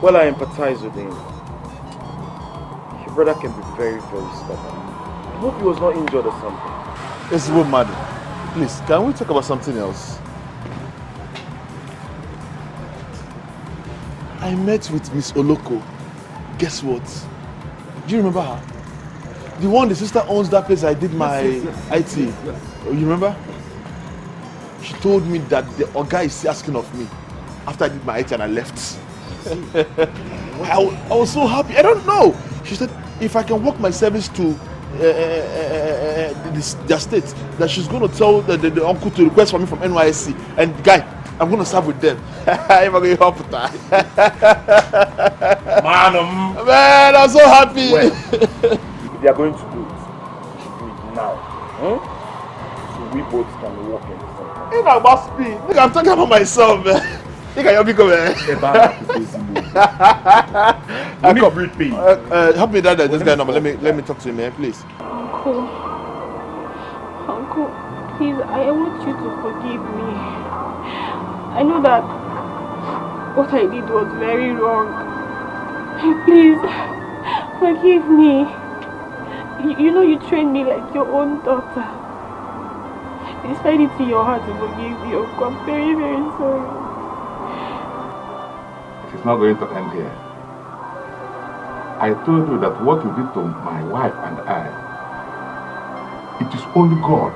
Well, I empathize with him. Your brother can be very, very stubborn. I hope he was not injured or something. It's well, madam. Please, can we talk about something else? I met with Miss Oloko. Guess what? Do you remember her? The one, the sister owns that place I did my IT. Yes. You remember? She told me that the guy is asking of me after I did my IT and I left. I was so happy. I don't know. She said if I can work my service to their state, that she's going to tell the uncle to request for me from NYSC. And guy, I'm going to serve with them. I'm going to help with that. Man, I'm so happy. Well, if they are going to do it now. So we both can walk in the same. I must be. Look, I'm talking about myself, man. Think I help you man. Help me that this guy number. Let me talk to him, man, please. Uncle, please, I want you to forgive me. I know that what I did was very wrong. Please, forgive me. You know you trained me like your own daughter. It's find it in your heart to forgive me. I'm very, very sorry. It's not going to end here. I told you that what you did to my wife and I, it is only God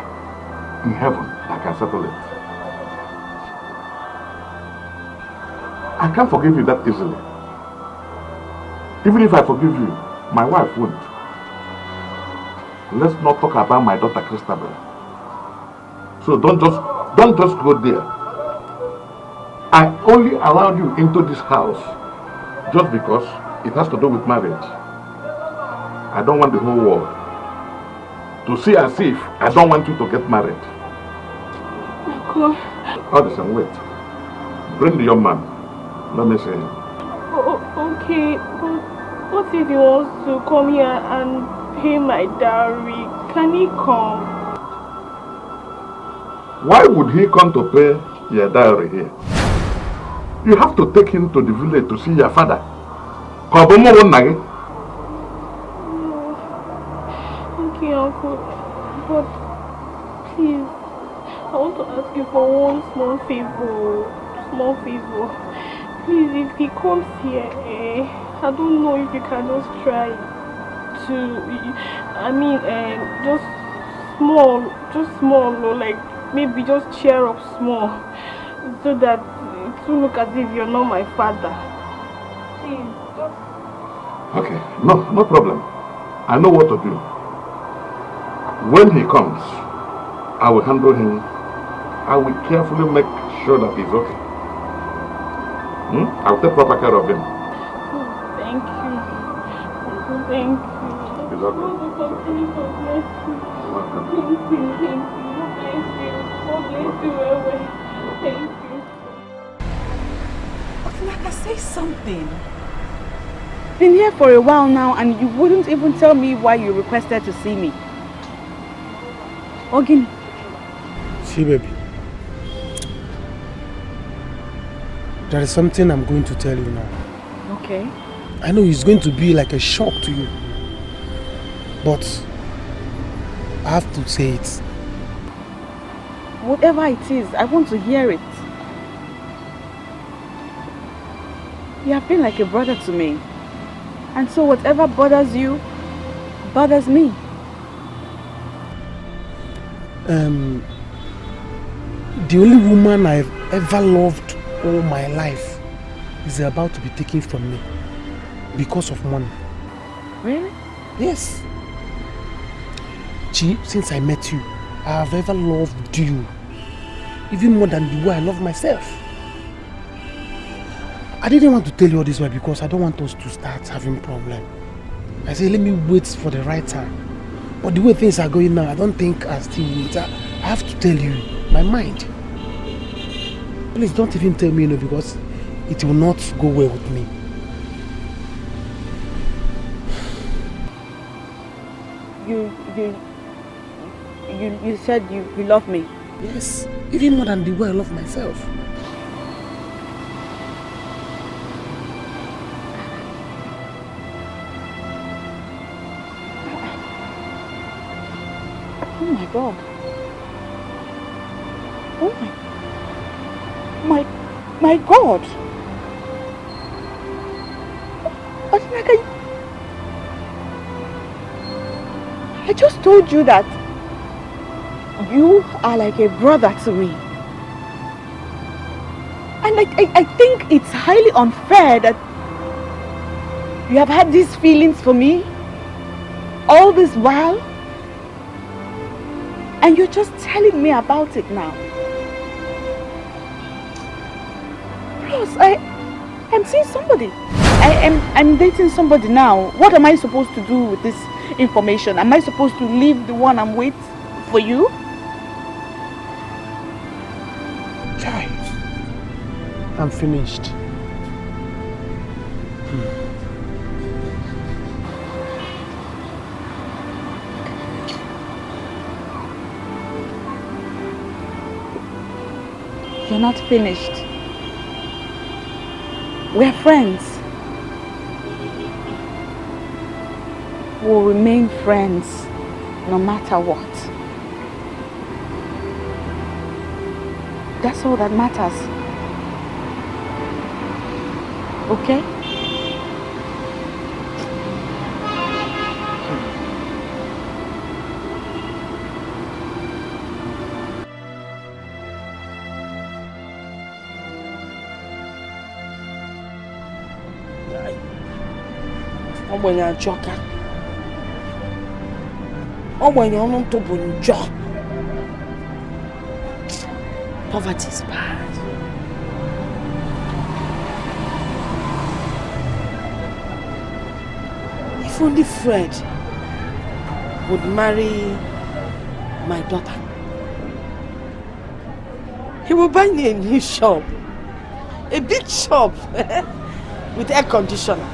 in heaven that can settle it. I can't forgive you that easily. Even if I forgive you, my wife won't. Let's not talk about my daughter Christabel. So don't just go there. I only allowed you into this house just because it has to do with marriage. I don't want the whole world to see as if I don't want you to get married. Uncle. Oh, listen, wait. Bring the young man. Let me see him. Okay, but what if he wants to come here and pay my dowry? Can he come? Why would he come to pay your dowry here? You have to take him to the village to see your father. No. Okay, Uncle. But please, I want to ask you for one small favor. Please, if he comes here, I don't know if you can just try just small, like maybe just cheer up small, so that it will look as if you're not my father. Please, just... Okay, no problem. I know what to do. When he comes, I will handle him. I will carefully make sure that he's okay. I will take proper care of him. Thank you. Thank you. He's okay. Thank you. Otunaka, say something. Been here for a while now and you wouldn't even tell me why you requested to see me. Ogini. See, baby. There is something I'm going to tell you now. Okay. I know it's going to be like a shock to you. But I have to say it. Whatever it is, I want to hear it. You have been like a brother to me. And so whatever bothers you, bothers me. The only woman I've ever loved all my life is about to be taken from me because of money. Really? Yes. Chi, since I met you, I have ever loved you even more than the way I love myself. I didn't want to tell you all this way because I don't want us to start having problem. I said, let me wait for the right time. But the way things are going now, I don't think I still wait. I have to tell you my mind. Please don't even tell me, because it will not go well with me. You said you love me. Yes, even more than the way I love myself. Oh my God. Oh my God. I just told you that you are like a brother to me. And I think it's highly unfair that you have had these feelings for me all this while. And you're just telling me about it now. Plus, I'm seeing somebody. I'm dating somebody now. What am I supposed to do with this information? Am I supposed to leave the one I'm with for you? Child, I'm finished. You're not finished. We're friends. We'll remain friends no matter what. That's all that matters. Okay? Ogbenye achoka. Ogbenye ọnụ ntụ bụ njọ. Poverty is bad. If only Fred would marry my daughter, he will buy me a new shop, a big shop with air conditioner.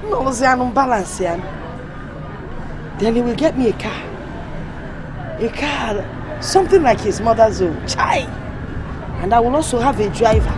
No, balance. Then he will get me a car, something like his mother's own. Chai! And I will also have a driver.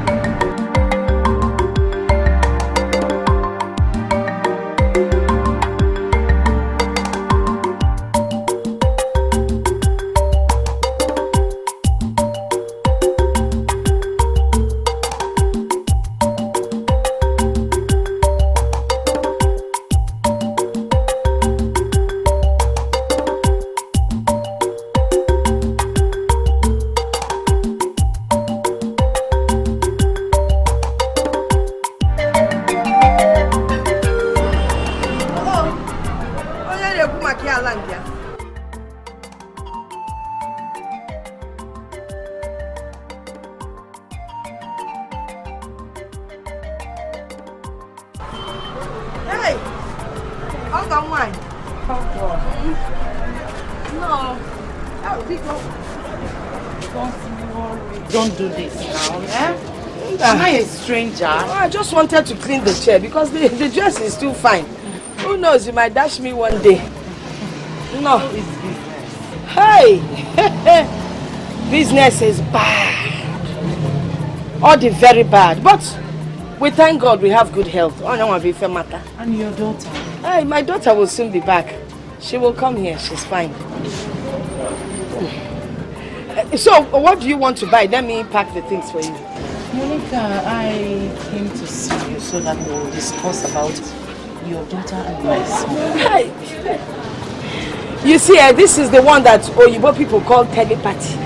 Don't do this now, eh? Am I a stranger? Oh, I just wanted to clean the chair because the dress is still fine. Who knows, you might dash me one day. No. It's business. Hey! Business is bad. All the very bad. But we thank God we have good health. And your daughter? Hey, my daughter will soon be back. She will come here. She's fine. So, what do you want to buy? Let me pack the things for you. Monica, I came to see you so that we'll discuss about your daughter and my son. Hey. You see, this is the one that Oyibo people call telepathy.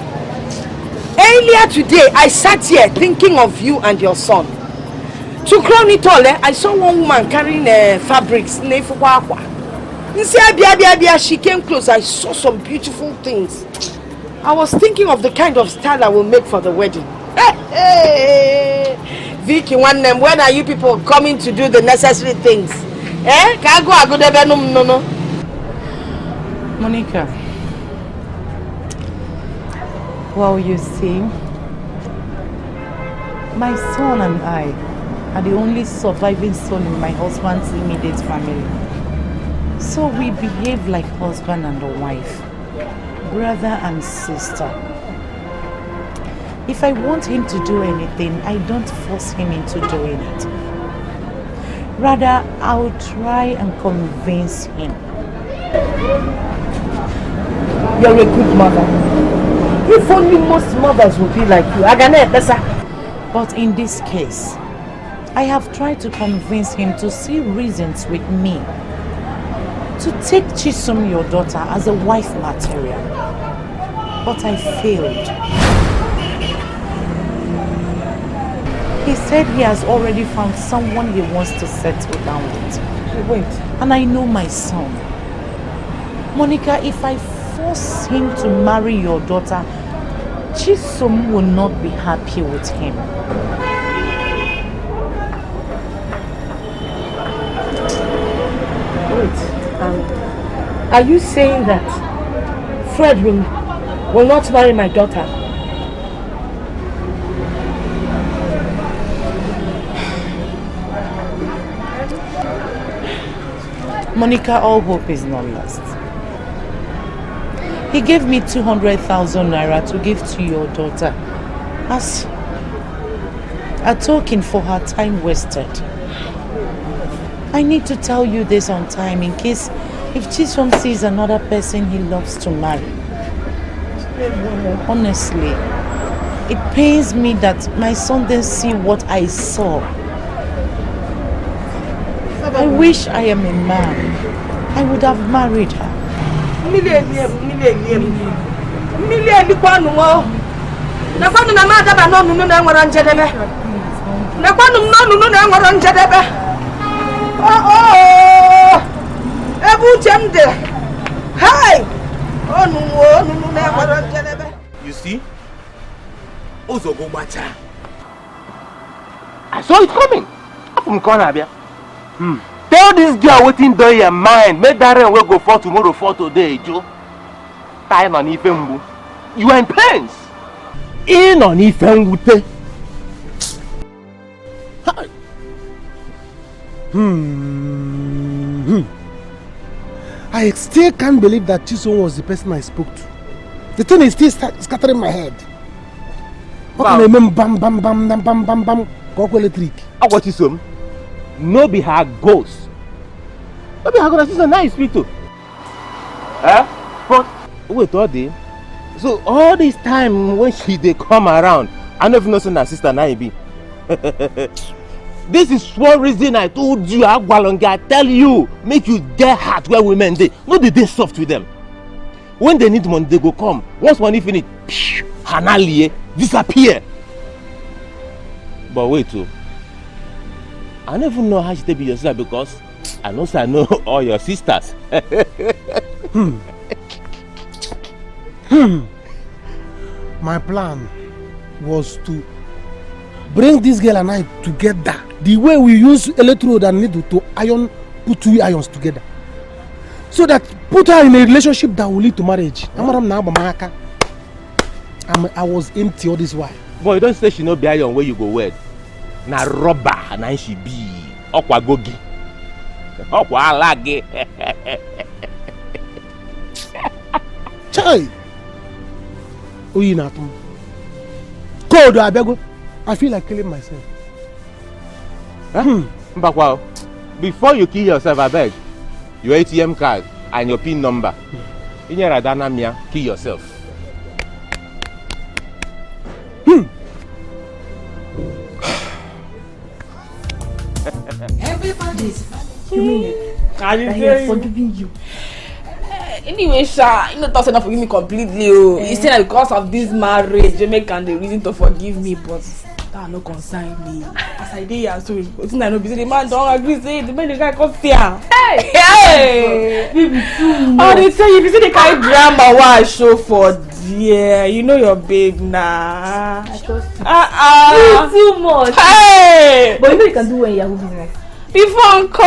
Earlier today, I sat here thinking of you and your son. To crown it all, I saw one woman carrying fabrics. She came close. I saw some beautiful things. I was thinking of the kind of style I will make for the wedding. The making one name. When are you people coming to do the necessary things? Eh? Can't go no. Monica. Well, you see, my son and I are the only surviving son in my husband's immediate family. So we behave like husband and a wife, brother and sister. If I want him to do anything, I don't force him into doing it. Rather, I'll try and convince him. You're a good mother. If only most mothers would be like you. But in this case, I have tried to convince him to see reasons with me to take Chisom, your daughter, as a wife material. But I failed. He said he has already found someone he wants to settle down with. Wait. And I know my son. Monica, if I force him to marry your daughter, Chisom will not be happy with him. Wait. Are you saying that Fred will not marry my daughter? Monica, all hope is not lost. He gave me 200,000 naira to give to your daughter as a token for her time wasted. I need to tell you this on time in case if Chisom sees another person he loves to marry. Honestly, it pains me that my son didn't see what I saw. I wish I am a man. I would have married her. You see? I saw it coming. From corner. Tell this girl waiting down your mind. Make that rain will go for tomorrow, for today, Joe. Tie on Ifembu. You are in pains. In on Ifembu. I still can't believe that Chisom was the person I spoke to. The thing is still scattering my head. Bam bam bam bam bam bam bam bam. Electric. What Chisom? No be her ghost. No be her ghost. She's a nice people. But wait, all day. So all this time when they come around, I don't even know her sister Naibi. This is one reason I told you, Agwalonga, I tell you, make you get hard where women they. No, they soft with them. When they need money, they go come. Once money finish, Hanalie disappear. But wait, too. I don't even know how she be yourself because I know all your sisters. My plan was to bring this girl and I together the way we use electrode and needle to put two irons together, so that put her in a relationship that will lead to marriage. I was empty all this while. Boy, don't say she no be iron where you go wed. Na rubber and she be okwa gogi. Okwa alage. Chai. Oyi na tum. Cold abego. I feel like killing myself. Mbakwa, before you kill yourself, I beg, your ATM card and your PIN number. In your Radana Mia, kill yourself. Everybody's You mean it? I am forgiving you. Anyway, Sha, you know not enough forgive me completely. You say that because of this marriage, Jamaica and the reason to forgive me, but that no concern me. As I did here, so it's not no business. The man don't agree. Say the man the guy come fear. Hey, Hey! Baby, too much. Oh, they tell you, if you see the kind of drama what I show for dear, you know your babe now. I trust you. You too much. Hey! But you know you can do when you have business. Before uncle.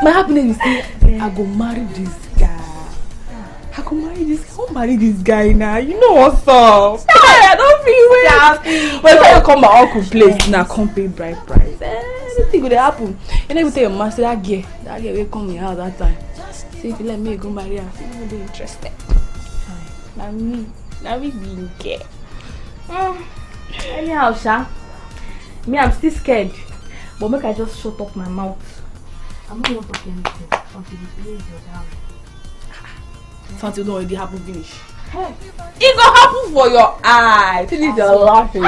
My happiness is say, I go marry this guy. I go marry this guy. I won't marry this guy now. You know what's up? Hey, I don't feel well. When I come my uncle place, now come pay bride price. Anything could happen. You know, you tell your master that girl will come in your house that time. Say if you let me go marry her, you will be interested. Now me being gay. Anyhow, Sha. Me, I'm still scared. But make I just shut up my mouth. I'm not going to talk anything until you raise your down. Something don't already happen finish. Hey. It gonna happen for your eye. Finish your laughing.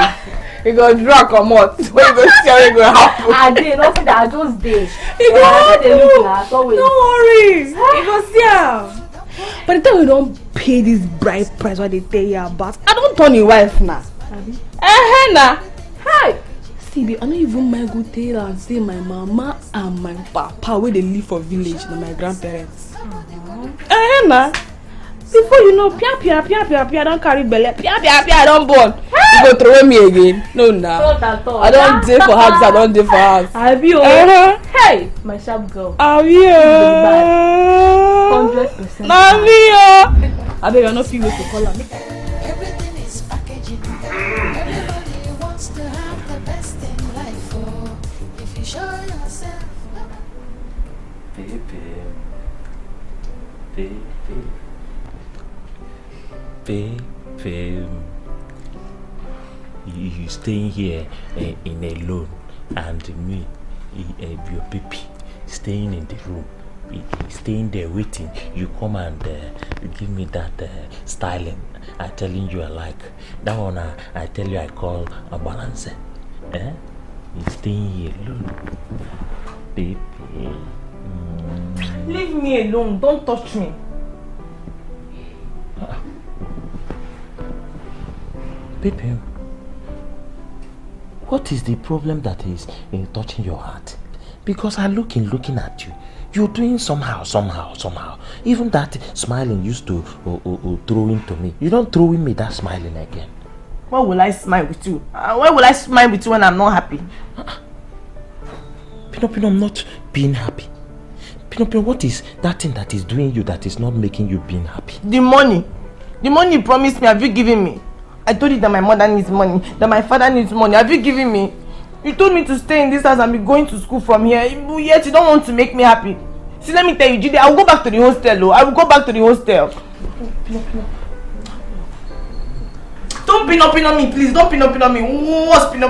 You gonna drag or what? When you go see how it gonna happen. I did, nothing that I just did. It gonna happen. Don't worry. You gonna see how. By the time we don't pay this bride price what they tell you about, I don't turn your wife now. Nah. Hi. See, babe, I don't even mind go tell her and say my mama and my papa where they live for village and my grandparents. Nah. Before you know, pia, don't carry belly. Pia, don't born. You go throw me again. No, nah. I don't dare for house. I don't dare for house. Have you? Hey, my sharp girl. Have you? 100%. Have you? I bet you're not feeling to call her. Everything is packaging. Everybody wants to have the best in life. Oh, if you show yourself. Babe, you staying here in alone, and me, your baby, staying in the room, staying there waiting. You come and give me that styling. I telling you I like that one. I tell you I call a balance. You staying here alone, baby. Leave me alone. Don't touch me. Baby, what is the problem that is touching your heart? Because I'm looking at you. You're doing somehow. Even that smiling used to throw into me. You don't throw in me that smiling again. Why will I smile with you? Why will I smile with you when I'm not happy? Pino, I'm not being happy. Pino, what is that thing that is doing you that is not making you being happy? The money you promised me, have you given me? I told you that my mother needs money, that my father needs money. Have you given me? You told me to stay in this house and be going to school from here, yet you don't want to make me happy. See, let me tell you, Judy, I will go back to the hostel. I will go back to the hostel. Don't pin me, please. Don't pin me. What's pin?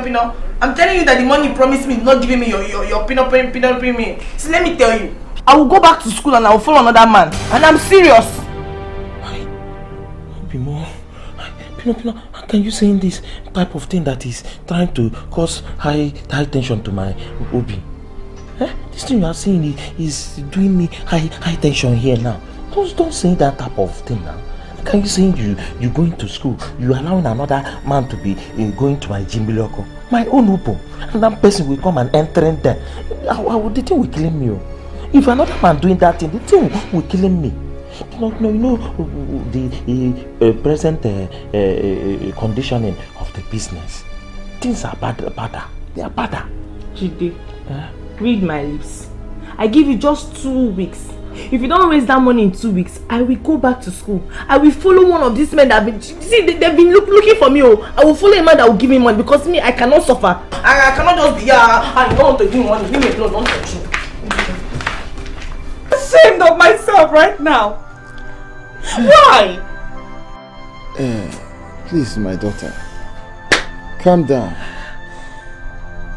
I'm telling you that the money you promised me is not giving me your pin me. See, let me tell you, I will go back to school and I will follow another man. And I'm serious. Pino, how can you saying this type of thing that is trying to cause high tension to my Obi? This thing you are saying is doing me high tension here now. Don't say that type of thing now. How can you saying you going to school, you allowing another man to be going to my Jimbiloko, my own Upo, and that person will come and enter there. The thing will kill me. If another man doing that thing, the thing will kill me. No, the present conditioning of the business. Things are badder. They are badder. Jide, read my lips. I give you just 2 weeks. If you don't raise that money in 2 weeks, I will go back to school. I will follow one of these men that have been... See, they've been looking for me. I will follow a man that will give me money because me, I cannot suffer. I cannot just be here and don't want to give me money. Leave me alone, don't touch me. I'm ashamed of myself right now. Why? Please, my daughter, calm down.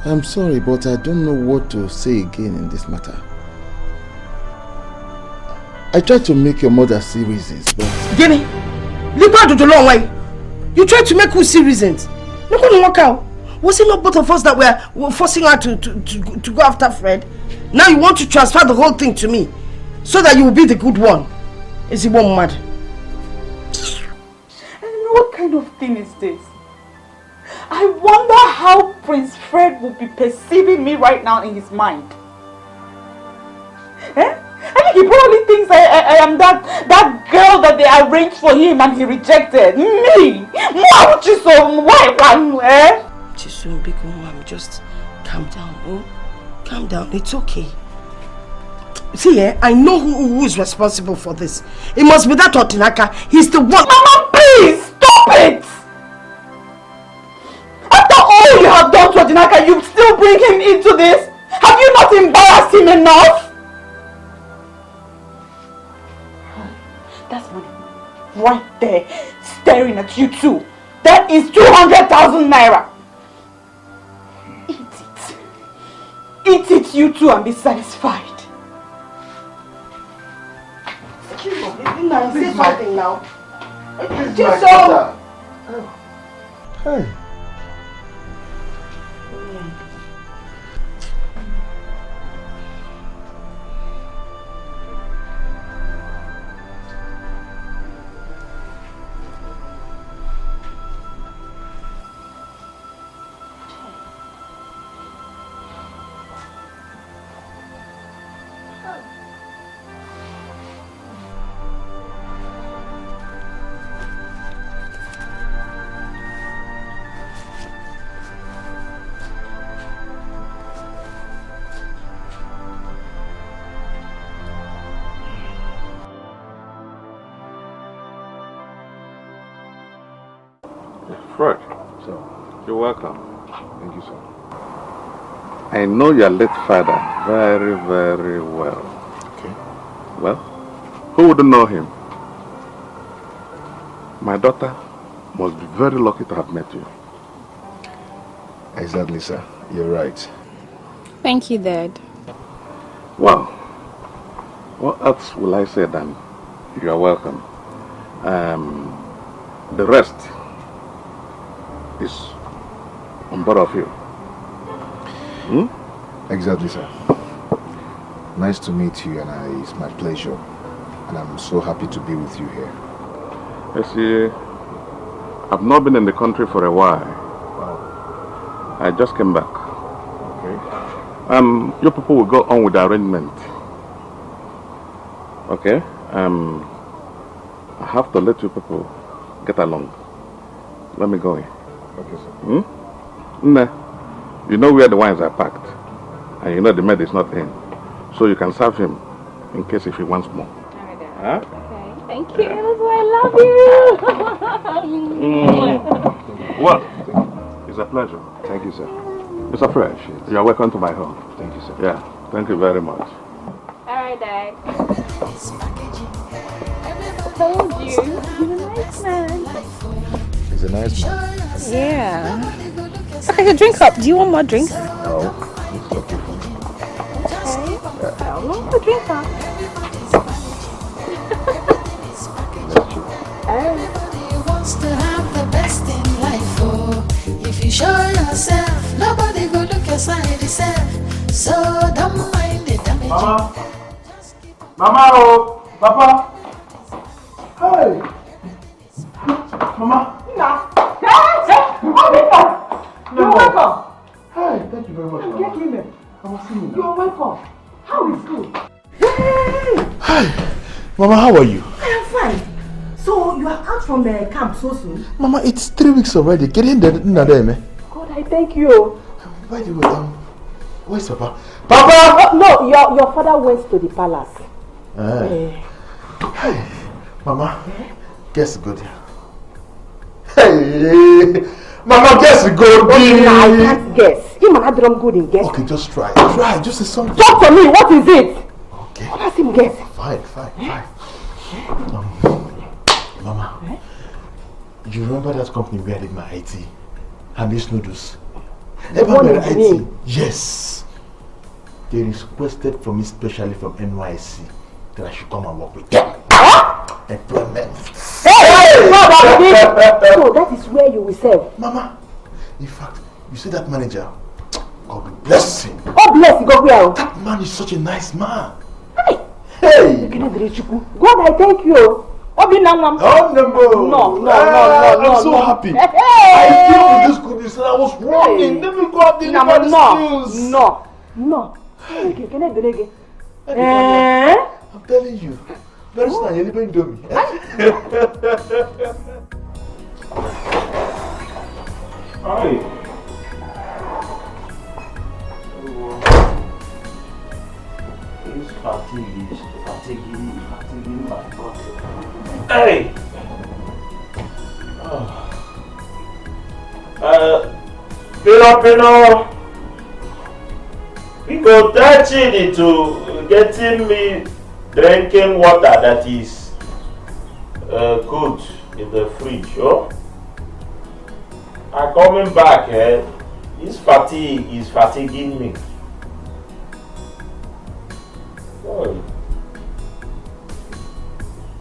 I'm sorry, but I don't know what to say again in this matter. I tried to make your mother see reasons, but... Jenny, leave her to the long way. You tried to make her see reasons. Not going to work out. Was it not both of us that were forcing her to go after Fred? Now you want to transfer the whole thing to me so that you will be the good one. Is he one mad? What kind of thing is this? I wonder how Prince Fred will be perceiving me right now in his mind. I think he thinks I am that girl that they arranged for him and he rejected. Me! Why? Chisum, big mom, just calm down. Oh? Calm down. It's okay. See, I know who is responsible for this. It must be that Otinaka. He's the one. Mama, please stop it! After all you have done to Otinaka, you still bring him into this? Have you not embarrassed him enough? That's money right there, staring at you too. That is 200,000 naira. Eat it. Eat it, you two, and be satisfied. Say something now. Hey. Fred, sir. You're welcome. Thank you, sir. I know your late father very, very well. Okay. Well, who wouldn't know him? My daughter must be very lucky to have met you. Exactly, sir. You're right. Thank you, Dad. Well, what else will I say then? You're welcome. The rest is on board of you. Exactly, sir. Nice to meet you, and it's my pleasure. And I'm so happy to be with you here. You see, I've not been in the country for a while. Wow. I just came back. Okay. Your people will go on with the arrangement. Okay? I have to let you people get along. Let me go in. Okay, sir. Nah. You know where the wines are packed. And you know the maid is not in. So you can serve him in case if he wants more. Huh? Okay, thank you. That's why I love you. Well, it's a pleasure. Thank you, sir. Mr. Fresh, you're welcome to my home. Thank you, sir. Yeah, thank you very much. Alright, Dad. I told you. You're a nice man. He's a nice man. Yeah. Okay, your drink up. Do you want more drinks? No, it's okay for me. Okay. I'll want the drink up. Everybody wants to have the best in life. Oh, if you show yourself, nobody go look your side yourself. So don't mind the damage. Mama! Mama! Oh! Papa! Hey! Mama! You're welcome. Hey, thank you very much, Mama. Get him. Mama, see me now. You're welcome. How is good? Hey! Mama, how are you? I am fine. So you are out from the camp so soon? Mama, it's 3 weeks already. Get in there, man. God, I thank you. By the way, where's Papa? Papa! No, your father went to the palace. Hey, Mama, guess good. Hey, Mama, guess good. I can't guess. You man, I don't good in guess. Okay, just try. Try, just say something. Talk to me. What is it? Okay. What does him guess? Fine. Mama, you remember that company where I did my IT? Hamish Noodles. The one in IT? Yes. They requested from me, specially from NYC, that I should come and work with them. Employment. Hey! So that is where you will serve. Mama, in fact, you see that manager? God bless him. Oh, bless you, God will. That man is such a nice man. Hey! God, I thank you. Oh, no. No. I'm so happy. Hey. I came with this goodness and I was running. Let me go out there and deliver the skills. No. I'm telling you. Very soon you'll even do me. Hi. This fatigue is fatiguing my body. Hey! Pino, we go touching into getting me drinking water that is good in the fridge, oh? I'm coming back, this fatigue is fatiguing me. Oh.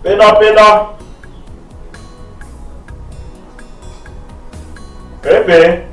Pino. Pepe.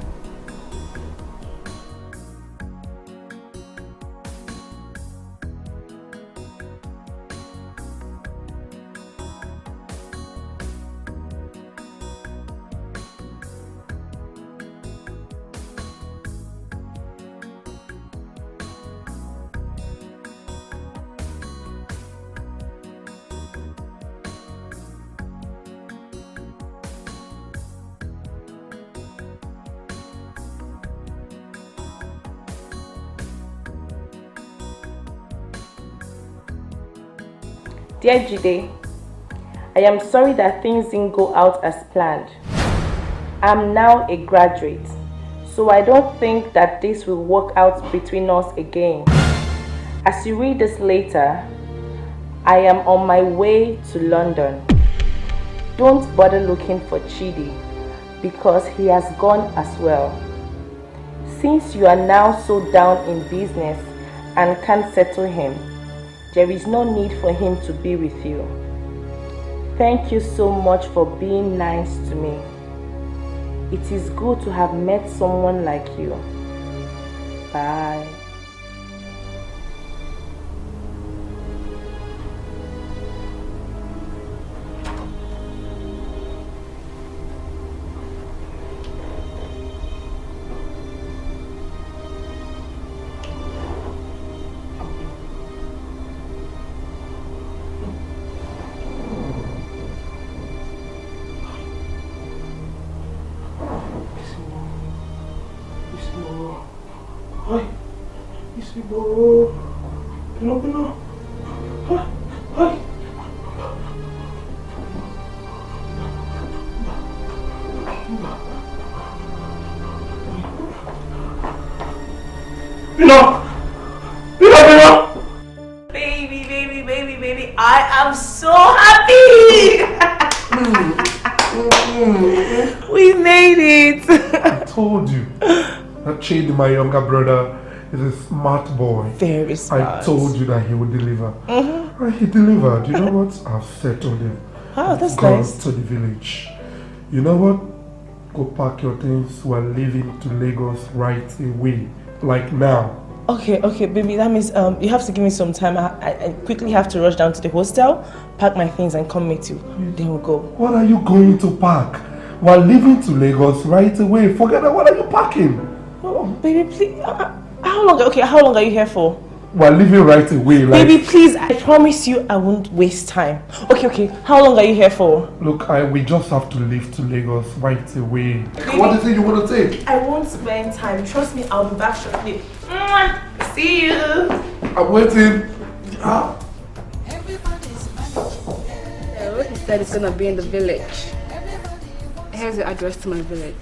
Dear Jide, I am sorry that things didn't go out as planned. I'm now a graduate, so I don't think that this will work out between us again. As you read this later, I am on my way to London. Don't bother looking for Chidi because he has gone as well. Since you are now so down in business and can't settle him, there is no need for him to be with you. Thank you so much for being nice to me. It is good to have met someone like you. Bye. Baby, I am so happy! We made it! I told you that Chidi, my younger brother, is a smart boy. Very smart. I told you that he would deliver. And he delivered. You know what? I've settled him. Oh, that's Gone nice. to the village. You know what? Go pack your things. We're leaving to Lagos right away. Like now. Okay, baby, that means you have to give me some time. I quickly have to rush down to the hostel, pack my things and come meet you. Then we'll go. What are you going to pack? We're leaving to Lagos right away. Forget that. What are you packing? Oh, baby, please. How long are you here for? We're leaving right away. Like... Baby, please, I promise you I won't waste time. Okay. How long are you here for? Look, we just have to leave to Lagos right away. Baby, what is it you want to take? I won't spend time. Trust me, I'll be back shortly. See you. I'm waiting. He said it's gonna be in the village. Here's the address to my village.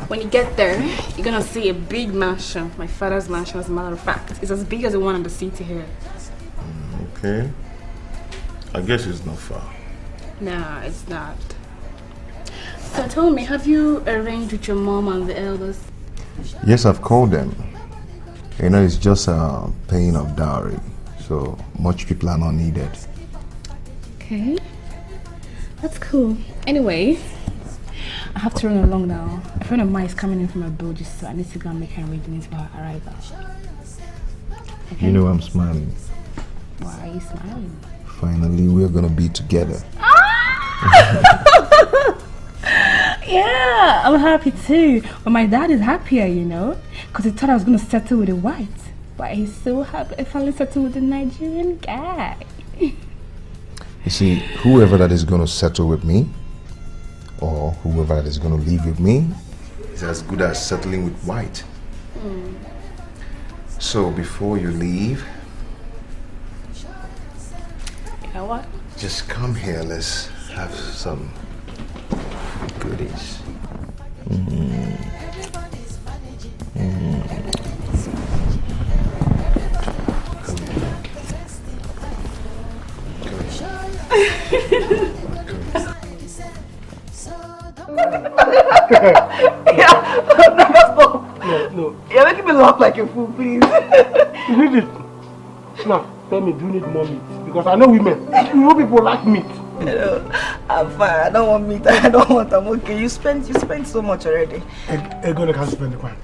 When you get there, you're gonna see a big mansion. My father's mansion, as a matter of fact. It's as big as the one in the city here. Okay. I guess it's not far. Nah, it's not. So tell me, have you arranged with your mom and the elders? Yes, I've called them. You know, it's just paying of dowry, so much people are not needed. Okay, that's cool. Anyway, I have to run along now. A friend of mine is coming in from abroad, so I need to go and make her arrangements for her arrival. Okay? You know I'm smiling. Why are you smiling? Finally, we're gonna be together. Yeah, I'm happy too. But my dad is happier, you know, because he thought I was going to settle with a white. But I'm so happy I finally settled with a Nigerian guy. You see, whoever that is going to settle with me, or whoever that is going to live with me, is as good as settling with White. So before you leave, Yeah, what? just come here, let's have some goodies. No. You're making me laugh like a fool, please. You need it. Now, tell me, do you need more meat? Because I know women. You know people like meat. No, I'm fine. I don't want meat. I don't want. I'm okay. You spent so much already. Egona can't spend the coin.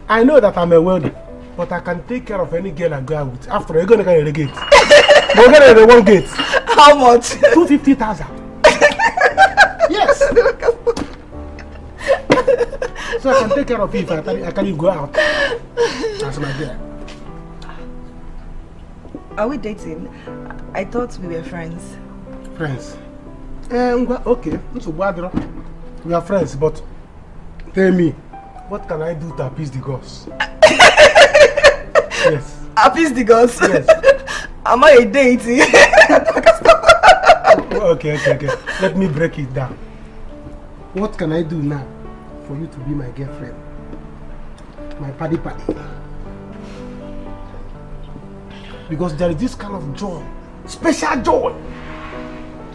I know that I'm a welder, but I can take care of any girl I go out with. After Egona can irrigate. We're gonna the one gate. How much? 250,000. Yes. So I can take care of you if I can go out. That's my girl. Are we dating? I thought we were friends. Friends? Okay. We are friends, but tell me, what can I do to appease the gods? Yes. Appease the gods? Yes. Am I a deity? Okay. Let me break it down. What can I do now for you to be my girlfriend? My paddy. Because there is this kind of joy, special joy,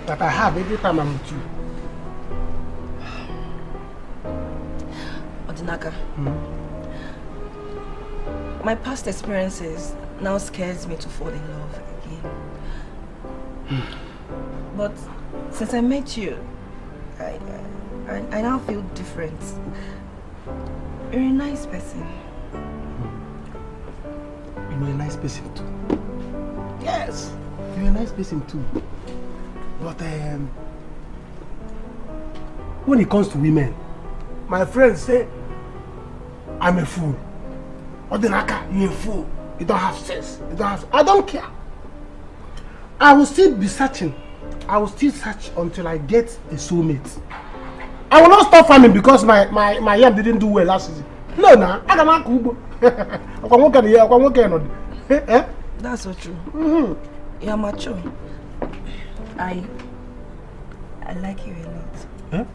that I have every time I'm with you. Odinaka, my past experiences now scares me to fall in love again. But since I met you, I now feel different. You're a nice person. You're a nice person too. Yes. You're a nice person too. But when it comes to women, my friends say I'm a fool. Odinaka, you're a fool. You don't have sense. I don't care. I will still be searching. I will still search until I get a soulmate. I will not stop farming because my yam didn't do well last season. No, I can't go. That's so true. You're mature. I like you a lot. Huh?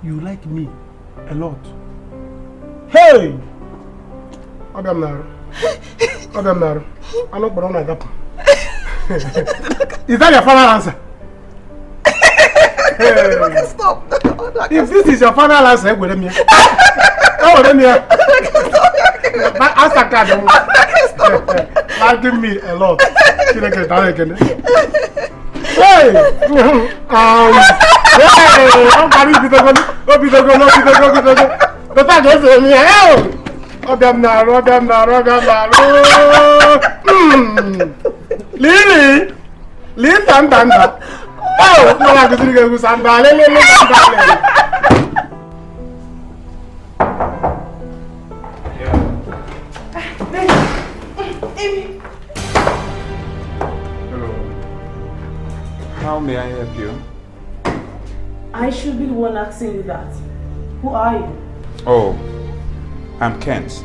You like me a lot? Hey! I'm not that. Is that your final answer? Hey. Stop. If this is your final answer, go let me. Like me a lot. Hey! Lily! Lily Tantanda! Oh, no, I can do it. How may I help you? I should be the one asking you that. Who are you? Oh, I'm Kent.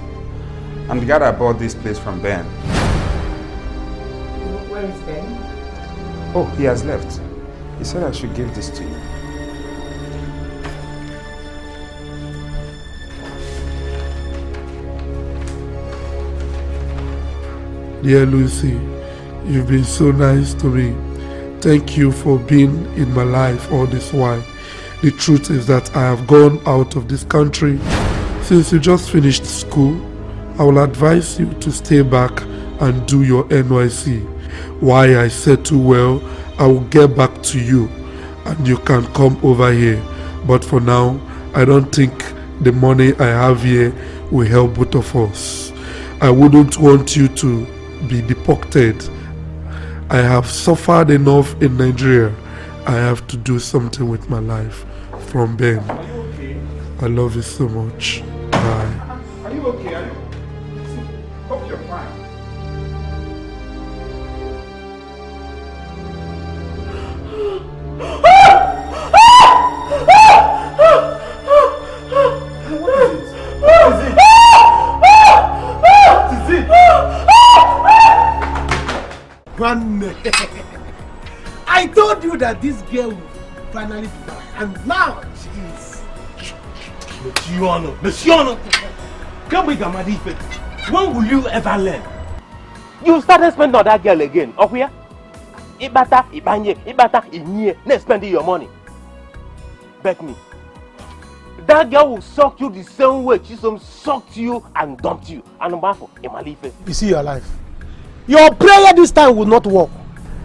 I'm the guy that bought this place from Ben. Where is Ben? Oh, he has left. He said I should give this to you. Dear Lucy, you've been so nice to me. Thank you for being in my life all this while. The truth is that I have gone out of this country. Since you just finished school, I will advise you to stay back and do your NYC. While I settle well, I will get back to you and you can come over here. But for now, I don't think the money I have here will help both of us. I wouldn't want you to be deported. I have suffered enough in Nigeria. I have to do something with my life. From Ben. Are you okay? I love you so much. Bye. Are you okay? man. I told you that this girl will finally be mine, and now she is. Monsieur, come with Gamadi. When will you ever learn? You started spending on that girl again. Okay? Ibata, Inye, never spending your money. Bet me. That girl will suck you the same way Chisom sucked you and dumped you. And Imalife. You see your life. Your prayer this time will not work.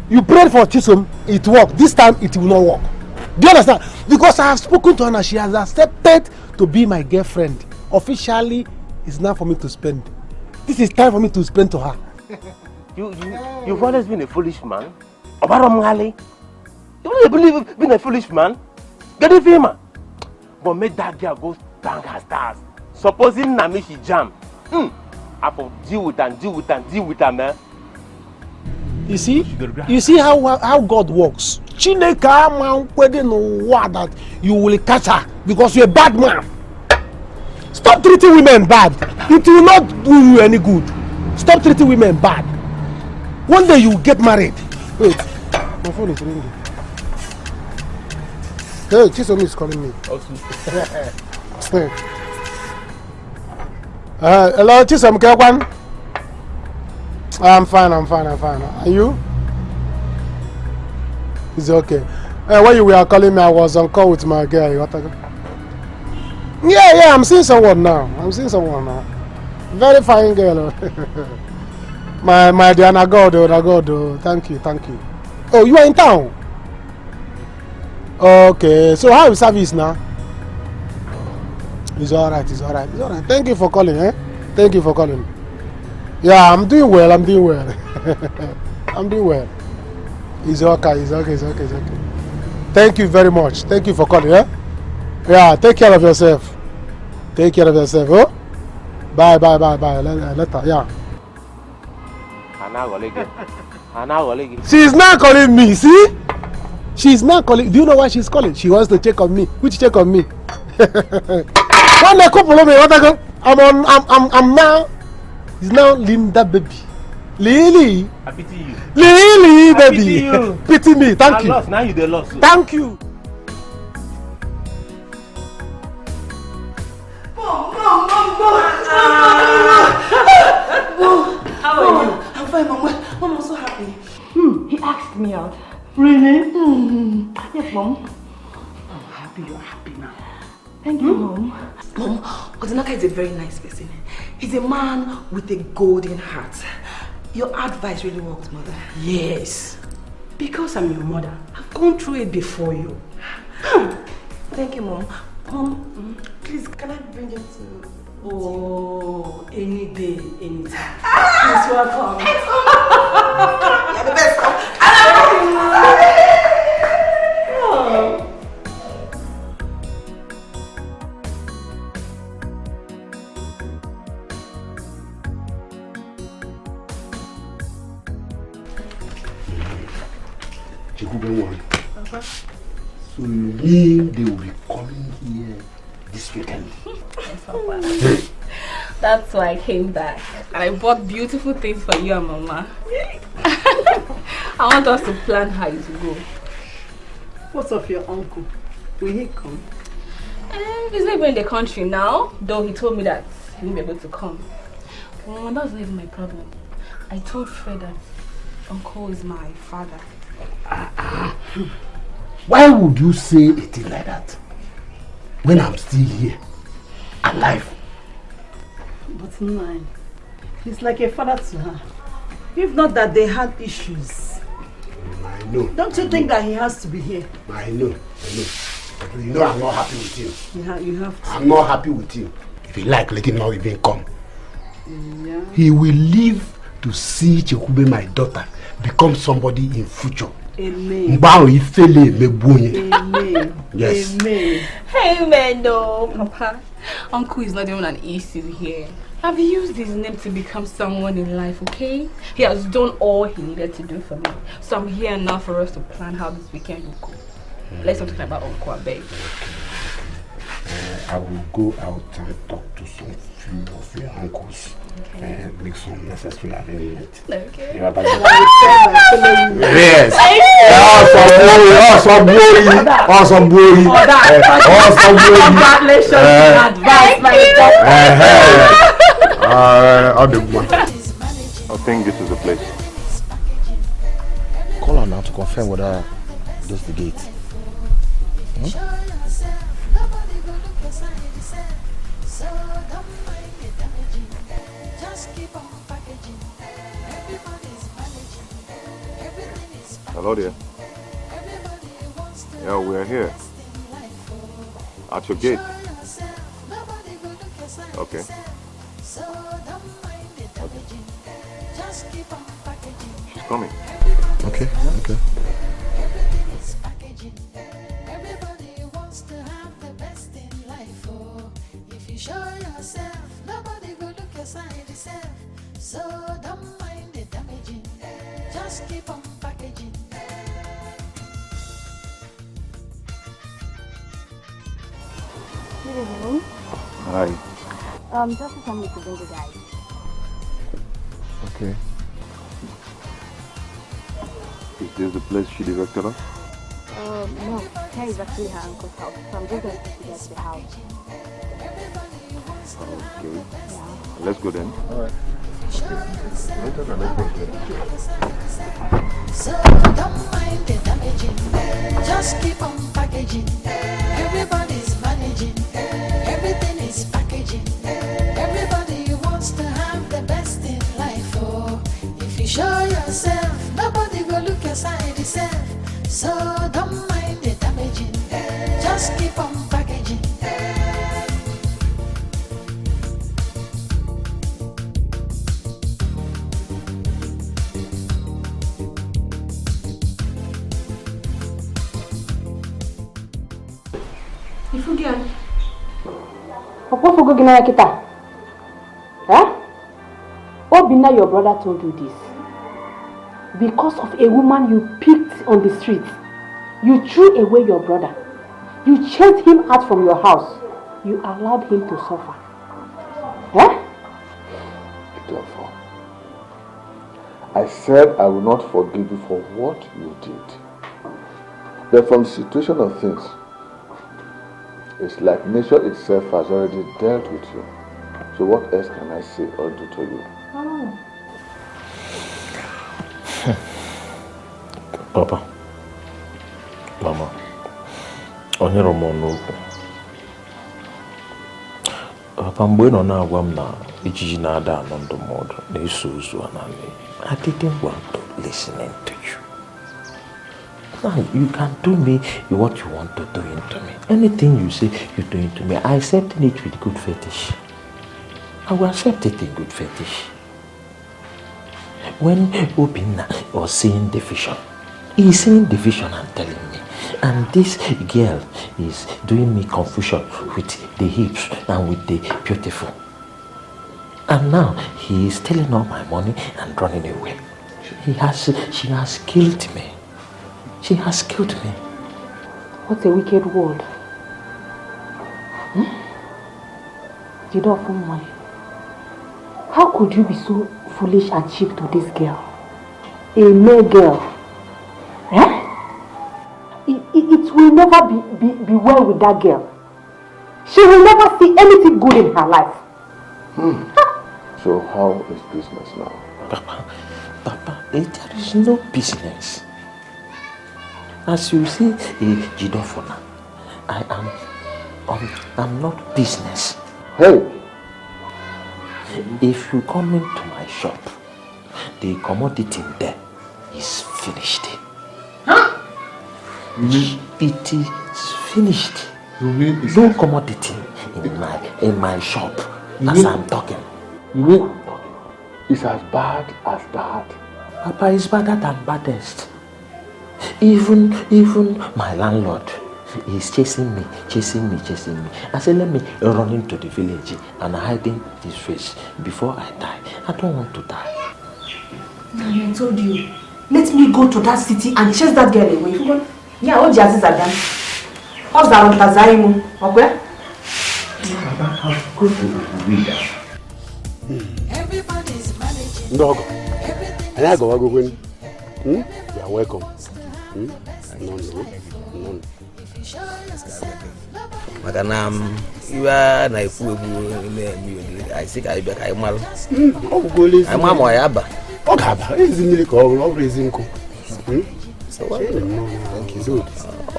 You prayed for Chisom, it worked. This time it will not work. Do you understand? Because I have spoken to her and she has accepted to be my girlfriend. Officially, it's now for me to spend. This is time for me to spend to her. You've always been a foolish man. Obaramali. You've always been a foolish man. Get it, Fima. But make that girl go bang her stars. Supposing Nami she jam. I will deal with her, man. You see how God works. Chineka man whether no what that you will catch her because you're a bad man. Stop treating women bad. It will not do you any good. Stop treating women bad. One day you will get married. Wait, my phone is ringing. Hey, Chisom is calling me. Hello, Chisom, K1. I'm fine. Are you? It's okay. When you were calling me, I was on call with my girl. Yeah, I'm seeing someone now. Very fine girl. my dear Nagodo. Thank you. Oh, you are in town? Okay, so how is service now? It's alright. Thank you for calling, Thank you for calling. Yeah, I'm doing well. I'm doing well. It's okay. Thank you very much. Thank you for calling, Yeah, take care of yourself. Oh? Bye. Later, yeah. She's not calling me, see? She's not calling. Do you know why she's calling? She wants to check on me. Which check on me? I'm now. It's now Linda baby. Lily. I pity you. Lily baby. Pity you. Pity me. Thank you. Lost. Now you the lost. Thank you. Mom. How are you? I'm fine, Mom. Mom, I'm so happy. He asked me out. Really? Yes, Mom. I'm happy you're happy now. Thank you, Mom. Mom, Odinaka is a very nice person. He's a man with a golden heart. Your advice really worked, Mother. Yes. Because I'm your mother, I've gone through it before you. Thank you, Mom. Mom, please, can I bring him to... Oh, any day, any time. Please welcome. You're the best. So you mean they will be coming here this weekend? That's why I came back. And I bought beautiful things for you and Mama. I want us to plan how to go. What's of your uncle? Will he come? He's not even in the country now, though he told me that he won't be able to come. Well, that's not even my problem. I told Fred that Uncle is my father. Why would you say a thing like that when I'm still here, alive? But mine, he's like a father to her. If not that they had issues. I know. Don't you think that he has to be here? I know. You know I'm not happy with him. You have to. I'm not happy with him. If you like, let him not even come. Yeah. He will live to see Chekube, my daughter, become somebody in future. Amen. Amen. Yes. Amen. Amen, no, Papa. Uncle is not even an issue here. I've used his name to become someone in life, okay? He has done all he needed to do for me. So I'm here now for us to plan how this weekend will go. Let's not talk about Uncle, babe. I will go out and talk to some few of your uncles and make some necessary arrangements. Okay. You are yes. Awesome boy. Congratulations in advance, my I think this is the place. Call her now to confirm whether this is the gate. Hello there. Yeah, we're here. At your gate. Okay. She's coming. Okay. Show yourself, nobody will look your side yourself. So don't mind the damaging, just keep on packaging. Good evening. Hi. Just for me to bring you guys. Okay. Is this the place she directed us? No. Here is actually her uncle's house. So I'm just going to take you guys to the house. Okay. Yeah. Let's go then. Alright. So don't mind the damaging, just keep on packaging. Everybody's managing, everything is packaging. Everybody wants to have the best in life. Oh, if you show yourself, nobody will look your side yourself. So don't mind the damaging, just keep on packaging. What for going to kita? Huh? Obina, your brother told you this. Because of a woman you picked on the street, you threw away your brother. You chased him out from your house. You allowed him to suffer. Huh? Therefore, I said I will not forgive you for what you did. But from the situation of things, it's like nature itself has already dealt with you. So what else can I say or do to you? Oh. Papa, Mama, onye romo n'okwu. Papa, mgbe nọ na-agwa m na ijiji na-ada anọ ndụmọdụ na-eso ozu anali, I didn't want to listen to you. Now, you can do me what you want to do into me. Anything you say you do into me, I accept it with good fetish. I will accept it in good fetish. When Obinna was seeing the vision, he's seeing the vision and telling me. And this girl is doing me confusion with the hips and with the beautiful. And now he is stealing all my money and running away. She has killed me. She has killed me. What a wicked world. How could you be so foolish and cheap to this girl? A mere girl. Eh? It will never be well with that girl. She will never see anything good in her life. So how is business now? Papa, there is no business. As you see, Jidofona, I'm not business. Hey! If you come into my shop, the commodity there is finished. Huh? It is finished. No commodity in my shop as I'm talking. You mean it's as bad as that? Papa, is better than baddest. Even my landlord is chasing me. I said, let me run into the village and hiding his face before I die. I don't want to die. I told you, let me go to that city and chase that girl away. Yeah, what jazz is that? How's that on Tazaimu? Okay? That house could be that. Dog. And I go when. You are welcome. No. Madam, you are na ifu I think I bet I mal. I'm a moyaba. Ogaba, is the milk or raising cook. So thank you. Good.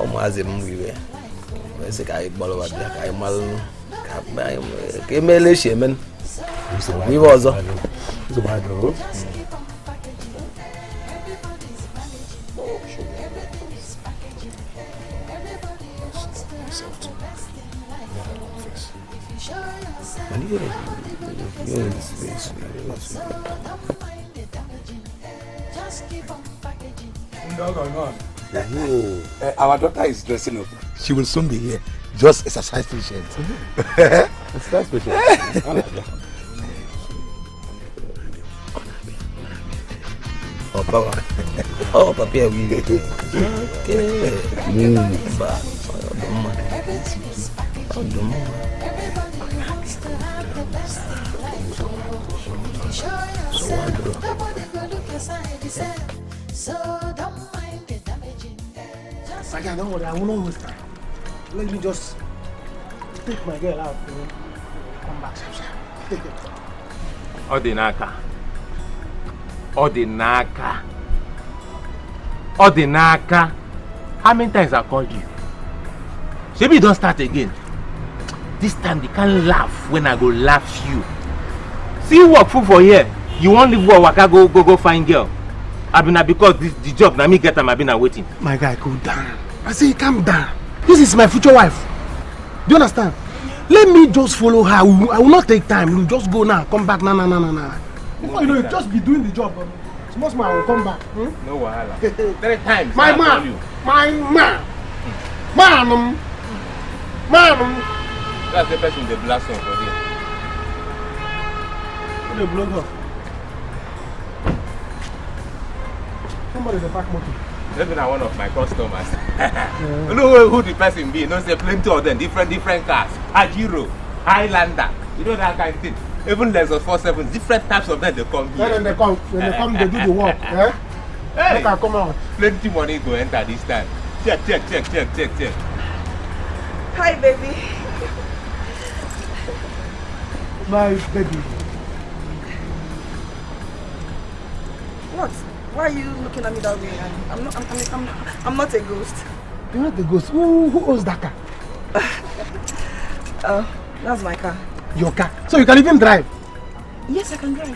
Omazim we were. I think I ball over black. I mal. Kemele shemen. We was. Our daughter is dressing up. She will soon be here. Just exercise patient. Exercise patient. Oh, Papa. Oh, Papa, we okay. Saga, don't worry, I will not waste time. Let me just take my girl out and come back. Odinaka. How many times I called you? Maybe don't start again. This time they can't laugh when I go laugh you. See you work full for here. You won't leave work, waka go find girl. Because the job na me get them, I've been waiting. My guy, cool down. I say calm down. This is my future wife. Do you understand? Let me just follow her. I will not take time. We'll just go now. Come back. Nah. You know, just be doing the job. Small I will come back. No wahala. 3 times. My man. That's the person they blast on for here. What the blow off? Somebody the back motor. Maybe not one of my customers. You know who the person be? You know, say plenty of them, different cars. Pajero, Highlander, you know that kind of thing. Even Lexus 47, different types of them they come here. When they come, they do the work. Eh? Hey, they can come out. Plenty money to enter this time. Check. Hi, baby. My baby. What? Why are you looking at me that way? I'm not a ghost. You're not a ghost. Who owns that car? That's my car. Your car? So you can even drive? Yes, I can drive.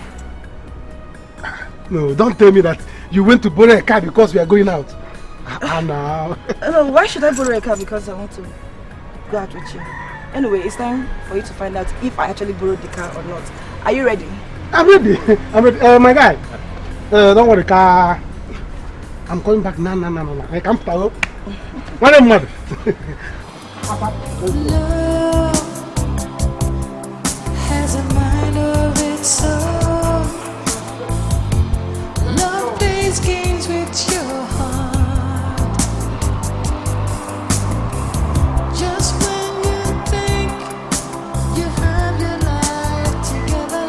No, don't tell me that you went to borrow a car because we are going out. No. No, why should I borrow a car? Because I want to go out with you. Anyway, it's time for you to find out if I actually borrowed the car or not. Are you ready? I'm ready. My guy. Don't worry, car. I'm coming back. No. I can't follow. What am I? Love has a mind of its own. Love plays games with your heart. Just when you think you have your life together,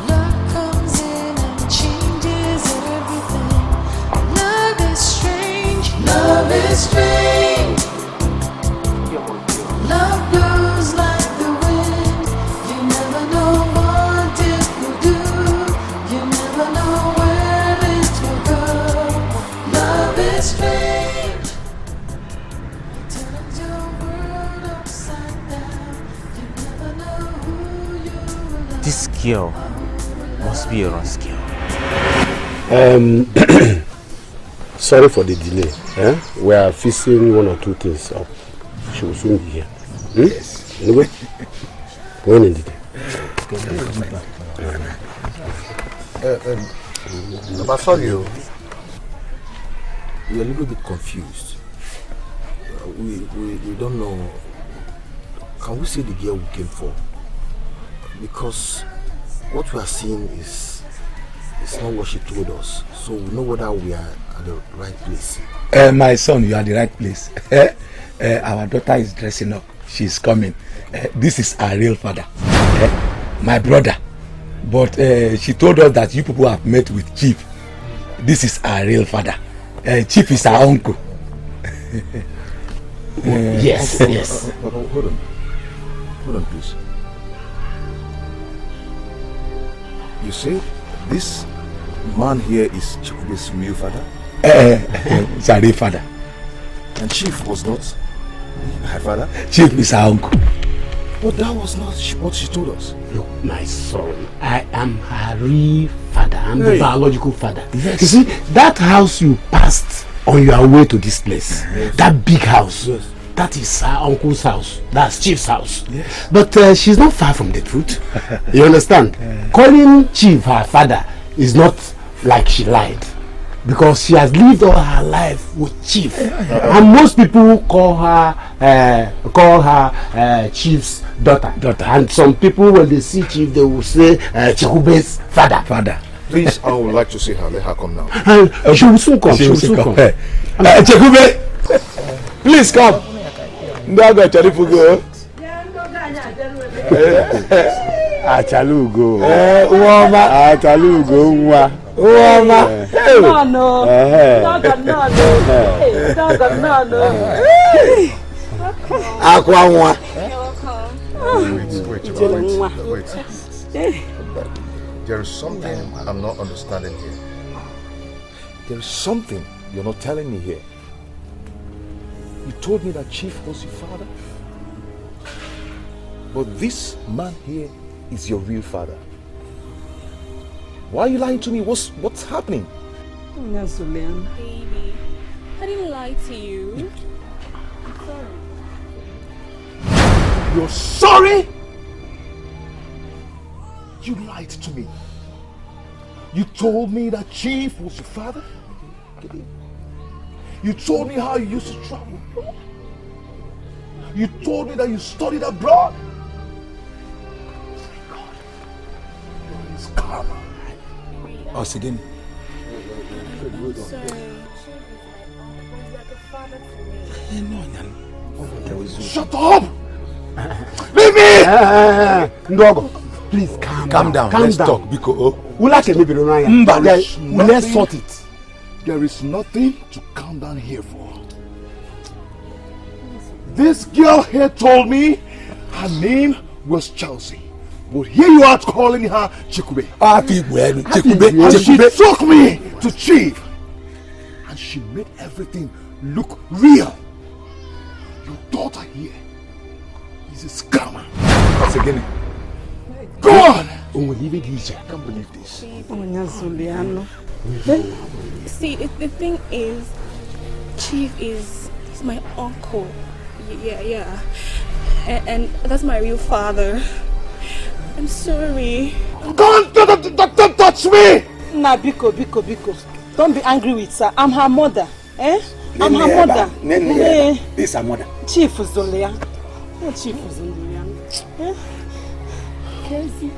love comes in and changes everything. Love is strange. Love is strange. Love blows like the wind. You never know what it will do. You never know where it will go. Love is strange. Turns your world upside down. You never know who you love. This girl must be a rascal. Sorry for the delay. We are fixing 1 or 2 things up. She will soon be here. Yes. Anyway, when in the day? I'm sorry. We're a little bit confused. We don't know. Can we see the girl we came for? Because what we are seeing is not what she told us. So we know whether we are at the right place. My son, you are at the right place. Our daughter is dressing up. she's coming. This is our real father, my brother. But she told us that you people have met with Chief. This is our real father. Chief is our uncle. Yes, Uncle, yes. Hold on, please. You say this man here is Chikube's real father? It's our real father. And Chief was not her father? Chief is our uncle. But that was not what she told us. Look, my son, I am her real father. I'm the Hey. biological father. Yes. You see, that house you passed on your way to this place, that big house, that is her uncle's house. That's Chief's house. Yes. But she's not far from the truth. You understand? Calling Chief her father is not like she lied. Because she has lived all her life with Chief, and most people call her Chief's daughter. And some people, when they see Chief, they will say Chikube's father. Please, I would like to see her. Let her come now. She will soon come. She will soon come. Chikube, please come. Ndaga charifugo. Achalugo. Uoma. Achalugo nwa. Uoma. No. Akwa nwa. Wait. There is something I'm not understanding here. There is something you're not telling me here. You told me that Chief was your father. But this man here is your real father. Why are you lying to me? What's happening? Baby, I didn't lie to you. You're sorry? You lied to me. You told me that Chief was your father. You told me how you used to travel. You told me that you studied abroad. It's karma. Us again. Shut up! Leave me! Ndogo, please calm down. Let's talk. Because Let's sort it. There is nothing to calm down here for. This girl here told me her name was Chelsea. But here you are calling her Chikube. And she took me to Chief. And she made everything look real. Your daughter here is a scammer. Once again. Go on! I can't believe this. See, the thing is, Chief is my uncle. Yeah. And that's my real father. I'm sorry. Don't touch me! Nah, Biko. Don't be angry with her. I'm her mother. I'm her mother. This is her mother. Chief Zulia. Oh, Chief Zulia. Casey.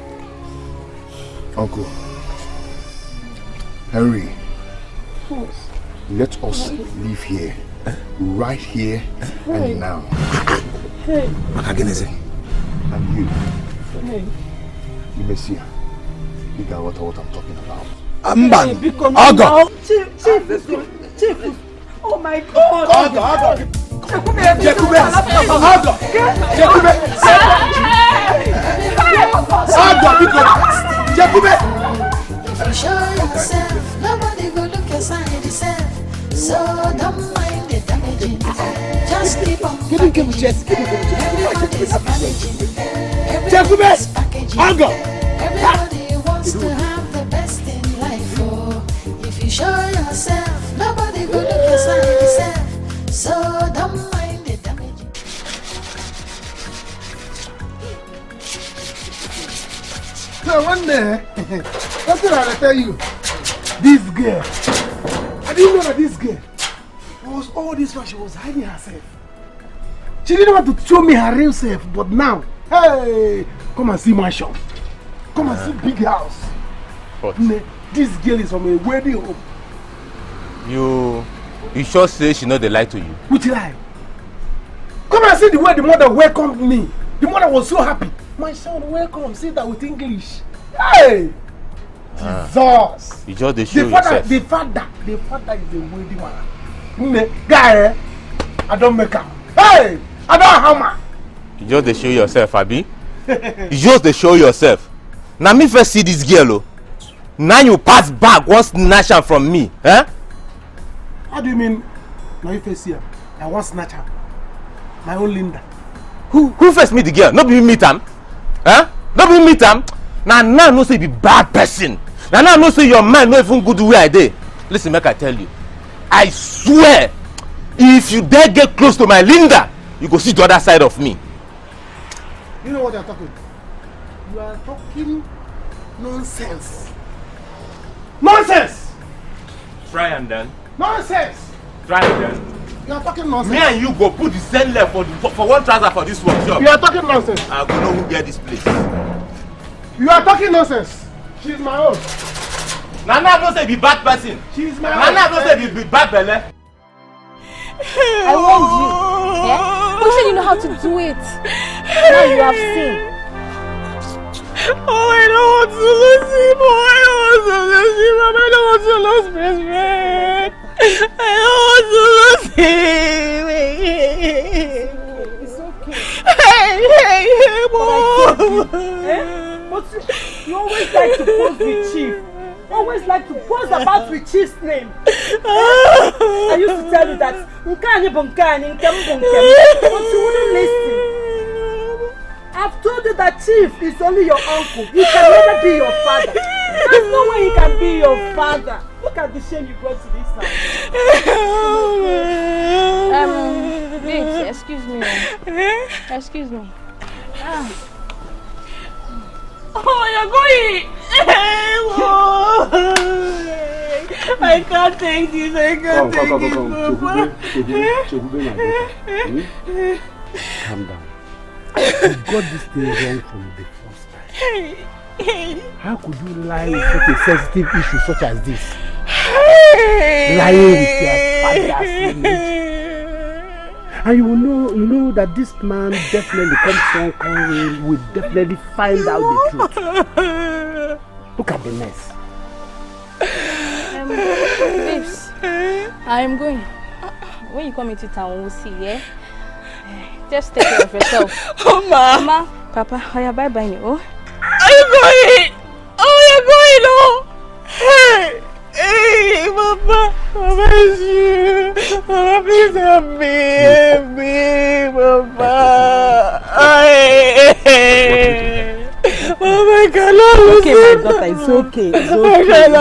Uncle Henry, let us leave here. Right here and now. Hey. And you. Hey. You may see you got what I'm talking about. Chief. Oh my God. If you show yourself, nobody will look aside yourself. So don't mind the damaging. Just keep on packaging. Everybody's managing. Everybody's packaging. Everybody wants to have the best in life. Oh, if you show yourself, nobody will look aside yourself. So don't mind the damaging. So one day, that's what I tell you. This girl, I didn't know that this girl was all this while she was hiding herself. She didn't want to show me her real self, but now, hey, come and see my shop. Come and see big house. What? This girl is from a wedding home. You sure say she know they lie to you? Which lie? Come Come and see the way the mother welcomed me. The mother was so happy. My son, welcome. See that with English. Hey! Jesus! You just they show yourself. The father is a wealthy man. Guy, I don't make up. Hey! I don't hammer. You just they show yourself, Abi. You just they show yourself. Now me first see this girl, oh. Now you pass back one snatch her from me, eh? How do you mean? Now you first see her? I want snatch her. My own Linda. Who first meet the girl? Not be meet am, eh? Not be meet am. Now no say be bad person. Now no say your mind no even good way I dey. Listen, make I tell you. I swear, if you dare get close to my Linda, you go see the other side of me. You know what you're talking? You are talking nonsense. Nonsense! Try and then. Nonsense! Try and then. You are talking nonsense. Me and you go put the same level for one trouser for this workshop. You are talking nonsense. I go know who get this place. You are talking nonsense. She is my own. Nana don't say be bad person. She is my own. Nana don't say be bad belle. I warned you. Yeah? You said you know how to do it. Now you have seen. Oh, I don't want to lose him. Oh, I don't want to lose him. I don't want to lose my friend. I don't want to lose him. It's okay. Hey, But you always like to pose with Chief. Always like to pose about with Chief's name. I used to tell you that but you wouldn't listen. I've told you that Chief is only your uncle. He can never be your father. There's no way he can be your father. Look at the shame you brought to this house. Babes, excuse me. Excuse me. Oh, you're going. I can't take this. I can't take it. Calm down. You got this thing wrong from the first time. How could you lie with such a sensitive issue such as this? Lying with your father's image. And you know that this man definitely will definitely find out the truth. Look at the mess. Babes, I am going. When you come into town, we'll see, yeah? Just take care of yourself. Mama, Papa, bye bye now. Are you going? Oh, you're going, oh! Hey, Papa, Papa is you. Papa, please help me, Papa. Mama, cannot lose Okay, my daughter, it's okay. It's okay. I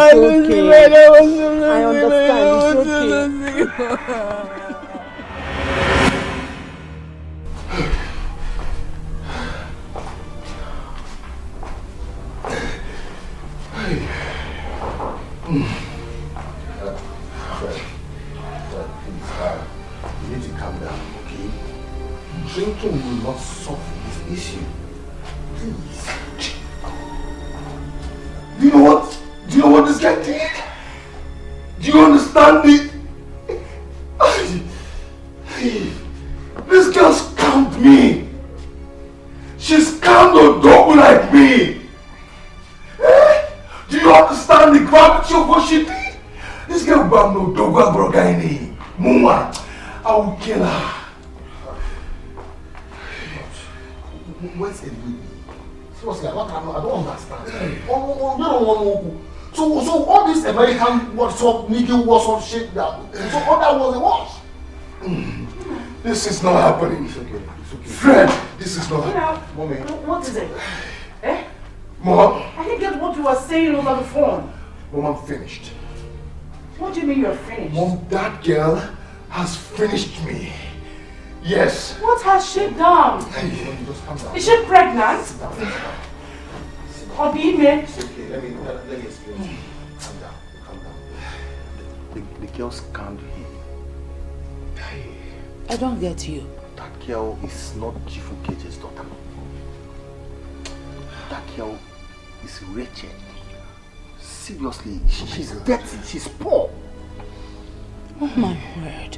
understand. It's okay. You need to calm down, okay? Drinking will not solve this issue. Please. Do you know what? Do you know what this guy did? Do you understand it? This girl scammed me. She scammed a dog like me. Do you understand the gravity of what she did? This girl bam no dogwa brogaini. Muma, I will kill her. Where's the baby? Seriously, I don't understand. So all this American WhatsApp, nigga WhatsApp shit, so all that was a wash. This is not happening. It's okay. Fred, this is not happening. Mommy. What is it? Eh? Mom. I didn't get what you were saying over the phone. Mom, I'm finished. What do you mean you're finished? Mom, that girl has finished me. Yes. What has she done? Hey, just calm down. Is she pregnant? Sit down. Or be made? It's okay. Let me explain. Calm down. The girl scammed him. I don't get you. That girl is not Jifu Keje's daughter. That girl is wretched. Seriously, she's dirty, she's poor. Oh my word.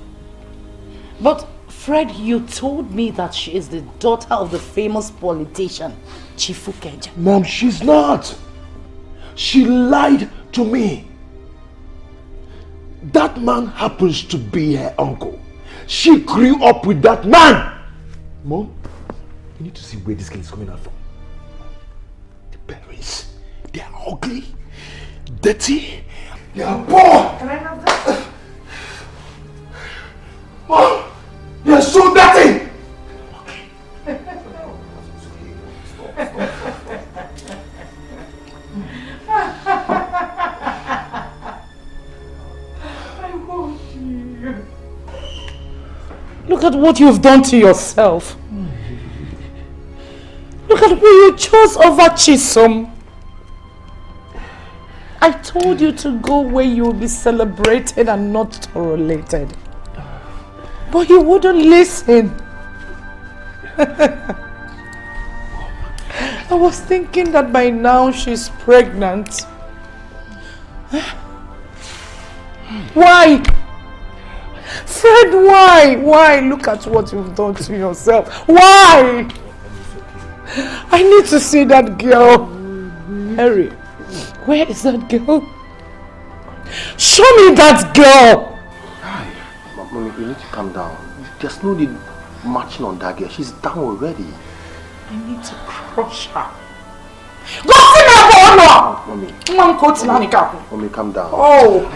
But Fred, you told me that she is the daughter of the famous politician, Chifu Keja. Mom, she's not. She lied to me. That man happens to be her uncle. She grew up with that man. Mom, you need to see where this girl is coming out from. The parents, they are ugly, dirty, they are poor. Can I have that? Mom, they are so dirty. Look at what you've done to yourself. Look at who you chose over Chisom. I told you to go where you will be celebrated and not tolerated. But you wouldn't listen. I was thinking that by now she's pregnant. Why? Fred, why? Why? Look at what you've done to yourself. Why? I need to see that girl. Harry, where is that girl? Show me that girl. Hi. Mommy, you need to calm down. There's no need marching on that girl. She's down already. I need to crush her. Go see me, Mommy. Mommy, calm down. Oh.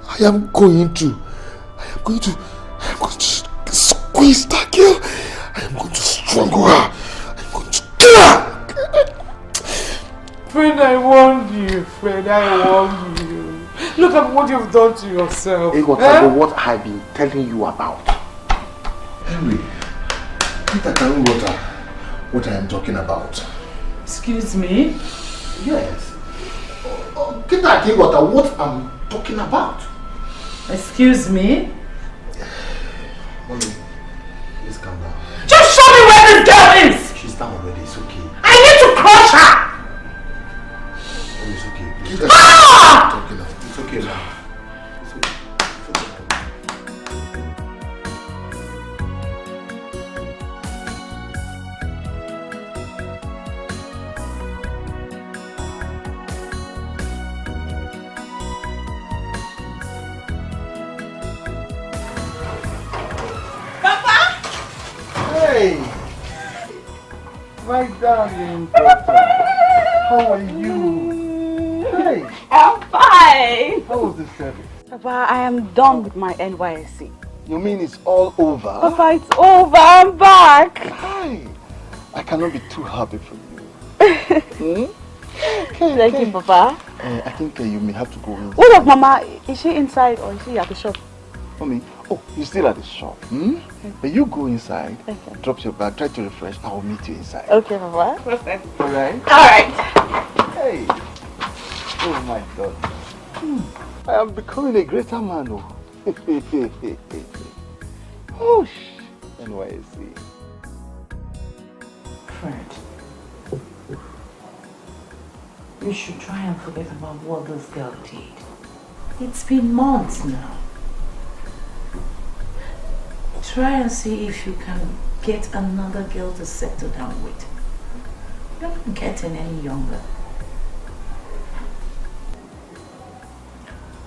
I am going to squeeze that girl. I am going to strangle her. I'm going to kill her. Fred, I warned you. Fred, I warned you. Look at what you've done to yourself. What I've been telling you about. Henry, Peter, tell me what I am talking about. Excuse me? Yes. Peter, tell me what I'm talking about. Excuse me? Mommy, please calm down. Just show me where this girl is! She's down already, it's okay. I need to crush her! Mommy, it's okay. Please. Ah! It's okay now. It's okay. Hey, my darling daughter, how are you? Hey, I'm fine. How was the service? Papa, I am done with my NYSC. You mean it's all over? Papa, it's over. I'm back. Hi, I cannot be too happy for you. Thank you, Papa. I think you may have to go in. What of Mama? Is she inside or is she at the shop? Mommy, oh, you're still at the shop. But you go inside, drop your bag, try to refresh. I will meet you inside. Okay, Papa. Alright? Alright. Hey. Oh my God. I am becoming a greater man. Oh, NYSC. Fred, you should try and forget about what this girl did. It's been months now. Try and see if you can get another girl to settle down with. You're not getting any younger.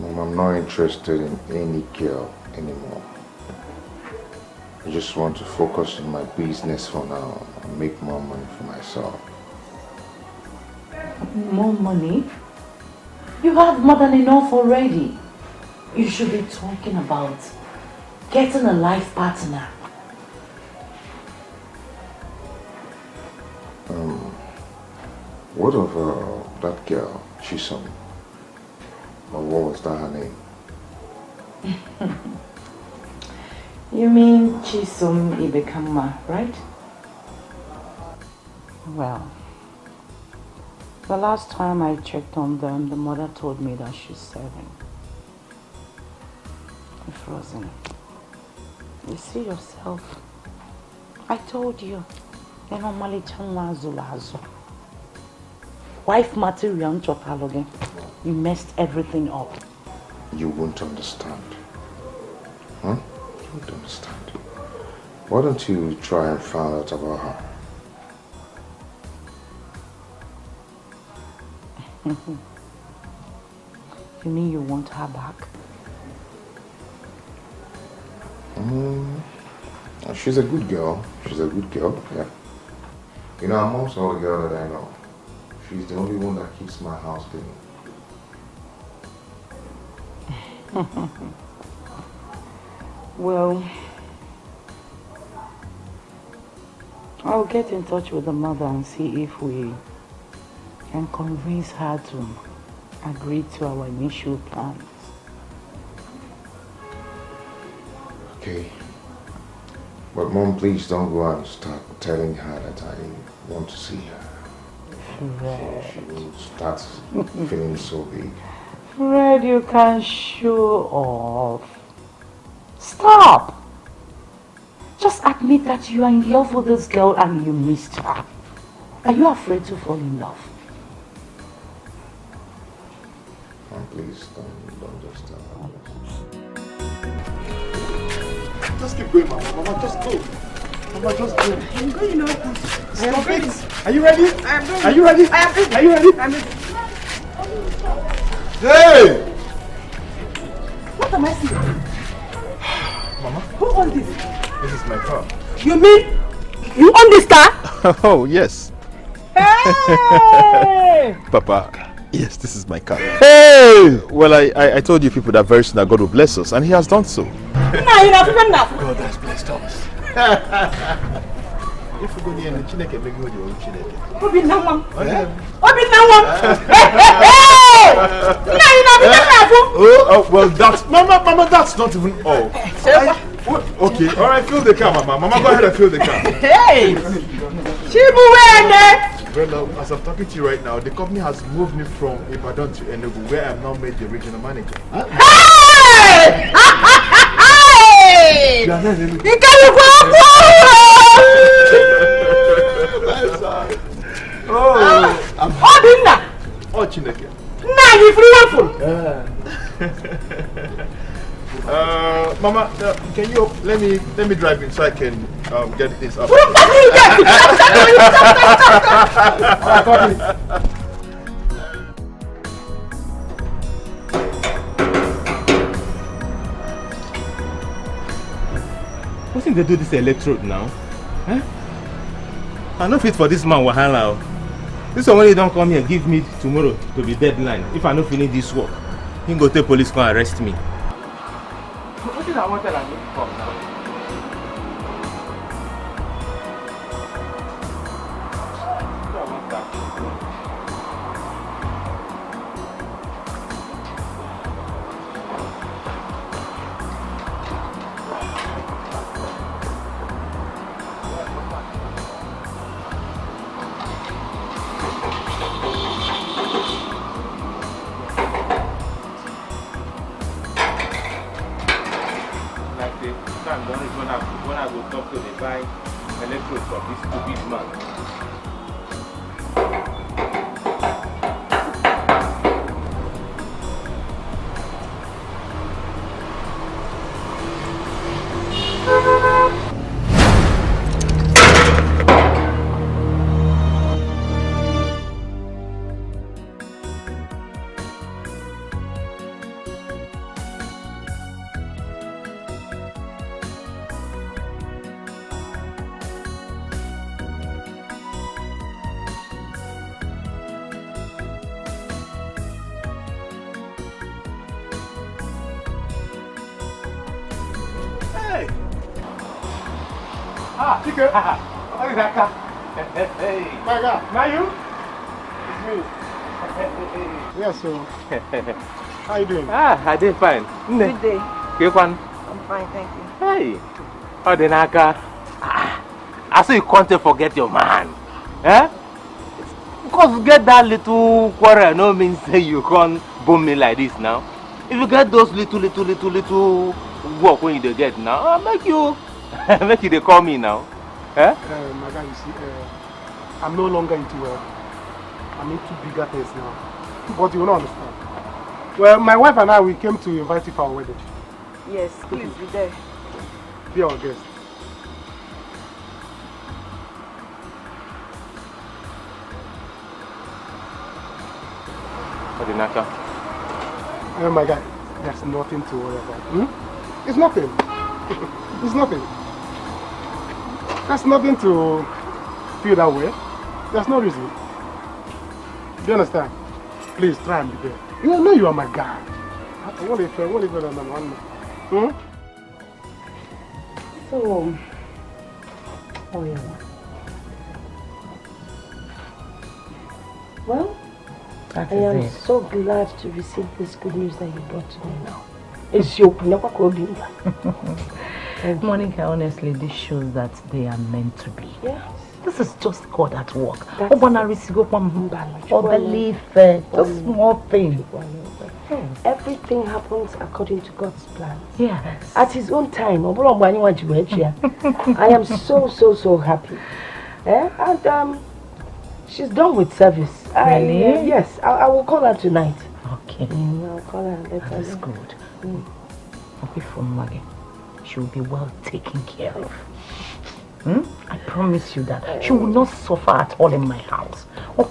Mom, I'm not interested in any girl anymore. I just want to focus on my business for now and make more money for myself. More money? You have more than enough already. You should be talking about getting a life partner. What of that girl, Chisom? Or what was that her name? You mean Chisom Ibekama, right? Well, the last time I checked on them, the mother told me that she's 7. Frozen. You see yourself. I told you. They normally Zulazo. Wife material again. You messed everything up. You won't understand. Huh? You don't understand. Why don't you try and find out about her? You mean you want her back? She's a good girl. She's a good girl, yeah. You know, amongst all the girls that I know, she's the only one that keeps my house clean. Well, I'll get in touch with the mother and see if we can convince her to agree to our initial plans. Okay. But Mom, please don't go and start telling her that I want to see her. She will start feeling so big. Fred, you can show off. Stop! Just admit that you are in love with this girl and you missed her. Are you afraid to fall in love? Mom, please don't just tell her. Just keep going, Mama. Mama, just go. Mama, just go. I'm going now. Stop it. Are you ready? I am ready. Are you ready? I am ready. Are you ready? I'm ready. Hey! What am I seeing? Mama? Who owns this? This is my car. You mean you own this car? Oh, yes. Hey! Papa, yes, this is my car. Hey! Well, I told you people that very soon that God will bless us, and He has done so. God has blessed us. If we go near the Chineke, make you your own Chineke. Obi Nawam. Yeah. Obi Nawam. Oh, well, that's Mama, that's not even all. Okay, all right, fill the car, Mama. Mama, go ahead and fill the car. Hey! Chibuwene! Well, as I'm talking to you right now, the company has moved me from Ibadan to Enugu, where I'm now made the regional manager. Hey! Hey! Obinna! Oh, Chineke. Now you free. Mama, can you let me drive in so I can get things up? What's they do this electrode now? Huh? I'm not fit for this man wahala. This one when he don't come here give me tomorrow to be deadline. If I don't finish this work, he go take police come arrest me. What is I wanted to do for now? When I go talk to the guy, electrode from this stupid man. Chico. How is that car? Hey. My God. Now you? It's me. Yeah, so. How you doing? I did fine. Good day. Good one. I'm fine, thank you. Hey. How the naka? I say you can't forget your man. Eh? Because get that little quarrel no means say you can't boom me like this now. If you get those little work when you get now, I'll make you they call me now. Eh? My guy, you see, I'm no longer into I'm into bigger things now. But you will not understand. Well, my wife and I, we came to invite you for our wedding. Yes, please be there. be our guest. What did Naka? Oh my God, there's nothing to worry about. It's nothing. It's nothing. There's nothing to feel that way. There's no reason. Do you understand? Please try and be there. You know you are my guy. What if I don't know? So, oh yeah. Well, I am so glad to receive this good news that you brought to me now. It's your Monica, honestly, this shows that they are meant to be. Yeah. This is just God at work. Just small thing. Everything happens according to God's plan. Yes. At His own time. I am so happy. And she's done with service. Really? Yes, I will call her tonight. Okay. I'll call her. That's good. Okay, for Maggie. She will be well taken care of. I promise you that. She will not suffer at all in my house. If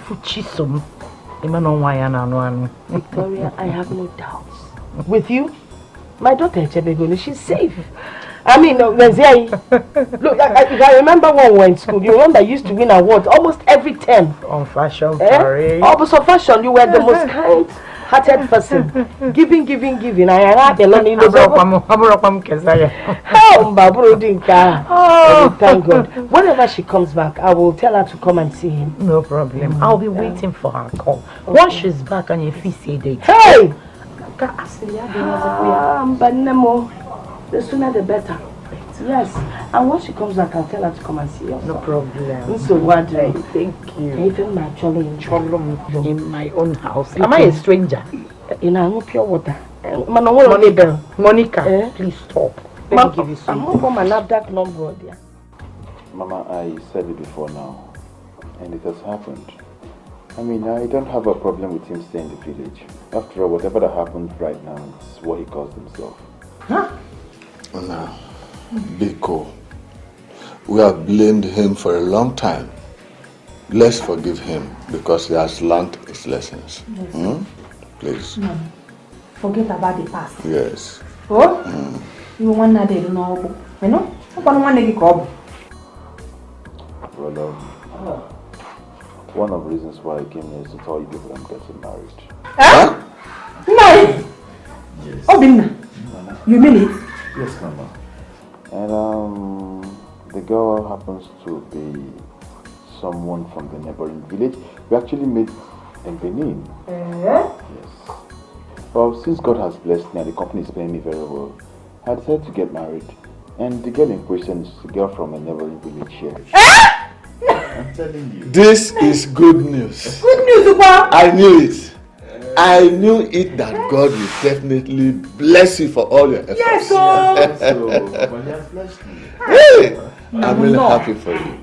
you chisum, Victoria, I have no doubts. With you, my daughter Chebegoni, she's safe. I mean, look, if I remember when we were in school, you remember you used to win awards almost every term. On fashion parade. Almost on fashion, you were the most kind-hearted person. Giving. I had a lot of thank God. Whenever she comes back, I will tell her to come and see him. No problem. I'll be waiting for her call. Okay. Once she's back and if you see the hey! The sooner the better. Yes. And once she comes back, I'll tell her to come and see you. No problem. So what? Thank you. Even actually in my own house. Am I a stranger? In a pure water. Monica, please stop. Let me give you something. I'm not going to have that number there. Mama, I said it before now, and it has happened. I mean, I don't have a problem with him staying in the village. After all, whatever that happens right now, it's what he calls himself. Huh? No. Biko, we have blamed him for a long time. Let's forgive him because he has learned his lessons. Yes. Please. No. Forget about the past. Yes. Oh? You want that they don't know. You know? Well, one of the reasons why I came here is to tell you people I'm getting married. Huh? Married? Yes. Oh, Binna. You mean it? Yes, Mama. And the girl happens to be someone from the neighboring village. We actually met in Benin. Yes. Well, since God has blessed me and the company is paying me very well, I decided to get married. And the girl in question is a girl from a neighboring village here. I'm telling you. This is good news. Good news, Uba. I knew it. I knew it that God will definitely bless you for all your efforts. Yes, Hey, I'm really happy for you.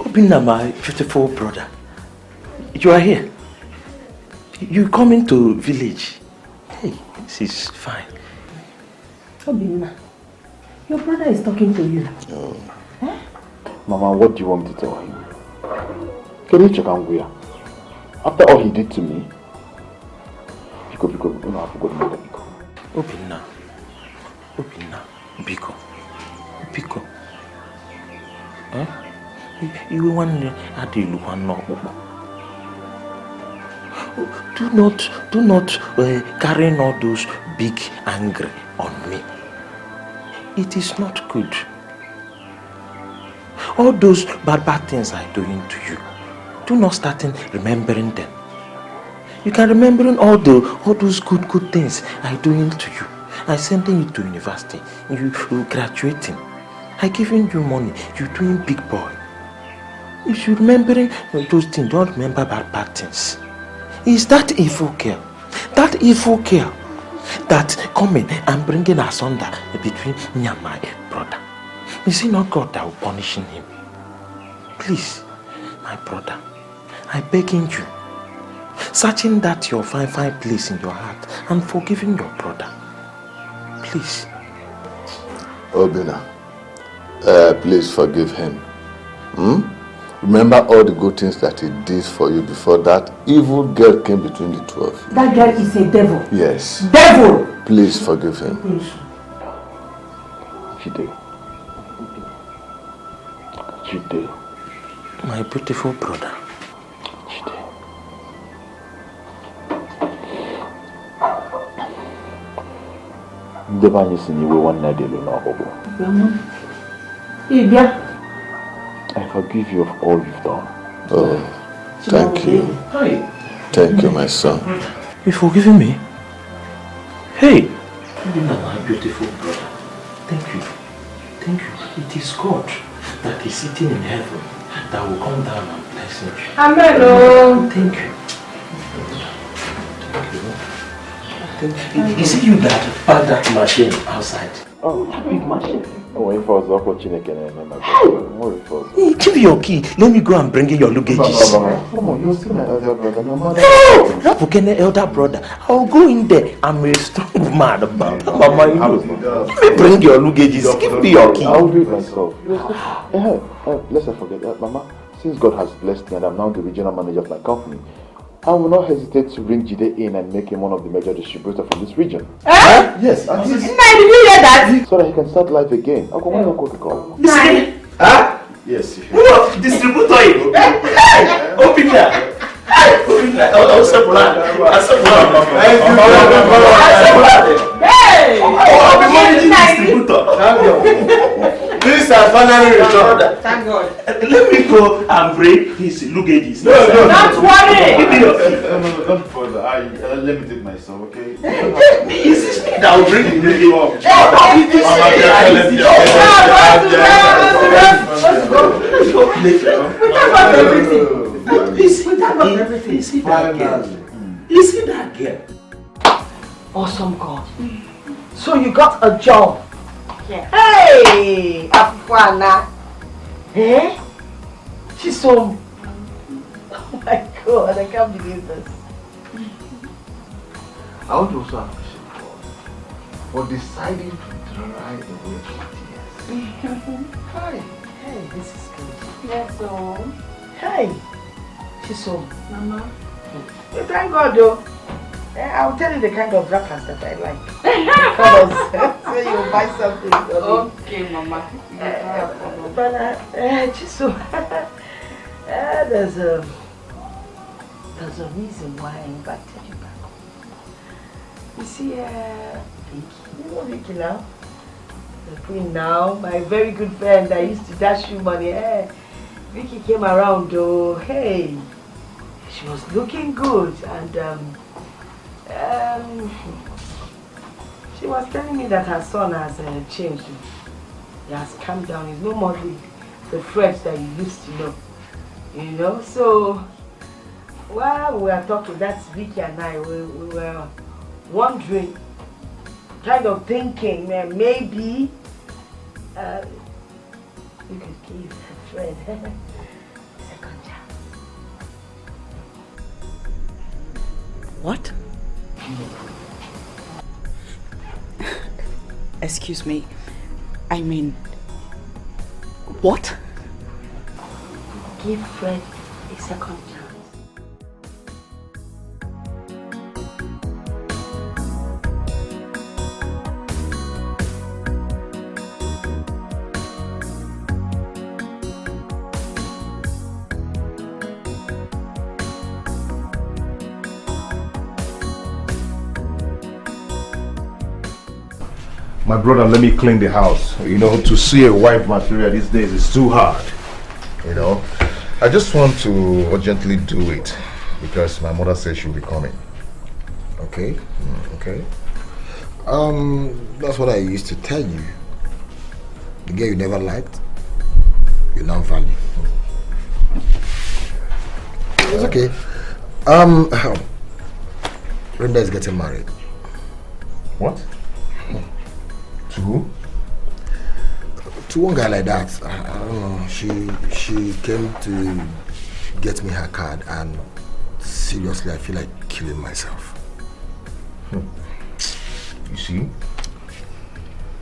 Obinna, my beautiful brother, you are here. You come into village. Hey, this is fine. Obinna, your brother is talking to you. Oh. Eh? Mama, what do you want me to tell him? Can you check on where? After all he did to me, Biko, no, I forgot my Biko. Obinna, Biko. Eh? You want to add the look and no. Do not carry all those big anger on me. It is not good. All those bad things I'm doing to you, do not start remembering them. You can remember all those good things I'm doing to you. I'm sending you to university. You graduating. I'm giving you money. You're doing big boy. If you're remembering those things, don't remember bad things. It's that evil girl that coming and bringing asunder between me and my brother. Is it not God that will punish him? Please, my brother, I begging you, searching that your fine place in your heart and forgiving your brother. Please. Obina, please forgive him. Remember all the good things that he did for you before that evil girl came between the two of you. That girl is a devil. Yes. Devil! Please forgive him. Chide. My beautiful brother. I forgive you of all you've done. Oh, thank you. Thank you, my son. You forgiven me? Hey! My beautiful brother. Thank you. Thank you. It is God that is sitting in heaven that will come down and bless you. Amen. Thank you. Is it you that packed that machine outside? Oh, that big machine. Oh, if I was up watching again, Hey, give your key. Let me go and bring in your luggages. Come on, you see my elder brother. No, elder brother. I'll go in there. I'm a strong man about Mama. Let me bring your luggages. Give me your key. I'll do it myself. Let's not forget that, Mama. Since God has blessed me and I'm now the regional manager of my company, I will not hesitate to bring Jide in and make him one of the major distributors from this region. Yes, at least. Did you hear that? So that he can start life again. I'll go on and Coca-Cola. Yes. Distributor. Open that. I'll be managing distributor. This is finally returned. Thank God. Let me go and bring his luggages. No. Don't worry. No, don't bother. Let me take myself, okay? Is this me that will bring the luggages? Is he that girl? Awesome God. So you got a job? Yeah. Hey, Afana. Eh? She's so... Oh my God, I can't believe this. I want to also appreciate God for deciding to try the way 20 years. Hi. Hey, this is good. Yes, so. Hey, she's so... Mama. Thank God though. I'll tell you the kind of wrappers that I like. Because so you'll buy something for me. Okay, Mama. But just so there's a reason why I invited you back. You see, Vicky, you know Vicky now? The queen now, my very good friend that used to dash you money. Vicky came around though. Hey, she was looking good and she was telling me that her son has changed. He has calmed down. He's no more the Fred that you used to know. You know? So, while we were talking, that's Vicky and I, we were wondering, kind of thinking, maybe you could give Fred a second chance. What? Excuse me. I mean, what? Give Fred a second chance. My brother, let me clean the house. You know, to see a wife material these days is too hard. You know, I just want to urgently do it because my mother says she'll be coming. Okay? Okay. That's what I used to tell you. The girl you never liked, you now value. It's okay. Brenda is getting married. What? To who? To one guy like that. I don't know. She came to get me her card, and seriously, I feel like killing myself. You see?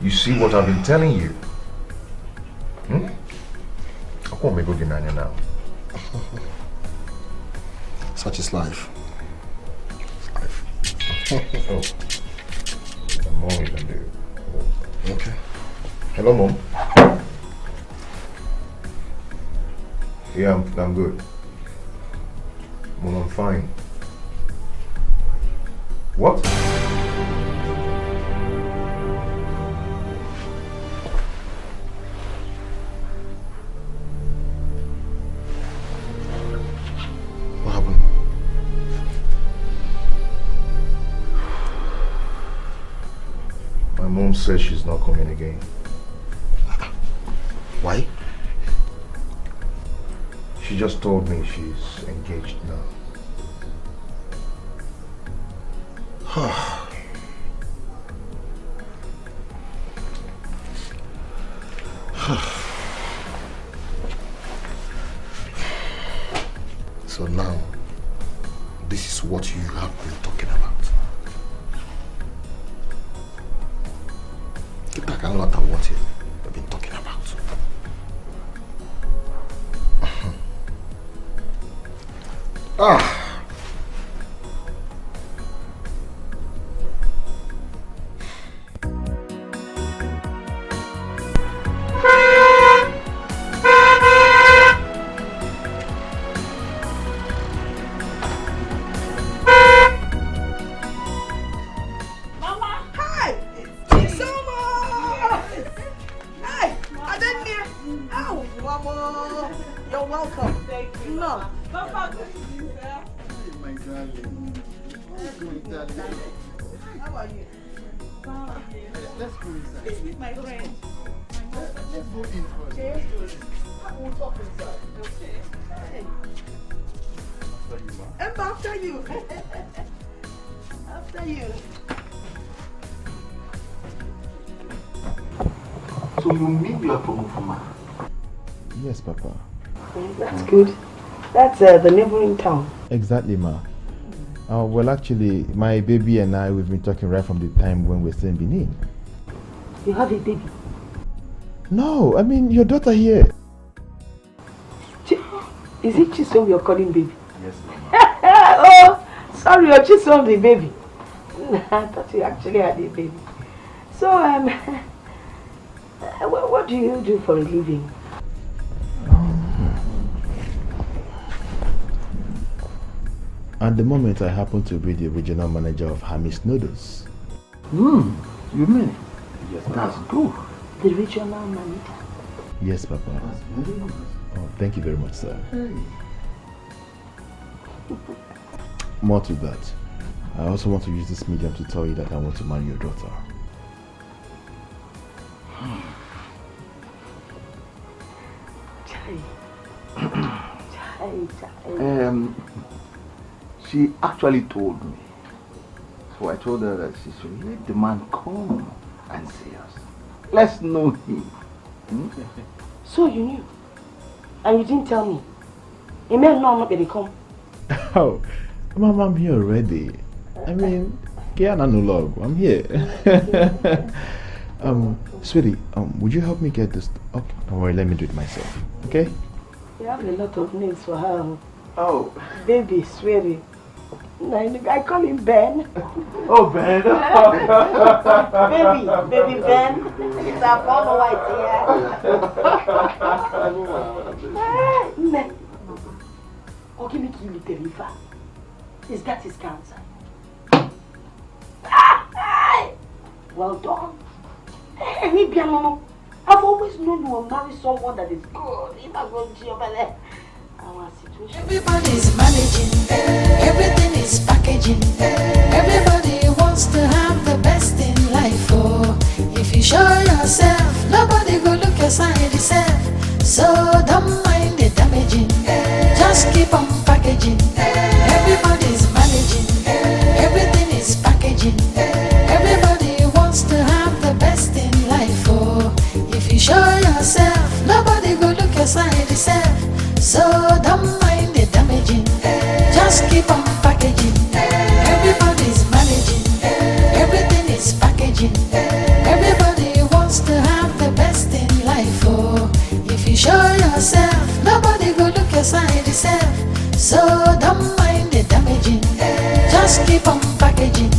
You see what I've been telling you? I can't make good now. Such is life. Oh. Mom even do. Okay. Hello, Mom. Yeah, I'm good. Mom, I'm fine. What? What happened? My mom says she's not coming again. Why? She just told me she's engaged now. So now, this is what you have been talking about. I can lot of what you've been talking about. So you mean you are from Ufuma? Yes, Papa. That's good. That's the neighboring town. Exactly, Ma. Well, actually, my baby and I, we've been talking right from the time when we're still in Benin. You have a baby? No, I mean your daughter here. Is it Chisom you're calling baby? Yes, Oh, sorry, you're Chisom the baby. I thought you actually had a baby. So, what do you do for a living? At the moment, I happen to be the regional manager of Hamis Noodles. You mean? Yes, that's good. The regional manager? Yes, Papa. That's very good. Oh, thank you very much, sir. Hey. More to that, I also want to use this medium to tell you that I want to marry your daughter. She actually told me. So I told her that she should let the man come and see us. Let's know him. So you knew? And you didn't tell me? A man know I'm not going to come. Oh, Mama, I'm here already. I mean, Kiana no love. I'm here. Sweetie, would you help me get this? Okay, don't worry, let me do it myself. Okay? You have a lot of names for her. Oh. Baby, sweetie. I call him Ben. Oh, Ben. baby Ben. It's a phone white here. Oh, give me the river. Is that his cancer? Well done. Hey, I've always known you will marry someone that is good. Everybody's managing, everything is packaging. Everybody wants to have the best in life. Oh, if you show yourself, nobody go look your side yourself. So don't mind the damaging, just keep on packaging. Everybody's managing, everything is packaging. Everybody wants to have the best in life. Oh, if you show yourself, nobody go look your side yourself. So don't mind the keep on packaging.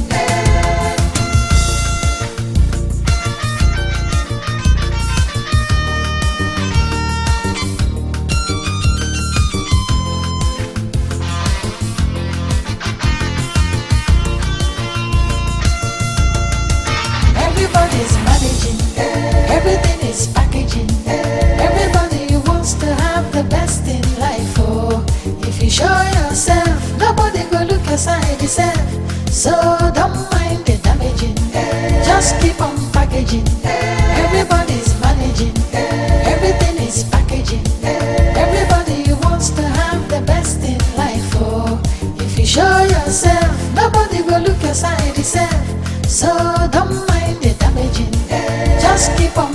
Everybody's managing, everything is packaging. Everybody wants to have the best in life. Oh, if you show yourself, nobody go look aside yourself. So don't mind the damaging, just keep on packaging. Everybody's managing, everything is packaging. Everybody wants to have the best in life. Oh, if you show yourself, nobody go look aside yourself. So don't mind the damaging, just keep on